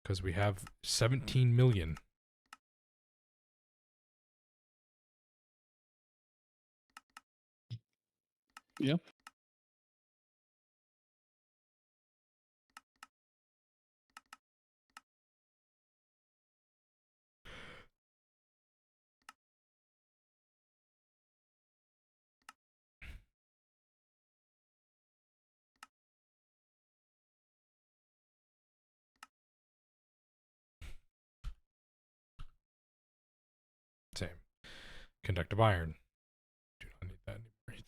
because we have 17 million. Yep. Same. Conductive iron. Do not need that anymore either.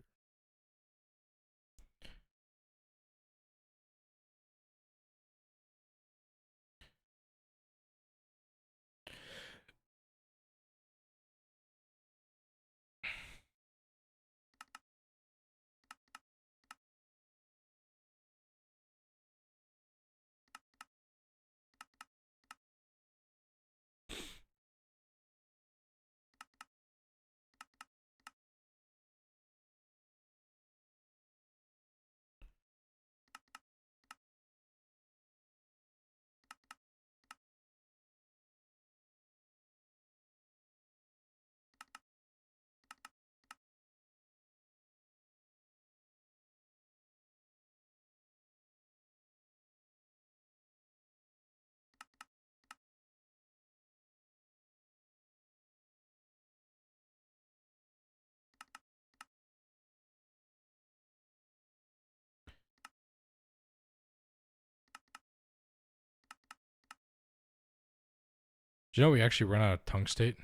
Do you know we actually run out of tungstate?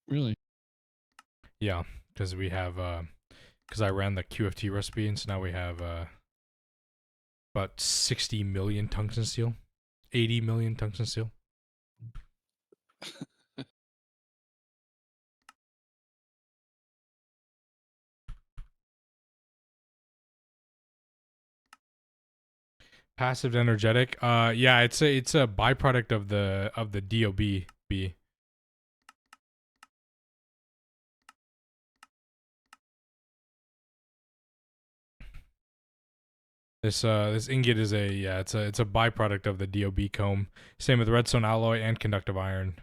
Really? Yeah, because we have because I ran the QFT recipe, and so now we have about 60 million tungsten steel, 80 million tungsten steel. Passive energetic. Yeah, it's a byproduct of the DOB. This ingot is it's a byproduct of the DOB comb. Same with redstone alloy and conductive iron.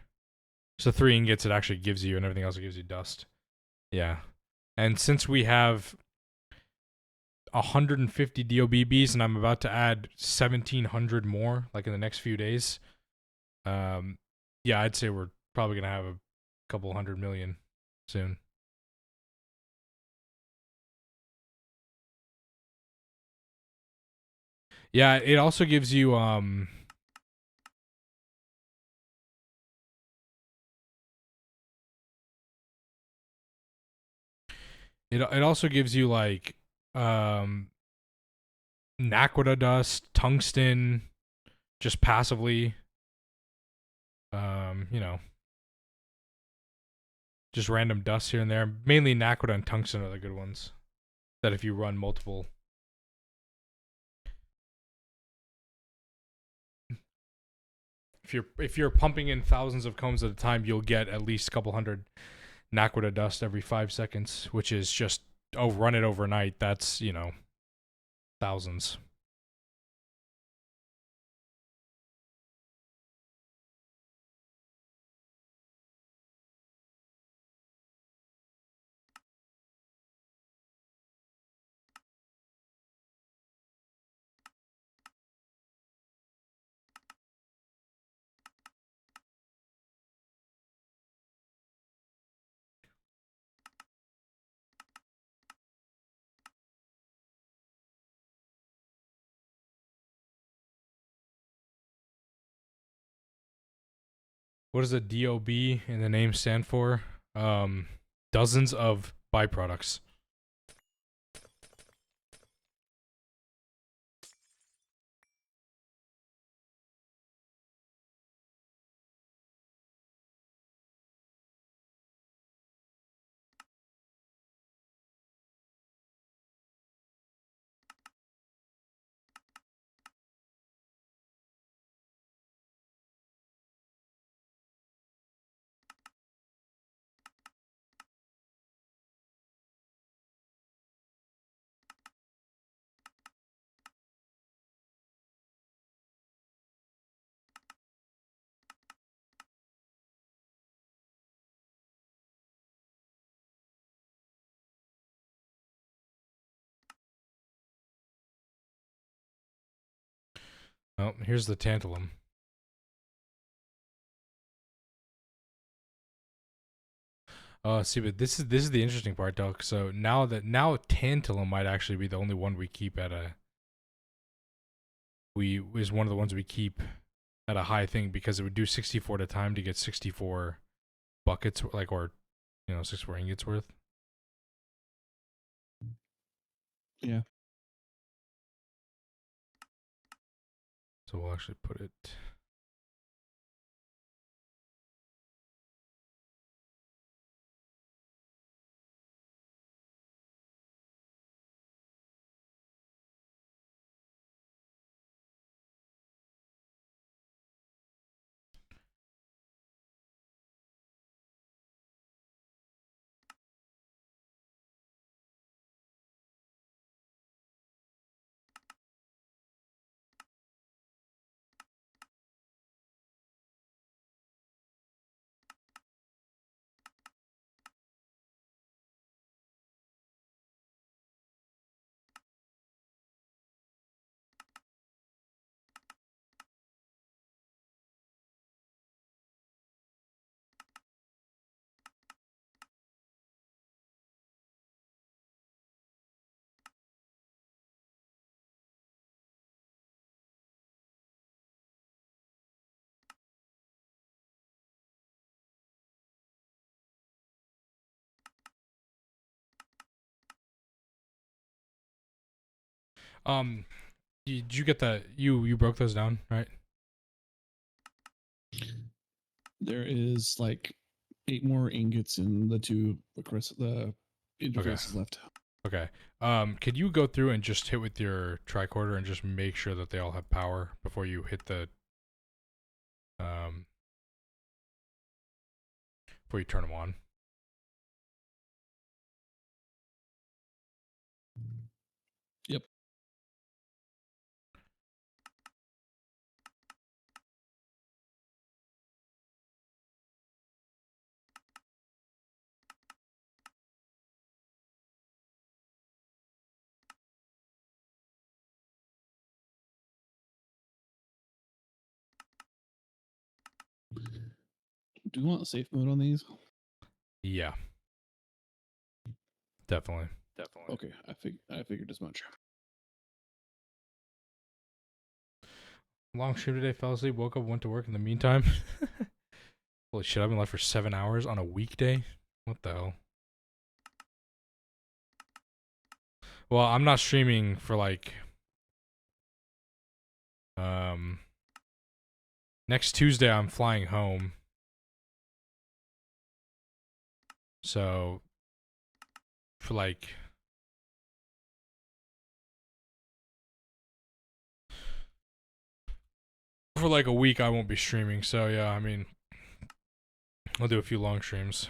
So 3 ingots it actually gives you, and everything else it gives you dust. Yeah, and since we have 150 DOBBs, and I'm about to add 1,700 more, like in the next few days. Yeah, I'd say we're probably gonna have a couple 100 million soon. Yeah, it also gives you it also gives you like naquita dust, tungsten, just passively. You know, just random dust here and there. Mainly naquita and tungsten are the good ones. That if you run multiple if you're pumping in thousands of combs at a time, you'll get at least a couple hundred naquita dust every 5 seconds, which is just run it overnight. That's thousands. What does a DOB in the name stand for? Dozens of byproducts. Well, here's the tantalum. See, but this is the interesting part, though. So now tantalum might actually be the only one we keep at a is one of the ones we keep at a high thing, because it would do 64 at a time to get 64 buckets, like, or 64 ingots worth. Yeah. So we'll actually put it. Did you get that? You broke those down, right? There is like 8 more ingots in the two the interfaces left. Okay. Could you go through and just hit with your tricorder and just make sure that they all have power before you hit the before you turn them on? Yep. Do you want safe mode on these? Yeah. Definitely. Okay, I figured as much. Long stream today, fell asleep, woke up, went to work in the meantime. Holy shit, I've been live for 7 hours on a weekday? What the hell? Well, I'm not streaming for like next Tuesday I'm flying home. So for like for like a week I won't be streaming, so yeah, I mean, I'll do a few long streams.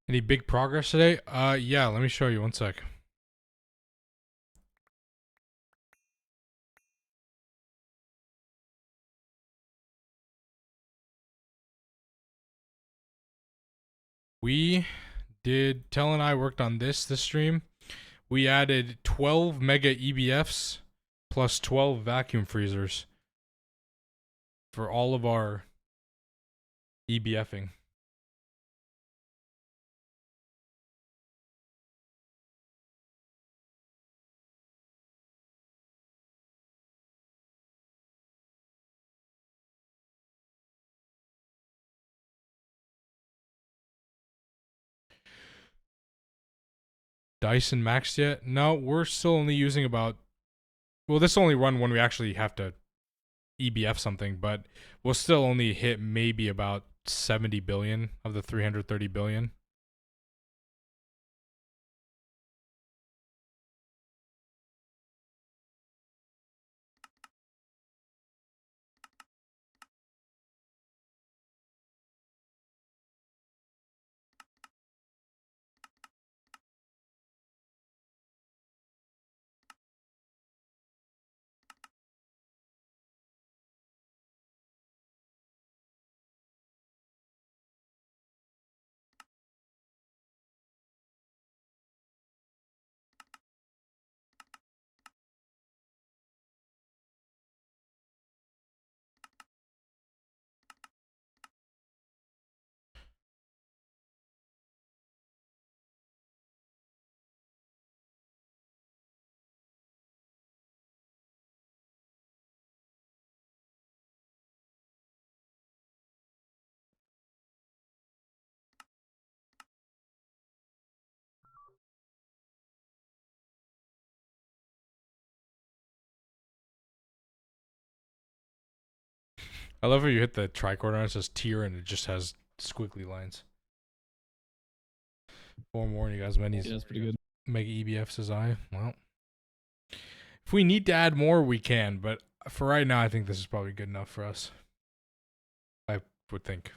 Any big progress today? Yeah, let me show you, one sec. Tell and I worked on this stream. We added 12 mega EBFs plus 12 vacuum freezers for all of our EBFing. Dyson maxed yet? No, we're still only using about, well, this only run when we actually have to EBF something, but we'll still only hit maybe about 70 billion of the 330 billion. I love how you hit the tricorder and it says tier and it just has squiggly lines. Forewarn you guys, many Yeah, that's pretty good. mega EBFs as I. Well, if we need to add more, we can, but for right now, I think this is probably good enough for us. I would think.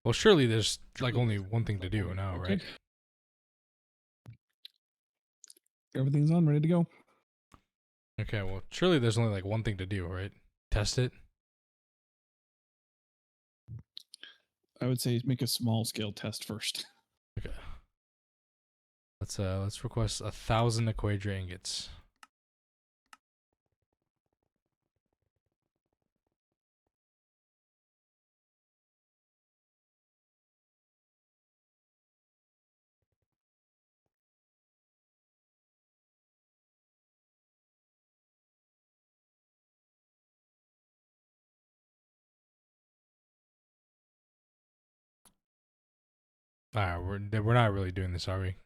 Well, surely there's like only one thing to do now, Okay. right? Everything's on, ready to go. Okay, well, surely there's only like one thing to do, right? Test it. I would say make a small scale test first. Okay. Let's request 1,000 Equadra ingots. Alright, we're not really doing this, are we?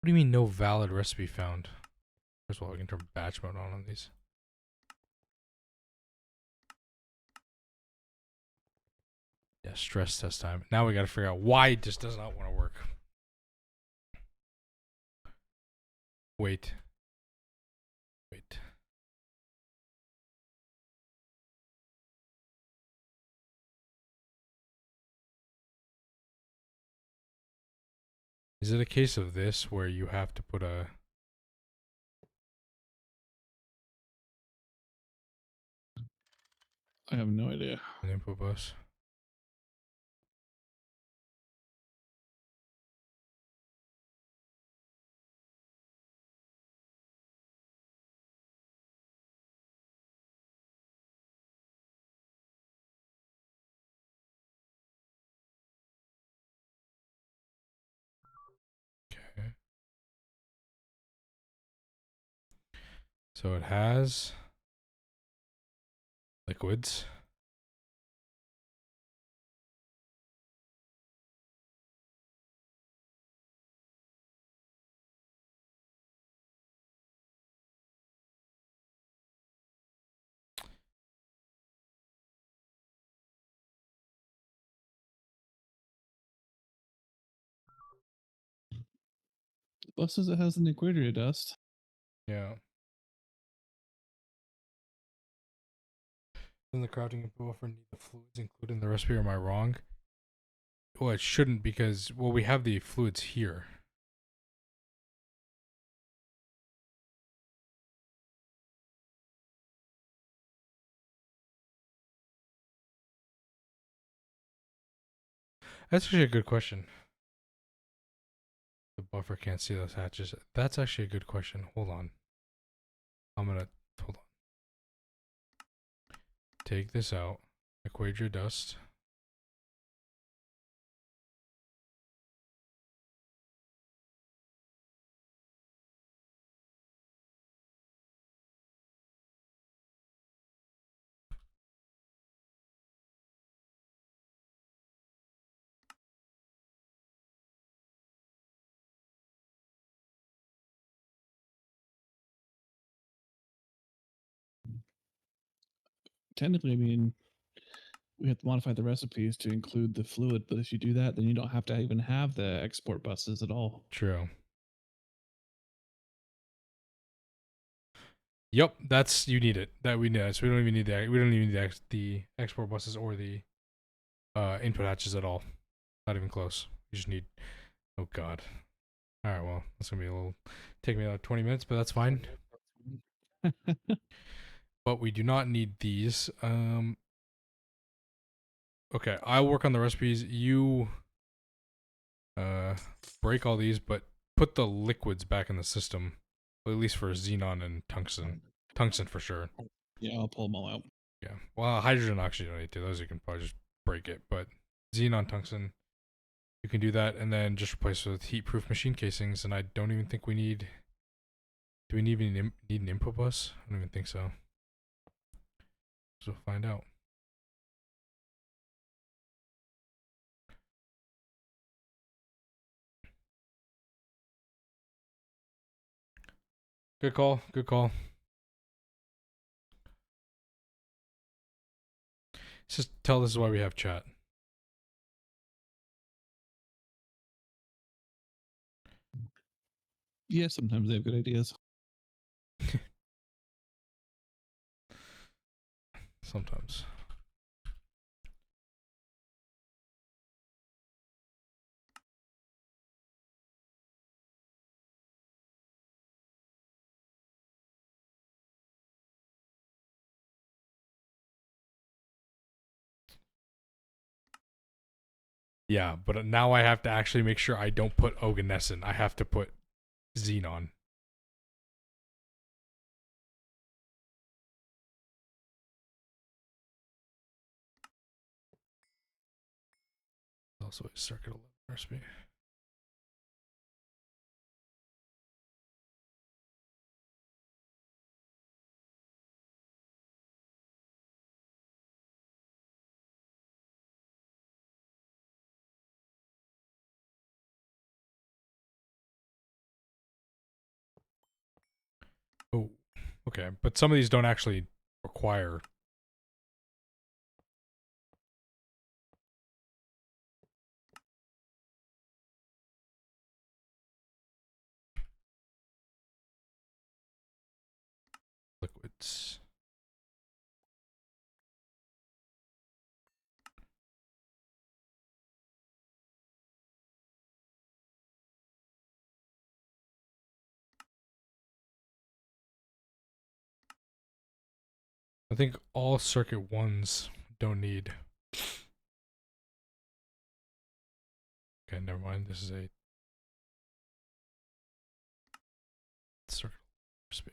What do you mean no valid recipe found? First of all, we can turn batch mode on these. Yeah, stress test time. Now we gotta figure out why it just does not want to work. Wait. Wait. Is it a case of this where you have to put a... I have no idea. an input bus? Okay. So it has liquids. The bus says it has an equator dust. Yeah. Doesn't the crafting input buffer need the fluids included in the recipe, or am I wrong? Well, it shouldn't because, well, we have the fluids here. That's actually a good question. The buffer can't see those hatches. That's actually a good question. Hold on. Hold on. Take this out. Equate your dust. Technically, I mean, we have to modify the recipes to include the fluid, but if you do that, then you don't have to even have the export buses at all. True. Yep, that's, you need it. That we need. So we don't even need the export buses or the input hatches at all. Not even close. You just need. Oh god. All right. Well, that's gonna be a little. Take me about 20 minutes, but that's fine. But we do not need these. Okay, I'll work on the recipes. You break all these, but put the liquids back in the system. Well, at least for xenon and tungsten. Tungsten for sure. Yeah, I'll pull them all out. Yeah. Well, hydrogen oxygen you don't need to. Those you can probably just break it. But xenon, tungsten, you can do that, and then just replace it with heat-proof machine casings. And I don't even think we need. Do we even need an input bus? I don't even think so. So we'll find out. Good call. Good call. Just tell this is why we have chat. Yeah, sometimes they have good ideas. Sometimes. Yeah, but now I have to actually make sure I don't put oganescent. I have to put xenon. Also a circuit 11 recipe. Okay, but some of these don't actually require. Liquids. I think all circuit ones don't need. Okay, never mind. This is a circuit recipe.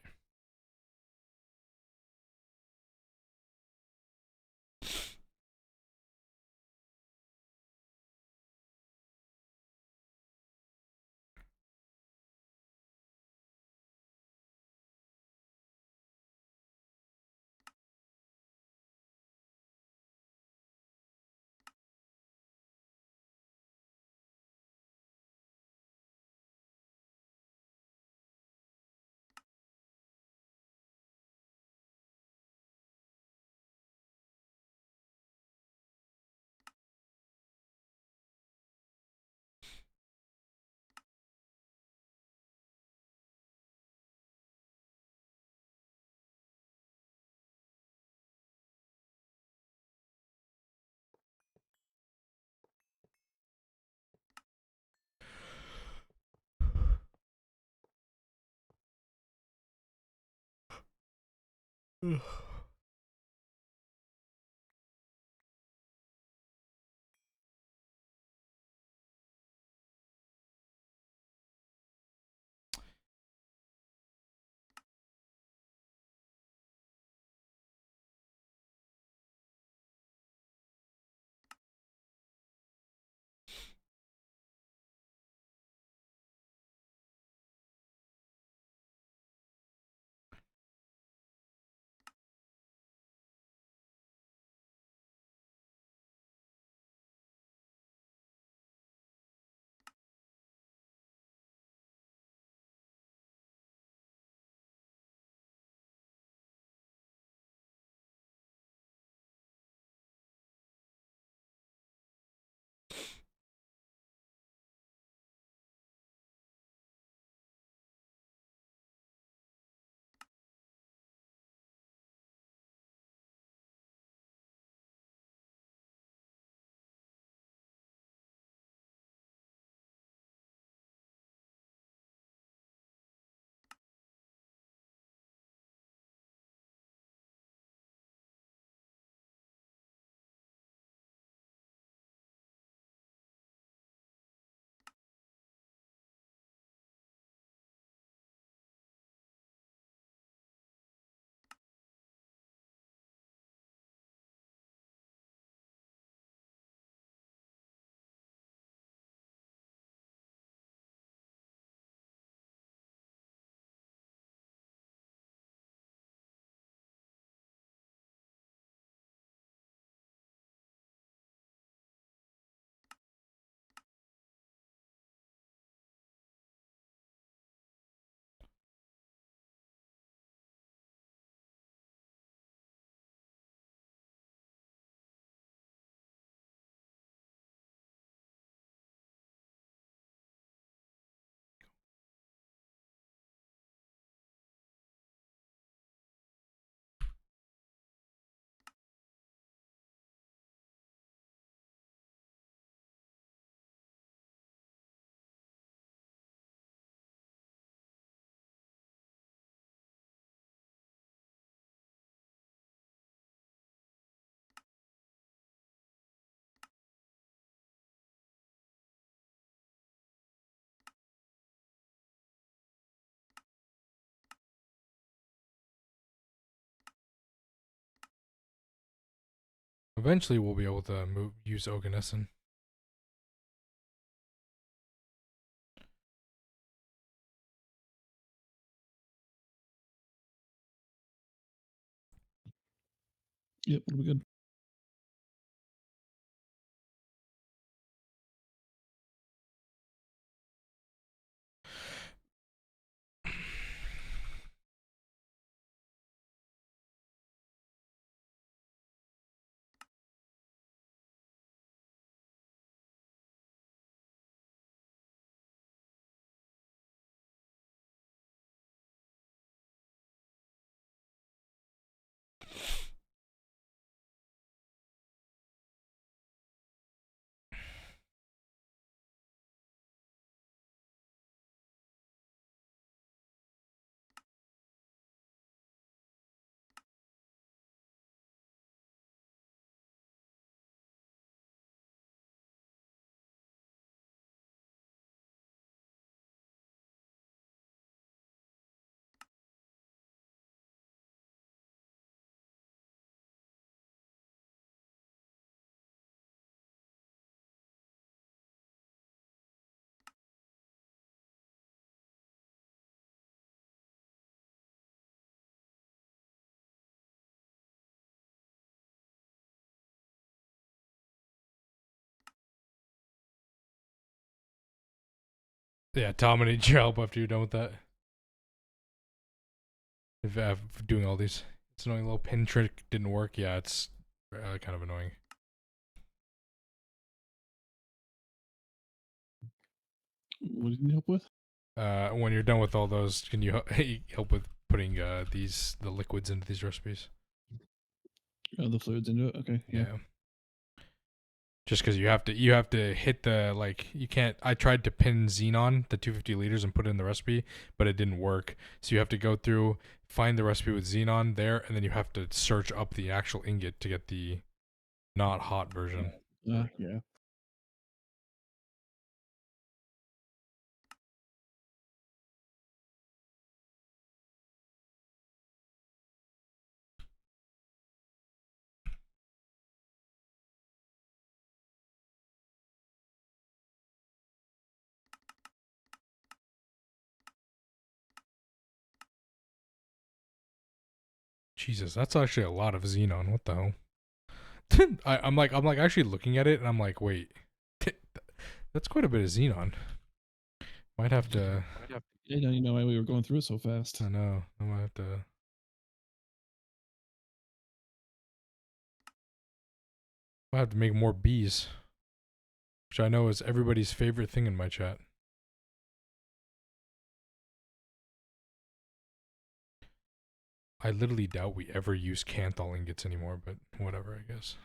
Eventually, we'll be able to use Oganesson. Yep, we'll be good. Yeah, Tom, I need your help after you're done with that. If doing all these, it's annoying. Little pin trick didn't work. Yeah, it's kind of annoying. What do you need help with? When you're done with all those, can you help with putting the liquids into these recipes? The fluids into it. Okay. Yeah. Just because you have to hit the, like, you can't. I tried to pin xenon, the 250 liters, and put it in the recipe, but it didn't work. So you have to go through, find the recipe with xenon there, and then you have to search up the actual ingot to get the not hot version. Yeah. Jesus, that's actually a lot of xenon. What the hell? I'm like actually looking at it, and I'm like, wait, that's quite a bit of xenon. Might have to. Yeah, you know why we were going through it so fast. I know. I might have to. I have to make more bees, which I know is everybody's favorite thing in my chat. I literally doubt we ever use Kanthal ingots anymore, but whatever, I guess.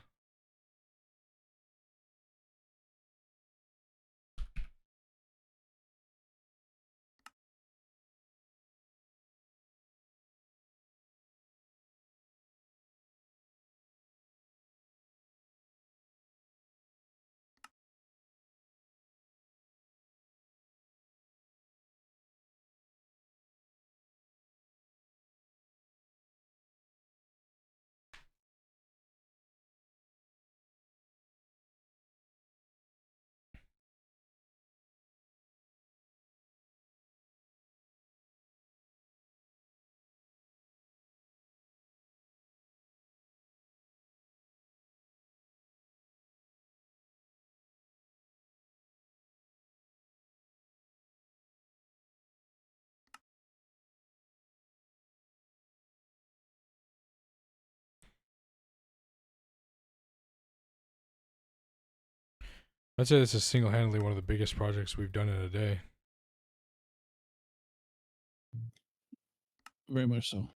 I'd say this is single-handedly one of the biggest projects we've done in a day. Very much so.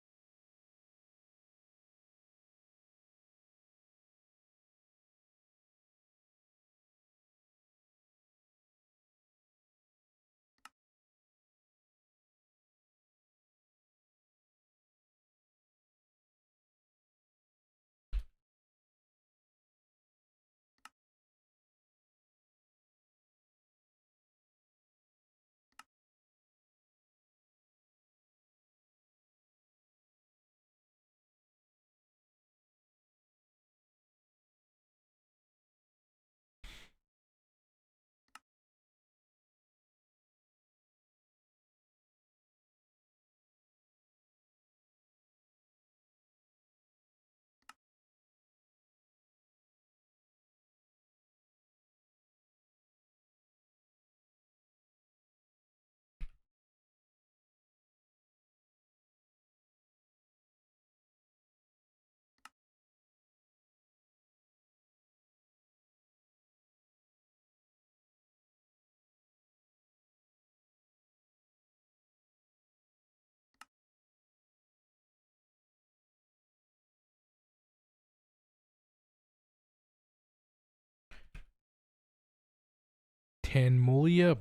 Tanmolium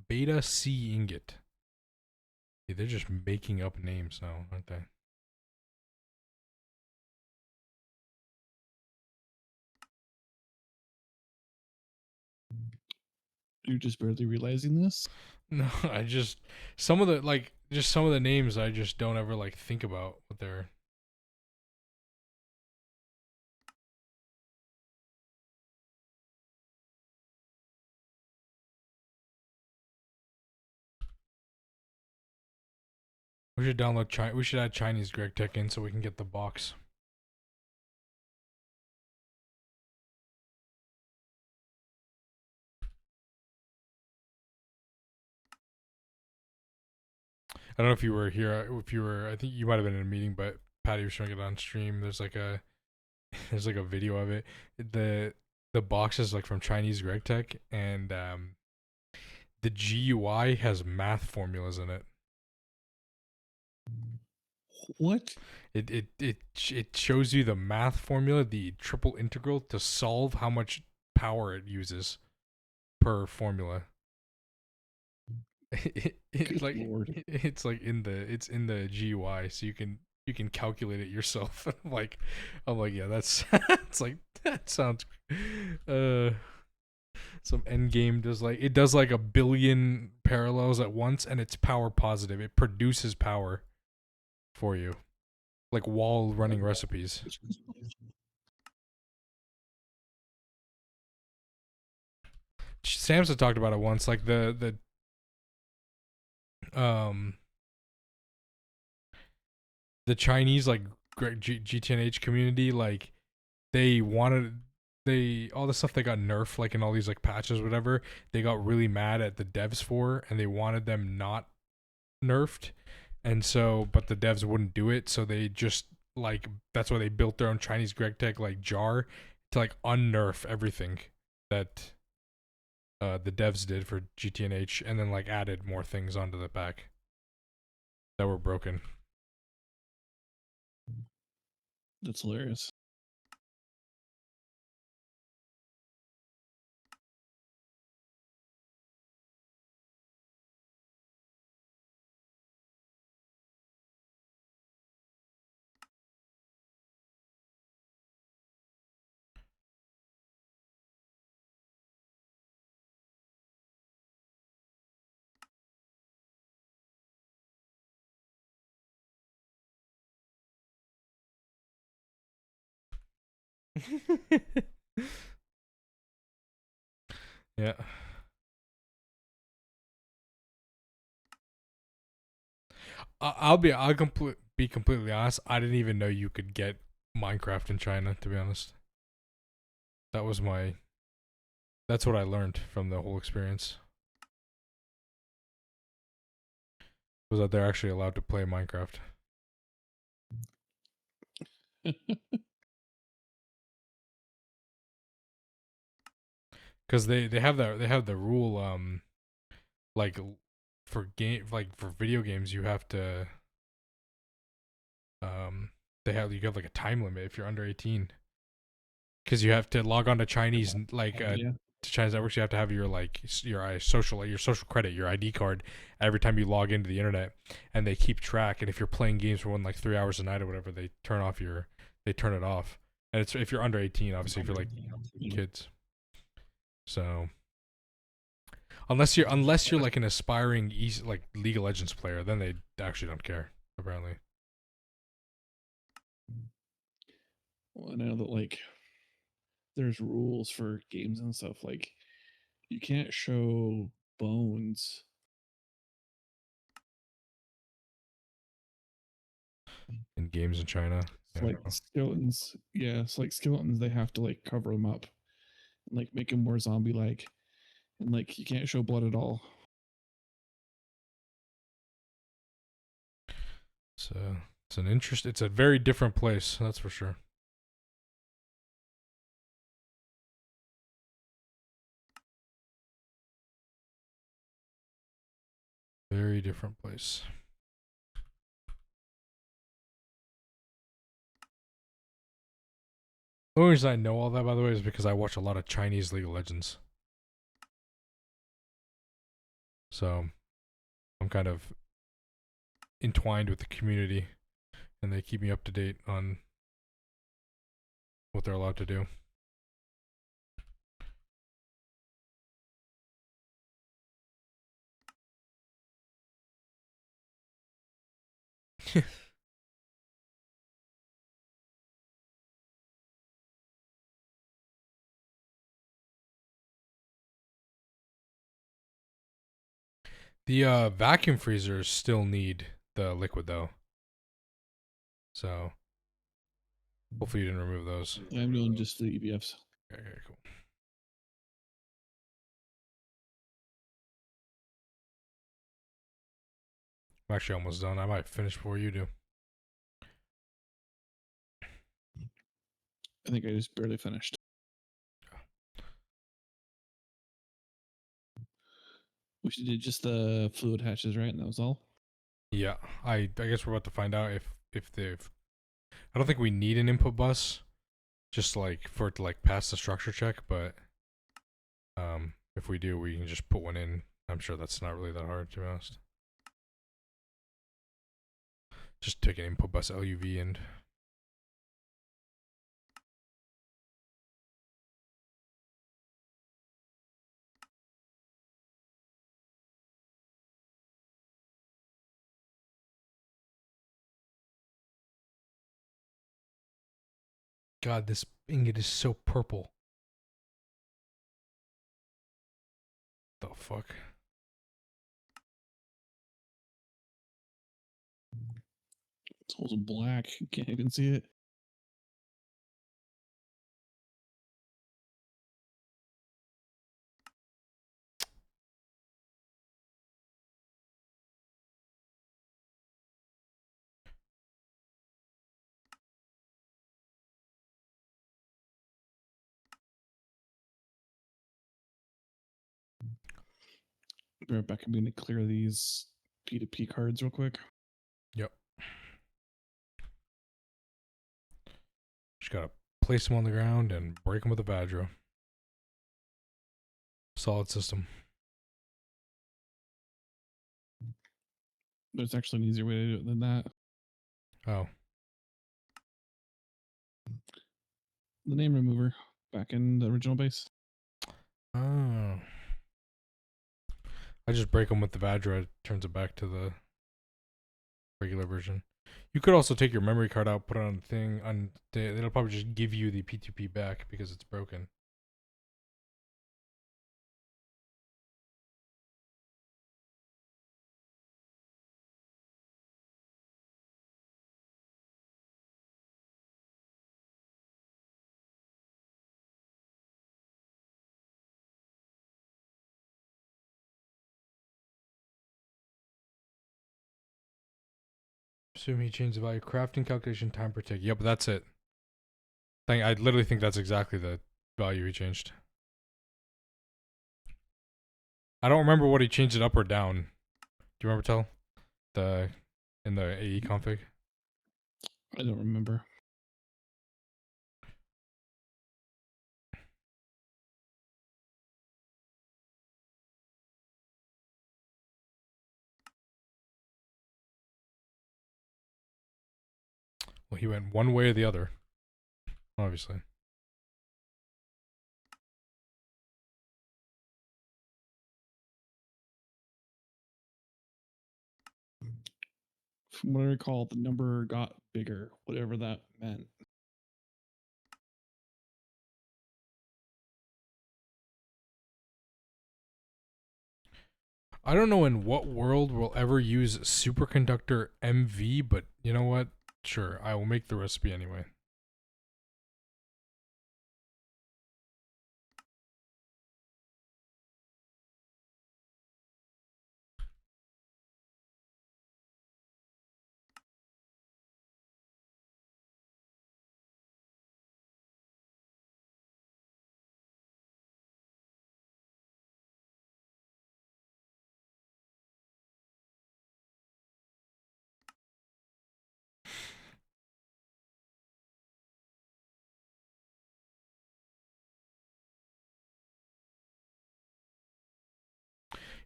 beta C ingot. Yeah, they're just making up names now, aren't they? You're just barely realizing this. No, I just some of the names I just don't ever like think about what they're. We should download we should add Chinese Greg Tech in so we can get the box. I don't know if you were here. If you were, I think you might have been in a meeting, but Patty was showing it on stream. There's like a there's like a video of it. The box is like from Chinese Greg Tech, and the GUI has math formulas in it. What? It shows you the math formula, the triple integral to solve how much power it uses per formula. Good Like Lord. it's like in the GUI, so you can calculate it yourself. I'm like yeah, that's it's like that sounds some end game does like a billion parallels at once, and it's power positive. It produces power for you, like while running recipes. Samson talked about it once, like the the Chinese like GTNH community, like they wanted all the stuff they got nerfed, like in all these like patches, whatever. They got really mad at the devs for, and they wanted them not nerfed, and so but the devs wouldn't do it, so they just like that's why they built their own Chinese Greg Tech like jar to like unnerf everything that the devs did for GTNH, and then like added more things onto the pack that were broken. That's hilarious. Yeah. I'll be completely honest. I didn't even know you could get Minecraft in China. To be honest, that's what I learned from the whole experience. Was that they're actually allowed to play Minecraft. Because they have the rule like for video games you have to you have like a time limit if you're under 18, because you have to log on to Chinese Yeah. to Chinese networks. You have to have your your social credit, your ID card every time you log into the internet, and they keep track. And if you're playing games for 3 hours a night or whatever, they turn it off. And it's if you're under 18, obviously, if you're like kids. So unless you're like an aspiring like League of Legends player, then they actually don't care, apparently. Well, I know that like there's rules for games and stuff. Like you can't show bones. In games in China. It's like skeletons. Yeah, it's like skeletons. They have to like cover them up and like make them more zombie like. And like you can't show blood at all. So it's a very different place, that's for sure. Very different place. The only reason I know all that, by the way, is because I watch a lot of Chinese League of Legends. So I'm kind of entwined with the community, and they keep me up to date on what they're allowed to do. The vacuum freezers still need the liquid though. So hopefully you didn't remove those. I'm doing just the EBFs. Okay, cool. I'm actually almost done. I might finish before you do. I think I just barely finished. We should do just the fluid hatches, right? And that was all. Yeah, I guess we're about to find out if they've. I don't think we need an input bus, just like for it to like pass the structure check. But if we do, we can just put one in. I'm sure that's not really that hard, to be honest. Just take an input bus LUV and. God, this ingot is so purple. The fuck? It's also black. You can't even see it. Be right back. I'm going to clear these P2P cards real quick. Yep. Just gotta place them on the ground and break them with a Vadro. Solid system. There's actually an easier way to do it than that. Oh. The name remover back in the original base. Oh. I just break them with the Vadro. It turns it back to the regular version. You could also take your memory card out, put it on the thing, and it'll probably just give you the P2P back because it's broken. Assume he changed the value. Crafting calculation time per tick. Yep, that's it. I literally think that's exactly the value he changed. I don't remember what he changed it up or down. Do you remember, Tell? In the AE config? I don't remember. Well, he went one way or the other. Obviously. From what I recall, the number got bigger, whatever that meant. I don't know in what world we'll ever use superconductor MV, but you know what? Sure, I will make the recipe anyway.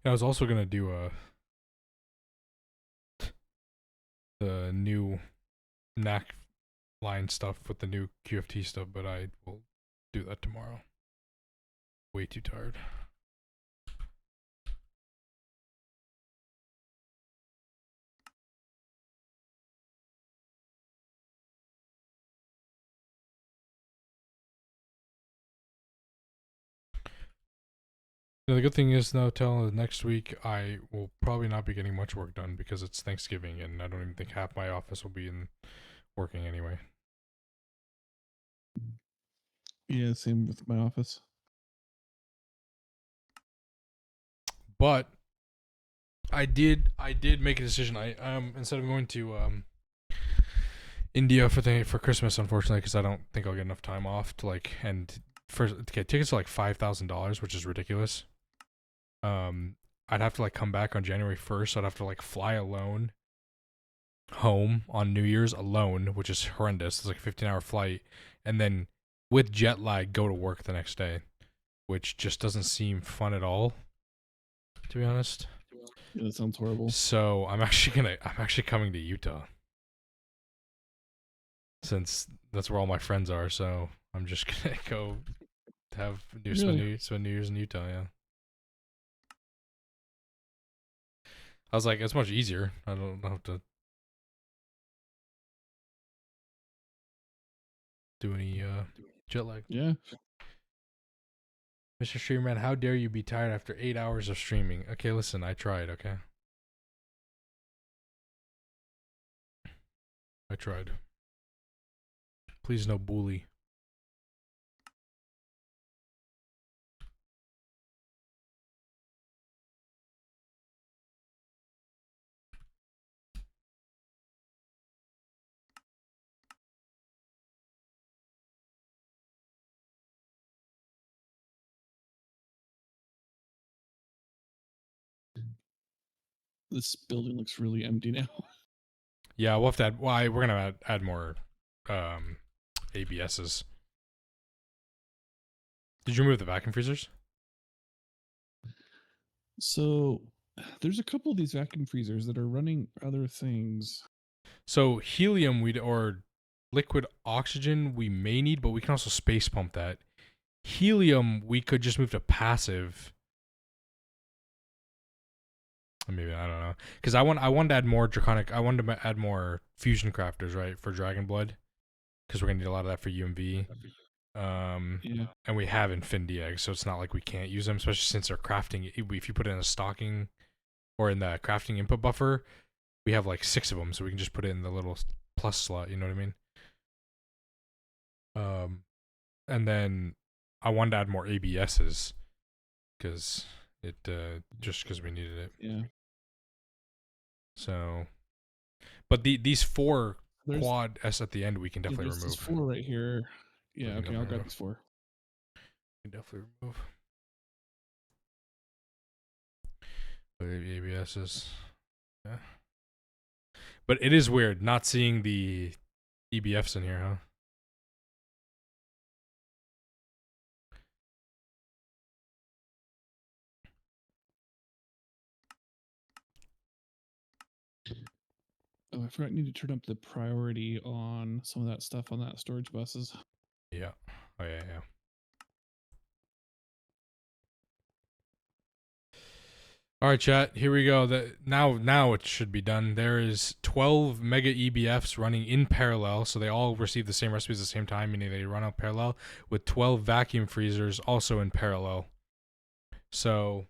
I was also gonna do the new NAC line stuff with the new QFT stuff, but I will do that tomorrow. Way too tired. Now, the good thing is, though, Tell, next week I will probably not be getting much work done because it's Thanksgiving, and I don't even think half my office will be in working anyway. Yeah, same with my office. But I did make a decision. I instead of going to India for Christmas, unfortunately, because I don't think I'll get enough time off to like and first okay, tickets are like $5,000, which is ridiculous. I'd have to like come back on January 1st. So I'd have to like fly alone home on New Year's alone, which is horrendous. It's like a 15-hour flight, and then with jet lag, go to work the next day, which just doesn't seem fun at all, to be honest. Yeah, that sounds horrible. So I'm actually coming to Utah, since that's where all my friends are. So I'm just gonna go spend New Year's in Utah. Yeah. I was like, it's much easier. I don't have to do any jet lag. Yeah. Mr. Streamerman, how dare you be tired after 8 hours of streaming? Okay, listen, I tried, okay? I tried. Please no bully. This building looks really empty now. Yeah, we'll have to add. Well, we're gonna add more ABSs. Did you remove the vacuum freezers? So there's a couple of these vacuum freezers that are running other things. So helium or liquid oxygen we may need, but we can also space pump that. Helium we could just move to passive. Maybe, I don't know, because I wanted to add more draconic. I wanted to add more fusion crafters, right, for Dragon Blood, because we're gonna need a lot of that for UMV. Yeah. And we have Infinity eggs, so it's not like we can't use them, especially since they're crafting. If you put it in a stocking or in the crafting input buffer, we have like 6 of them, so we can just put it in the little plus slot. You know what I mean? And then I wanted to add more ABSs because it just because we needed it. Yeah. So, but these 4 quad S at the end we can definitely remove. There's 4 right here. Yeah, okay, I'll grab these 4. We can definitely remove. But ABSs, yeah. But it is weird not seeing the EBFs in here, huh? Oh, I forgot. I need to turn up the priority on some of that stuff on that storage buses. Yeah. Oh yeah, yeah. All right, chat. Here we go. Now it should be done. There is 12 mega EBFs running in parallel, so they all receive the same recipes at the same time, meaning they run out parallel, with 12 vacuum freezers also in parallel. So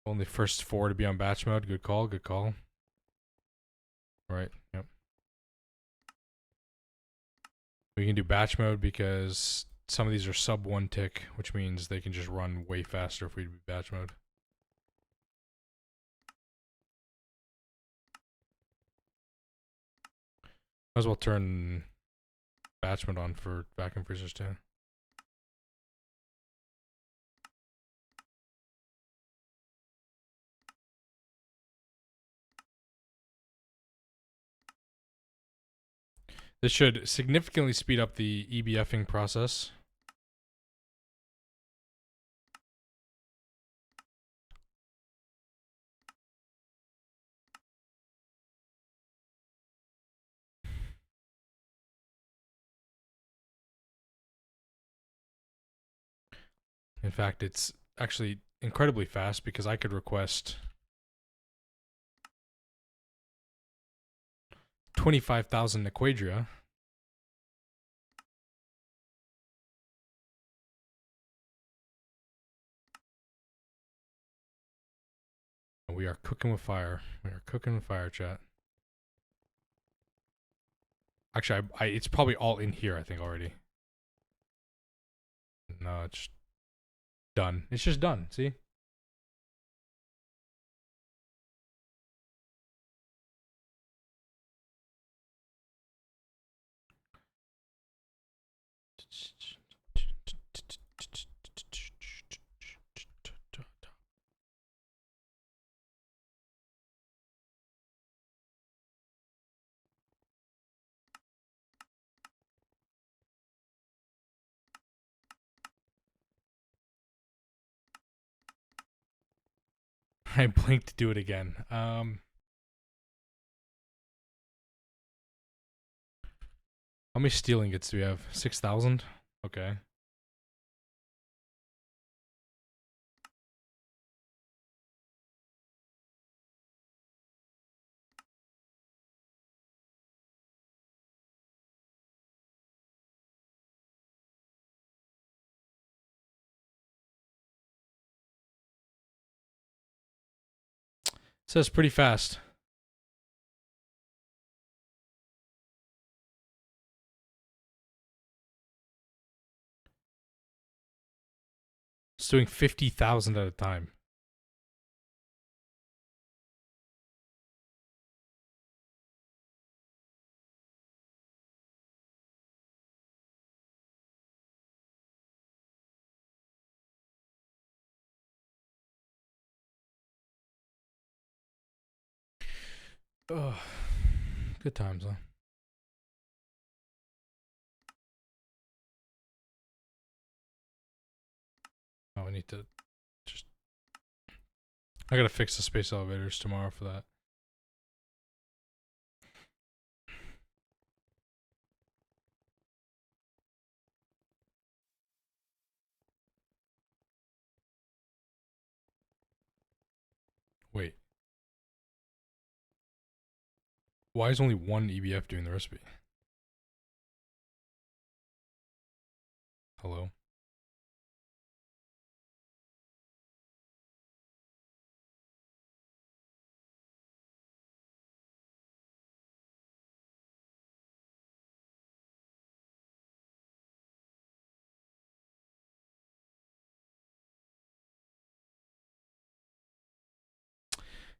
only first 4 to be on batch mode. Good call. Good call. Right. Yep. We can do batch mode because some of these are sub 1 tick, which means they can just run way faster if we do batch mode. Might as well turn batch mode on for vacuum freezers too. This should significantly speed up the EBFing process. In fact, it's actually incredibly fast because I could request 25,000 Nequadria. We are cooking with fire. We are cooking with fire, chat. Actually, it's probably all in here, I think, already. No, it's done. It's just done. See? I blinked to do it again. How many steel ingots do we have? 6,000? Okay. Says pretty fast. It's doing 50,000 at a time. Ugh. Good times, huh? Oh, I need to just... I gotta fix the space elevators tomorrow for that. Wait. Why is only one EBF doing the recipe? Hello?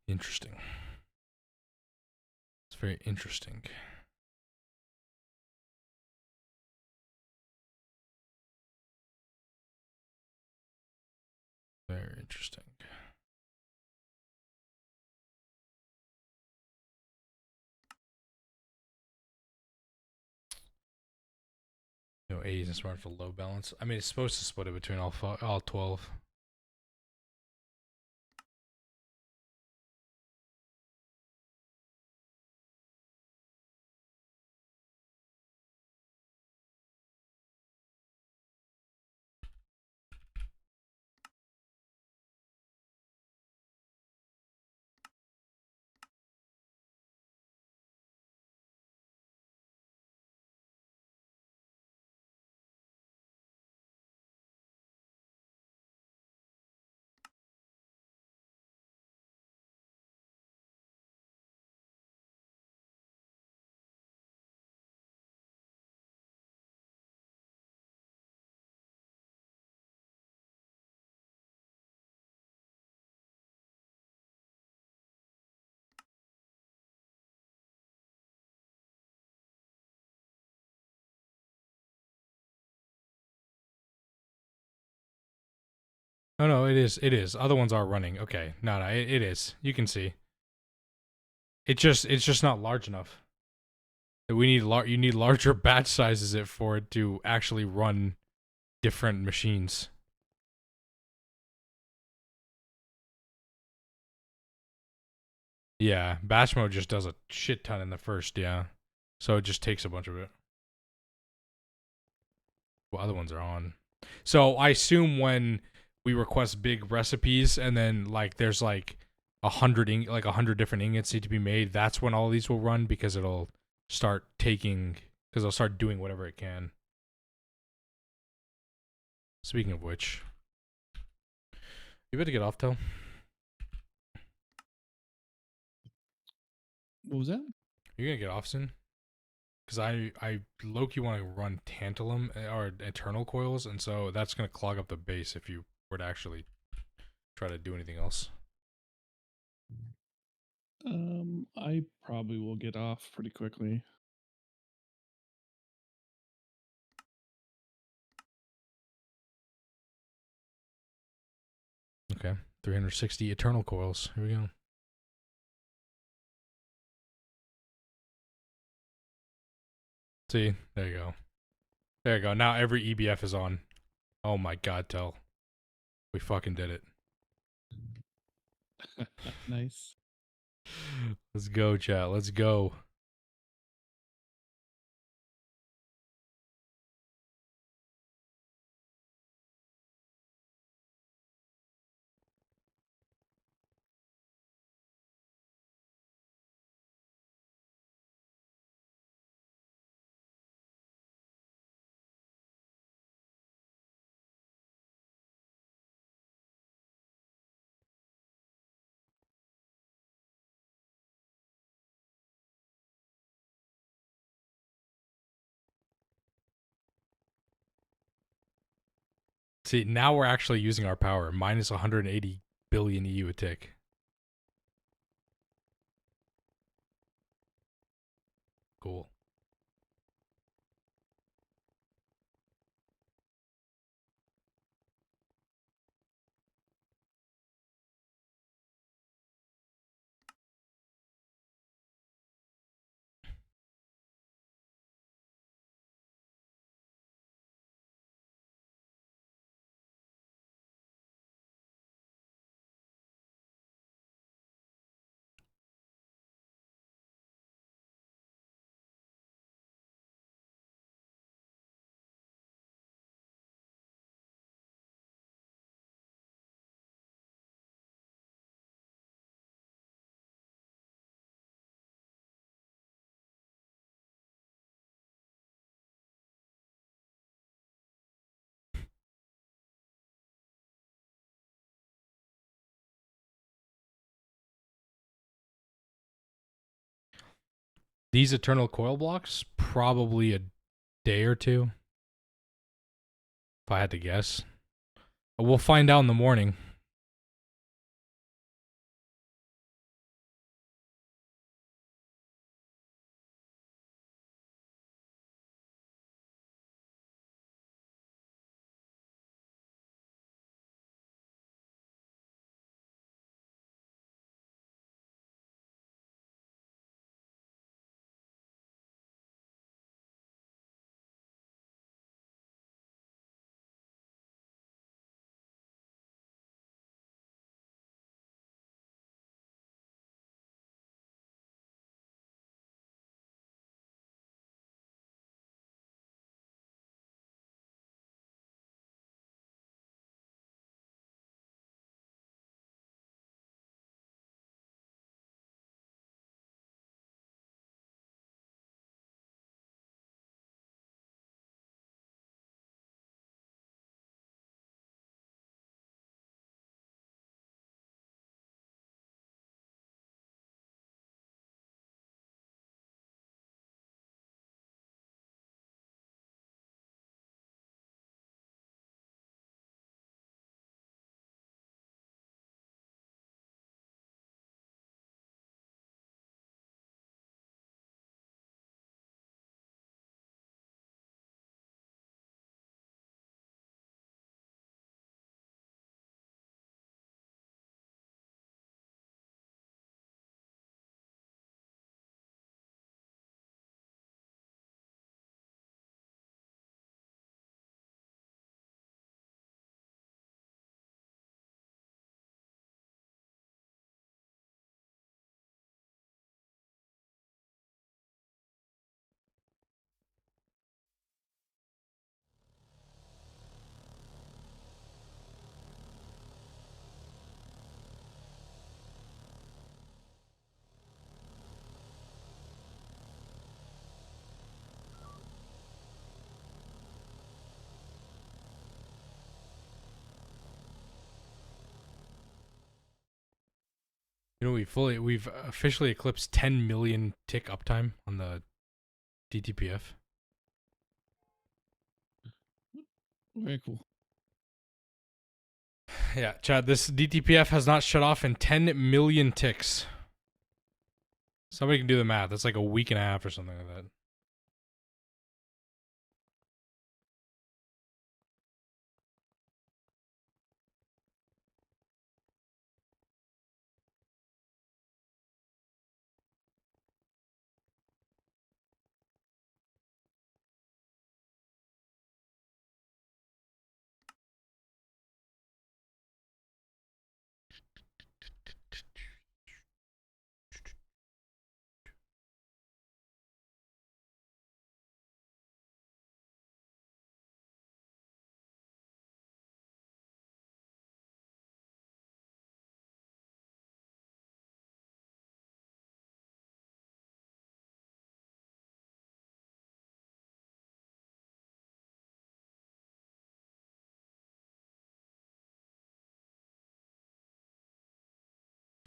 Interesting. It's very interesting. Very interesting. No, 80 isn't smart for low balance. I mean, it's supposed to split it between all 12. Oh no, it is. It is. Other ones are running. Okay, no, it is. You can see. It's just not large enough. We need you need larger batch sizes for it to actually run different machines. Yeah, batch mode just does a shit ton in the first, yeah. So it just takes a bunch of it. Well, other ones are on. So I assume when we request big recipes and then like there's like 100 different ingots need to be made, that's when all these will run because it'll start it'll start doing whatever it can. Speaking of which, you better get off, Tel. What was that? You're gonna get off soon? Because I low-key want to run tantalum or eternal coils, and so that's gonna clog up the base if you were to actually try to do anything else. I probably will get off pretty quickly. Okay. 360 eternal coils. Here we go. See, there you go. There you go. Now every EBF is on. Oh my god, Tell. We fucking did it. Nice. Let's go, chat. Let's go. See, now we're actually using our power. Minus 180 billion EU a tick. Cool. These eternal coil blocks, probably a day or two. If I had to guess. We'll find out in the morning. You know, we've officially eclipsed 10 million tick uptime on the DTPF. Very cool. Yeah, Chad, this DTPF has not shut off in 10 million ticks. Somebody can do the math. That's like a week and a half or something like that.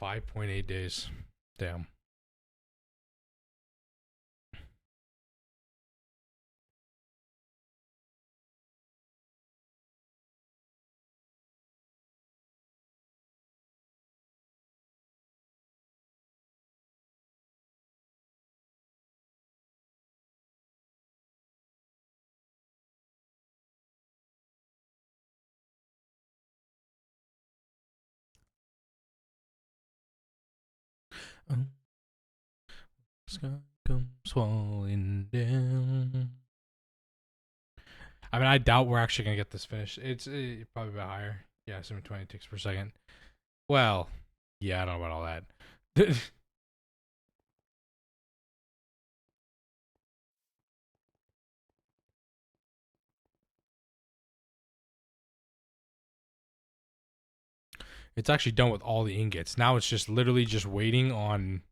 5.8 days. Damn. Sky comes falling down. I mean, I doubt we're actually gonna get this finished. It's probably a bit higher. Yeah, 720 ticks per second. Well, yeah, I don't know about all that. It's actually done with all the ingots. Now it's just literally just waiting on.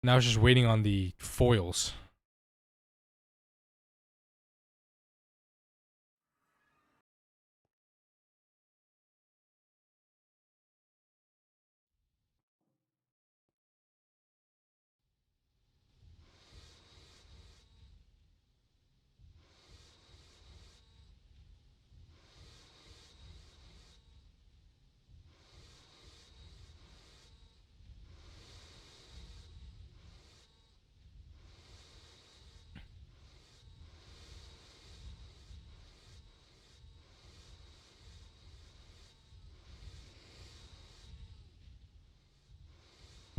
Now it's just waiting on the foils.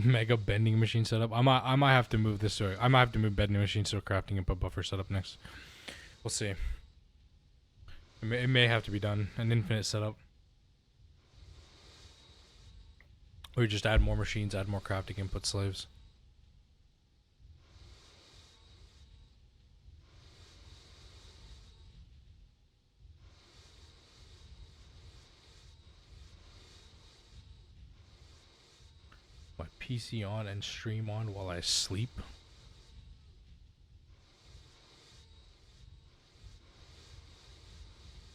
Mega bending machine setup. I might have to move this. I might have to move bending machine to a crafting and put buffer setup next. We'll see. It may have to be done. An infinite setup. Or just add more machines, add more crafting input slaves. My PC on and stream on while I sleep.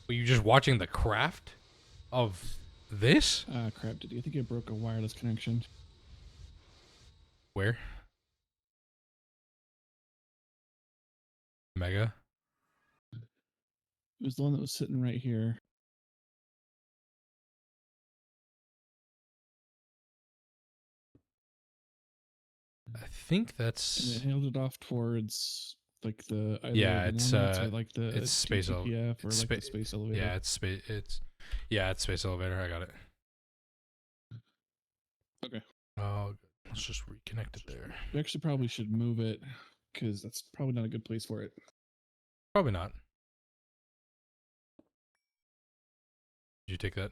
Were you just watching the craft of this? Crap, I think I broke a wireless connection. Where? Mega? It was the one that was sitting right here. I think And that's it held it off towards like the Yeah, the it's, normal outside, like the it's space ele- TTPF or it's like the space elevator. yeah, it's space. It's space elevator. I got it. Okay. Oh, good. Let's just reconnect it there. We actually probably should move it because that's probably not a good place for it. Probably not. Did you take that?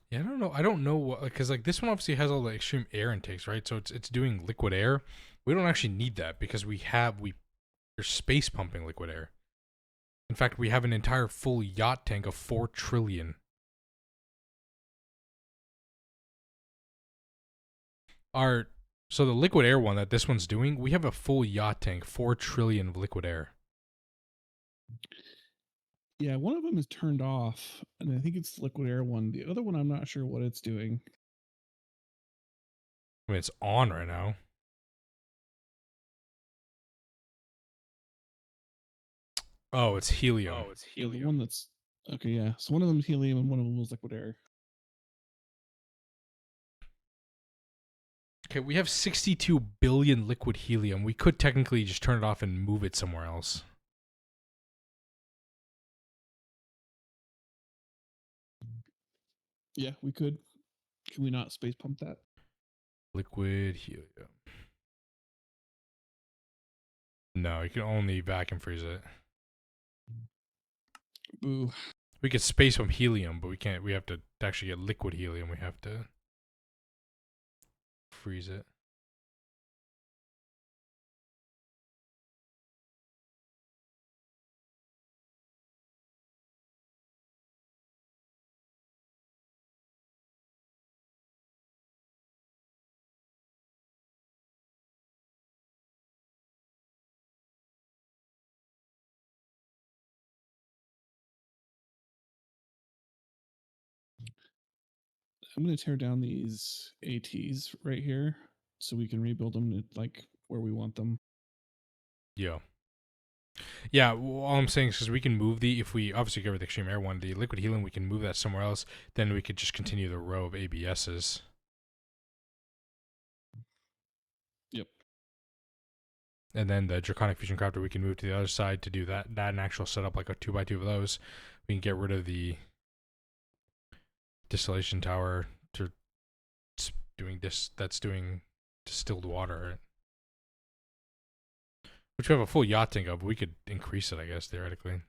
Yeah, I don't know. I don't know what, because like this one obviously has all the extreme air intakes, right? So it's doing liquid air. We don't actually need that because we're space pumping liquid air. In fact, we have an entire full yacht tank of 4 trillion. So the liquid air one that this one's doing, we have a full yacht tank, 4 trillion of liquid air. Yeah, one of them is turned off, and I think it's the liquid air one. The other one, I'm not sure what it's doing. I mean, it's on right now. Oh, it's helium. Yeah, the one that's okay. Yeah, so one of them is helium, and one of them was liquid air. Okay, we have 62 billion liquid helium. We could technically just turn it off and move it somewhere else. Yeah, we could. Can we not space pump that? Liquid helium. No, you can only vacuum freeze it. Boo. We could space pump helium, but we can't. We have to actually get liquid helium. We have to freeze it. I'm going to tear down these ATs right here so we can rebuild them like where we want them. Yeah. Yeah, well, all I'm saying is because we can move if we obviously get rid of the extreme air one, the liquid helium, we can move that somewhere else. Then we could just continue the row of ABSs. Yep. And then the draconic fusion crafter, we can move to the other side to do that and actual setup, like a 2x2 of those. We can get rid of the distillation tower to doing this. That's doing distilled water, which we have a full yacht tank of. We could increase it, I guess, theoretically.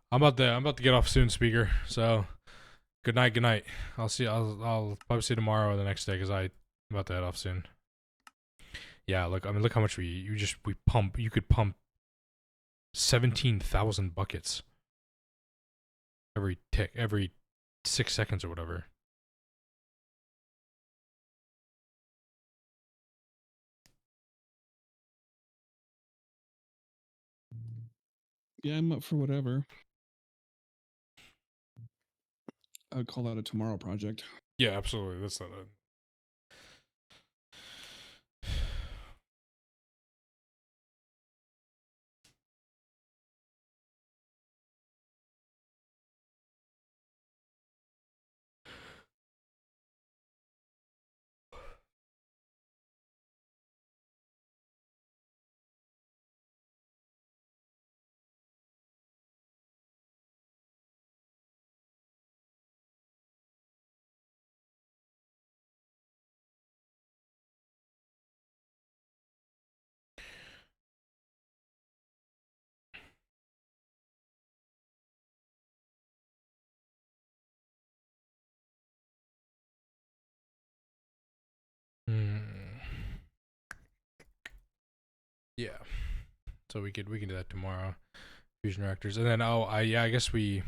I'm about to get off soon, speaker. So, good night, good night. I'll probably see you tomorrow or the next day because I'm about to head off soon. Yeah, look, I mean, look how much we pump. You could pump 17,000 buckets every 6 seconds or whatever. Yeah, I'm up for whatever. I'd call that a tomorrow project. Yeah, absolutely. That's not a. Yeah. So we can do that tomorrow. Fusion reactors, and then I guess we.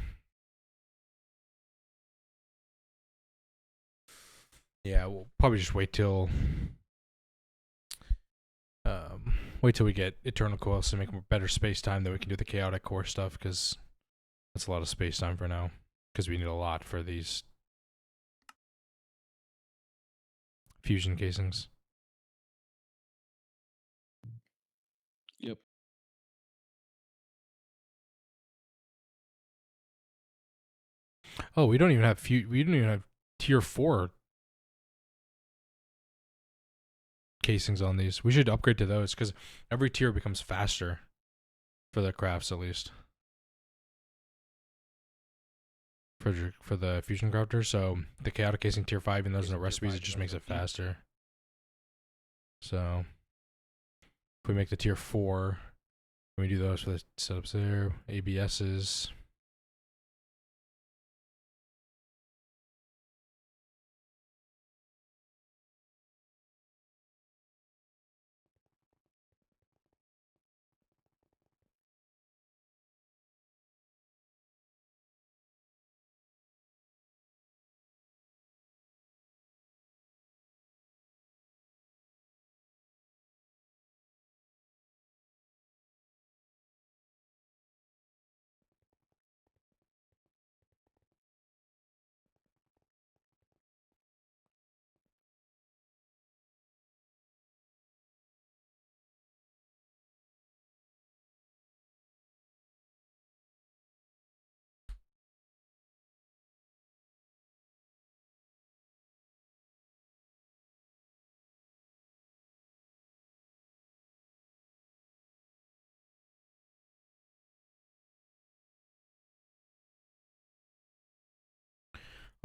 Yeah, we'll probably just wait till we get Eternal Coils to make better space time, then we can do the chaotic core stuff, because that's a lot of space time for now, because we need a lot for these fusion casings. Yep. Oh, we don't even have tier 4 casings on these. We should upgrade to those because every tier becomes faster for the crafts, at least for the fusion crafter. So the chaotic casing tier 5, even though there's no recipes, it just makes it faster. So if we make the tier 4, we do those for the setups there, ABSs.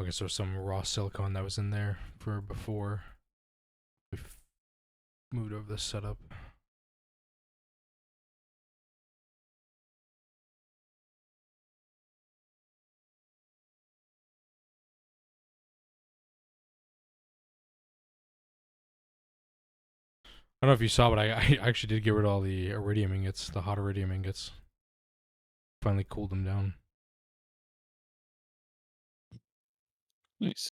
I guess there was some raw silicone that was in there for before we moved over this setup. I don't know if you saw, but I actually did get rid of all the iridium ingots, the hot iridium ingots. Finally cooled them down. Nice.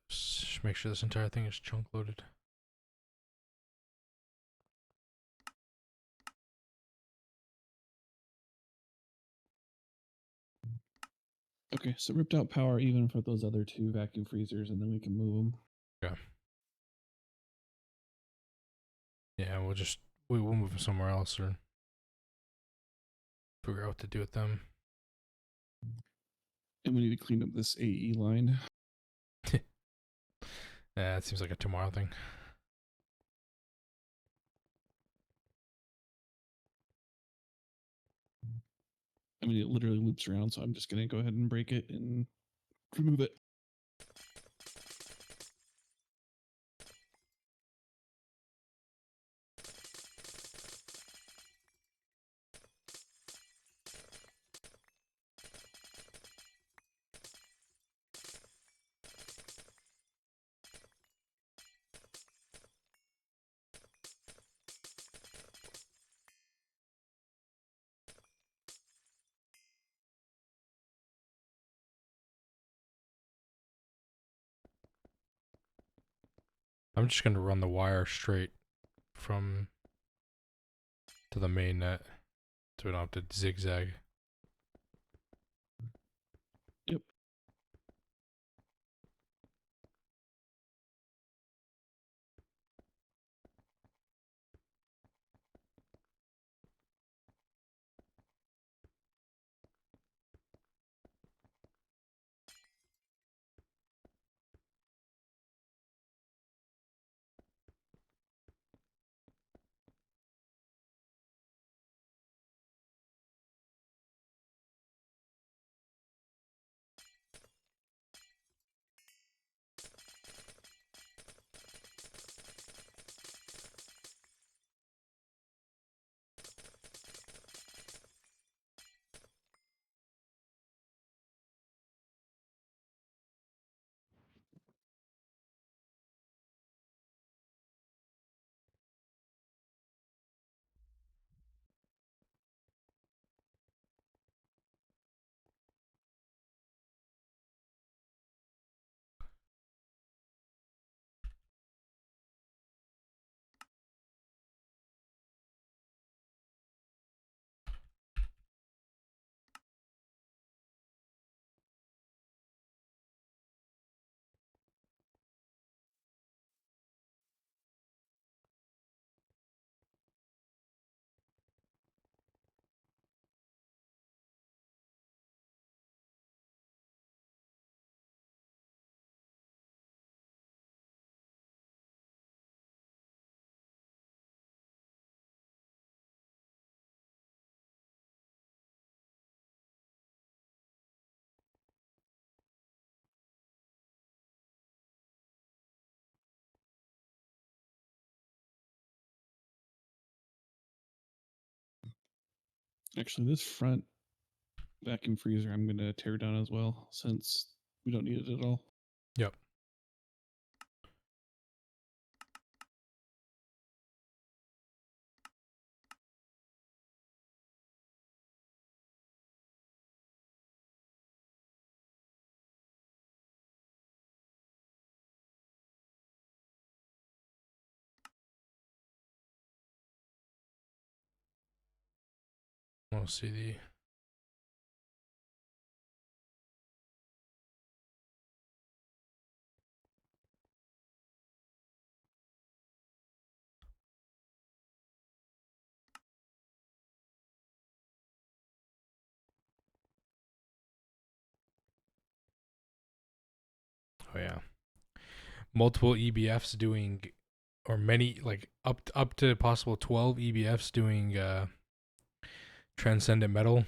Just make sure this entire thing is chunk loaded. Okay, so ripped out power even for those other two vacuum freezers, and then we can move them. Yeah. Yeah, we'll move them somewhere else or figure out what to do with them. And we need to clean up this AE line. Yeah, it seems like a tomorrow thing. I mean, it literally loops around, so I'm just going to go ahead and break it and remove it. I'm just gonna run the wire straight from to the main net so we don't have to zigzag. Yep. Actually, this front vacuum freezer I'm going to tear down as well, since we don't need it at all. Yep. We'll see yeah. Multiple EBFs doing, or many, like up to possible 12 EBFs doing transcendent metal.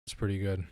It's pretty good.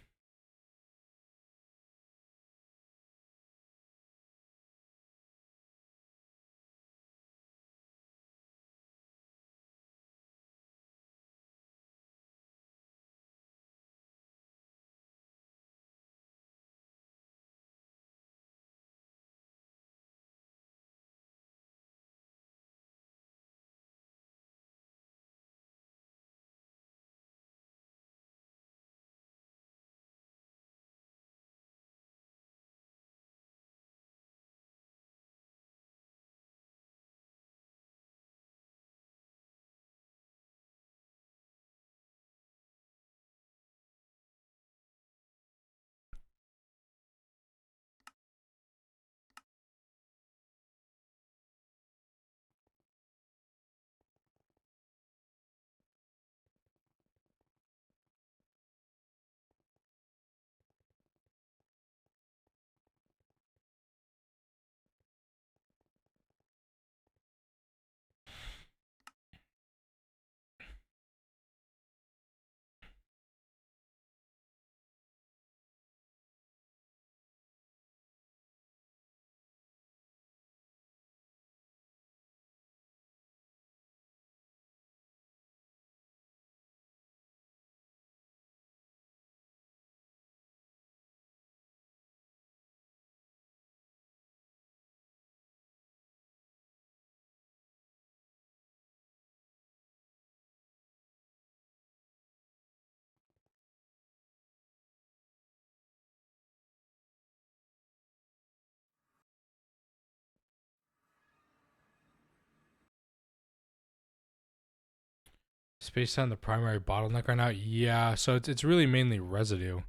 Space time the primary bottleneck right now. Yeah, so it's really mainly residue.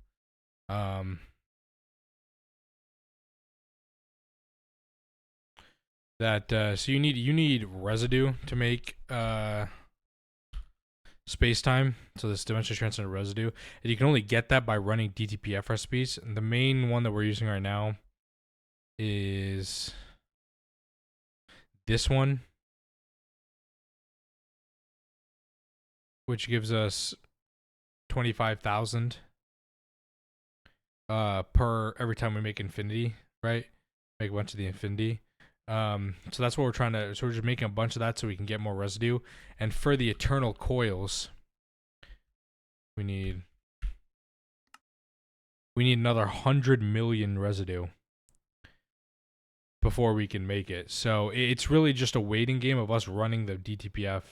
Um, so you need residue to make space time. So this dimension transcendent residue, and you can only get that by running DTPF recipes. And the main one that we're using right now is this one, which gives us 25,000 per every time we make infinity, right? Make a bunch of the infinity. So that's what we're trying to. So we're just making a bunch of that so we can get more residue. And for the eternal coils, we need another 100 million residue before we can make it. So it's really just a waiting game of us running the DTPF.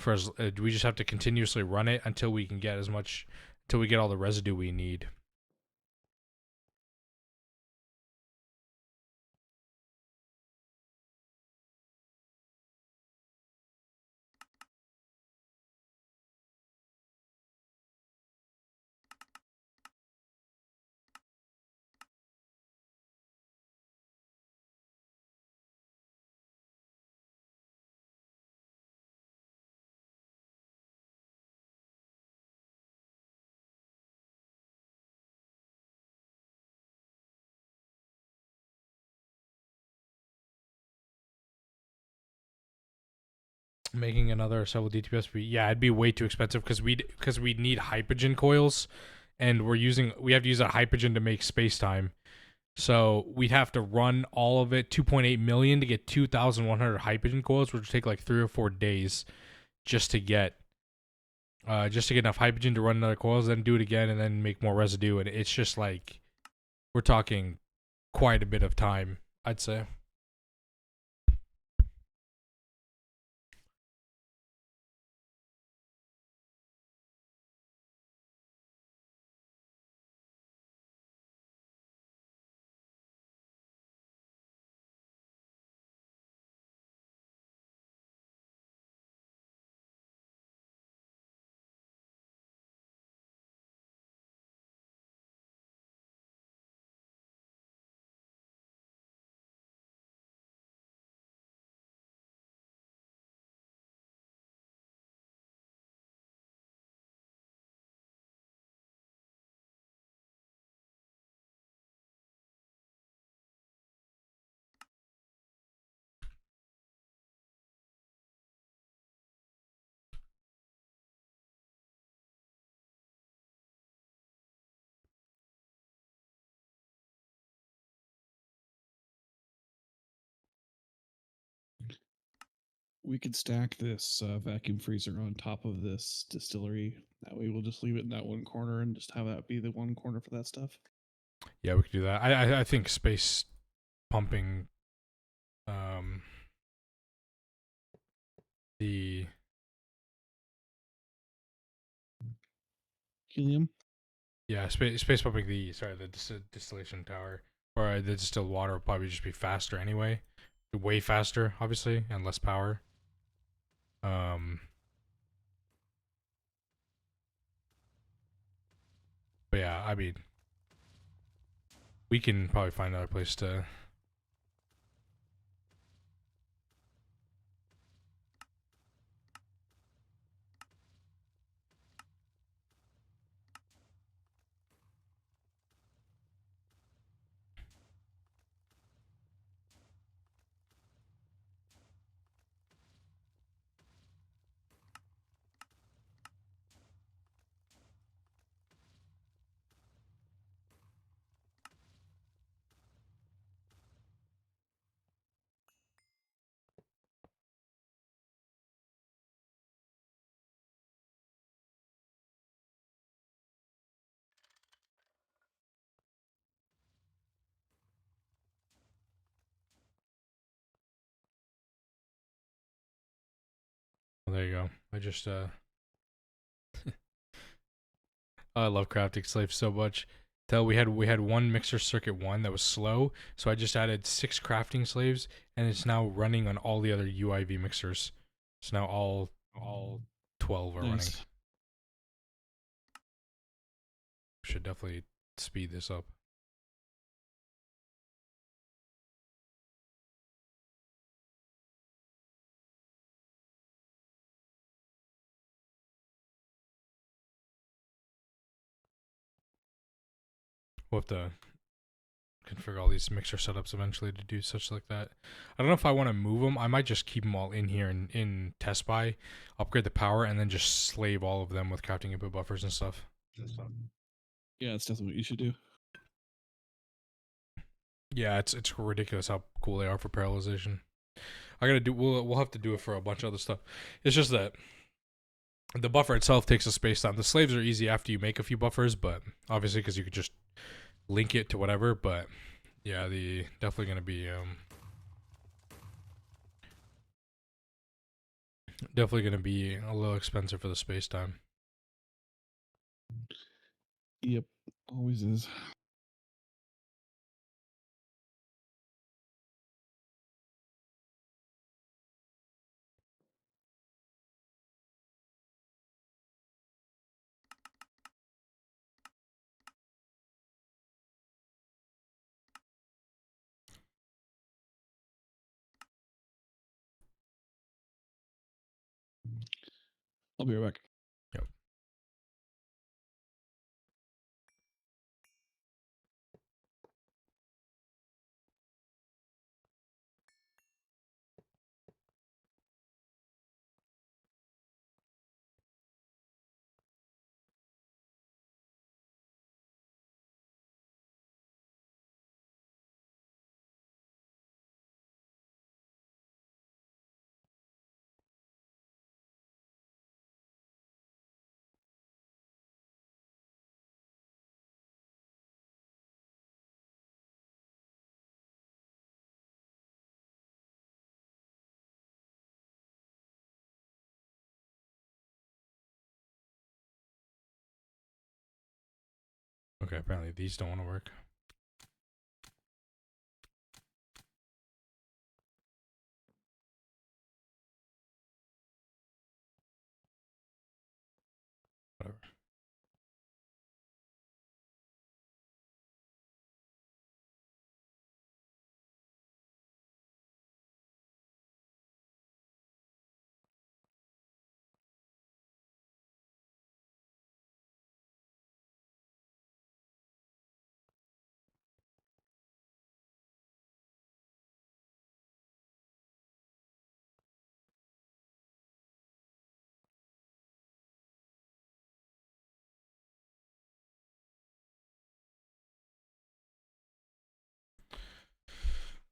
We just have to continuously run it until we can get until we get all the residue we need. Making another several DTPS, yeah, it'd be way too expensive because we need hypogen coils, and we have to use that hypogen to make space time. So we'd have to run all of it 2.8 million to get 2,100 hypogen coils, which would take like 3 or 4 days just to get enough hypogen to run another coils, then do it again, and then make more residue. And it's just like we're talking quite a bit of time, I'd say. We could stack this vacuum freezer on top of this distillery. That way, we'll just leave it in that one corner and just have that be the one corner for that stuff. Yeah, we could do that. I think space pumping, the Helium. yeah space pumping the distillation tower or the distilled water will probably just be faster anyway, way faster obviously and less power. But yeah, I mean, we can probably find another place to. Well, there you go. I just I love crafting slaves so much. We had one mixer circuit one that was slow, so I just added 6 crafting slaves, and it's now running on all the other UIV mixers. So now all 12 are running. Nice. Should definitely speed this up. We'll have to configure all these mixer setups eventually to do such like that. I don't know if I want to move them. I might just keep them all in here in test buy, upgrade the power, and then just slave all of them with crafting input buffers and stuff. Yeah, that's definitely what you should do. Yeah, it's ridiculous how cool they are for parallelization. We'll have to do it for a bunch of other stuff. It's just that the buffer itself takes a space down. The slaves are easy after you make a few buffers, but obviously because you could just link it to whatever. But yeah, the definitely gonna be a little expensive for the space time. Yep, always is. I'll be right back. Yep. Okay, apparently these don't want to work. Whatever.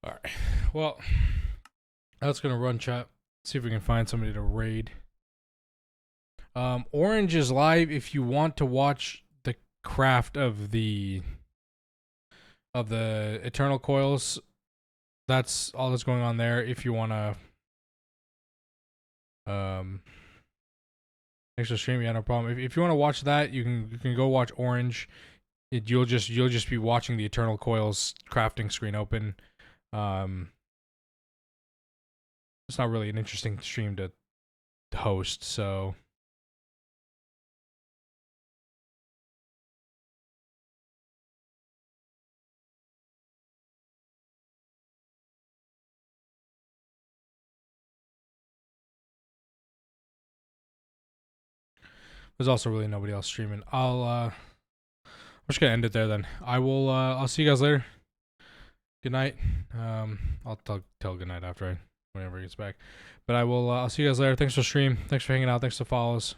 All right. Well, that's gonna run, chat. See if we can find somebody to raid. Orange is live if you want to watch the craft of the eternal coils. That's all that's going on there. If you wanna thanks for streaming, yeah, no problem. If you want to watch that, you can go watch Orange. You'll just be watching the eternal coils crafting screen open. It's not really an interesting stream to host, so there's also really nobody else streaming. I'm just gonna end it there then. I'll see you guys later. Good night. I'll tell good night after whenever he gets back. But I'll see you guys later. Thanks for stream. Thanks for hanging out. Thanks for the follows.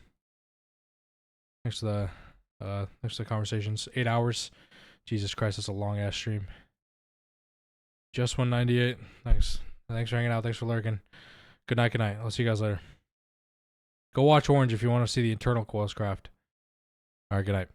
Thanks for the conversations. 8 hours. Jesus Christ, that's a long ass stream. Just 198. Thanks. Thanks for hanging out. Thanks for lurking. Good night. Good night. I'll see you guys later. Go watch Orange if you want to see the internal coils craft. All right. Good night.